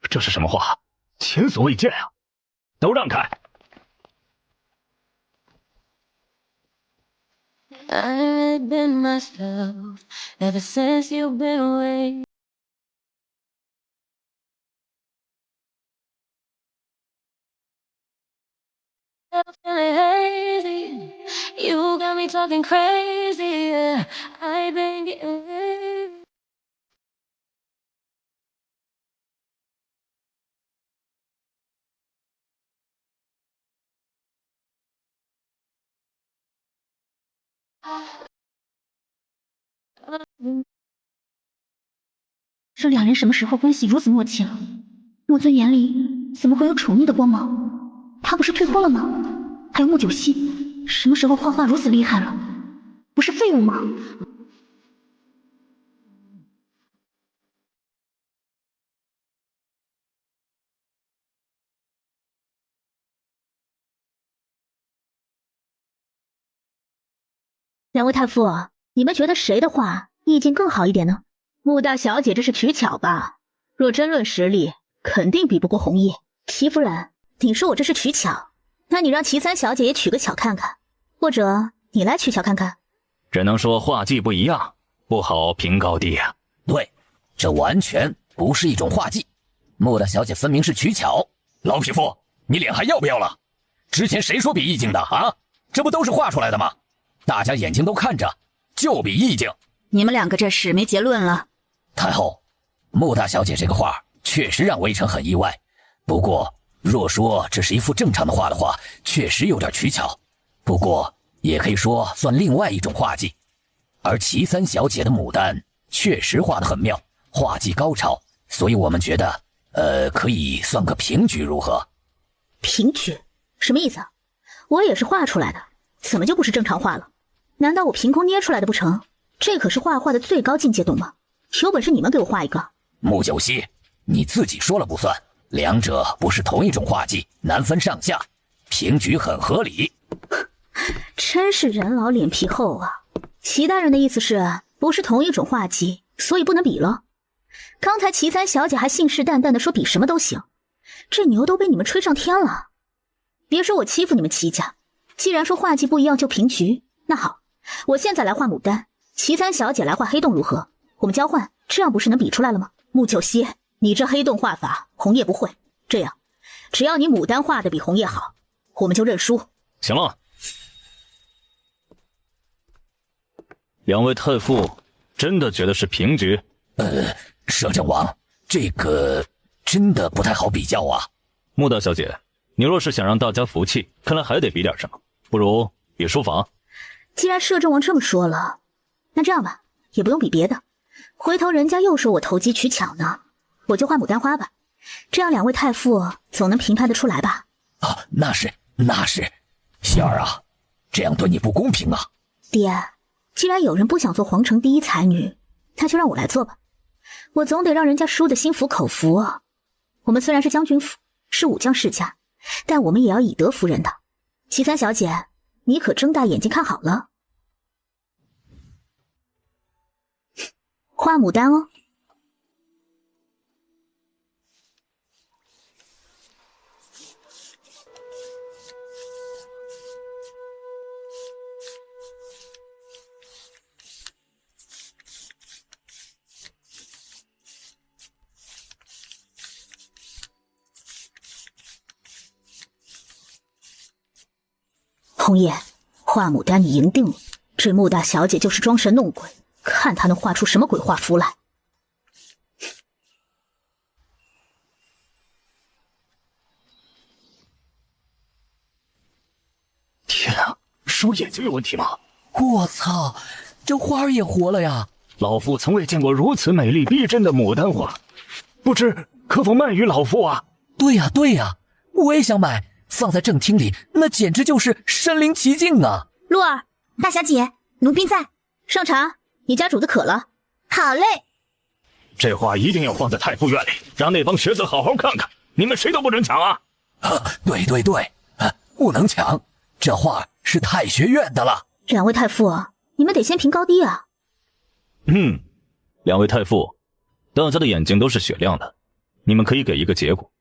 这是什么画？前所未见啊！都让开！ I've been myself ever since you've been away. I'm feeling hazy. You got me talking crazy. Yeah. I've been getting. 这两人什么时候关系如此默契了？莫尊眼里怎么会有宠溺的光芒？他不是退婚了吗？还有穆九熙，什么时候画画如此厉害了？不是废物吗？两位太傅，你们觉得谁的画意境更好一点呢？穆大小姐这是取巧吧？若真论实力，肯定比不过红叶。齐夫人，你说我这是取巧，那你让齐三小姐也取个巧看看，或者你来取巧看看。只能说画技不一样，不好评高低啊。对，这完全不是一种画技。穆大小姐分明是取巧。老匹夫，你脸还要不要了？之前谁说比意境的啊？这不都是画出来的吗？大家眼睛都看着，就比意境。你们两个这是没结论了。太后，穆大小姐这个画确实让微臣很意外。不过，若说这是一幅正常的画的话，确实有点取巧。不过，也可以说算另外一种画技。而齐三小姐的牡丹确实画得很妙，画技高超，所以我们觉得，可以算个平局，如何？平局？什么意思啊？我也是画出来的，怎么就不是正常画了？难道我凭空捏出来的不成？这可是画画的最高境界，懂吗？有本事你们给我画一个。穆九熙，你自己说了不算，两者不是同一种画技，难分上下，平局很合理。真是人老脸皮厚啊！齐大人的意思是不是同一种画技，所以不能比了？刚才齐三小姐还信誓旦旦的说比什么都行，这牛都被你们吹上天了。别说我欺负你们齐家，既然说画技不一样就平局，那好，我现在来画牡丹，齐三小姐来画黑洞如何？我们交换，这样不是能比出来了吗？穆九熙，你这黑洞画法红叶不会，这样只要你牡丹画的比红叶好，我们就认输。行了，两位太傅真的觉得是平局？摄政王，这个真的不太好比较啊。穆大小姐，你若是想让大家服气，看来还得比点什么，不如比书法。既然摄政王这么说了，那这样吧，也不用比别的，回头人家又说我投机取巧呢，我就画牡丹花吧，这样两位太傅总能评判得出来吧？啊，那是，希儿啊，这样对你不公平啊。爹，既然有人不想做皇城第一才女，那就让我来做吧，我总得让人家输得心服口服啊。我们虽然是将军府，是武将世家，但我们也要以德服人的。齐三小姐，你可睁大眼睛看好了，画牡丹哦。红叶，画牡丹你赢定了，这穆大小姐就是装神弄鬼，看她能画出什么鬼画符来。天啊，是我眼睛有问题吗？我操，这花儿也活了呀！老夫从未见过如此美丽逼真的牡丹花，不知可否卖与老夫啊？对呀，我也想买，放在正厅里，那简直就是身临其境啊！鹿儿，大小姐，奴婢在，上茶，你家主子渴了。好嘞。这花一定要放在太傅院里，让那帮学子好好看看，你们谁都不准抢啊！对，不能抢，这画是太学院的了。两位太傅，你们得先评高低啊。两位太傅，大家的眼睛都是雪亮的，你们可以给一个结果。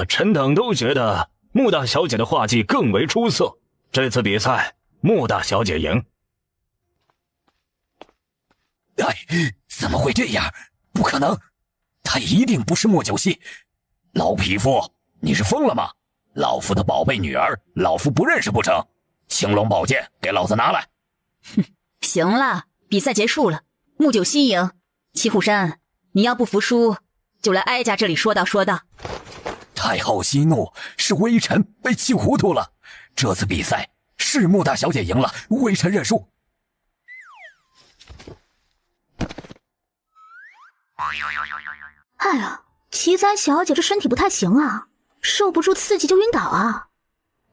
臣等都觉得穆大小姐的画技更为出色，这次比赛穆大小姐赢。哎，怎么会这样？不可能，她一定不是莫九溪。老匹夫，你是疯了吗？老夫的宝贝女儿，老夫不认识不成？青龙宝剑，给老子拿来！哼，行了，比赛结束了，穆九溪赢。齐虎山，你要不服输，就来哀家这里说道说道。太后息怒，是微臣被气糊涂了。这次比赛是穆大小姐赢了，微臣认输。哎呀，齐三小姐这身体不太行啊，受不住刺激就晕倒啊。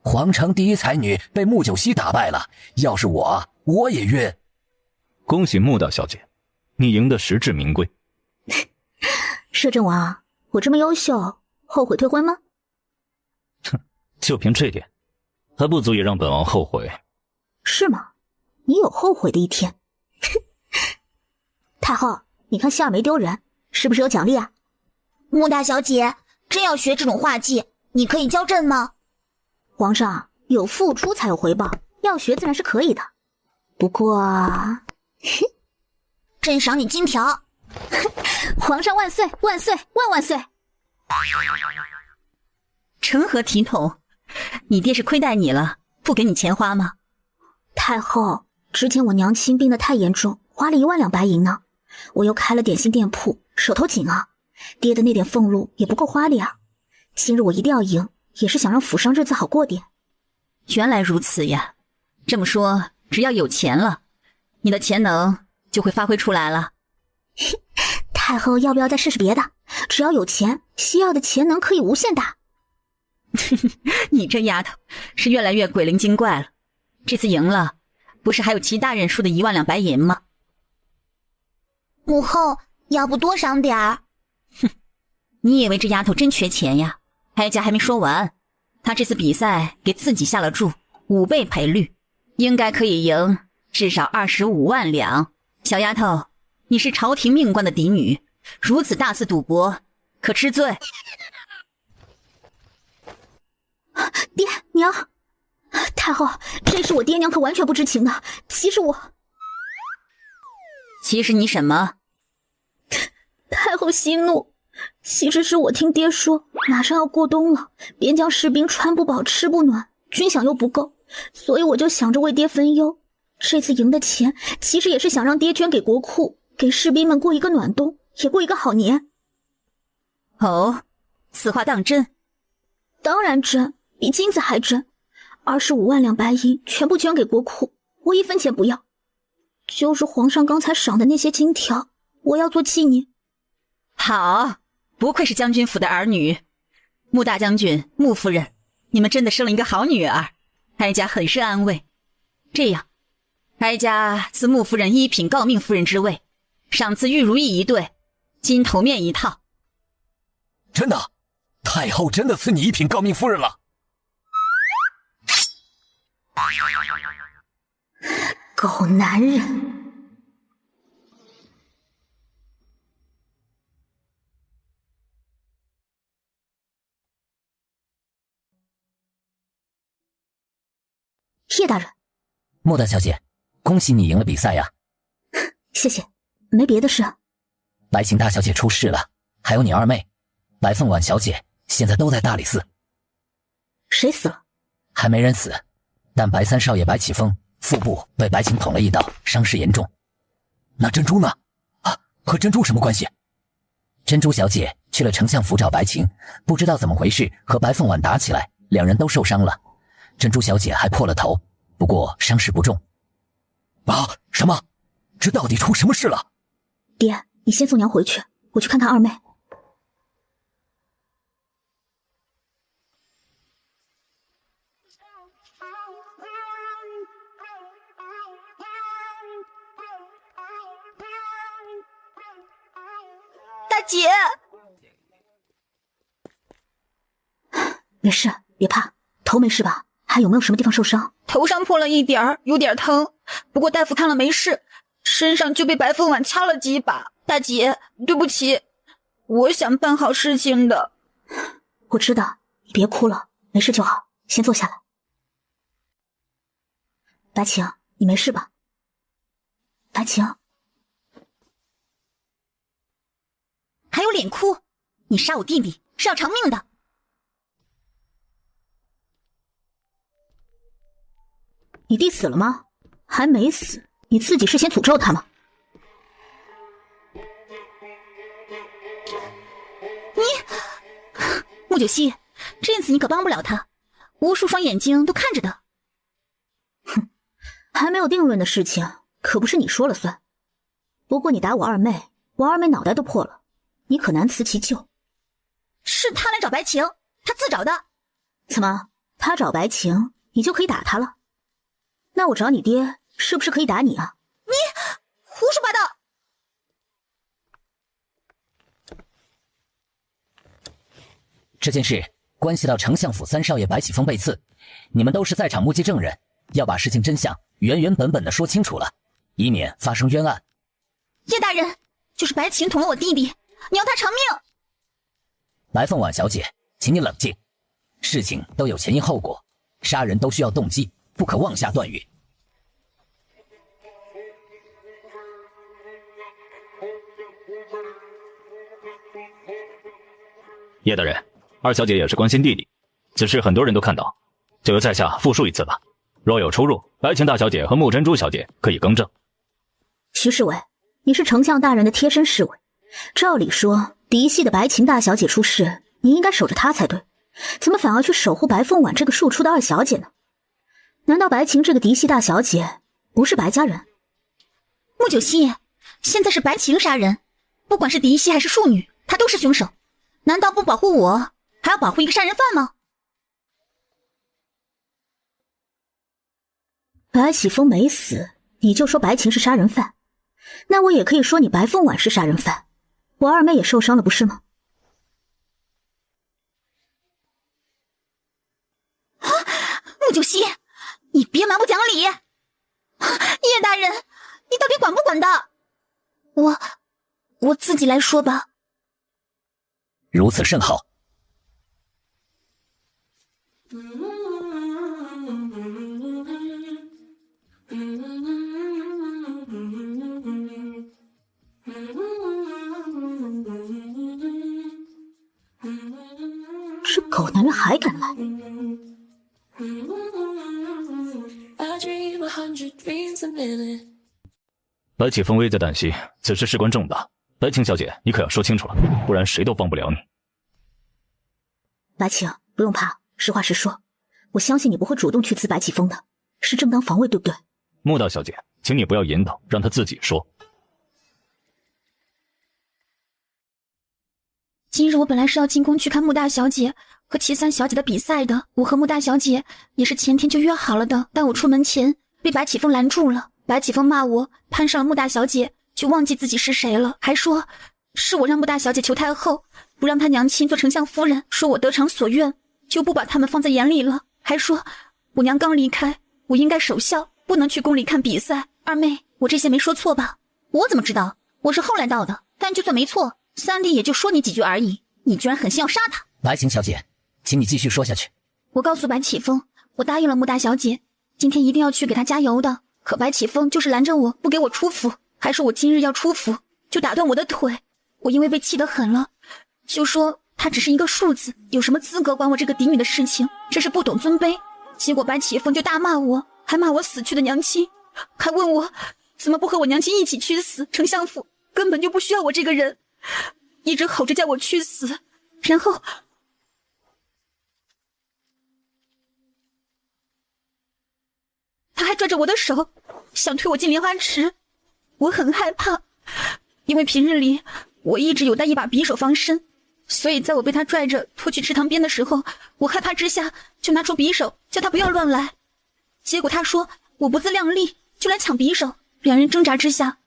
皇城第一才女被穆九溪打败了，要是我也晕。恭喜穆大小姐，你赢得实至名归。摄政王，我这么优秀，后悔退婚吗？哼，就凭这点，还不足以让本王后悔。是吗？你有后悔的一天。太后，你看希尔没丢人，是不是有奖励啊？穆大小姐，真要学这种画技，你可以教朕吗？皇上，有付出才有回报，要学自然是可以的。不过，朕赏你金条。皇上万岁万岁万万岁！成何体统？你爹是亏待你了，不给你钱花吗？太后，之前我娘亲病得太严重，花了1万两白银呢。我又开了点心店铺，手头紧啊，爹的那点俸禄也不够花的呀。今日我一定要赢，也是想让府上日子好过点。原来如此呀，这么说，只要有钱了，你的潜能就会发挥出来了。太后要不要再试试别的？只要有钱，需要的潜能可以无限大。你这丫头是越来越鬼灵精怪了。这次赢了，不是还有齐大人输的1万两白银吗？母后，要不多赏点儿？哼，你以为这丫头真缺钱呀？哀家还没说完，她这次比赛给自己下了注，5倍赔率，应该可以赢至少25万两。小丫头，你是朝廷命官的嫡女，如此大肆赌博，可吃罪。爹娘，太后，这事我爹娘可完全不知情的。其实你什么？太后息怒，其实是我听爹说，马上要过冬了，边疆士兵穿不饱吃不暖，军饷又不够，所以我就想着为爹分忧。这次赢的钱，其实也是想让爹捐给国库，给士兵们过一个暖冬，也过一个好年。哦，此话当真？当然真，比金子还真。25万两白银全部捐给国库，我1分钱不要。就是皇上刚才赏的那些金条，我要做纪念。好，不愧是将军府的儿女。穆大将军、穆夫人，你们真的生了一个好女儿，哀家很是安慰。这样，哀家赐穆夫人1品诰命夫人之位，赏赐玉如意1对，金头面1套。真的？太后真的赐你1品诰命夫人了？狗男人！叶大人，穆大小姐，恭喜你赢了比赛呀！谢谢，没别的事。白琴大小姐出事了，还有你二妹白凤婉小姐，现在都在大理寺。谁死了？还没人死，但白三少爷白启峰腹部被白琴捅了一刀，伤势严重。那珍珠呢？啊，和珍珠什么关系？珍珠小姐去了丞相府找白琴，不知道怎么回事，和白凤婉打起来，两人都受伤了。珍珠小姐还破了头，不过伤势不重。啊，什么？这到底出什么事了？爹，你先送娘回去，我去看看二妹。大姐，没事，别怕，头没事吧？还有没有什么地方受伤？头上破了一点儿，有点疼，不过大夫看了没事，身上就被白凤婉掐了几把。大姐，对不起，我想办好事情的。我知道，你别哭了，没事就好，先坐下来。白晴，你没事吧？白晴，还有脸哭？你杀我弟弟是要偿命的！你弟死了吗？还没死，你自己是先诅咒他吗？穆九熙，这次你可帮不了他，无数双眼睛都看着的。哼，还没有定论的事情，可不是你说了算。不过你打我二妹，我二妹脑袋都破了，你可难辞其咎。是他来找白晴，他自找的。怎么，他找白晴，你就可以打他了？那我找你爹，是不是可以打你啊？你胡说八道！这件事关系到丞相府三少爷白启峰被刺，你们都是在场目击证人，要把事情真相原本的说清楚了，以免发生冤案。叶大人，就是白晴捅了我弟弟，你要他偿命。白凤婉小姐，请你冷静，事情都有前因后果，杀人都需要动机，不可妄下断语。叶大人，二小姐也是关心弟弟，此事很多人都看到，就由在下复述一次吧。若有出入，白晴大小姐和穆珍珠小姐可以更正。徐侍卫，你是丞相大人的贴身侍卫，照理说嫡系的白晴大小姐出事，你应该守着她才对，怎么反而去守护白凤婉这个庶出的二小姐呢？难道白晴这个嫡系大小姐不是白家人？穆九熙，现在是白晴杀人，不管是嫡系还是庶女，她都是凶手。难道不保护我，还要保护一个杀人犯吗？白启峰没死，你就说白晴是杀人犯，那我也可以说你白凤婉是杀人犯，我二妹也受伤了，不是吗？穆九熙，你别蛮不讲理！叶大人，你到底管不管的？我自己来说吧。如此甚好。这狗男人还敢来！白启峰危在旦夕，此事事关重大，白晴小姐，你可要说清楚了，不然谁都帮不了你。白晴，不用怕，实话实说，我相信你不会主动去刺白启峰的，是正当防卫，对不对？穆大小姐，请你不要引导，让他自己说。今日我本来是要进宫去看穆大小姐和齐三小姐的比赛的，我和穆大小姐也是前天就约好了的，但我出门前被白启峰拦住了。白启峰骂我攀上了穆大小姐，就忘记自己是谁了，还说是我让穆大小姐求太后不让她娘亲做丞相夫人，说我得偿所愿，就不把他们放在眼里了，还说我娘刚离开，我应该守孝，不能去宫里看比赛。二妹，我这些没说错吧？我怎么知道？我是后来到的，但就算没错，三弟也就说你几句而已，你居然狠心要杀他！白晴小姐，请你继续说下去。我告诉白启峰，我答应了穆大小姐，今天一定要去给她加油的。可白启峰就是拦着我，不给我出府，还说我今日要出府就打断我的腿。我因为被气得狠了，就说他只是一个庶子，有什么资格管我这个嫡女的事情，这是不懂尊卑。结果白启峰就大骂我，还骂我死去的娘亲，还问我怎么不和我娘亲一起去死，丞相府根本就不需要我这个人，一直吼着叫我去死。然后他还拽着我的手想推我进莲花池，我很害怕，因为平日里我一直有带一把匕首防身，所以在我被他拽着拖去池塘边的时候，我害怕之下就拿出匕首叫他不要乱来。结果他说我不自量力，就来抢匕首，两人挣扎之下，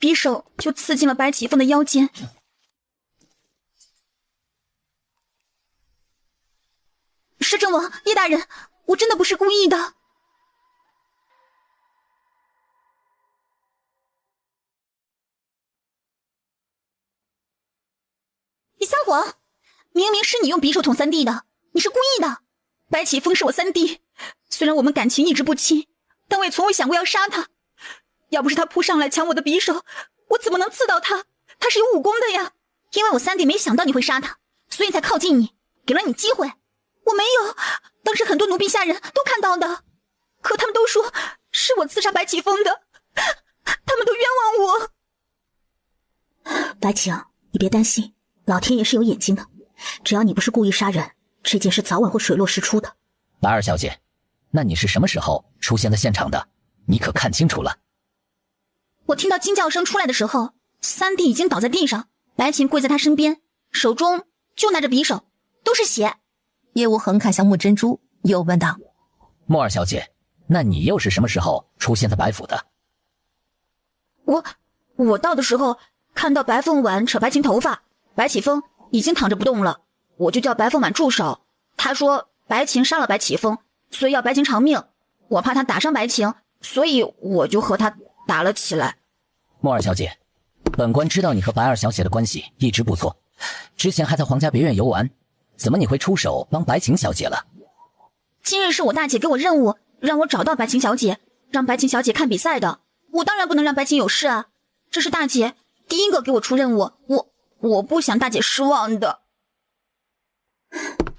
匕首就刺进了白启峰的腰间。摄政王，叶大人，我真的不是故意的。你撒谎！明明是你用匕首捅三弟的，你是故意的。白启峰是我三弟，虽然我们感情一直不亲，但我也从未想过要杀他。要不是他扑上来抢我的匕首，我怎么能刺到他？他是有武功的呀。因为我三弟没想到你会杀他，所以才靠近你，给了你机会。我没有，当时很多奴婢下人都看到的，可他们都说是我刺杀白启峰的，他们都冤枉我。白晴，你别担心，老天爷是有眼睛的，只要你不是故意杀人，这件事早晚会水落石出的。白二小姐，那你是什么时候出现在现场的？你可看清楚了？我听到惊叫声出来的时候，三弟已经倒在地上，白琴跪在他身边，手中就拿着匕首，都是血。叶无痕看向穆珍珠，又问道：莫二小姐，那你又是什么时候出现在白府的？我到的时候看到白凤婉扯白琴头发，白启峰已经躺着不动了，我就叫白凤婉住手。他说白琴杀了白启峰，所以要白琴偿命，我怕他打伤白琴，所以我就和他打了起来。莫二小姐，本官知道你和白二小姐的关系一直不错，之前还在皇家别院游玩，怎么你会出手帮白琴小姐了？今日是我大姐给我任务，让我找到白琴小姐，让白琴小姐看比赛的，我当然不能让白琴有事啊。这是大姐第一个给我出任务，我不想大姐失望的。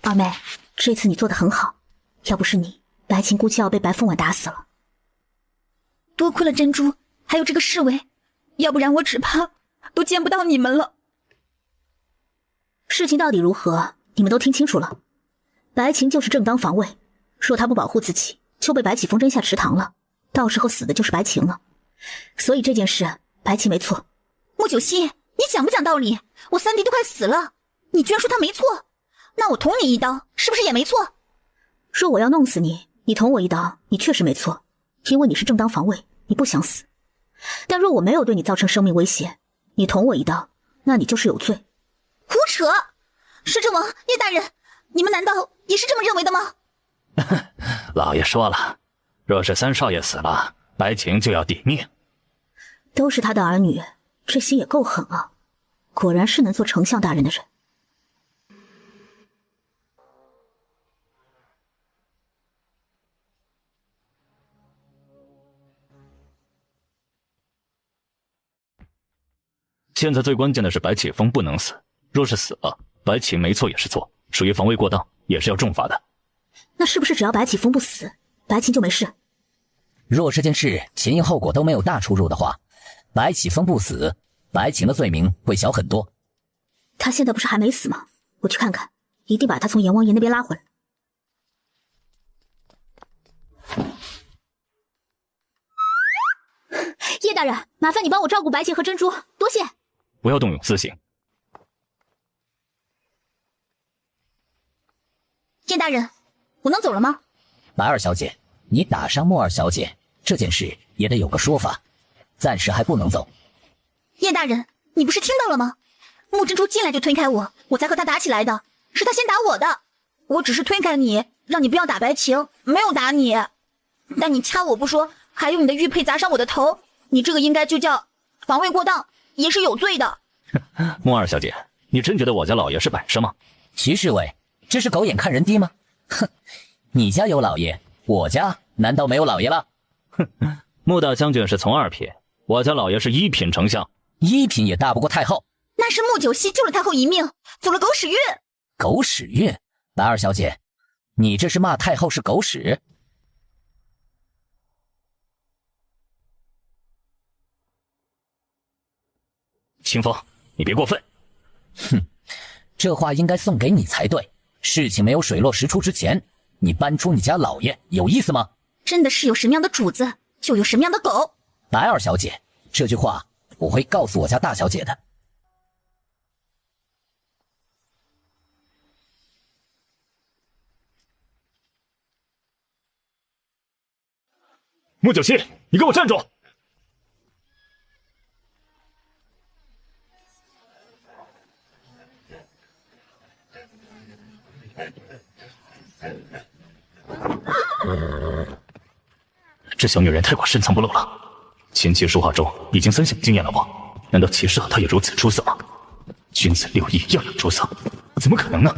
二妹，这次你做得很好，要不是你，白琴估计要被白凤婉打死了。多亏了珍珠，还有这个侍卫，要不然我只怕都见不到你们了。事情到底如何，你们都听清楚了。白琴就是正当防卫，若她不保护自己，就被白启峰扔下池塘了，到时候死的就是白琴了。所以这件事，白琴没错。穆九溪，你讲不讲道理？我三弟都快死了，你居然说他没错，那我捅你一刀，是不是也没错？若我要弄死你，你捅我一刀，你确实没错，因为你是正当防卫，你不想死。但若我没有对你造成生命威胁，你捅我一刀，那你就是有罪。胡扯！摄政王、叶大人，你们难道也是这么认为的吗？老爷说了，若是三少爷死了，白琴就要抵命。都是他的儿女，这心也够狠啊！果然是能做丞相大人的人。现在最关键的是白启峰不能死，若是死了，白琴没错也是错，属于防卫过当，也是要重罚的。那是不是只要白启峰不死，白琴就没事？若这件事前因后果都没有大出入的话，白启峰不死，白琴的罪名会小很多。他现在不是还没死吗？我去看看，一定把他从阎王爷那边拉回来。叶大人，麻烦你帮我照顾白琴和珍珠，多谢。不要动用私刑。叶大人，我能走了吗？白二小姐，你打伤莫二小姐这件事也得有个说法，暂时还不能走。叶大人，你不是听到了吗？穆珍珠进来就推开我，我才和他打起来的，是他先打我的。我只是推开你，让你不要打白琴，没有打你。但你掐我不说，还用你的玉佩砸伤我的头，你这个应该就叫防卫过当，也是有罪的。莫二小姐，你真觉得我家老爷是摆设吗？徐侍卫，这是狗眼看人低吗？哼，你家有老爷，我家难道没有老爷了？哼，穆大将军是从二品，我家老爷是一品丞相，一品也大不过太后。那是穆九溪救了太后一命，走了狗屎运。狗屎运？白二小姐，你这是骂太后是狗屎？清风，你别过分。哼，这话应该送给你才对。事情没有水落石出之前，你搬出你家老爷有意思吗？真的是有什么样的主子，就有什么样的狗。白二小姐，这句话我会告诉我家大小姐的。穆九溪，你给我站住！这小女人太过深藏不露了，琴棋书画中已经3项惊艳了我，难道棋射她也如此出色吗？君子6艺，样样出色，怎么可能呢？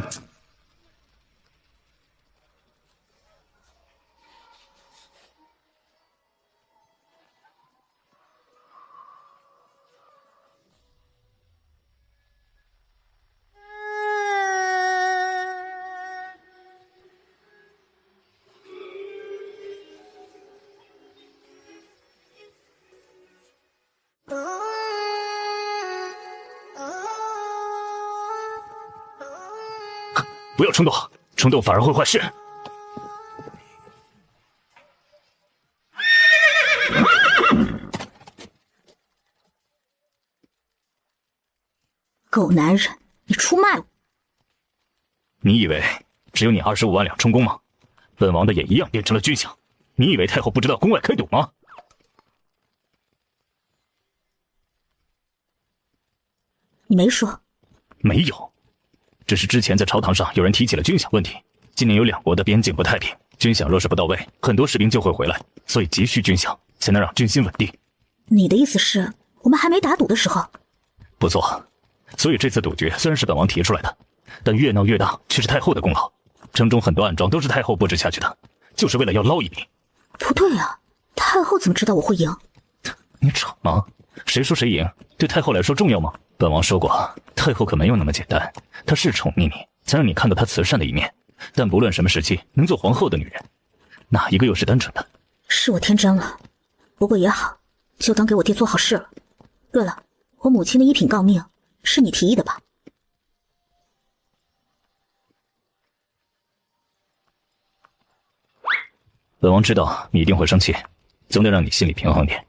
不要冲动，冲动反而会坏事。狗男人，你出卖我！你以为只有你25万两充公吗？本王的也一样变成了军饷。你以为太后不知道宫外开赌吗？你没说。没有。只是之前在朝堂上有人提起了军饷问题，今年有2国的边境不太平，军饷若是不到位，很多士兵就会回来，所以急需军饷，才能让军心稳定。你的意思是我们还没打赌的时候？不错，所以这次赌局虽然是本王提出来的，但越闹越大却是太后的功劳。城中很多暗桩都是太后布置下去的，就是为了要捞一笔。不对啊，太后怎么知道我会赢？你蠢吗？谁说谁赢对太后来说重要吗？本王说过，太后可没有那么简单，她是宠溺你，才让你看到她慈善的一面。但不论什么时期，能做皇后的女人，哪一个又是单纯的？是我天真了，不过也好，就当给我爹做好事了。对了，我母亲的一品诰命是你提议的吧？本王知道你一定会生气，总得让你心里平衡点。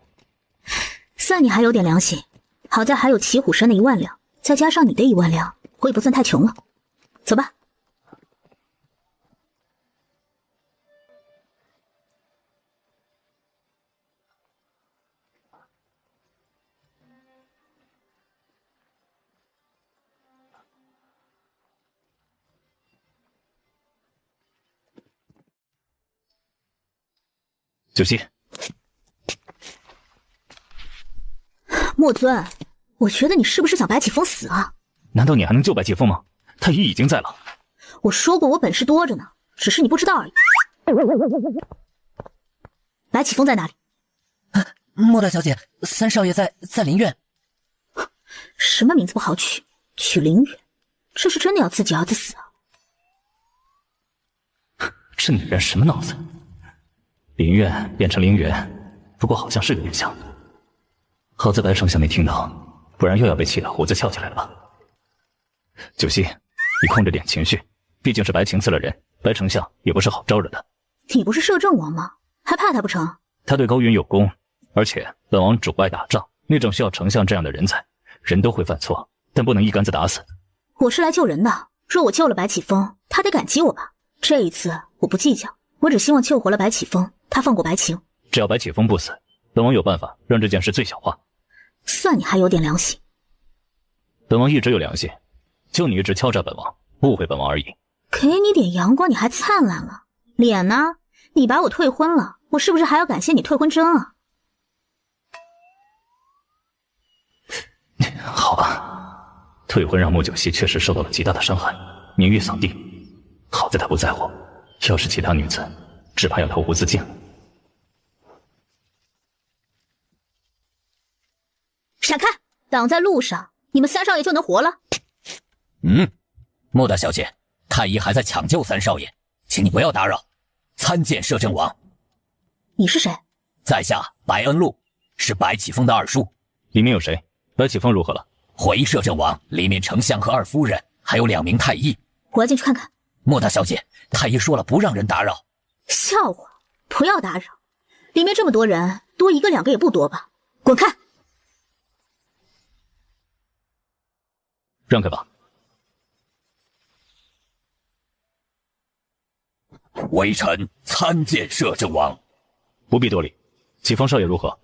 算你还有点良心，好在还有骑虎山的1万两，再加上你的1万两，我也不算太穷了。走吧。九溪，莫尊，我觉得你是不是想白启峰死啊？难道你还能救白启峰吗？太医已经在了。我说过我本事多着呢，只是你不知道而已。白启峰在哪里？莫大小姐，三少爷在林院。什么名字不好取？取林远，这是真的要自己儿子死啊？这女人什么脑子？林院变成陵园，不过好像是有点像。好在白丞相没听到，不然又要被气得胡子翘起来了吧？九溪，你控制点情绪，毕竟是白情赐了人，白丞相也不是好招惹的。你不是摄政王吗？还怕他不成？他对高云有功，而且本王主外打仗，那种需要丞相这样的人才，人都会犯错，但不能一竿子打死。我是来救人的，若我救了白启峰，他得感激我吧？这一次我不计较，我只希望救活了白启峰，他放过白情。只要白启峰不死，本王有办法让这件事最小化。算你还有点良心。本王一直有良心，就你一直敲诈本王，误会本王而已。给你点阳光你还灿烂了，脸呢？你把我退婚了，我是不是还要感谢你退婚针啊？好吧，退婚让穆九溪确实受到了极大的伤害，名誉扫地。好在他不在乎，要是其他女子，只怕要投湖自尽了。闪开！挡在路上，你们三少爷就能活了？莫大小姐，太医还在抢救三少爷，请你不要打扰。参见摄政王。你是谁？在下白恩禄，是白启峰的二叔。里面有谁？白启峰如何了？回摄政王，里面丞相和二夫人，还有2名太医。我要进去看看。莫大小姐，太医说了不让人打扰。笑话，不要打扰。里面这么多人，多1个2个也不多吧？滚开！让开吧。微臣参见摄政王。不必多礼。启峰少爷如何？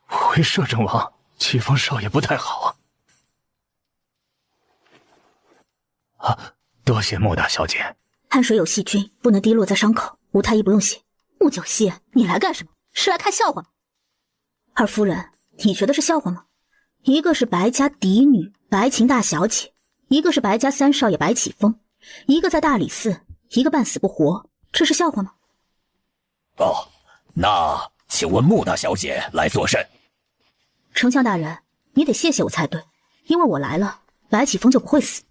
回摄政王，启峰少爷不太好啊。多谢穆大小姐。汗水有细菌，不能滴落在伤口。吴太医不用谢。穆九溪，你来干什么？是来看笑话吗？二夫人，你觉得是笑话吗？一个是白家嫡女白琴大小姐，一个是白家三少爷白启峰，一个在大理寺，一个半死不活，这是笑话吗？哦，那请问穆大小姐来作甚？丞相大人，你得谢谢我才对，因为我来了，白启峰就不会死。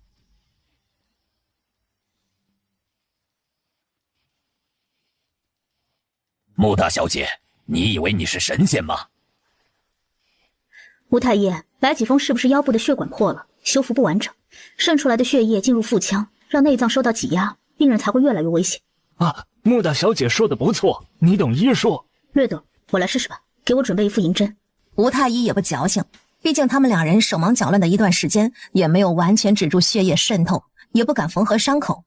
穆大小姐，你以为你是神仙吗？吴太医，白启峰是不是腰部的血管破了，修复不完整，渗出来的血液进入腹腔，让内脏受到挤压，病人才会越来越危险。啊，穆大小姐说的不错，你懂医术。略懂，我来试试吧，给我准备一副银针。吴太医也不矫情，毕竟他们两人手忙脚乱的一段时间，也没有完全止住血液渗透，也不敢缝合伤口。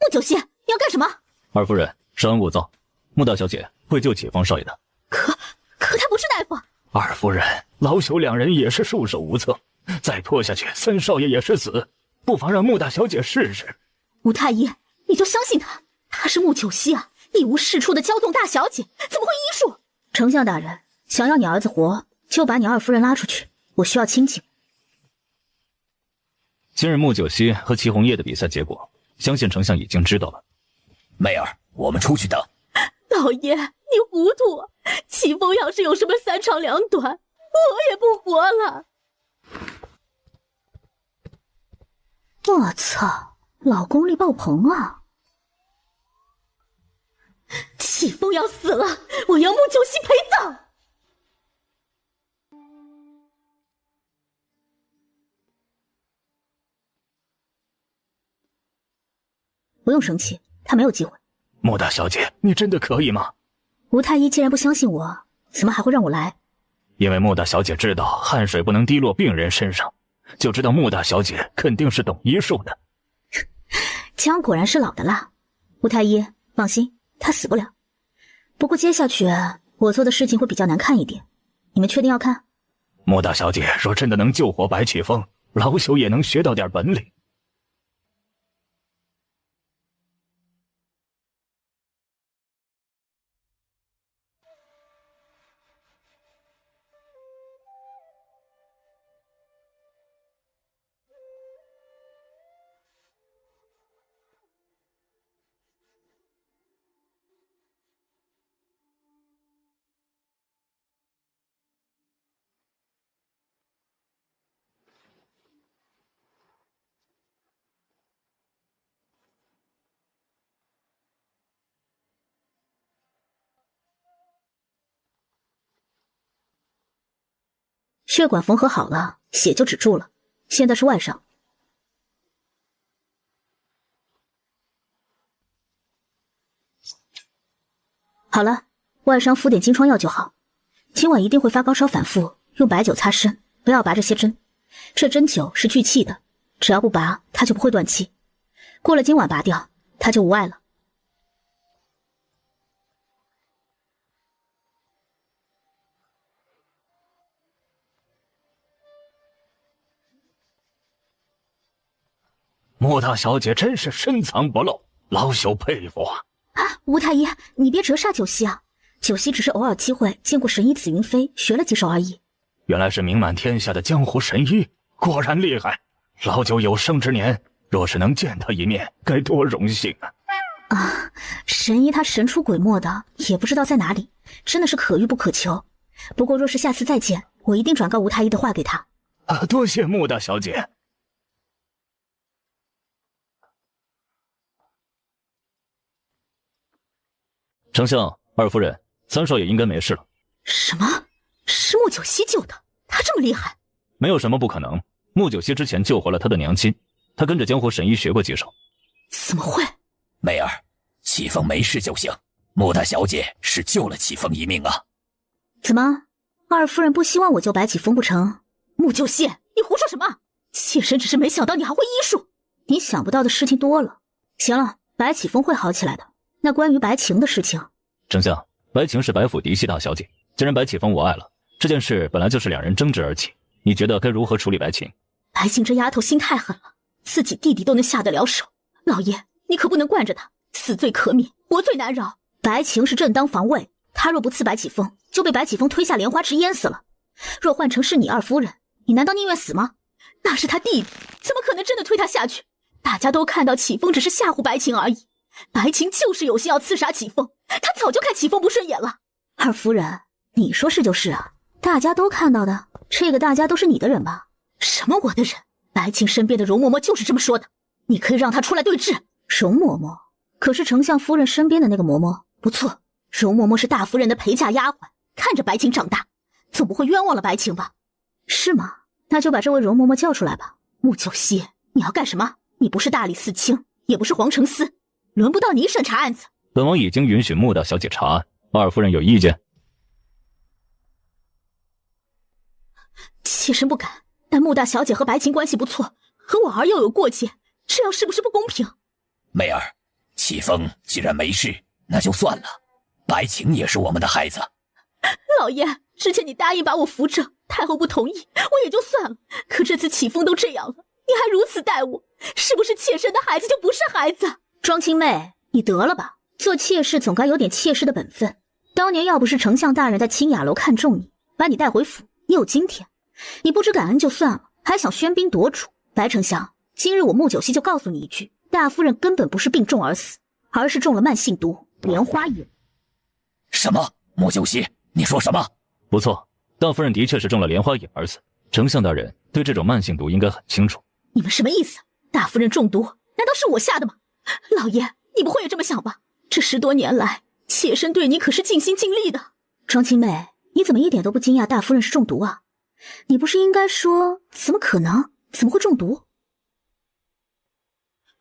穆九溪，你要干什么？二夫人，稍安勿躁，穆大小姐会救启峰少爷的。可他不是大夫。二夫人，老朽两人也是束手无策，再拖下去，三少爷也是死，不妨让穆大小姐试试。吴太医，你就相信他，她是穆九溪啊，一无是处的骄纵大小姐，怎么会医术？丞相大人，想要你儿子活，就把你二夫人拉出去，我需要亲近。今日穆九溪和齐红叶的比赛结果，相信丞相已经知道了。媚儿，我们出去等。老爷，你糊涂！齐峰要是有什么三长两短，我也不活了。我操，老公力爆棚啊！齐峰要死了，我要穆九溪陪葬。不用生气，他没有机会。穆大小姐，你真的可以吗？吴太医既然不相信我，怎么还会让我来？因为穆大小姐知道汗水不能滴落病人身上，就知道穆大小姐肯定是懂医术的。枪果然是老的辣。吴太医，放心，他死不了。不过接下去我做的事情会比较难看一点，你们确定要看？穆大小姐若真的能救活白启峰，老朽也能学到点本领。血管缝合好了，血就止住了，现在是外伤。好了，外伤敷点金疮药就好。今晚一定会发高烧反复，用白酒擦身，不要拔这些针。这针灸是聚气的，只要不拔，它就不会断气。过了今晚拔掉，它就无碍了。穆大小姐真是深藏不露，老朽佩服啊！啊，吴太医，你别折煞九溪啊！九溪只是偶尔机会见过神医紫云飞，学了几手而已。原来是名满天下的江湖神医，果然厉害。老九有生之年，若是能见他一面，该多荣幸啊！啊，神医他神出鬼没的，也不知道在哪里，真的是可遇不可求。不过若是下次再见，我一定转告吴太医的话给他。啊，多谢穆大小姐。丞相，二夫人，三少爷应该没事了。什么？是穆九溪救的？他这么厉害？没有什么不可能。穆九溪之前救活了他的娘亲，他跟着江湖神医学过几手。怎么会？媚儿，启峰没事就行。穆大小姐是救了启峰一命啊。怎么，二夫人不希望我救白启峰不成？穆九溪，你胡说什么？妾身只是没想到你还会医术。你想不到的事情多了。行了，白启峰会好起来的。那关于白晴的事情，丞相，白晴是白府嫡系大小姐，既然白启峰无碍了，这件事本来就是两人争执而起，你觉得该如何处理白晴？白晴这丫头心太狠了，自己弟弟都能下得了手，老爷，你可不能惯着他，死罪可免，活罪难饶。白晴是正当防卫，他若不刺白起风，就被白起风推下莲花池淹死了。若换成是你二夫人，你难道宁愿死吗？那是他弟弟，怎么可能真的推他下去？大家都看到启风只是吓唬白晴而已，白晴就是有心要刺杀启风，他早就看启风不顺眼了。二夫人，你说是就是啊，大家都看到的，这个大家都是你的人吧？什么我的人？白晴身边的容嬷嬷就是这么说的，你可以让她出来对质。容嬷嬷可是丞相夫人身边的那个嬷嬷，不错，容嬷嬷是大夫人的陪嫁丫鬟，看着白晴长大，总不会冤枉了白晴吧？是吗？那就把这位容嬷嬷叫出来吧。穆九熙，你要干什么？你不是大理寺卿，也不是皇城司，轮不到你审查案子。本王已经允许穆大小姐查案，二夫人有意见？妾身不敢，但穆大小姐和白晴关系不错，和我儿又有过节，这样是不是不公平？媚儿，启风既然没事，那就算了。白晴也是我们的孩子。老爷，之前你答应把我扶正，太后不同意，我也就算了。可这次启风都这样了，你还如此待我，是不是妾身的孩子就不是孩子？庄青妹，你得了吧，做妾室总该有点妾室的本分。当年要不是丞相大人在清雅楼看中你，把你带回府，你有今天。你不知感恩就算了，还想喧宾夺主。白丞相，今日我穆九熙就告诉你一句，大夫人根本不是病重而死，而是中了慢性毒莲花饮。什么？穆九熙，你说什么？不错，大夫人的确是中了莲花饮而死。丞相大人对这种慢性毒应该很清楚。你们什么意思？大夫人中毒，难道是我下的吗？老爷，你不会也这么想吧？这10多年来，妾身对你可是尽心尽力的。庄青妹，你怎么一点都不惊讶大夫人是中毒啊？你不是应该说怎么可能？怎么会中毒？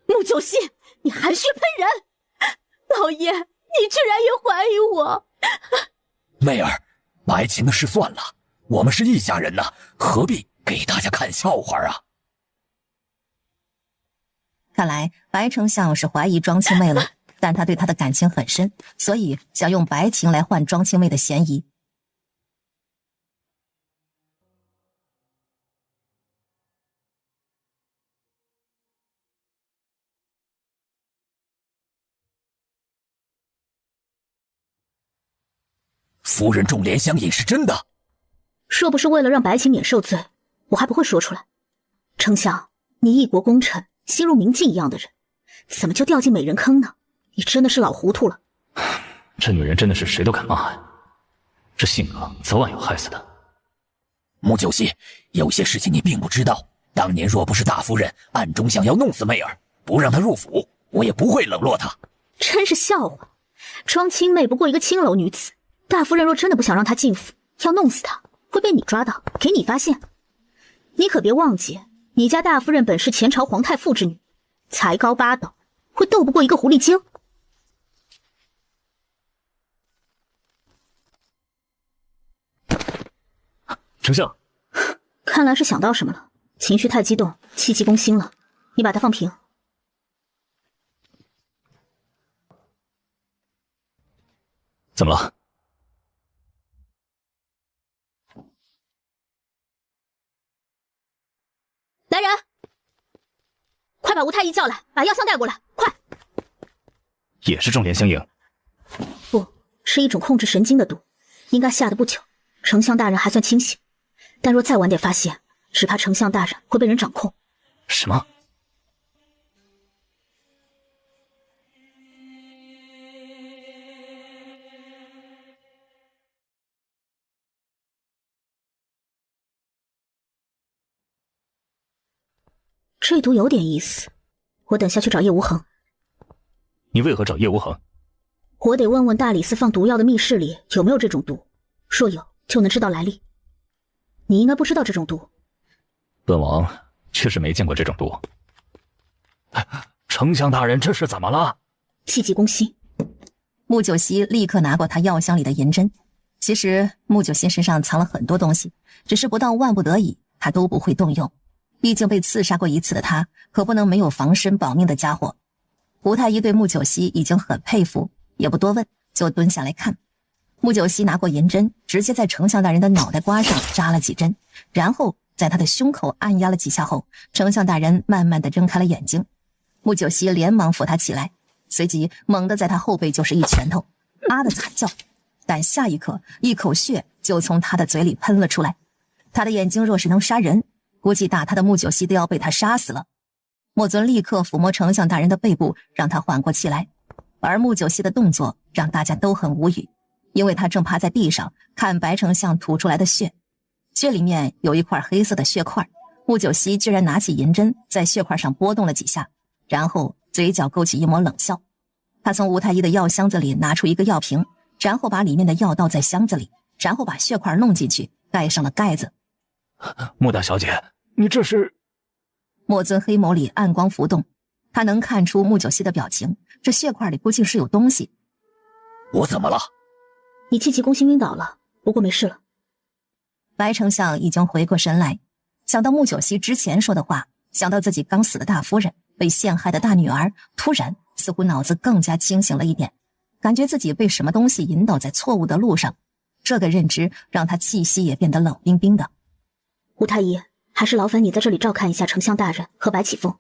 穆九熙，你含血喷人！老爷，你居然也怀疑我！媚儿，白晴的事算了，我们是一家人呐，何必给大家看笑话啊？看来白丞相是怀疑庄青妹了，但他对她的感情很深，所以想用白晴来换庄青妹的嫌疑。夫人中莲香饮是真的？若不是为了让白晴免受罪，我还不会说出来。丞相，你一国功臣，心如明镜一样的人，怎么就掉进美人坑呢？你真的是老糊涂了。这女人真的是谁都敢骂，这性格早晚要害死她。穆九熙，有些事情你并不知道。当年若不是大夫人暗中想要弄死媚儿，不让她入府，我也不会冷落她。真是笑话，庄青妹不过一个青楼女子，大夫人若真的不想让她进府，要弄死她，会被你抓到，给你发现。你可别忘记，你家大夫人本是前朝皇太傅之女，才高八斗，会斗不过一个狐狸精？丞相，看来是想到什么了，情绪太激动，气急攻心了。你把它放平。怎么了？来人，快把吴太医叫来，把药箱带过来，快！也是中莲香饮？不，是一种控制神经的毒，应该下的不久。丞相大人还算清醒，但若再晚点发现，只怕丞相大人会被人掌控。什么？这毒有点意思，我等下去找叶无痕。你为何找叶无痕？我得问问大理寺放毒药的密室里有没有这种毒，若有就能知道来历。你应该不知道这种毒。本王确实没见过这种毒。丞相大人，这是怎么了？气急攻心。穆九熙立刻拿过他药箱里的银针。其实穆九熙身上藏了很多东西，只是不到万不得已，他都不会动用。毕竟被刺杀过一次的他，可不能没有防身保命的家伙。吴太医对穆九熙已经很佩服，也不多问，就蹲下来看。穆九熙拿过银针，直接在丞相大人的脑袋瓜上扎了几针，然后在他的胸口按压了几下后，丞相大人慢慢地睁开了眼睛。穆九熙连忙扶他起来，随即猛地在他后背就是一拳头，啊的惨叫。但下一刻，一口血就从他的嘴里喷了出来。他的眼睛若是能杀人，估计打他的穆九熙都要被他杀死了。莫尊立刻抚摸丞相大人的背部，让他缓过气来。而穆九熙的动作让大家都很无语，因为他正趴在地上看白丞相吐出来的血，血里面有一块黑色的血块。穆九熙居然拿起银针在血块上拨动了几下，然后嘴角勾起一抹冷笑。他从吴太医的药箱子里拿出一个药瓶，然后把里面的药倒在箱子里，然后把血块弄进去，盖上了盖子。穆大小姐，你这是……莫尊黑眸里暗光浮动，他能看出穆九熙的表情，这血块里估计是有东西。我怎么了？你气急攻心晕倒了，不过没事了。白丞相已经回过神来，想到穆九熙之前说的话，想到自己刚死的大夫人，被陷害的大女儿，突然似乎脑子更加清醒了一点，感觉自己被什么东西引导在错误的路上。这个认知让他气息也变得冷冰冰的。吴太医，还是劳烦你在这里照看一下丞相大人和白启凤。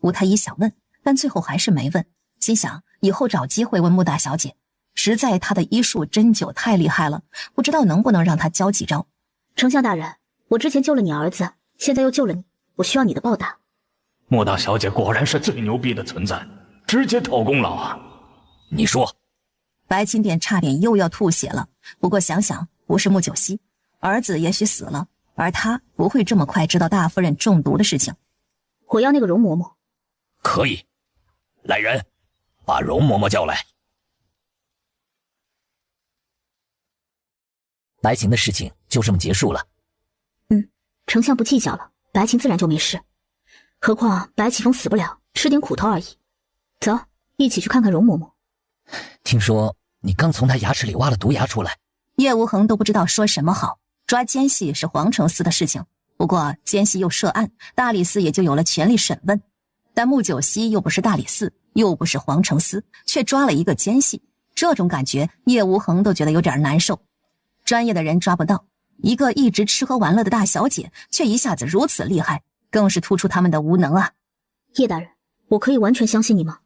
吴太医想问，但最后还是没问，心想以后找机会问穆大小姐。实在他的医术针灸太厉害了，不知道能不能让他教几招。丞相大人，我之前救了你儿子，现在又救了你，我需要你的报答。穆大小姐果然是最牛逼的存在，直接讨功劳啊！你说。白钦点差点又要吐血了，不过想想不是穆九熙，儿子也许死了，而他不会这么快知道大夫人中毒的事情。我要那个容嬷嬷。可以，来人，把容嬷嬷叫来。白琴的事情就这么结束了。丞相不计较了，白琴自然就没事。何况白启凤死不了，吃点苦头而已。走，一起去看看容嬷嬷。听说你刚从他牙齿里挖了毒牙出来。叶无痕都不知道说什么好。抓奸细是皇城司的事情，不过奸细又涉案，大理寺也就有了权力审问。但穆九熙又不是大理寺，又不是皇城司，却抓了一个奸细，这种感觉叶无痕都觉得有点难受。专业的人抓不到，一个一直吃喝玩乐的大小姐却一下子如此厉害，更是突出他们的无能啊。叶大人，我可以完全相信你吗？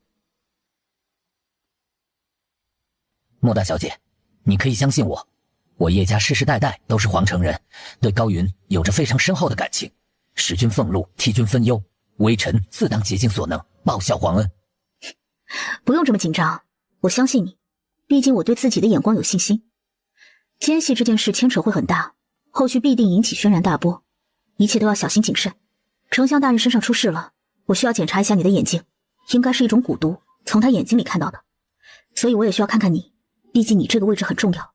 莫大小姐，你可以相信我，我叶家世世代代都是皇城人，对高云有着非常深厚的感情，使君俸禄，替君分忧，微臣自当竭尽所能报效皇恩。不用这么紧张，我相信你，毕竟我对自己的眼光有信心。奸细这件事牵扯会很大，后续必定引起轩然大波，一切都要小心谨慎。丞相大人身上出事了，我需要检查一下你的眼睛，应该是一种蛊毒，从他眼睛里看到的，所以我也需要看看你，毕竟你这个位置很重要。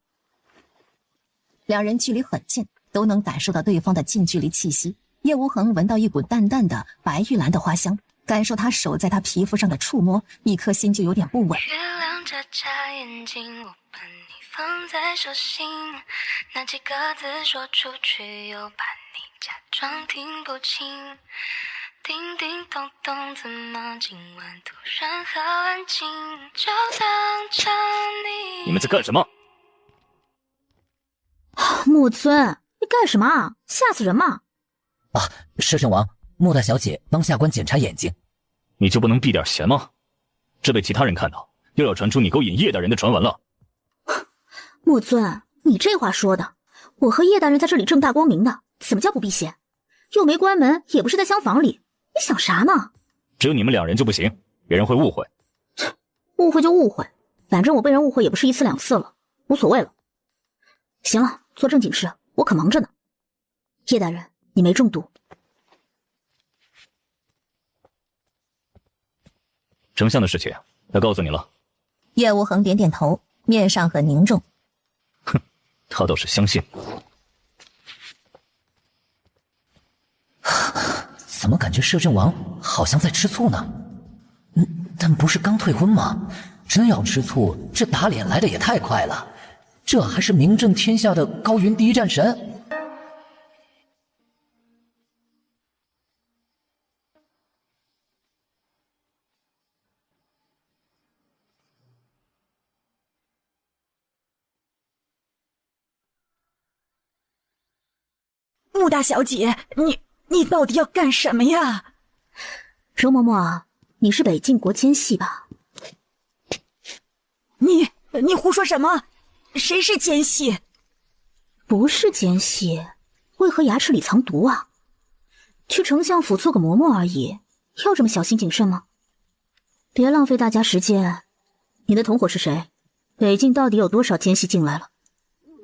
两人距离很近，都能感受到对方的近距离气息。叶无痕闻到一股淡淡的白玉兰的花香，感受他手在他皮肤上的触摸，一颗心就有点不稳。月亮眨眨眼睛，我把你放在手心，那几个字说出去，又把你假装听不清。叮叮咚咚，怎么今晚突然好安静？就当着你。你们在干什么？穆尊，你干什么啊？吓死人嘛！啊，摄政王，穆大小姐帮下官检查眼睛。你就不能避点嫌吗？这被其他人看到，又要传出你勾引叶大人的传闻了。穆尊，你这话说的，我和叶大人在这里正大光明的，怎么叫不避嫌？又没关门，也不是在厢房里，你想啥呢？只有你们两人就不行，别人会误会。误会就误会，反正我被人误会也不是一次两次了，无所谓了。行了，做正经事，我可忙着呢。叶大人，你没中毒。丞相的事情，他告诉你了。叶无痕点点头，面上很凝重。哼，他倒是相信。怎么感觉摄政王好像在吃醋呢？但不是刚退婚吗？真要吃醋，这打脸来的也太快了。这还是名震天下的高云第一战神。穆大小姐，你到底要干什么呀？容嬷嬷，你是北境国奸细吧？你胡说什么？谁是奸细？不是奸细，为何牙齿里藏毒啊？去丞相府做个嬷嬷而已，要这么小心谨慎吗？别浪费大家时间。你的同伙是谁？北境到底有多少奸细进来了？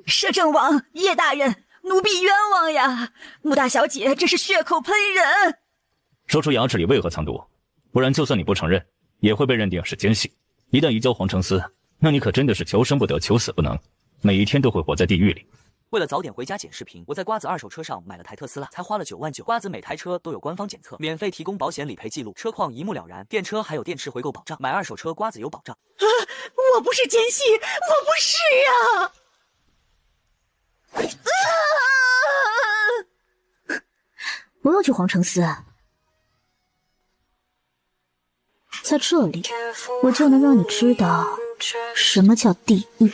摄政王、叶大人，奴婢冤枉呀！穆大小姐这是血口喷人。说出牙齿里为何藏毒，不然就算你不承认，也会被认定是奸细。一旦移交皇承司，那你可真的是求生不得，求死不能，每一天都会活在地狱里。为了早点回家剪视频，我在瓜子二手车上买了台特斯拉，才花了9万9。瓜子每台车都有官方检测，免费提供保险理赔记录，车况一目了然，电车还有电池回购保障。买二手车瓜子有保障。我不是奸细，我不是呀！不用去皇承司，在这里我就能让你知道什么叫地狱。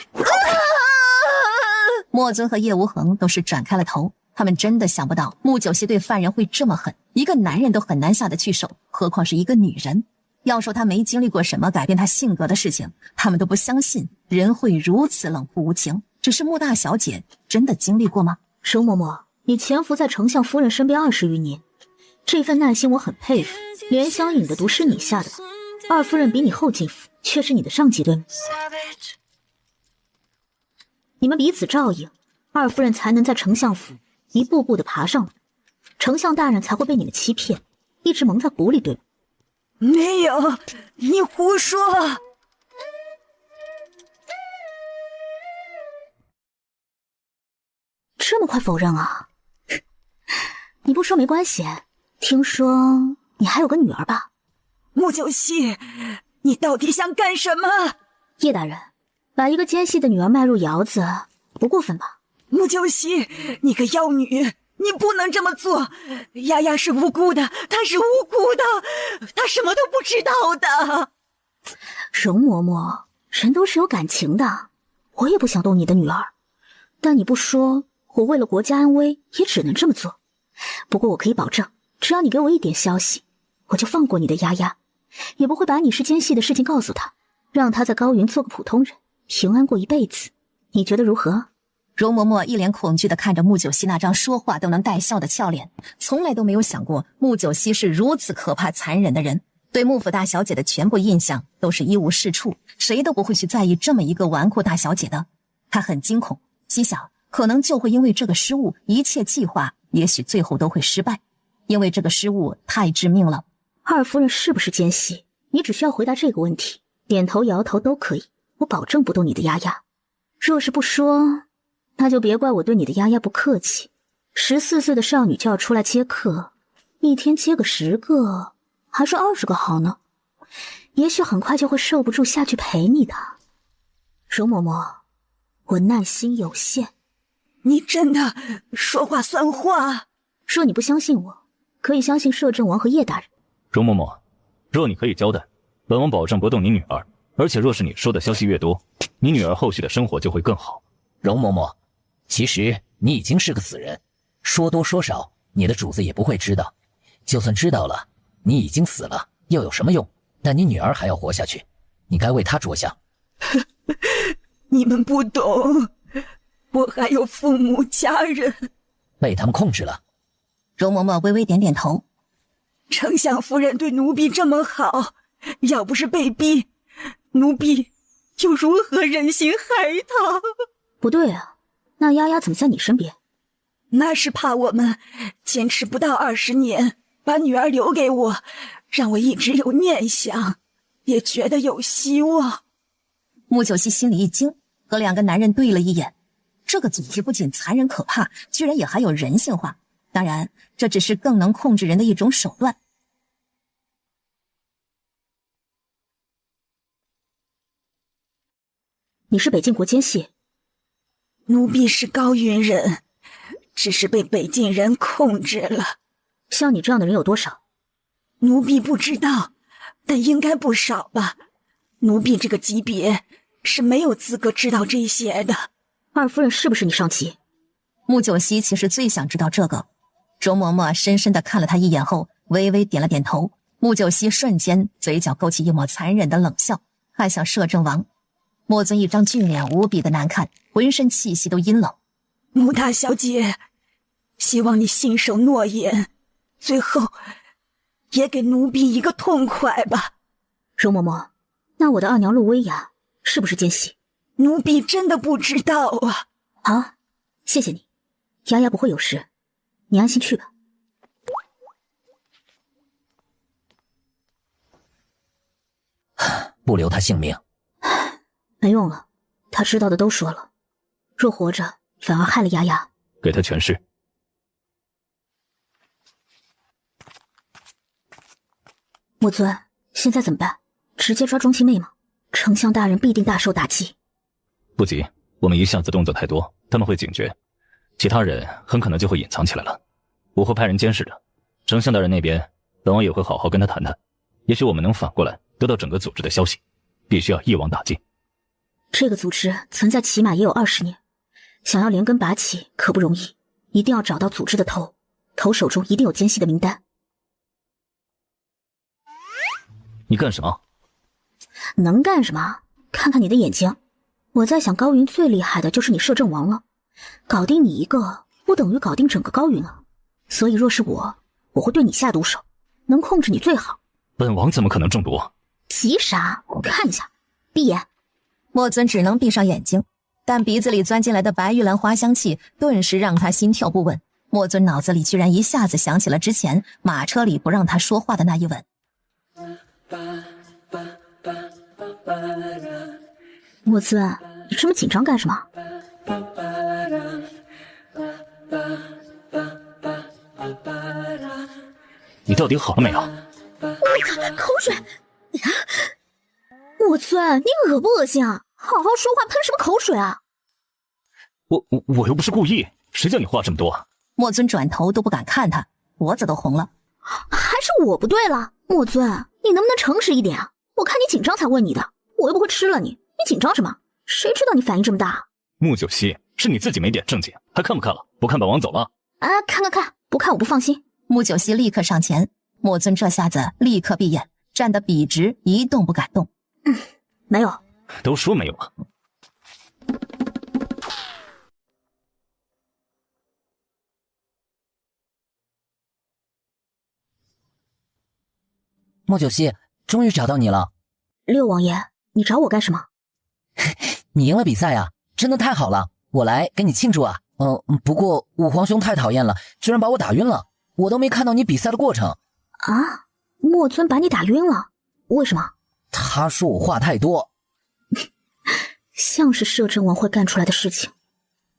莫尊和叶无痕都是转开了头，他们真的想不到穆九熙对犯人会这么狠，一个男人都很难下得去手，何况是一个女人。要说他没经历过什么改变他性格的事情，他们都不相信人会如此冷酷无情。只是穆大小姐真的经历过吗？佟嬷嬷，你潜伏在丞相夫人身边20余年，这份耐心我很佩服。莲香饮的毒是你下的吧？二夫人比你后进府，却是你的上级，对吗？你们彼此照应，二夫人才能在丞相府一步步的爬上来，丞相大人才会被你们欺骗，一直蒙在鼓里，对吗？没有，你胡说！这么快否认啊？你不说没关系，听说你还有个女儿吧？穆九熙，你到底想干什么？叶大人，把一个奸细的女儿卖入窑子，不过分吧？穆九熙，你个妖女，你不能这么做！丫丫是无辜的，她是无辜的，她什么都不知道的。容嬷嬷，人都是有感情的，我也不想动你的女儿，但你不说，我为了国家安危，也只能这么做。不过我可以保证，只要你给我一点消息，我就放过你的丫丫，也不会把你是奸细的事情告诉她，让她在高云做个普通人，平安过一辈子。你觉得如何？容嬷嬷一脸恐惧地看着穆九熙那张说话都能带笑的俏脸，从来都没有想过穆九熙是如此可怕残忍的人。对穆府大小姐的全部印象都是一无是处，谁都不会去在意这么一个纨绔大小姐的。她很惊恐，心想可能就会因为这个失误，一切计划也许最后都会失败，因为这个失误太致命了。二夫人是不是奸细？你只需要回答这个问题，点头摇头都可以，我保证不动你的丫丫。若是不说，那就别怪我对你的丫丫不客气。14岁的少女就要出来接客，一天接个10个还是20个好呢？也许很快就会受不住下去陪你的。容嬷嬷，我耐心有限。你真的说话算话？若你不相信我，可以相信摄政王和叶大人。容嬷嬷，若你可以交代，本王保证不动你女儿，而且若是你说的消息越多，你女儿后续的生活就会更好。容嬷嬷，其实你已经是个死人，说多说少，你的主子也不会知道。就算知道了，你已经死了，又有什么用？但你女儿还要活下去，你该为她着想。你们不懂，我还有父母家人，被他们控制了。容嬷嬷微微点点头。丞相夫人对奴婢这么好，要不是被逼，奴婢又如何忍心害她？不对啊，那丫丫怎么在你身边？那是怕我们坚持不到20年，把女儿留给我，让我一直有念想，也觉得有希望。穆九熙心里一惊，和2个男人对了一眼。这个组织不仅残忍可怕，居然也还有人性化。当然，这只是更能控制人的一种手段。你是北境国奸细？奴婢是高云人，只是被北境人控制了。像你这样的人有多少？奴婢不知道，但应该不少吧。奴婢这个级别是没有资格知道这些的。二夫人是不是你上级？穆九熙其实最想知道这个。容嬷嬷深深地看了他一眼后，微微点了点头。穆九熙瞬间嘴角勾起一抹残忍的冷笑，看向摄政王。莫尊一张俊脸无比的难看，浑身气息都阴冷。穆大小姐，希望你信守诺言，最后也给奴婢一个痛快吧。容嬷嬷，那我的二娘陆薇雅是不是奸细？奴婢真的不知道啊。好，谢谢你，雅雅不会有事，你安心去吧。不留他性命，没用了，他知道的都说了，若活着反而害了雅雅。给他全尸。莫尊，现在怎么办？直接抓庄青妹吗？丞相大人必定大受打击。不急，我们一下子动作太多，他们会警觉，其他人很可能就会隐藏起来了。我会派人监视着，丞相大人那边，本王也会好好跟他谈谈，也许我们能反过来得到整个组织的消息，必须要一网打尽。这个组织存在起码也有20年，想要连根拔起可不容易，一定要找到组织的头，头手中一定有奸细的名单。你干什么？能干什么？看看你的眼睛。我在想高云最厉害的就是你摄政王了，搞定你一个，不等于搞定整个高云啊。所以若是我会对你下毒手，能控制你最好。本王怎么可能中毒？急啥？我看一下。闭眼。莫尊只能闭上眼睛，但鼻子里钻进来的白玉兰花香气顿时让他心跳不稳。莫尊脑子里居然一下子想起了之前马车里不让他说话的那一吻。莫尊，你这么紧张干什么？你到底好了没有？口水！莫尊，你恶不恶心啊？好好说话，喷什么口水啊？我又不是故意，谁叫你话这么多？莫尊转头都不敢看他，脖子都红了。还是我不对了，莫尊，你能不能诚实一点啊？我看你紧张才问你的，我又不会吃了你，你紧张什么？谁知道你反应这么大？穆九熙，是你自己没点正经，还看不看了？不看本王走了。啊，看，不看我不放心。穆九熙立刻上前，莫尊这下子立刻闭眼，站得笔直，一动不敢动。没有。都说没有了。莫九熙，终于找到你了。六王爷，你找我干什么？你赢了比赛啊，真的太好了，我来跟你庆祝啊。不过武皇兄太讨厌了，居然把我打晕了，我都没看到你比赛的过程。啊？莫尊把你打晕了？为什么？他说我话太多。像是摄政王会干出来的事情。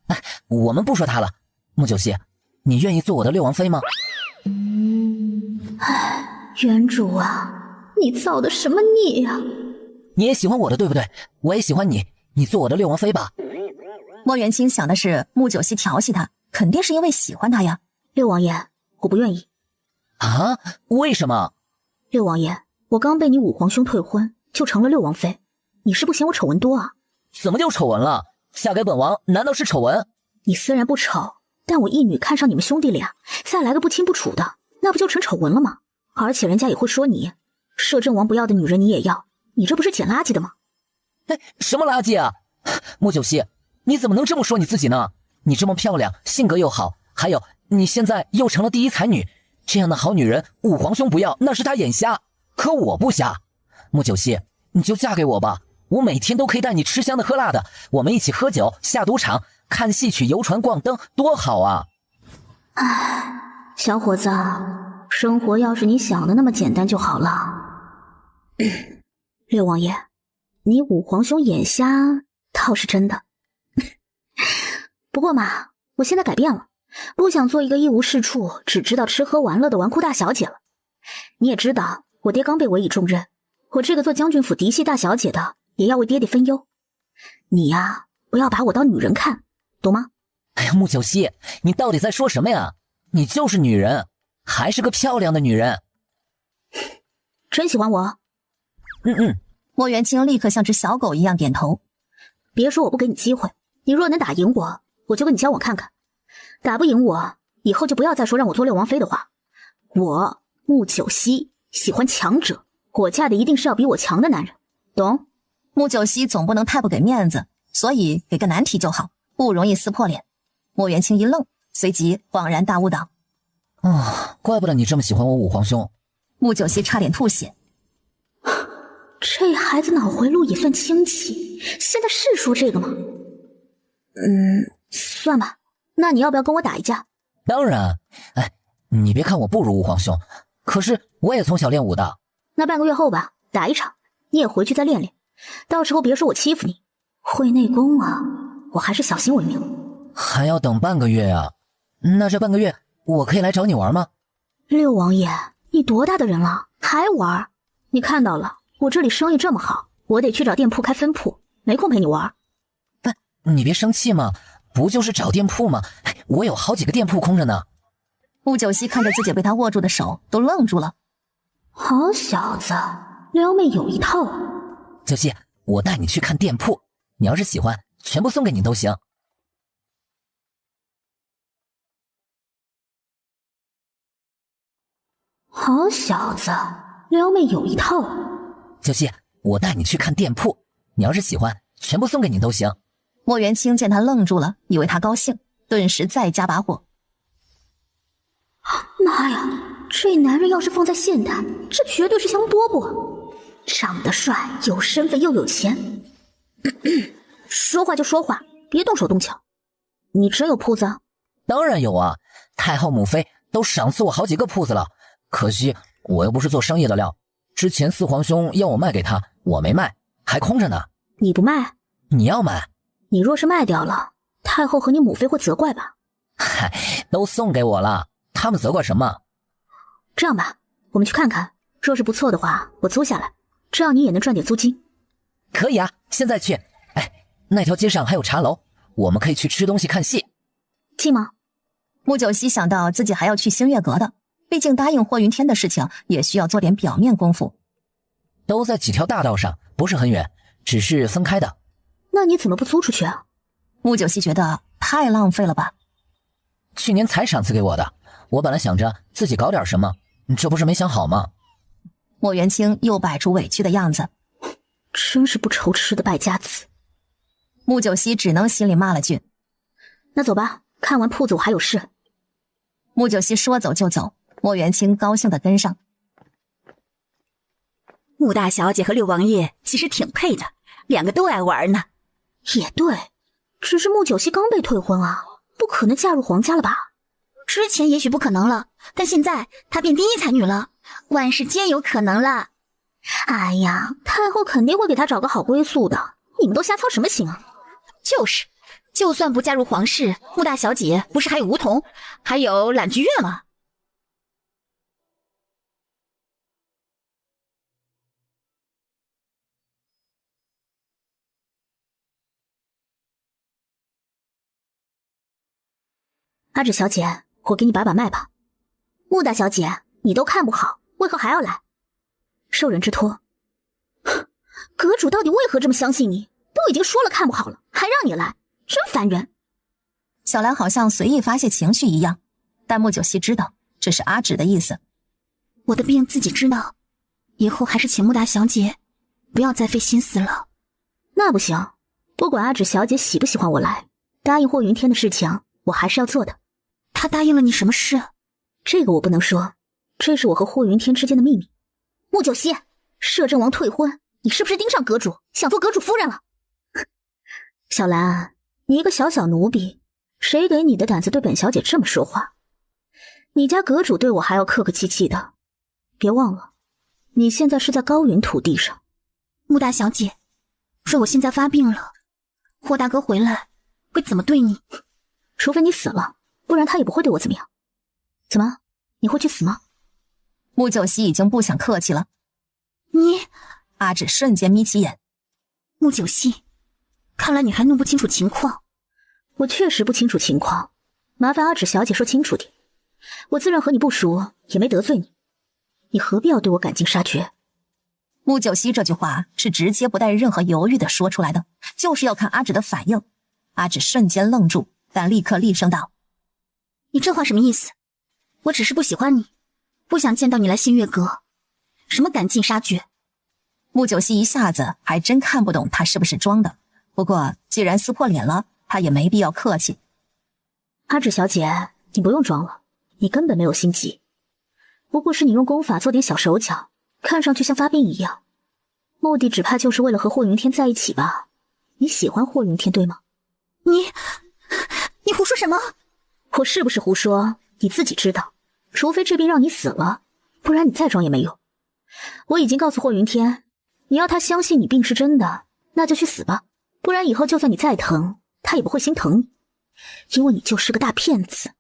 哎，我们不说他了。穆九熙，你愿意做我的六王妃吗？唉，原主啊，你造的什么孽啊？你也喜欢我的对不对？我也喜欢你，你做我的六王妃吧。莫元清想的是穆九熙调戏他，肯定是因为喜欢他呀。六王爷，我不愿意。啊？为什么？六王爷，我刚被你武皇兄退婚，就成了六王妃，你是不嫌我丑闻多啊？怎么就丑闻了？嫁给本王难道是丑闻？你虽然不丑，但我一女看上你们兄弟俩，再来个不亲不楚的，那不就成丑闻了吗？而且人家也会说你，摄政王不要的女人你也要，你这不是捡垃圾的吗？哎，什么垃圾啊？穆九熙，你怎么能这么说你自己呢？你这么漂亮，性格又好，还有你现在又成了第一才女，这样的好女人，武皇兄不要，那是他眼瞎，可我不瞎。穆九熙，你就嫁给我吧，我每天都可以带你吃香的喝辣的，我们一起喝酒、下赌场、看戏曲、游船、逛灯，多好啊！唉，小伙子，生活要是你想的那么简单就好了。六王爷，你武皇兄眼瞎倒是真的。不过嘛，我现在改变了，不想做一个一无是处、只知道吃喝玩乐的纨绔大小姐了。你也知道，我爹刚被委以重任，我这个做将军府嫡系大小姐的，也要为爹爹分忧。你呀，不要把我当女人看，懂吗？哎呀，穆九熙，你到底在说什么呀？你就是女人，还是个漂亮的女人。真喜欢我？莫元清立刻像只小狗一样点头。别说我不给你机会，你若能打赢我，我就跟你交往看看；打不赢我，以后就不要再说让我做六王妃的话。我穆九熙喜欢强者，我嫁的一定是要比我强的男人，懂？穆九熙总不能太不给面子，所以给个难题就好，不容易撕破脸。莫元清一愣，随即恍然大悟道：怪不得你这么喜欢我五皇兄。穆九熙差点吐血。这孩子脑回路也算清奇，现在是说这个吗？算吧，那你要不要跟我打一架？当然。你别看我不如五皇兄，可是我也从小练武的。那半个月后吧，打一场，你也回去再练练，到时候别说我欺负你。会内功啊，我还是小心为妙。还要等半个月啊？那这半个月我可以来找你玩吗？六王爷，你多大的人了，还玩？你看到了，我这里生意这么好，我得去找店铺开分铺，没空陪你玩。不，你别生气嘛，不就是找店铺吗？我有好几个店铺空着呢。穆九熙看着自己被他握住的手，都愣住了。好小子，撩妹有一套啊！九熙，我带你去看店铺，你要是喜欢，全部送给你都行。好小子，撩妹有一套啊！九熙，我带你去看店铺，你要是喜欢，全部送给你都行。莫元清见他愣住了，以为他高兴，顿时再加把火。妈呀，这男人要是放在现代，这绝对是香饽饽，长得帅，有身份又有钱。说话就说话，别动手动脚。你真有铺子？当然有啊，太后母妃都赏赐我好几个铺子了，可惜我又不是做生意的料。之前四皇兄要我卖给他，我没卖，还空着呢。你不卖？你要买？你若是卖掉了，太后和你母妃会责怪吧？嗨，都送给我了，他们责怪什么？这样吧，我们去看看，若是不错的话，我租下来，这样你也能赚点租金。可以啊，现在去。那条街上还有茶楼，我们可以去吃东西看戏。近吗？穆九熙想到自己还要去星月阁的，毕竟答应霍云天的事情也需要做点表面功夫。都在几条大道上，不是很远，只是分开的。那你怎么不租出去啊？穆九熙觉得太浪费了吧。去年才赏赐给我的，我本来想着自己搞点什么，这不是没想好吗？莫元清又摆出委屈的样子，真是不愁吃的败家子。穆九熙只能心里骂了句：那走吧，看完铺子我还有事。穆九熙说走就走，莫元清高兴地跟上。穆大小姐和六王爷其实挺配的，两个都爱玩呢。也对，只是穆九熙刚被退婚啊，不可能嫁入皇家了吧？之前也许不可能了，但现在她变第一才女了，万事皆有可能了。哎呀，太后肯定会给她找个好归宿的，你们都瞎操什么心啊？就是，就算不嫁入皇室，穆大小姐不是还有梧桐，还有揽菊月吗？阿芷小姐，我给你把脉吧。穆大小姐，你都看不好，为何还要来？受人之托。阁主到底为何这么相信你？都已经说了看不好了，还让你来，真烦人。小兰好像随意发泄情绪一样，但穆九熙知道这是阿芷的意思。我的病自己知道，以后还是请穆大小姐不要再费心思了。那不行，不管阿芷小姐喜不喜欢我来，答应霍云天的事情我还是要做的。他答应了你什么事？这个我不能说，这是我和霍云天之间的秘密。穆九熙，摄政王退婚，你是不是盯上阁主，想做阁主夫人了？小兰，你一个小小奴婢，谁给你的胆子对本小姐这么说话？你家阁主对我还要客客气气的，别忘了，你现在是在高原土地上。穆大小姐，若我现在发病了，霍大哥回来会怎么对你？除非你死了，不然他也不会对我怎么样。怎么，你会去死吗？穆九熙已经不想客气了。你……阿芷瞬间眯起眼。穆九熙，看来你还弄不清楚情况。我确实不清楚情况，麻烦阿芷小姐说清楚点。我自认和你不熟，也没得罪你，你何必要对我赶尽杀绝？穆九熙这句话是直接不带任何犹豫的说出来的，就是要看阿芷的反应。阿芷瞬间愣住，但立刻厉声道：你这话什么意思？我只是不喜欢你，不想见到你来新月阁。什么赶尽杀绝？穆九熙一下子还真看不懂他是不是装的，不过既然撕破脸了，他也没必要客气。阿芷小姐，你不用装了，你根本没有心急，不过是你用功法做点小手脚，看上去像发病一样，目的只怕就是为了和霍云天在一起吧？你喜欢霍云天对吗？你胡说什么？我是不是胡说你自己知道，除非这病让你死了，不然你再装也没用。我已经告诉霍云天，你要他相信你病是真的，那就去死吧，不然以后就算你再疼，他也不会心疼你，因为你就是个大骗子。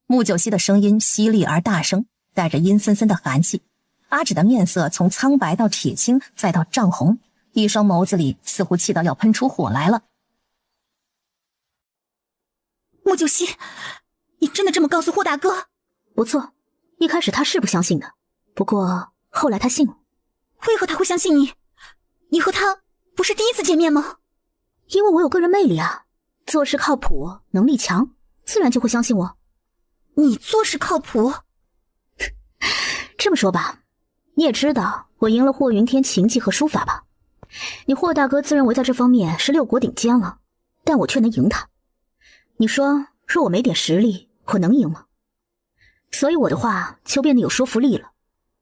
穆九熙的声音犀利而大声，带着阴森森的寒气。阿芷的面色从苍白到铁青，再到涨红，一双眸子里似乎气到要喷出火来了。穆九熙，你真的这么告诉霍大哥？不错，一开始他是不相信的，不过后来他信了。为何他会相信你？你和他不是第一次见面吗？因为我有个人魅力啊，做事靠谱，能力强，自然就会相信我。你做事靠谱？这么说吧，你也知道我赢了霍云天琴技和书法吧？你霍大哥自认为在这方面是6国顶尖了，但我却能赢他。你说若我没点实力，我能赢吗？所以我的话就变得有说服力了。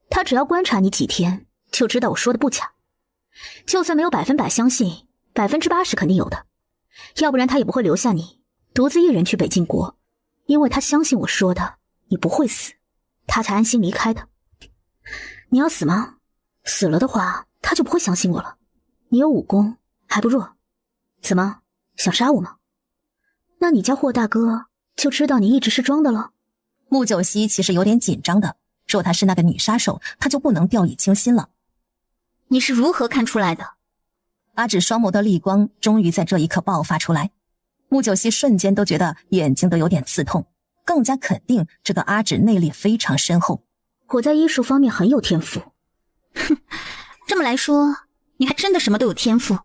他只要观察你几天，就知道我说的不假。就算没有100%相信，80%肯定有的。要不然他也不会留下你，独自一人去北境国。因为他相信我说的，你不会死，他才安心离开的。你要死吗？死了的话，他就不会相信我了。你有武功，还不弱。怎么，想杀我吗？那你叫霍大哥，就知道你一直是装的了。穆九熙其实有点紧张的，若她是那个女杀手，他就不能掉以轻心了。你是如何看出来的？阿芷双眸的厉光终于在这一刻爆发出来，穆九熙瞬间都觉得眼睛都有点刺痛，更加肯定这个阿芷内力非常深厚。我在医术方面很有天赋。哼，这么来说，你还真的什么都有天赋，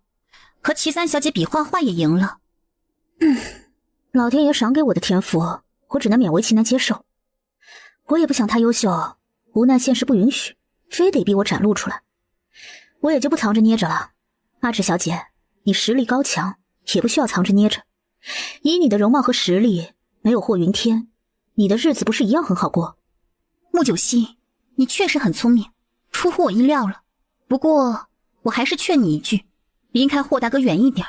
和齐三小姐比画画也赢了。老天爷赏给我的天赋，我只能勉为其难接受。我也不想太优秀，无奈现实不允许，非得逼我展露出来。我也就不藏着捏着了。阿芷小姐，你实力高强，也不需要藏着捏着。以你的容貌和实力，没有霍云天，你的日子不是一样很好过？穆九熙，你确实很聪明，出乎我意料了。不过，我还是劝你一句，离开霍大哥远一点，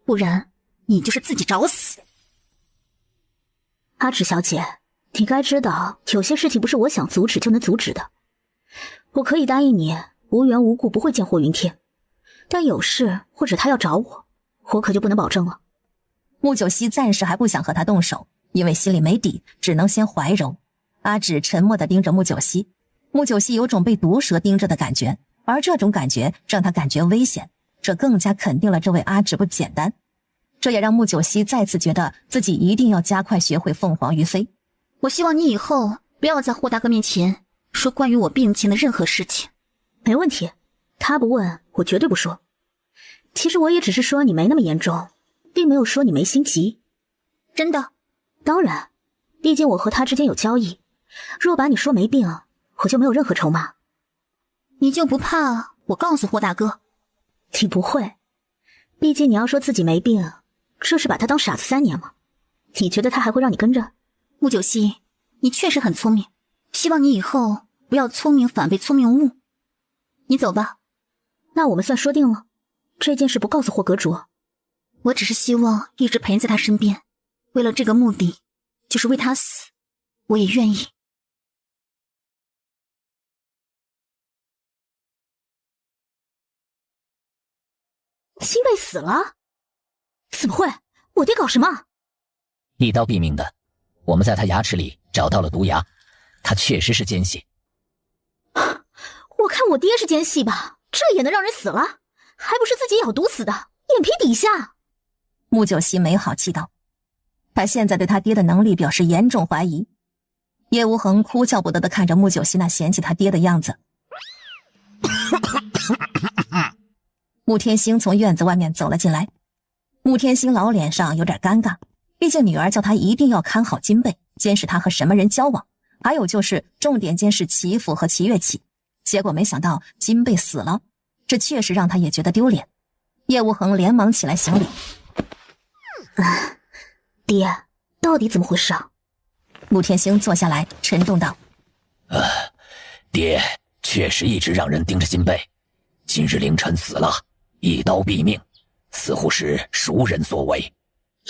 不然你就是自己找死。阿芷小姐，你该知道，有些事情不是我想阻止就能阻止的。我可以答应你，无缘无故不会见霍云天，但有事或者他要找我，我可就不能保证了。穆九熙暂时还不想和他动手，因为心里没底，只能先怀柔。阿芷沉默地盯着穆九熙，穆九熙有种被毒蛇盯着的感觉，而这种感觉让他感觉危险，这更加肯定了这位阿芷不简单。这也让穆九熙再次觉得自己一定要加快学会凤凰于飞。我希望你以后不要在霍大哥面前说关于我病情的任何事情。没问题，他不问，我绝对不说。其实我也只是说你没那么严重，并没有说你没心急。真的？当然，毕竟我和他之间有交易。若把你说没病，我就没有任何筹码。你就不怕我告诉霍大哥？你不会，毕竟你要说自己没病，这是把他当傻子3年吗？你觉得他还会让你跟着？穆九熙，你确实很聪明，希望你以后不要聪明反被聪明误。你走吧。那我们算说定了，这件事不告诉霍阁主。我只是希望一直陪在他身边，为了这个目的，就是为他死，我也愿意。清贝死了？怎么会？我爹搞什么？一刀毙命的，我们在他牙齿里找到了毒牙，他确实是奸细。我看我爹是奸细吧，这也能让人死了？还不是自己咬毒死的，眼皮底下。穆九熙没好气道，他现在对他爹的能力表示严重怀疑。叶无痕哭笑不得地看着穆九熙那嫌弃他爹的样子。穆天星从院子外面走了进来，穆天星老脸上有点尴尬，毕竟女儿叫他一定要看好金贝，监视他和什么人交往，还有就是重点监视齐府和齐月启。结果没想到金贝死了，这确实让他也觉得丢脸。叶无痕连忙起来行礼。爹，到底怎么回事啊？穆天星坐下来沉重道：爹确实一直让人盯着金贝，今日凌晨死了，一刀毙命，似乎是熟人所为。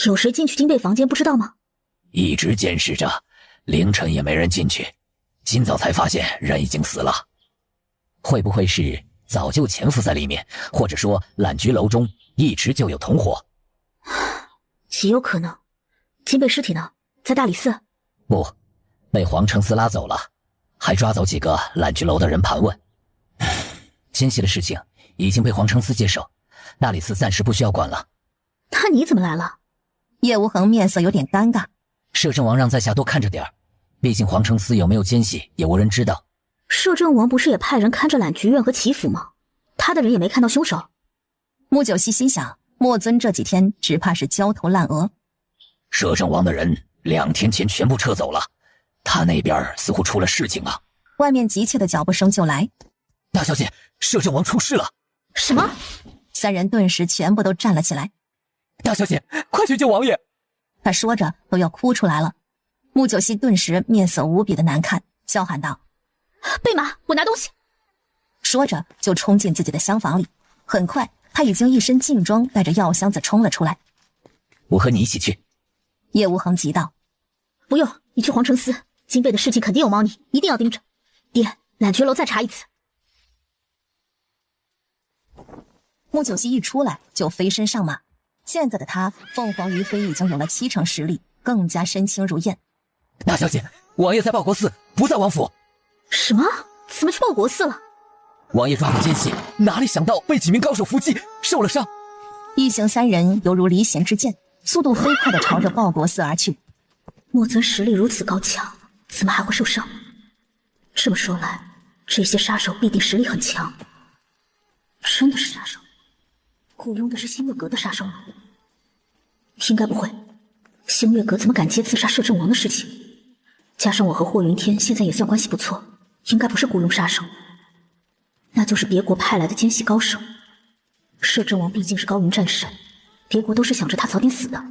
有谁进去金贝房间不知道吗？一直监视着，凌晨也没人进去，今早才发现人已经死了。会不会是早就潜伏在里面，或者说懒菊楼中一直就有同伙？极有可能。金贝尸体呢？在大理寺？不，被皇城司拉走了，还抓走几个懒菊楼的人盘问。金系的事情已经被皇城司接手，大理寺暂时不需要管了。那你怎么来了？叶无痕面色有点尴尬。摄政王让在下多看着点儿，毕竟皇城司有没有奸细也无人知道。摄政王不是也派人看着懒菊院和齐府吗？他的人也没看到凶手。穆九熙心想，墨尊这几天只怕是焦头烂额。摄政王的人2天前全部撤走了，他那边似乎出了事情啊。外面急切的脚步声就来。大小姐，摄政王出事了。什么？3人顿时全部都站了起来。大小姐，快去救王爷！他说着都要哭出来了。穆九熙顿时面色无比的难看，叫喊道：备马，我拿东西。说着就冲进自己的厢房里。很快他已经一身劲装，带着药箱子冲了出来。我和你一起去。叶无痕急道：不用，你去皇城司，金贝的事情肯定有猫腻，一定要盯着。爹，懒菊楼再查一次。穆九熙一出来就飞身上马，现在的他凤凰于飞已经有了7成实力，更加身轻如燕。大小姐，王爷在报国寺，不在王府。什么？怎么去报国寺了？王爷抓捕奸细，哪里想到被几名高手伏击，受了伤。一行3人犹如离弦之箭，速度飞快地朝着报国寺而去。墨尊实力如此高强，怎么还会受伤？这么说来，这些杀手必定实力很强。真的是杀手？雇佣的是星月阁的杀手吗？应该不会，星月阁怎么敢接刺杀摄政王的事情？加上我和霍云天现在也算关系不错，应该不是雇佣杀手，那就是别国派来的奸细高手。摄政王毕竟是高云战神，别国都是想着他早点死的。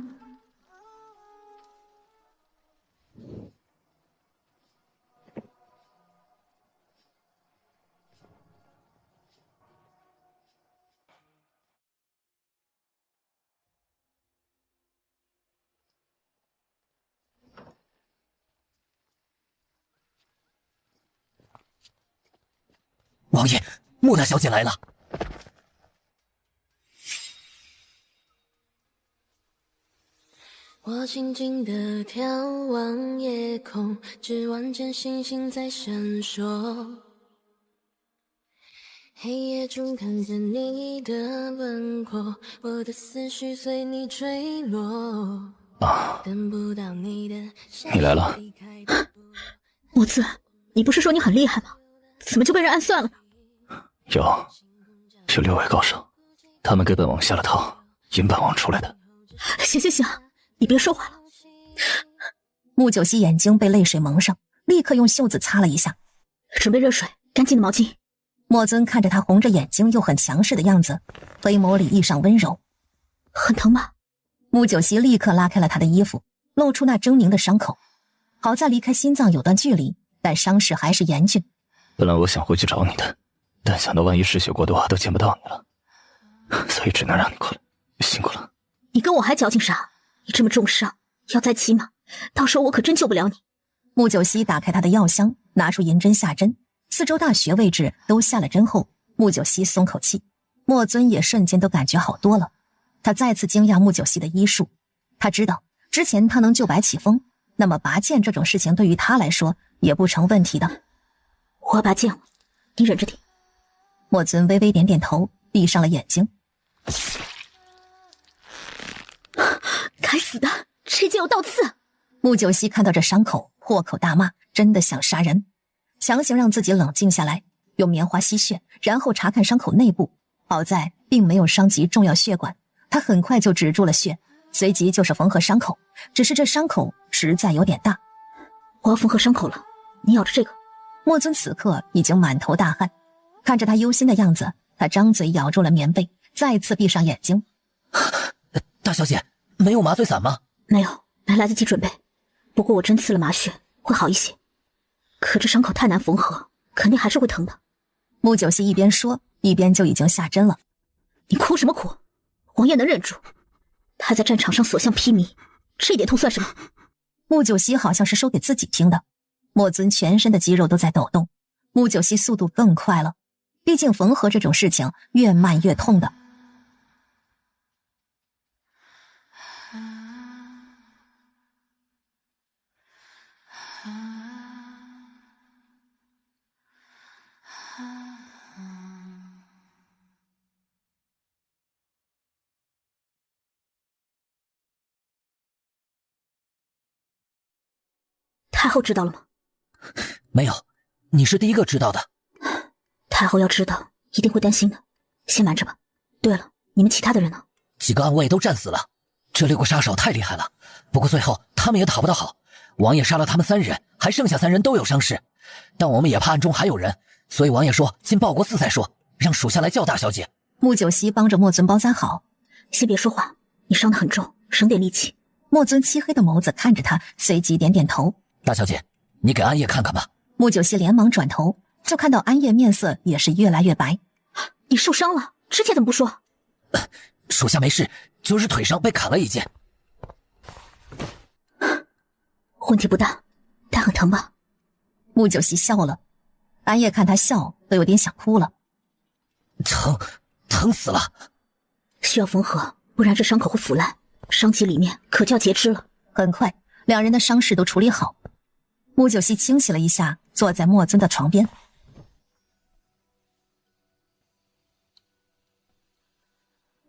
王爷，穆大小姐来了。我静静地眺望夜空，只望见星星在闪烁。黑夜中看见你的轮廓，我的思绪随你坠落。等不到你的你来了。墨尊，你不是说你很厉害吗？怎么就被人暗算了呢？有6位高手，他们给本王下了套，引本王出来的。行行行，你别说话了。穆九熙眼睛被泪水蒙上，立刻用袖子擦了一下。准备热水，干净的毛巾。墨尊看着他红着眼睛又很强势的样子，回眸里溢上温柔。很疼吗？穆九熙立刻拉开了他的衣服，露出那狰狞的伤口。好在离开心脏有段距离，但伤势还是严峻。本来我想回去找你的，但想到万一失血过多都见不到你了，所以只能让你过来。辛苦了。你跟我还较劲啥？你这么重伤，要再骑马，到时候我可真救不了你。穆九熙打开他的药箱，拿出银针下针，四周大穴位置都下了针后，穆九熙松口气，墨尊也瞬间都感觉好多了。他再次惊讶穆九熙的医术，他知道之前他能救白起风，那么拔剑这种事情对于他来说也不成问题的。我要拔剑了，你忍着点。墨尊微微点点头，闭上了眼睛。该死的，这剑有倒刺！穆九熙看到这伤口，破口大骂，真的想杀人。强行让自己冷静下来，用棉花吸血，然后查看伤口内部。好在并没有伤及重要血管，他很快就止住了血，随即就是缝合伤口。只是这伤口实在有点大。我要缝合伤口了，你咬着这个。莫尊此刻已经满头大汗，看着他忧心的样子，他张嘴咬住了棉被，再次闭上眼睛。大小姐，没有麻醉伞吗？没有，没来得及准备。不过我针刺了麻穴，会好一些。可这伤口太难缝合，肯定还是会疼的。穆九熙一边说，一边就已经下针了。你哭什么哭？王爷能忍住？他在战场上所向披靡，这一点痛算什么？穆九熙好像是说给自己听的。莫尊全身的肌肉都在抖动，穆九熙速度更快了。毕竟缝合这种事情越慢越痛的。太后知道了吗？没有，你是第一个知道的。太后要知道，一定会担心的。先瞒着吧。对了，你们其他的人呢？几个暗卫都战死了，这6个杀手太厉害了。不过最后他们也讨不到好，王爷杀了他们3人，还剩下3人都有伤势。但我们也怕暗中还有人，所以王爷说进报国司再说，让属下来叫大小姐。穆九熙帮着莫尊包扎好。先别说话，你伤得很重，省点力气。莫尊漆黑的眸子看着他，随即点点头。大小姐，你给安叶看看吧。穆九熙连忙转头，就看到安叶面色也是越来越白。你受伤了，之前怎么不说？属下没事，就是腿上被砍了一剑。问题不大，但很疼吧？穆九熙笑了。安叶看他笑，都有点想哭了。疼死了。需要缝合，不然这伤口会腐烂，伤及里面可就要截肢了。很快2人的伤势都处理好。穆九熙清洗了一下，坐在莫尊的床边。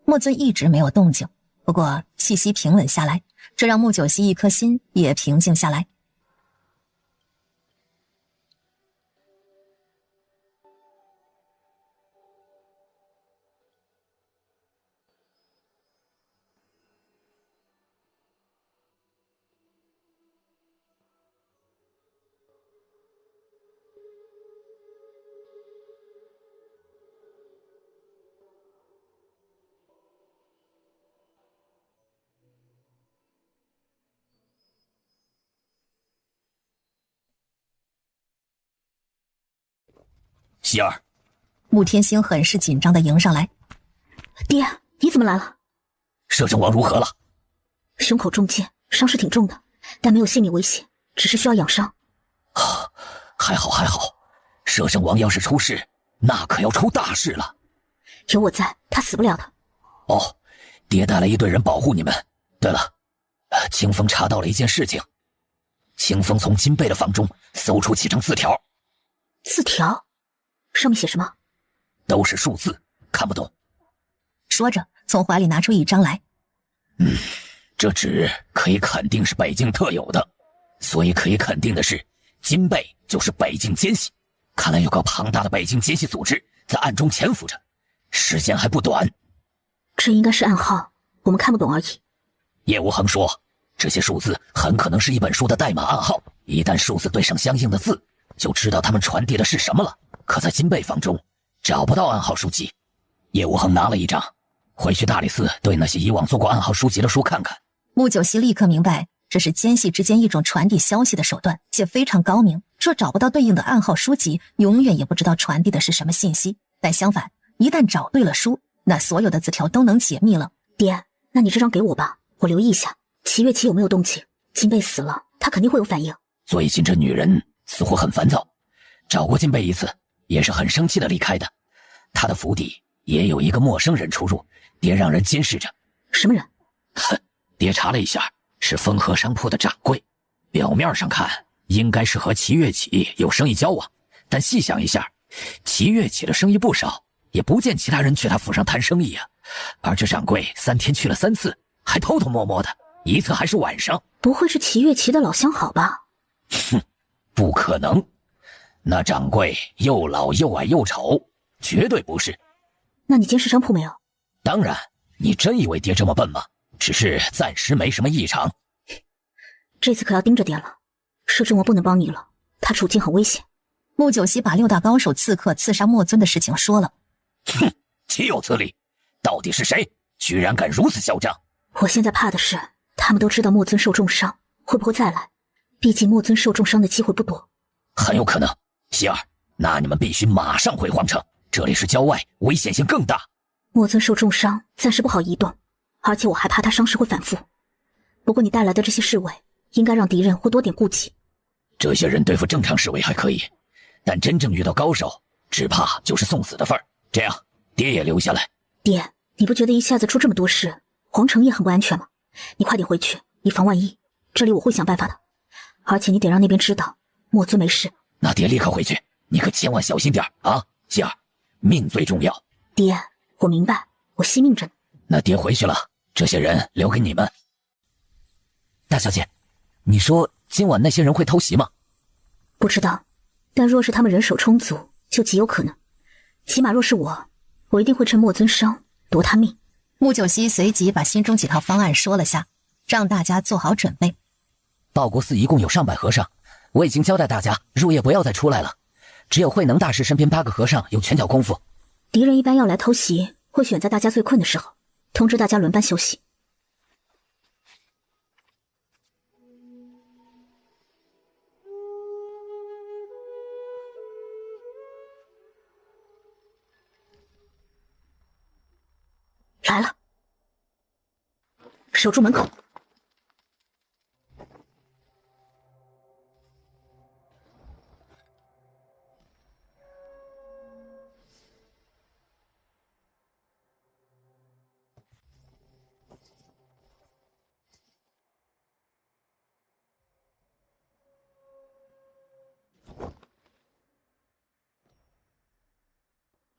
莫尊一直没有动静，不过气息平稳下来，这让穆九熙一颗心也平静下来。希儿，穆天星很是紧张地迎上来。爹，你怎么来了？摄政王如何了？胸口中箭，伤势挺重的，但没有性命危险，只是需要养伤。还好还好，摄政王要是出事，那可要出大事了。有我在，他死不了的。哦，爹带了一队人保护你们。对了，清风查到了一件事情。清风从金贝的房中搜出几张字条。字条？上面写什么？都是数字，看不懂。说着，从怀里拿出一张来。这纸可以肯定是北境特有的，所以可以肯定的是，金贝就是北境奸细。看来有个庞大的北境奸细组织在暗中潜伏着，时间还不短。这应该是暗号，我们看不懂而已。叶无恒说，这些数字很可能是一本书的代码暗号，一旦数字对上相应的字，就知道他们传递的是什么了。可在金贝房中找不到暗号书籍。叶无恒拿了一张，回去大理寺对那些以往做过暗号书籍的书看看。穆九熙立刻明白，这是奸细之间一种传递消息的手段，且非常高明。若找不到对应的暗号书籍，永远也不知道传递的是什么信息。但相反，一旦找对了书，那所有的字条都能解密了。爹，那你这张给我吧，我留意一下。齐月琪有没有动静？金贝死了，他肯定会有反应。最近这女人似乎很烦躁，找过金贝一次，也是很生气的离开的。她的府邸也有一个陌生人出入，爹让人监视着。什么人？爹查了一下，是丰和商铺的掌柜。表面上看应该是和齐月起有生意交往，但细想一下，齐月起的生意不少，也不见其他人去他府上谈生意啊。而这掌柜3天去了3次，还偷偷摸摸的，一次还是晚上。不会是齐月起的老相好吧？不可能，那掌柜又老又矮又丑，绝对不是。那你监视商铺没有？当然，你真以为爹这么笨吗？只是暂时没什么异常。这次可要盯着爹了，摄政王不能帮你了，他处境很危险。穆九熙把6大高手刺客刺杀莫尊的事情说了。哼，岂有此理！到底是谁，居然敢如此嚣张？我现在怕的是，他们都知道莫尊受重伤，会不会再来？毕竟莫尊受重伤的机会不多。很有可能。希儿，那你们必须马上回皇城，这里是郊外，危险性更大。莫尊受重伤，暂时不好移动，而且我还怕他伤势会反复。不过你带来的这些侍卫，应该让敌人会多点顾忌。这些人对付正常侍卫还可以，但真正遇到高手，只怕就是送死的份儿。这样，爹也留下来。爹，你不觉得一下子出这么多事，皇城也很不安全吗？你快点回去，以防万一。这里我会想办法的。而且你得让那边知道，莫尊没事。那爹立刻回去，你可千万小心点啊，希儿，命最重要。爹，我明白，我惜命着呢。那爹回去了，这些人留给你们。大小姐，你说今晚那些人会偷袭吗？不知道，但若是他们人手充足，就极有可能。起码若是我一定会趁莫尊伤夺他命。穆九熙随即把心中几套方案说了下，让大家做好准备。报国寺一共有上百和尚，我已经交代大家入夜不要再出来了，只有慧能大师身边8个和尚有拳脚功夫。敌人一般要来偷袭，会选在大家最困的时候，通知大家轮班休息。来了，守住门口。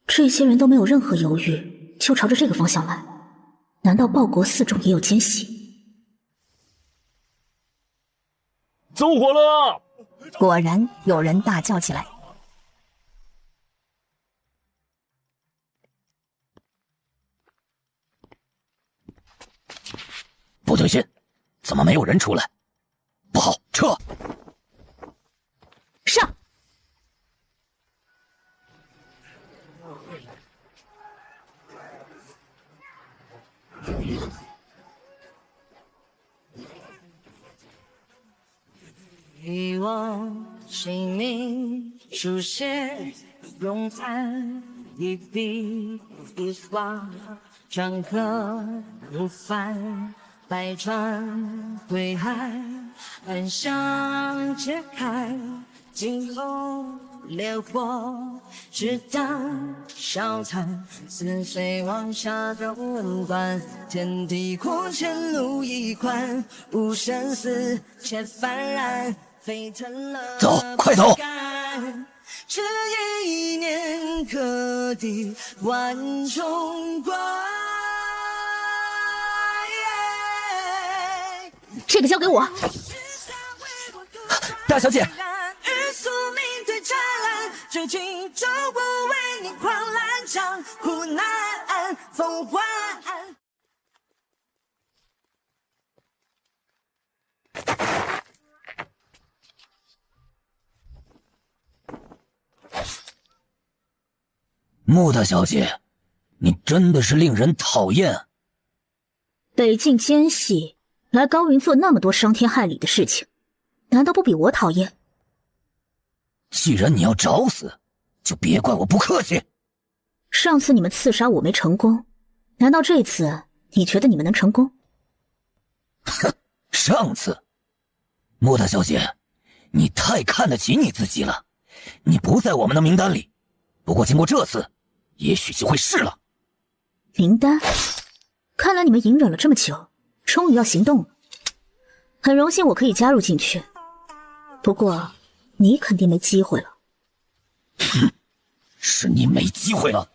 这些人都没有任何犹豫，就朝着这个方向来。难道报国寺中也有奸细？走火了！果然有人大叫起来。不对劲，怎么没有人出来？不好，撤！上！遗忘姓名，书写用残一笔一画，长河无帆，百川归海，暗香揭开，今后烈火只当笑谈，似水往下的温暖，天地阔前路一宽，无生死且幡然，沸腾了走，快走！这一念可抵万重关。这个交给我。大小姐，这今朝不为你狂澜江湖难风欢。穆大小姐，你真的是令人讨厌。北境奸细来高云做那么多伤天害理的事情，难道不比我讨厌？既然你要找死，就别怪我不客气。上次你们刺杀我没成功，难道这次你觉得你们能成功？哼，上次，穆大小姐，你太看得起你自己了。你不在我们的名单里，不过经过这次，也许就会是了。名单？看来你们隐忍了这么久，终于要行动了。很荣幸我可以加入进去，不过你肯定没机会了。哼，是你没机会了。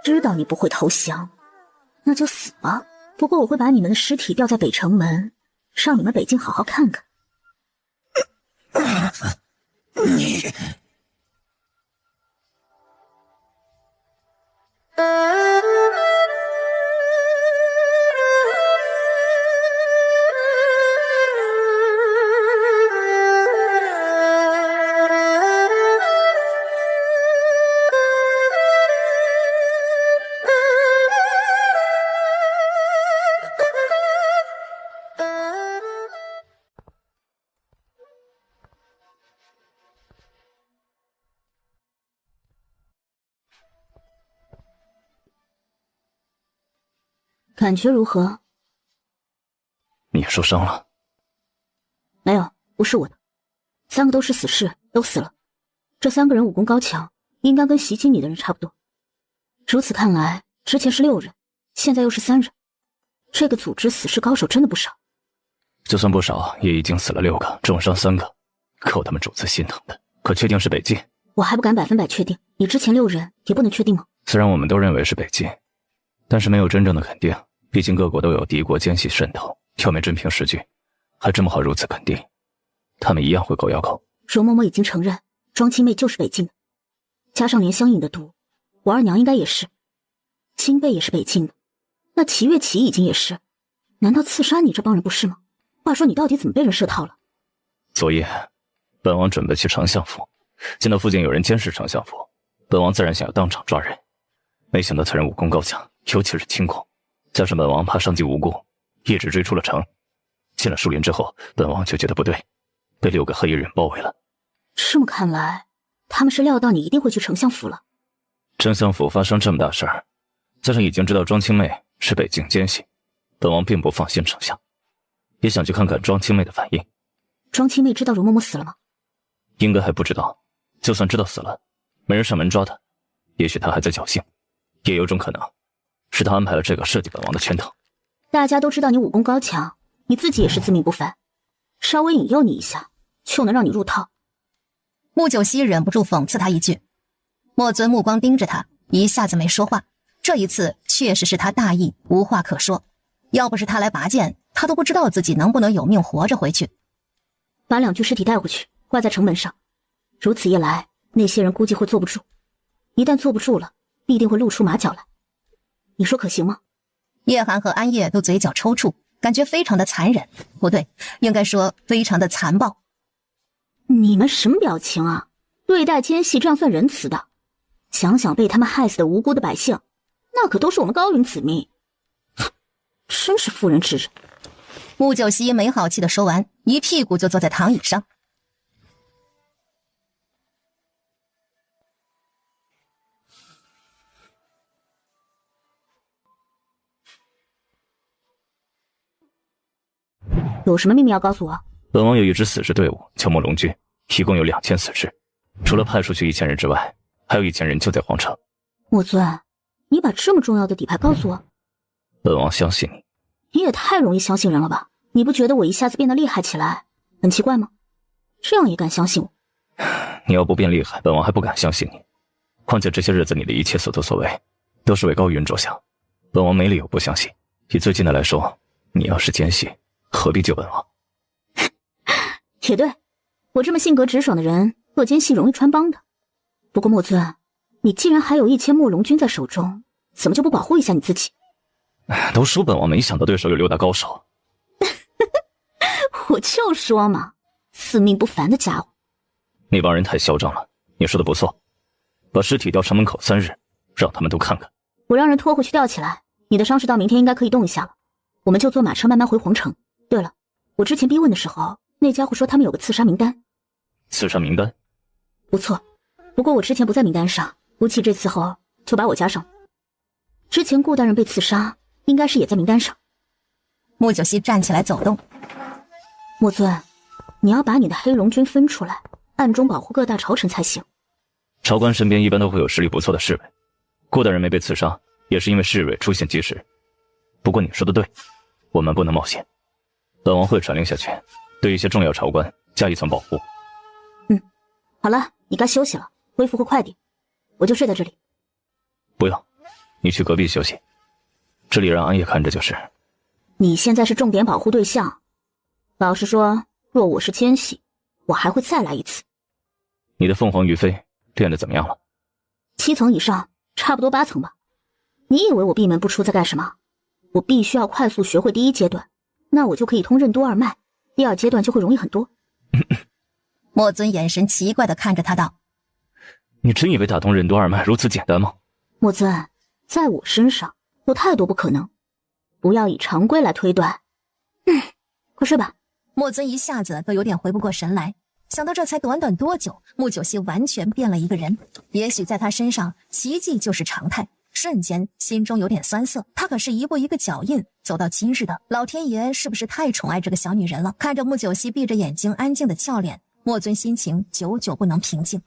知道你不会投降，那就死吧。不过我会把你们的尸体吊在北城门，让你们北境好好看看。你。感觉如何？你受伤了？没有，不是我的。3个都是死士，都死了。这3个人武功高强，应该跟袭击你的人差不多。如此看来，之前是6人，现在又是3人。这个组织死士高手真的不少。就算不少，也已经死了6个，重伤3个，够他们主子心疼的。可确定是北境？我还不敢100%确定，你之前6人也不能确定吗？虽然我们都认为是北境，但是没有真正的肯定。毕竟各国都有敌国奸细渗透，挑灭真凭实据，还这么好如此肯定，他们一样会狗咬狗。容嬷嬷已经承认，庄青妹就是北境的，加上连相应的毒，我二娘应该也是。金贝也是北境的，那齐月齐已经也是，难道刺杀你这帮人不是吗？话说你到底怎么被人设套了？昨夜，本王准备去丞相府，见到附近有人监视丞相府，本王自然想要当场抓人，没想到此人武功高强，尤其是轻功。加上本王怕伤及无辜，一直追出了城。进了树林之后，本王就觉得不对，被6个黑衣人包围了。这么看来，他们是料到你一定会去丞相府了。丞相府发生这么大事儿，加上已经知道庄青妹是北境奸细，本王并不放心丞相，也想去看看庄青妹的反应。庄青妹知道容嬷嬷死了吗？应该还不知道，就算知道死了，没人上门抓她，也许她还在侥幸，也有种可能是他安排了这个设计本王的圈套。大家都知道你武功高强，你自己也是自命不凡，稍微引诱你一下，就能让你入套。穆九熙忍不住讽刺他一句，莫尊目光盯着他，一下子没说话。这一次确实是他大意，无话可说。要不是他来拔剑，他都不知道自己能不能有命活着回去。把2具尸体带回去，挂在城门上。如此一来，那些人估计会坐不住，一旦坐不住了，必定会露出马脚来。你说可行吗？叶寒和安叶都嘴角抽搐，感觉非常的残忍，不对，应该说非常的残暴。你们什么表情啊？对待奸细这样算仁慈的？想想被他们害死的无辜的百姓，那可都是我们高云子民。真是妇人之仁。穆九熙没好气的说完，一屁股就坐在躺椅上。有什么秘密要告诉我？本王有一支死士队伍，叫墨龙军，一共有2000死士，除了派出去1000人之外，还有1000人就在皇城。莫尊，你把这么重要的底牌告诉我？本王相信你。你也太容易相信人了吧？你不觉得我一下子变得厉害起来很奇怪吗？这样也敢相信我？你要不变厉害，本王还不敢相信你。况且这些日子你的一切所作所为，都是为高云着想，本王没理由不相信。以最近的来说，你要是奸细，何必救本王？也对，我这么性格直爽的人，做奸细容易穿帮的。不过莫尊，你既然还有1000墨龙军在手中，怎么就不保护一下你自己？都说本王没想到对手有6大高手。我就说嘛，自命不凡的家伙。那帮人太嚣张了，你说的不错，把尸体吊城门口3日，让他们都看看。我让人拖回去吊起来，你的伤势到明天应该可以动一下了。我们就坐马车慢慢回皇城。对了，我之前逼问的时候，那家伙说他们有个刺杀名单。刺杀名单？不错，不过我之前不在名单上，估计这次后就把我加上。之前顾大人被刺杀，应该是也在名单上。穆九熙站起来走动。莫尊，你要把你的黑龙军分出来，暗中保护各大朝臣才行。朝官身边一般都会有实力不错的侍卫，顾大人没被刺杀，也是因为侍卫出现及时。不过你说的对，我们不能冒险。本王会传令下去，对一些重要朝官加一层保护。好了，你该休息了，恢复会快点。我就睡在这里。不用，你去隔壁休息，这里让安夜看着就是。你现在是重点保护对象。老实说，若我是千玺，我还会再来一次。你的凤凰于飞练得怎么样了？7层以上，差不多8层吧。你以为我闭门不出在干什么？我必须要快速学会第1阶段，那我就可以通任督二脉，第2阶段就会容易很多。莫尊眼神奇怪地看着他道：你真以为打通任督二脉如此简单吗？莫尊，在我身上有太多不可能，不要以常规来推断。快睡吧。莫尊一下子都有点回不过神来，想到这才短短多久，穆九熙完全变了一个人，也许在他身上奇迹就是常态。瞬间心中有点酸涩，他可是一步一个脚印走到今日的，老天爷是不是太宠爱这个小女人了？看着穆九熙闭着眼睛安静的俏脸，莫尊心情久久不能平静。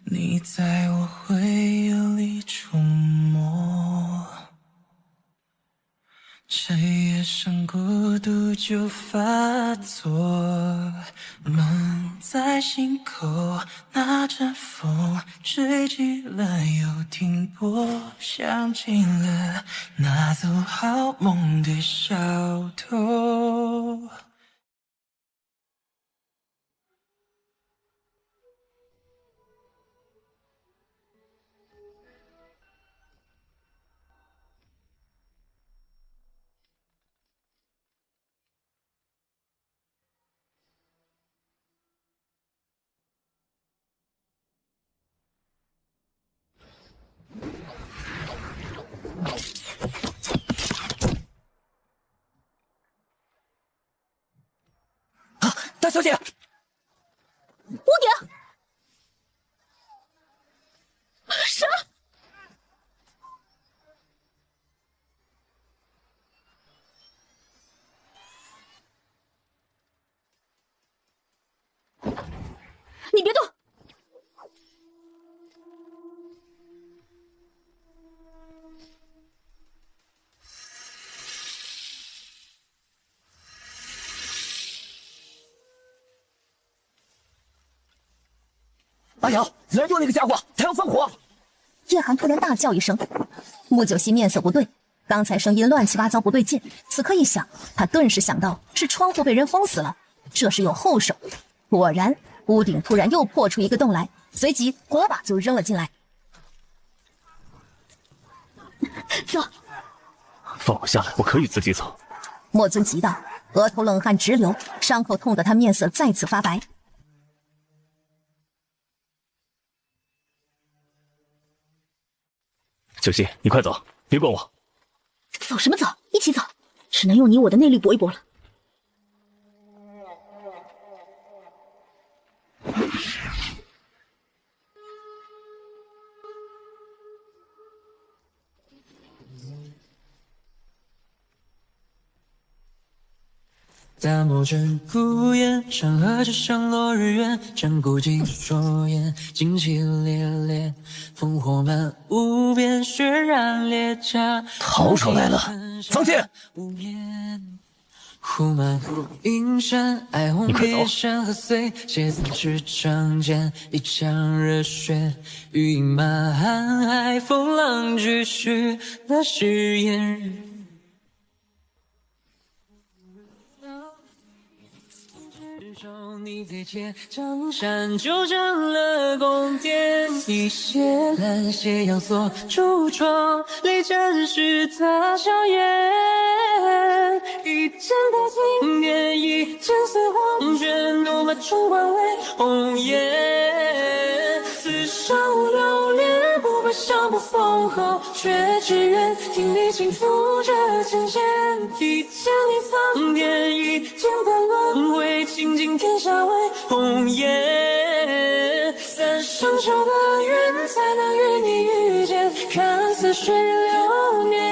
你在我回忆里出没，这夜深孤独就发作，闷在心口，那阵风吹起了又停泊，想起了那走好梦的小偷。大小姐，屋顶，啥？你别动！阿瑶，来救那个家伙，他要放火！叶寒突然大叫一声，穆九熙面色不对，刚才声音乱七八糟不对劲，此刻一想，他顿时想到是窗户被人封死了，这是有后手。果然，屋顶突然又破出一个洞来，随即火把就扔了进来。走，放我下来，我可以自己走。莫尊急道，额头冷汗直流，伤口痛得他面色再次发白。九熙，你快走，别管我。走什么走？一起走，只能用你我的内力搏一搏了。大漠真孤雁，山河之上落日圆，战古今说言，旌旗猎猎，烽火漫无边，血染列甲。逃出来了，放箭！呼满湖阴山，哀鸿别山河碎，写字是长剑，一腔热血，欲饮马瀚海，风浪巨须，那是烟日。你在街江山就成了宫殿，一血蓝斜阳锁住窗，雷战时踏硝烟，一剑破经典，一剑碎黄泉，怒马冲冠为红颜，此生无流连，不怕相不封侯，却只愿听你轻抚着琴弦，一剑立苍天，一剑断轮回，倾尽天下为红颜，三生修的缘，才能与你遇见，看似水流年。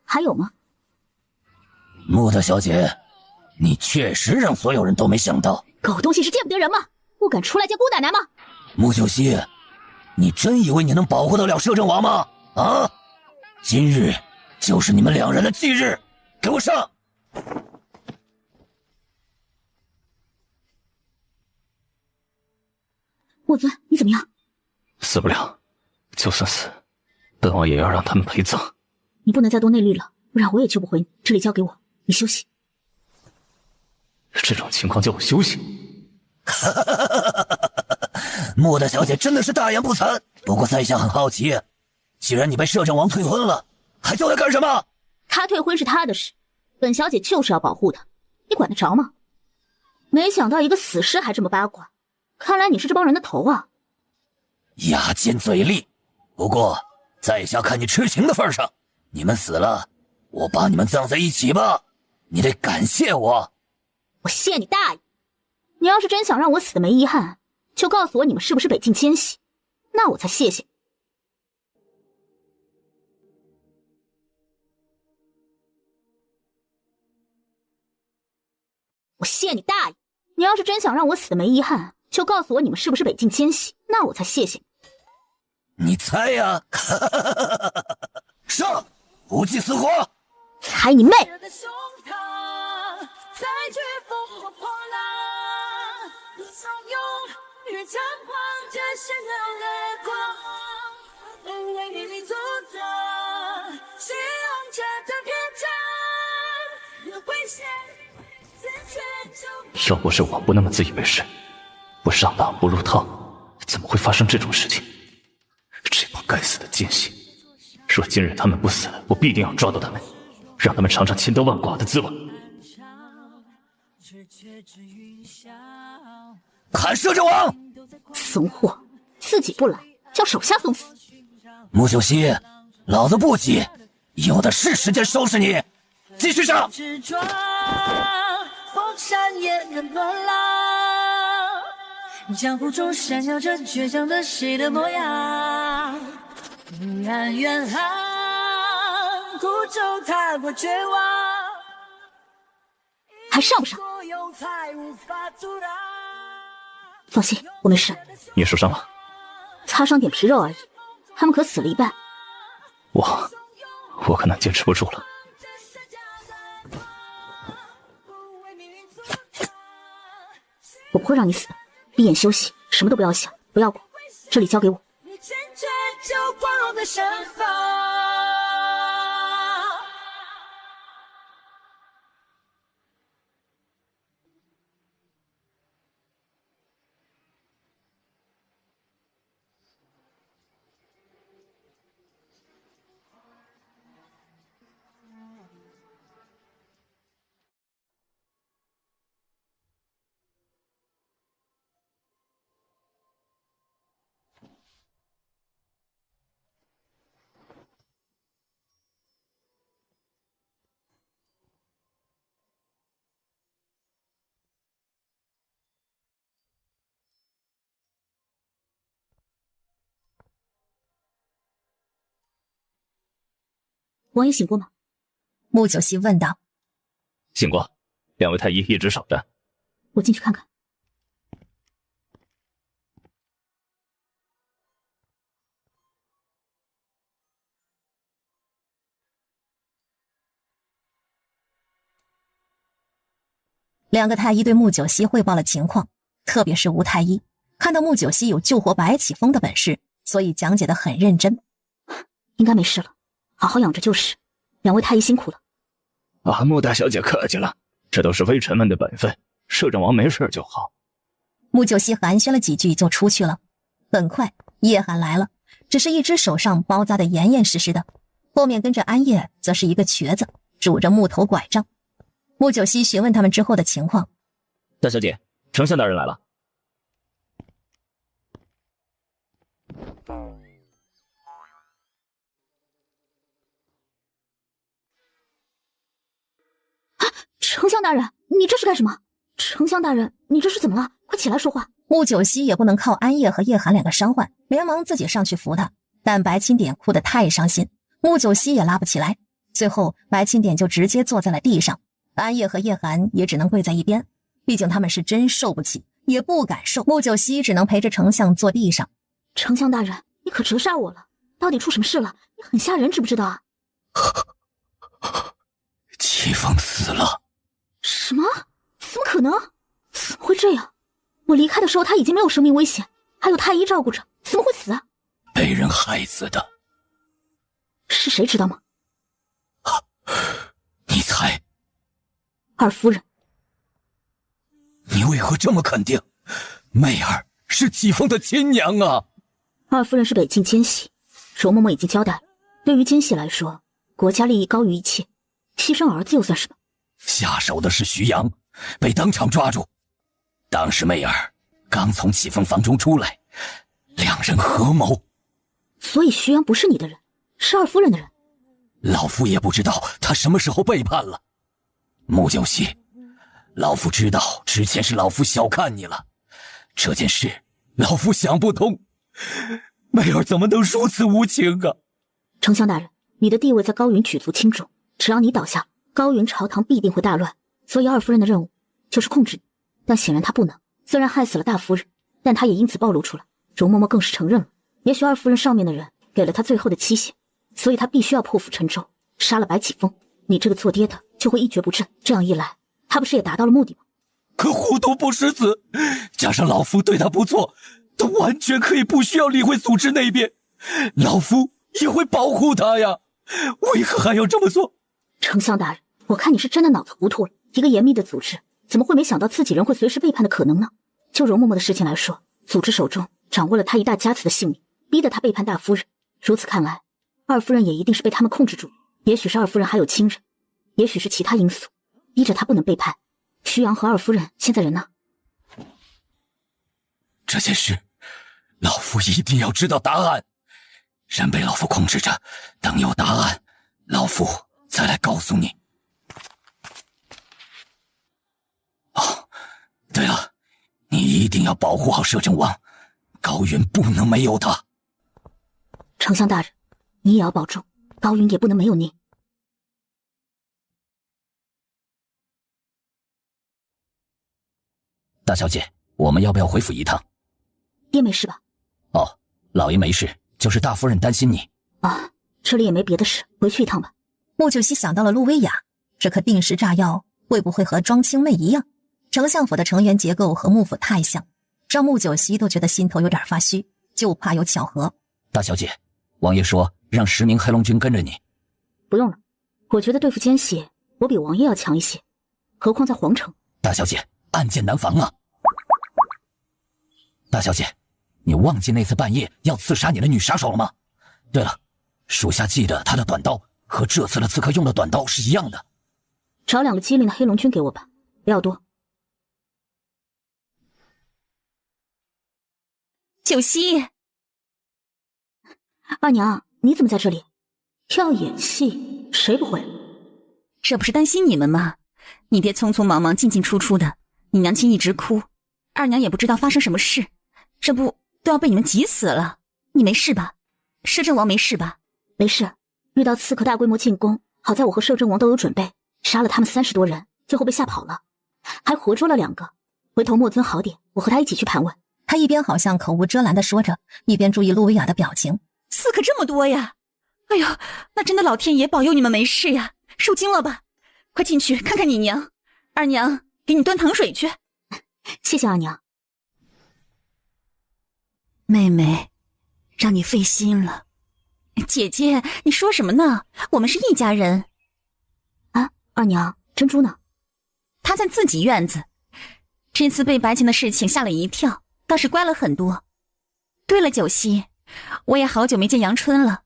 还有吗？穆大小姐，你确实让所有人都没想到。狗东西是见不得人吗？不敢出来见姑奶奶吗？穆九熙，你真以为你能保护得了摄政王吗？啊！今日就是你们两人的忌日，给我上！墨尊，你怎么样？死不了，就算死，本王也要让他们陪葬。你不能再多内力了，不然我也救不回你。这里交给我，你休息。这种情况叫我休息？莫大小姐真的是大言不惭。不过在下很好奇，既然你被摄政王退婚了，还叫他干什么？他退婚是他的事，本小姐就是要保护他，你管得着吗？没想到一个死尸还这么八卦，看来你是这帮人的头啊！牙尖嘴利，不过在下看你痴情的份上，你们死了，我把你们葬在一起吧。你得感谢我。我谢你大爷！你要是真想让我死的没遗憾，就告诉我你们是不是北境迁徙，那我才谢谢你。我谢你大爷！你要是真想让我死的没遗憾，就告诉我你们是不是北境迁徙，那我才谢谢你。你猜呀！上，不计死活！猜你妹！要不是我不那么自以为是，不上当不入套，怎么会发生这种事情？这帮该死的奸细！若今日他们不死，我必定要抓到他们，让他们尝尝千刀万剐的滋味。喊摄政王！怂货，自己不来，叫手下送死。穆九熙，老子不急，有的是时间收拾你。继续上！风扇也能乱浪，江湖中闪耀着倔强的谁的模样。彼岸远航，孤舟踏过绝望，还上不上？放心，我没事。你受伤了？擦伤点皮肉而已，他们可死了一半。我可能坚持不住了。我不会让你死的，闭眼休息，什么都不要想，不要管，这里交给我。王爷醒过吗？穆九熙问道。醒过，两位太医一直守着。我进去看看。两个太医对穆九熙汇报了情况，特别是吴太医，看到穆九熙有救活白起风的本事，所以讲解得很认真。应该没事了，好好养着就是。两位太医辛苦了。穆大小姐客气了，这都是微臣们的本分，摄政王没事就好。穆九熙寒暄了几句就出去了。很快叶寒来了，只是一只手上包扎得严严实实的，后面跟着安叶则是一个瘸子，拄着木头拐杖。穆九熙询问他们之后的情况。大小姐，丞相大人来了。丞相大人，你这是干什么？丞相大人，你这是怎么了？快起来说话。穆九熙也不能靠安叶和叶寒两个伤患，连忙自己上去扶他，但白钦点哭得太伤心，穆九熙也拉不起来。最后白钦点就直接坐在了地上，安叶和叶寒也只能跪在一边，毕竟他们是真受不起，也不敢受。穆九熙只能陪着丞相坐地上。丞相大人，你可折杀我了，到底出什么事了？你很吓人，知不知道啊？齐风死了。什么？怎么可能？怎么会这样？我离开的时候他已经没有生命危险，还有太医照顾着，怎么会死啊？被人害死的。是谁知道吗？你猜？二夫人。你为何这么肯定？媚儿是齐风的亲娘啊！二夫人是北境奸细，容嬷嬷已经交代了，对于奸细来说，国家利益高于一切，牺牲儿子又算什么？下手的是徐阳，被当场抓住。当时媚儿刚从齐风房中出来，两人合谋。所以徐阳不是你的人，是二夫人的人。老夫也不知道他什么时候背叛了。穆九熙，老夫知道之前是老夫小看你了，这件事老夫想不通，媚儿怎么能如此无情啊！丞相大人，你的地位在高云举足轻重，只要你倒下，高云朝堂必定会大乱，所以二夫人的任务就是控制你，但显然她不能。虽然害死了大夫人，但她也因此暴露出来，容嬷嬷更是承认了。也许二夫人上面的人给了她最后的期限，所以她必须要破釜沉舟，杀了白启峰，你这个做爹的就会一蹶不振。这样一来，她不是也达到了目的吗？可糊涂不识字，加上老夫对他不错，他完全可以不需要理会组织那边，老夫也会保护他呀，为何还要这么做？丞相大人，我看你是真的脑子糊涂了，一个严密的组织怎么会没想到自己人会随时背叛的可能呢？就容嬷嬷的事情来说，组织手中掌握了他一大家子的性命，逼得他背叛大夫人，如此看来，二夫人也一定是被他们控制住，也许是二夫人还有亲人，也许是其他因素逼着他不能背叛。徐阳和二夫人现在人呢？这件事老夫一定要知道答案，人被老夫控制着，等有答案老夫再来告诉你。哦，对了，你一定要保护好摄政王，高云不能没有他。丞相大人，你也要保重，高云也不能没有您。大小姐，我们要不要回府一趟？爹没事吧？哦，老爷没事，就是大夫人担心你。啊，这里也没别的事，回去一趟吧。穆九熙想到了陆薇雅，这颗定时炸药会不会和庄青妹一样？丞相府的成员结构和幕府太像，让穆九熙都觉得心头有点发虚，就怕有巧合。大小姐，王爷说让10名黑龙军跟着你。不用了，我觉得对付奸细，我比王爷要强一些，何况在皇城。大小姐，暗箭难防啊！大小姐，你忘记那次半夜要刺杀你的女杀手了吗？对了，属下记得她的短刀和这次的刺客用的短刀是一样的。找2个机灵的黑龙军给我吧，不要多。九熙，二娘，你怎么在这里？要演戏，谁不会？这不是担心你们吗？你爹匆匆忙忙进进出出的，你娘亲一直哭，二娘也不知道发生什么事，这不都要被你们急死了。你没事吧？摄政王没事吧？没事，遇到刺客大规模进攻，好在我和摄政王都有准备，杀了他们30多人，最后被吓跑了，还活捉了2个。回头莫尊好点，我和他一起去盘问。他一边好像口无遮拦地说着，一边注意陆薇雅的表情。刺客这么多呀！哎呦，那真的老天爷保佑你们没事呀！受惊了吧？快进去看看你娘。二娘，给你端糖水去。谢谢二娘。妹妹，让你费心了。姐姐，你说什么呢？我们是一家人。啊，二娘，珍珠呢？她在自己院子。这次被白琴的事情吓了一跳，倒是乖了很多。对了，九熙，我也好久没见杨春了，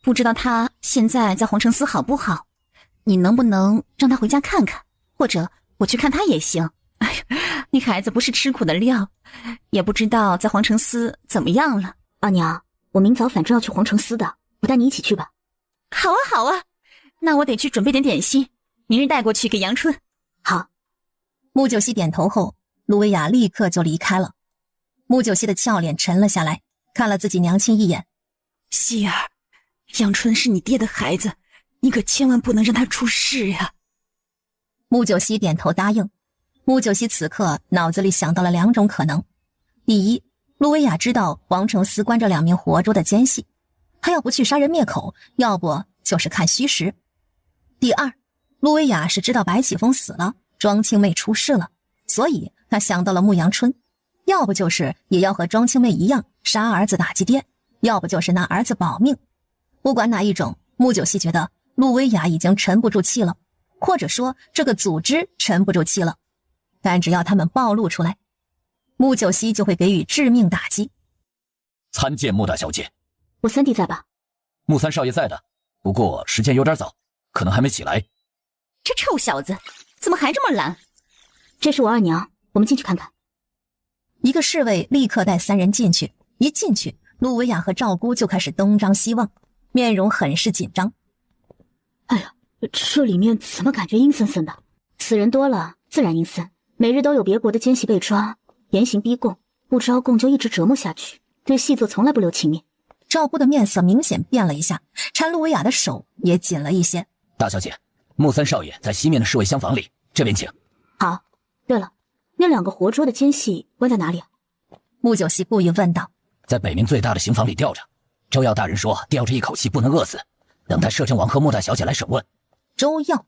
不知道她现在在皇城司好不好？你能不能让她回家看看，或者我去看她也行。哎呀，你孩子不是吃苦的料，也不知道在皇城司怎么样了。二娘，我明早反正要去皇城司的，我带你一起去吧。好啊，好啊，那我得去准备点点心，明日带过去给杨春。好。穆九熙点头后，陆薇雅立刻就离开了。穆九熙的俏脸沉了下来，看了自己娘亲一眼。希儿，杨春是你爹的孩子，你可千万不能让他出事呀。穆九熙点头答应。穆九熙此刻脑子里想到了2种可能：第一，陆薇雅知道皇城司关着2名活捉的奸细，他要不去杀人灭口，要不就是看虚实。第二，陆薇雅是知道白启峰死了，庄青妹出事了，所以她想到了牧阳春，要不就是也要和庄青妹一样杀儿子打击爹，要不就是拿儿子保命。不管哪一种，穆九熙觉得陆薇雅已经沉不住气了，或者说这个组织沉不住气了。但只要他们暴露出来，穆九熙就会给予致命打击。参见穆大小姐。我三弟在吧？穆三少爷在的，不过时间有点早，可能还没起来。这臭小子怎么还这么懒？这是我二娘，我们进去看看。一个侍卫立刻带3人进去，一进去，陆薇雅和赵姑就开始东张西望，面容很是紧张。哎呀，这里面怎么感觉阴森森的？死人多了，自然阴森。每日都有别国的奸细被抓，严刑逼供，不招供就一直折磨下去，对细作从来不留情面。赵姑的面色明显变了一下，搀陆薇雅的手也紧了一些。大小姐，穆三少爷在西面的侍卫厢房里，这边请。好，对了，那2个活捉的奸细关在哪里啊？穆九熙故意问道。在北冥最大的刑房里吊着，周耀大人说吊着一口气不能饿死，等待摄政王和穆大小姐来审问。周耀，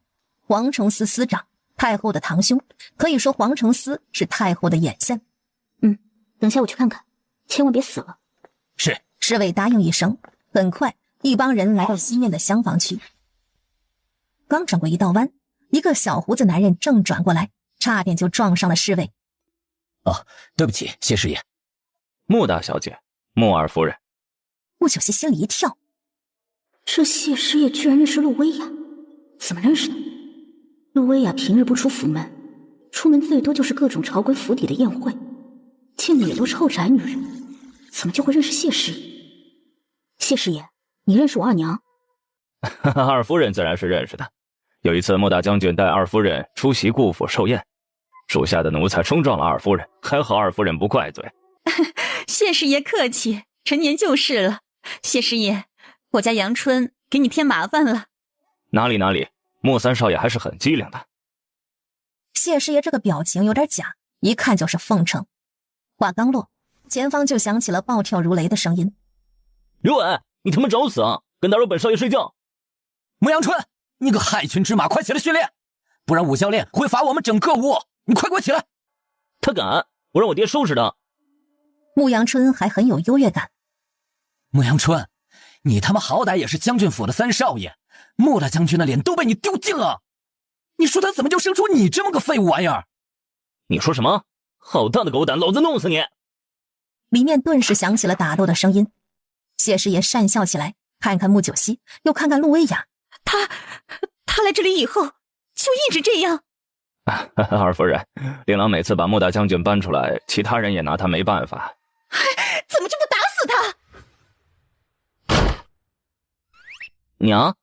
黄承思司长，太后的堂兄，可以说黄承思是太后的眼线。等下我去看看，千万别死了。是。侍卫答应一声，很快一帮人来到西面的厢房区。刚转过一道弯，一个小胡子男人正转过来，差点就撞上了侍卫。对不起，谢师爷。穆大小姐，穆二夫人。穆九熙心里一跳，这谢师爷居然认识陆薇雅，怎么认识的？陆薇雅平日不出府门，出门最多就是各种朝官府邸的宴会，见的也都臭宅女人，怎么就会认识谢师爷？谢师爷，你认识我二娘？二夫人自然是认识的。有一次穆大将军带二夫人出席顾府寿宴，属下的奴才冲撞了二夫人，还好二夫人不怪罪。谢师爷客气，陈年就是了。谢师爷，我家阳春给你添麻烦了。哪里，穆三少爷还是很机灵的。谢师爷这个表情有点假，一看就是奉承。话刚落，前方就响起了暴跳如雷的声音。刘伟，你他妈找死啊！跟打扰本少爷睡觉。穆阳春，你个害群之马，快起来训练，不然武教练会罚我们整个屋。你快给我起来！他敢，我让我爹收拾他。穆阳春还很有优越感。穆阳春，你他妈好歹也是将军府的3少爷，穆大将军的脸都被你丢尽了，你说他怎么就生出你这么个废物玩意儿？你说什么？好大的狗胆，老子弄死你！里面顿时响起了打斗的声音。谢师爷讪笑起来，看看穆九熙，又看看陆薇雅。他来这里以后就一直这样。二夫人，琳琅每次把穆大将军搬出来，其他人也拿他没办法。怎么就不打死他？娘。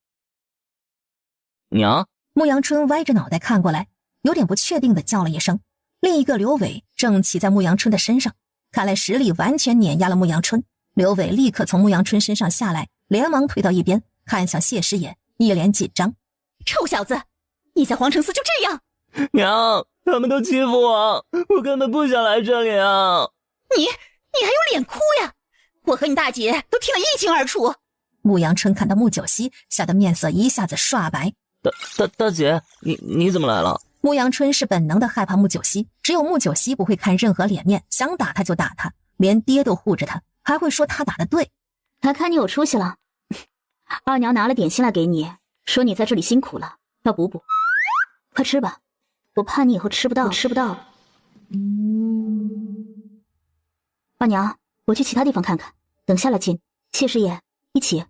穆阳春歪着脑袋看过来，有点不确定地叫了一声。另一个刘伟正骑在穆阳春的身上，看来实力完全碾压了穆阳春。刘伟立刻从穆阳春身上下来，连忙退到一边，看向谢师爷，一脸紧张。臭小子，你在皇城寺就这样？娘，他们都欺负我，我根本不想来这里啊！你还有脸哭呀？我和你大姐都听得一清二楚。穆阳春看到穆九熙，吓得面色一下子刷白。大姐，你怎么来了？穆阳春是本能的害怕穆九熙，只有穆九熙不会看任何脸面，想打他就打他，连爹都护着他，还会说他打得对。还看你有出息了。二娘拿了点心来给你，说你在这里辛苦了，要补补。快吃吧，我怕你以后吃不到。二娘，我去其他地方看看，等下来进。谢师爷，一起。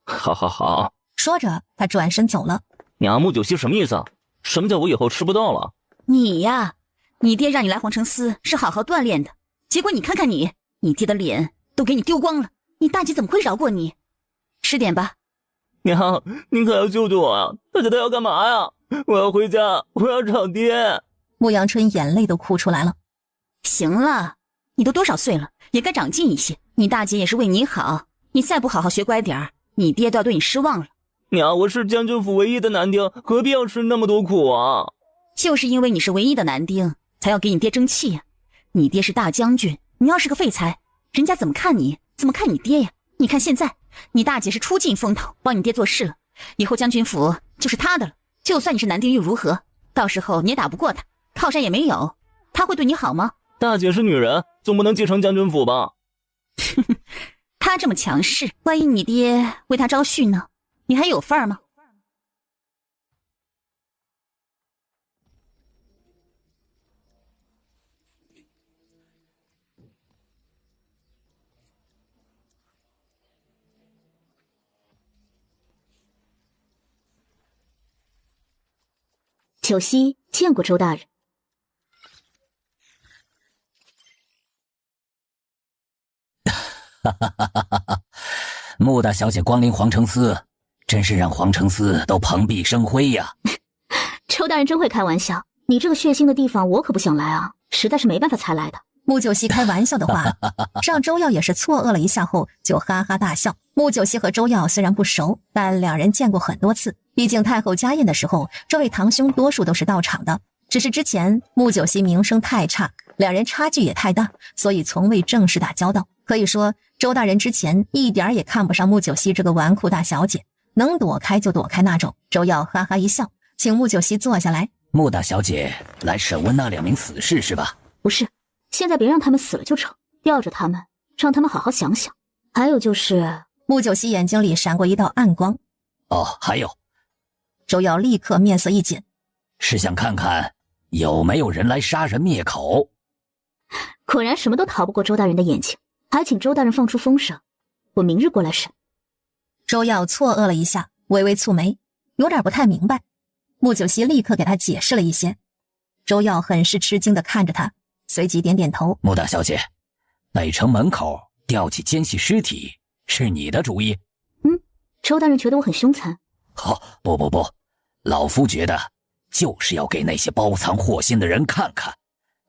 好。说着，他转身走了。娘，穆九熙什么意思啊？什么叫我以后吃不到了？你呀，你爹让你来皇城司是好好锻炼的，结果你看看你爹的脸都给你丢光了，你大姐怎么会饶过你？吃点吧。娘，您可要救救我啊！大姐她要干嘛呀？我要回家，我要找爹。穆阳春眼泪都哭出来了。行了，你都多少岁了，也该长进一些。你大姐也是为你好，你再不好好学乖点儿，你爹都要对你失望了。娘，我是将军府唯一的男丁，何必要吃那么多苦啊？就是因为你是唯一的男丁，才要给你爹争气呀。你爹是大将军，你要是个废材，人家怎么看你，怎么看你爹呀？你看现在，你大姐是出尽风头帮你爹做事了，以后将军府就是他的了。就算你是男丁又如何？到时候你也打不过他，靠山也没有，他会对你好吗？大姐是女人，总不能继承将军府吧？他这么强势，万一你爹为他招婿呢？你还有份儿吗？九溪见过周大人。哈哈哈哈哈！穆大小姐光临皇城司，真是让皇城司都蓬荜生辉呀！周大人真会开玩笑，你这个血腥的地方我可不想来啊，实在是没办法才来的。穆九溪开玩笑的话，让周耀也是错愕了一下后就哈哈大笑。穆九溪和周耀虽然不熟，但两人见过很多次，毕竟太后家宴的时候，这位堂兄多数都是到场的。只是之前穆九溪名声太差，两人差距也太大，所以从未正式打交道。可以说周大人之前一点也看不上穆九溪这个纨绔大小姐，能躲开就躲开那种。周耀哈哈一笑，请穆九溪坐下来。穆大小姐来审问那2名死士是吧？不是，现在别让他们死了就成，吊着他们，让他们好好想想。还有就是穆九溪眼睛里闪过一道暗光。哦，还有。周耀立刻面色一紧，是想看看有没有人来杀人灭口。果然什么都逃不过周大人的眼睛，还请周大人放出风声，我明日过来审。周耀错愕了一下，微微蹙眉，有点不太明白。穆九溪立刻给他解释了一些。周耀很是吃惊地看着他，随即点点头。穆大小姐，北城门口吊起奸细尸体是你的主意？周大人觉得我很凶残？不，老夫觉得就是要给那些包藏祸心的人看看，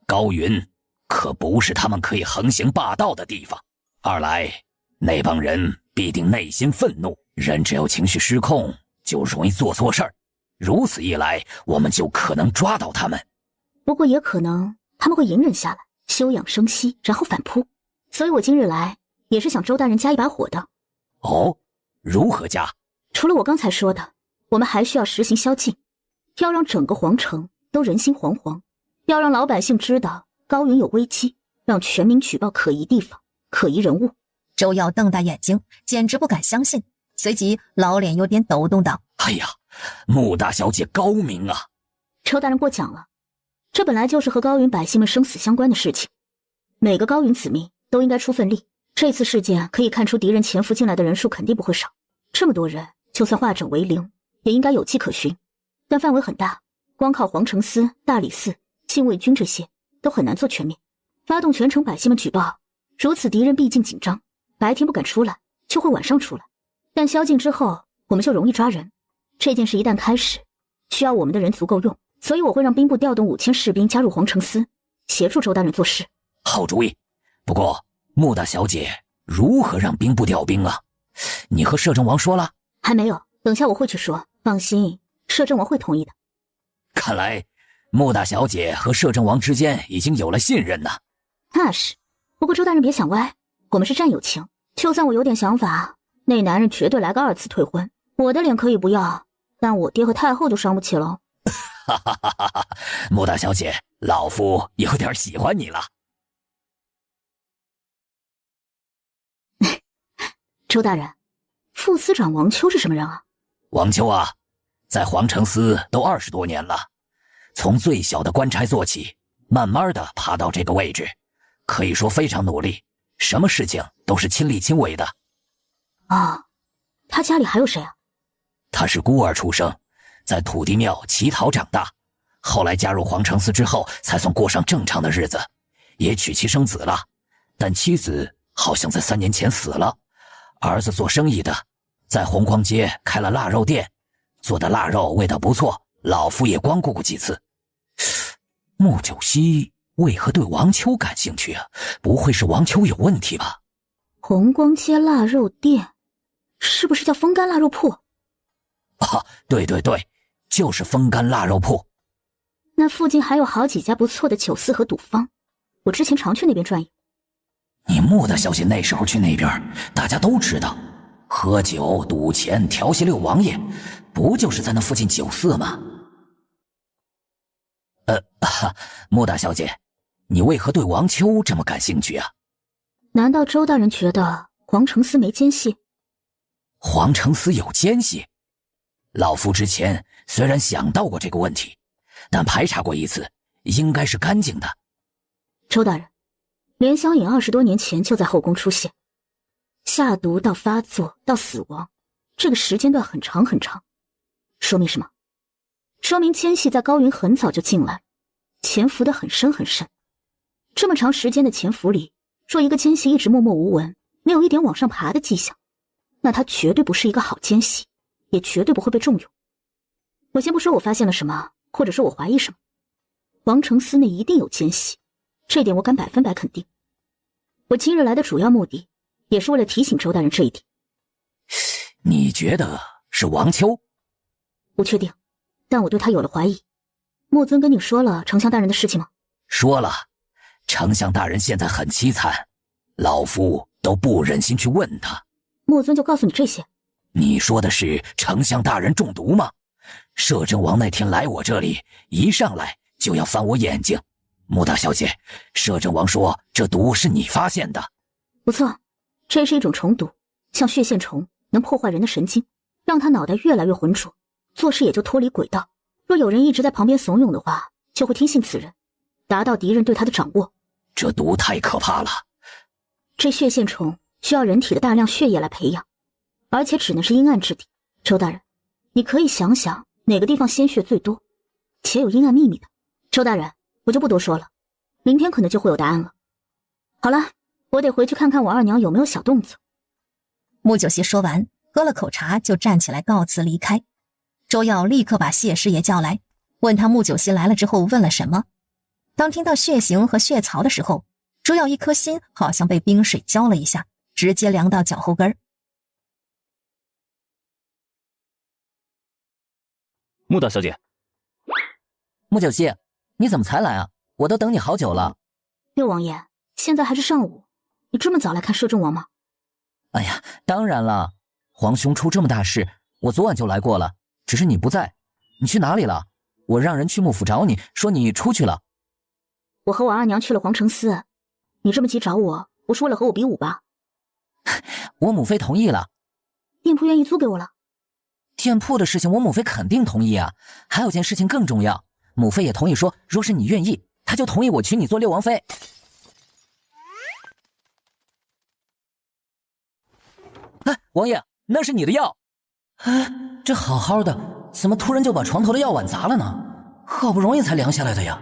高云可不是他们可以横行霸道的地方。二来，那帮人必定内心愤怒，人只要情绪失控，就容易做错事儿。如此一来，我们就可能抓到他们。不过也可能他们会隐忍下来，休养生息，然后反扑。所以我今日来也是想周大人加一把火的。哦，如何加？除了我刚才说的，我们还需要实行宵禁，要让整个皇城都人心惶惶，要让老百姓知道高云有危机，让全民举报可疑地方、可疑人物。周耀瞪大眼睛，简直不敢相信，随即老脸有点抖动道：哎呀，穆大小姐高明啊！周大人过奖了，这本来就是和高云百姓们生死相关的事情，每个高云子民都应该出份力。这次事件可以看出敌人潜伏进来的人数肯定不会少，这么多人，就算化整为零，也应该有迹可循。但范围很大，光靠皇城司、大理寺、禁卫军这些都很难做全面。发动全城百姓们举报，如此敌人毕竟紧张，白天不敢出来，就会晚上出来。但宵禁之后，我们就容易抓人。这件事一旦开始，需要我们的人足够用，所以我会让兵部调动5000士兵加入皇城司，协助周大人做事。好主意。不过穆大小姐如何让兵部调兵啊？你和摄政王说了？还没有，等下我会去说。放心，摄政王会同意的。看来穆大小姐和摄政王之间已经有了信任呢。那是，不过周大人别想歪，我们是战友情，就算我有点想法，那男人绝对来个2次退婚，我的脸可以不要，但我爹和太后就伤不起了。哈哈哈哈哈！穆大小姐，老夫有点喜欢你了。周大人，副司长王秋是什么人啊？王秋啊，在皇城司都20多年了，从最小的官差做起，慢慢的爬到这个位置，可以说非常努力，什么事情都是亲力亲为的。啊，他家里还有谁啊？他是孤儿出生，在土地庙乞讨长大，后来加入皇城司之后，才算过上正常的日子，也娶妻生子了，但妻子好像在3年前死了。儿子做生意的，在红光街开了腊肉店，做的腊肉味道不错，老夫也光顾过几次。穆九溪为何对王秋感兴趣啊？不会是王秋有问题吧？红光街腊肉店，是不是叫风干腊肉铺？啊，对，就是风干腊肉铺。那附近还有好几家不错的酒肆和赌坊，我之前常去那边转悠。你穆大小姐那时候去那边，大家都知道，喝酒、赌钱、调戏六王爷，不就是在那附近酒肆吗？穆大小姐，你为何对王秋这么感兴趣啊？难道周大人觉得黄承思没奸细？黄承思有奸细？老夫之前虽然想到过这个问题，但排查过一次，应该是干净的。周大人，连湘影20多年前就在后宫出现，下毒到发作到死亡，这个时间段很长很长。说明什么？说明奸细在高云很早就进来，潜伏得很深很深。这么长时间的潜伏里，若一个奸细一直默默无闻，没有一点往上爬的迹象，那他绝对不是一个好奸细，也绝对不会被重用。我先不说我发现了什么，或者说我怀疑什么，王承思内一定有奸细，这点我敢100%肯定。我今日来的主要目的，也是为了提醒周大人这一点。你觉得是王秋？不确定，但我对他有了怀疑。莫尊跟你说了丞相大人的事情吗？说了，丞相大人现在很凄惨，老夫都不忍心去问他。莫尊就告诉你这些？你说的是丞相大人中毒吗？摄政王那天来我这里，一上来就要翻我眼睛。穆大小姐，摄政王说这毒是你发现的。不错，这是一种虫毒，像血线虫，能破坏人的神经，让他脑袋越来越浑浊，做事也就脱离轨道。若有人一直在旁边怂恿的话，就会听信此人，达到敌人对他的掌握。这毒太可怕了。这血线虫需要人体的大量血液来培养，而且只能是阴暗之地。周大人，你可以想想哪个地方鲜血最多，且有阴暗秘密的。周大人，我就不多说了，明天可能就会有答案了。好了，我得回去看看我二娘有没有小动作。穆九熙说完，喝了口茶就站起来告辞离开。周耀立刻把谢师爷叫来，问他穆九熙来了之后问了什么。当听到血型和血槽的时候，周耀一颗心好像被冰水浇了一下，直接凉到脚后跟儿。穆大小姐，穆九熙，你怎么才来啊？我都等你好久了。六王爷，现在还是上午，你这么早来看摄政王吗？哎呀，当然了，皇兄出这么大事，我昨晚就来过了，只是你不在。你去哪里了？我让人去幕府找你，说你出去了。我和我二娘去了皇城司，你这么急找我，不是为了和我比武吧？我母妃同意了。店铺愿意租给我了？店铺的事情我母妃肯定同意啊，还有件事情更重要，母妃也同意说，若是你愿意，她就同意我娶你做六王妃。哎，王爷，那是你的药。哎，这好好的，怎么突然就把床头的药碗砸了呢？好不容易才凉下来的呀。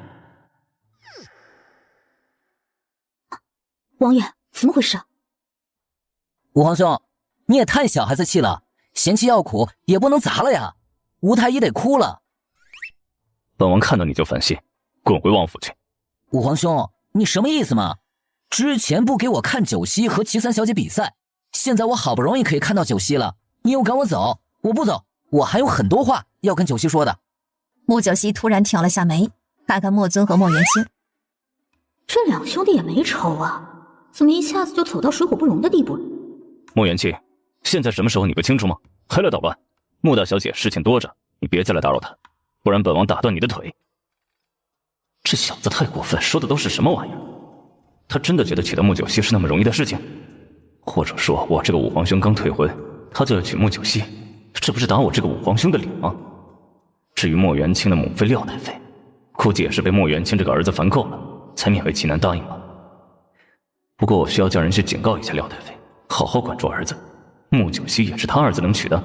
王爷，怎么回事？武皇兄，你也太小孩子气了，嫌弃药苦也不能砸了呀，吴太医得哭了。本王看到你就烦心，滚回王府去。武皇兄，你什么意思嘛？之前不给我看九溪和齐三小姐比赛，现在我好不容易可以看到九溪了，你又赶我走，我不走，我还有很多话要跟九溪说的。穆九溪突然挑了下眉，看看莫尊和莫元清，这两兄弟也没仇啊，怎么一下子就走到水火不容的地步了？莫元清，现在什么时候你不清楚吗？还来捣乱！穆大小姐事情多着，你别再来打扰她，不然本王打断你的腿。这小子太过分，说的都是什么玩意儿？他真的觉得娶到穆九溪是那么容易的事情？或者说我这个武皇兄刚退婚，他就要娶穆九溪，这不是打我这个武皇兄的脸吗？至于莫元清的母妃廖太妃，估计也是被莫元清这个儿子烦够了，才勉为其难答应吧。不过我需要叫人去警告一下廖太妃，好好管住儿子。穆九溪也是他儿子能娶的。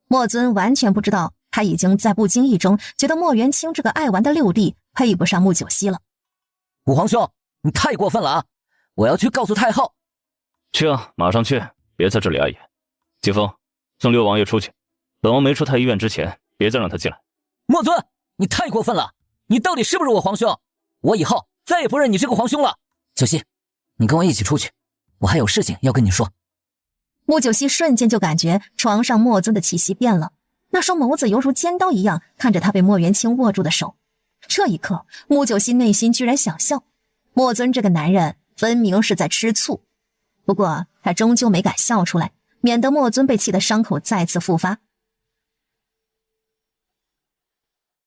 莫尊完全不知道，他已经在不经意中觉得莫元清这个爱玩的六弟配不上穆九溪了。武皇兄，你太过分了啊！我要去告诉太后。去啊，马上去，别在这里碍眼。季风，送六王爷出去，本王没出太医院之前，别再让他进来。莫尊，你太过分了！你到底是不是我皇兄？我以后再也不认你这个皇兄了。九溪，你跟我一起出去，我还有事情要跟你说。穆九溪瞬间就感觉床上莫尊的气息变了，那双眸子犹如尖刀一样看着他被莫元清握住的手。这一刻，穆九溪内心居然想笑，莫尊这个男人分明是在吃醋。不过他终究没敢笑出来，免得莫尊被气得伤口再次复发。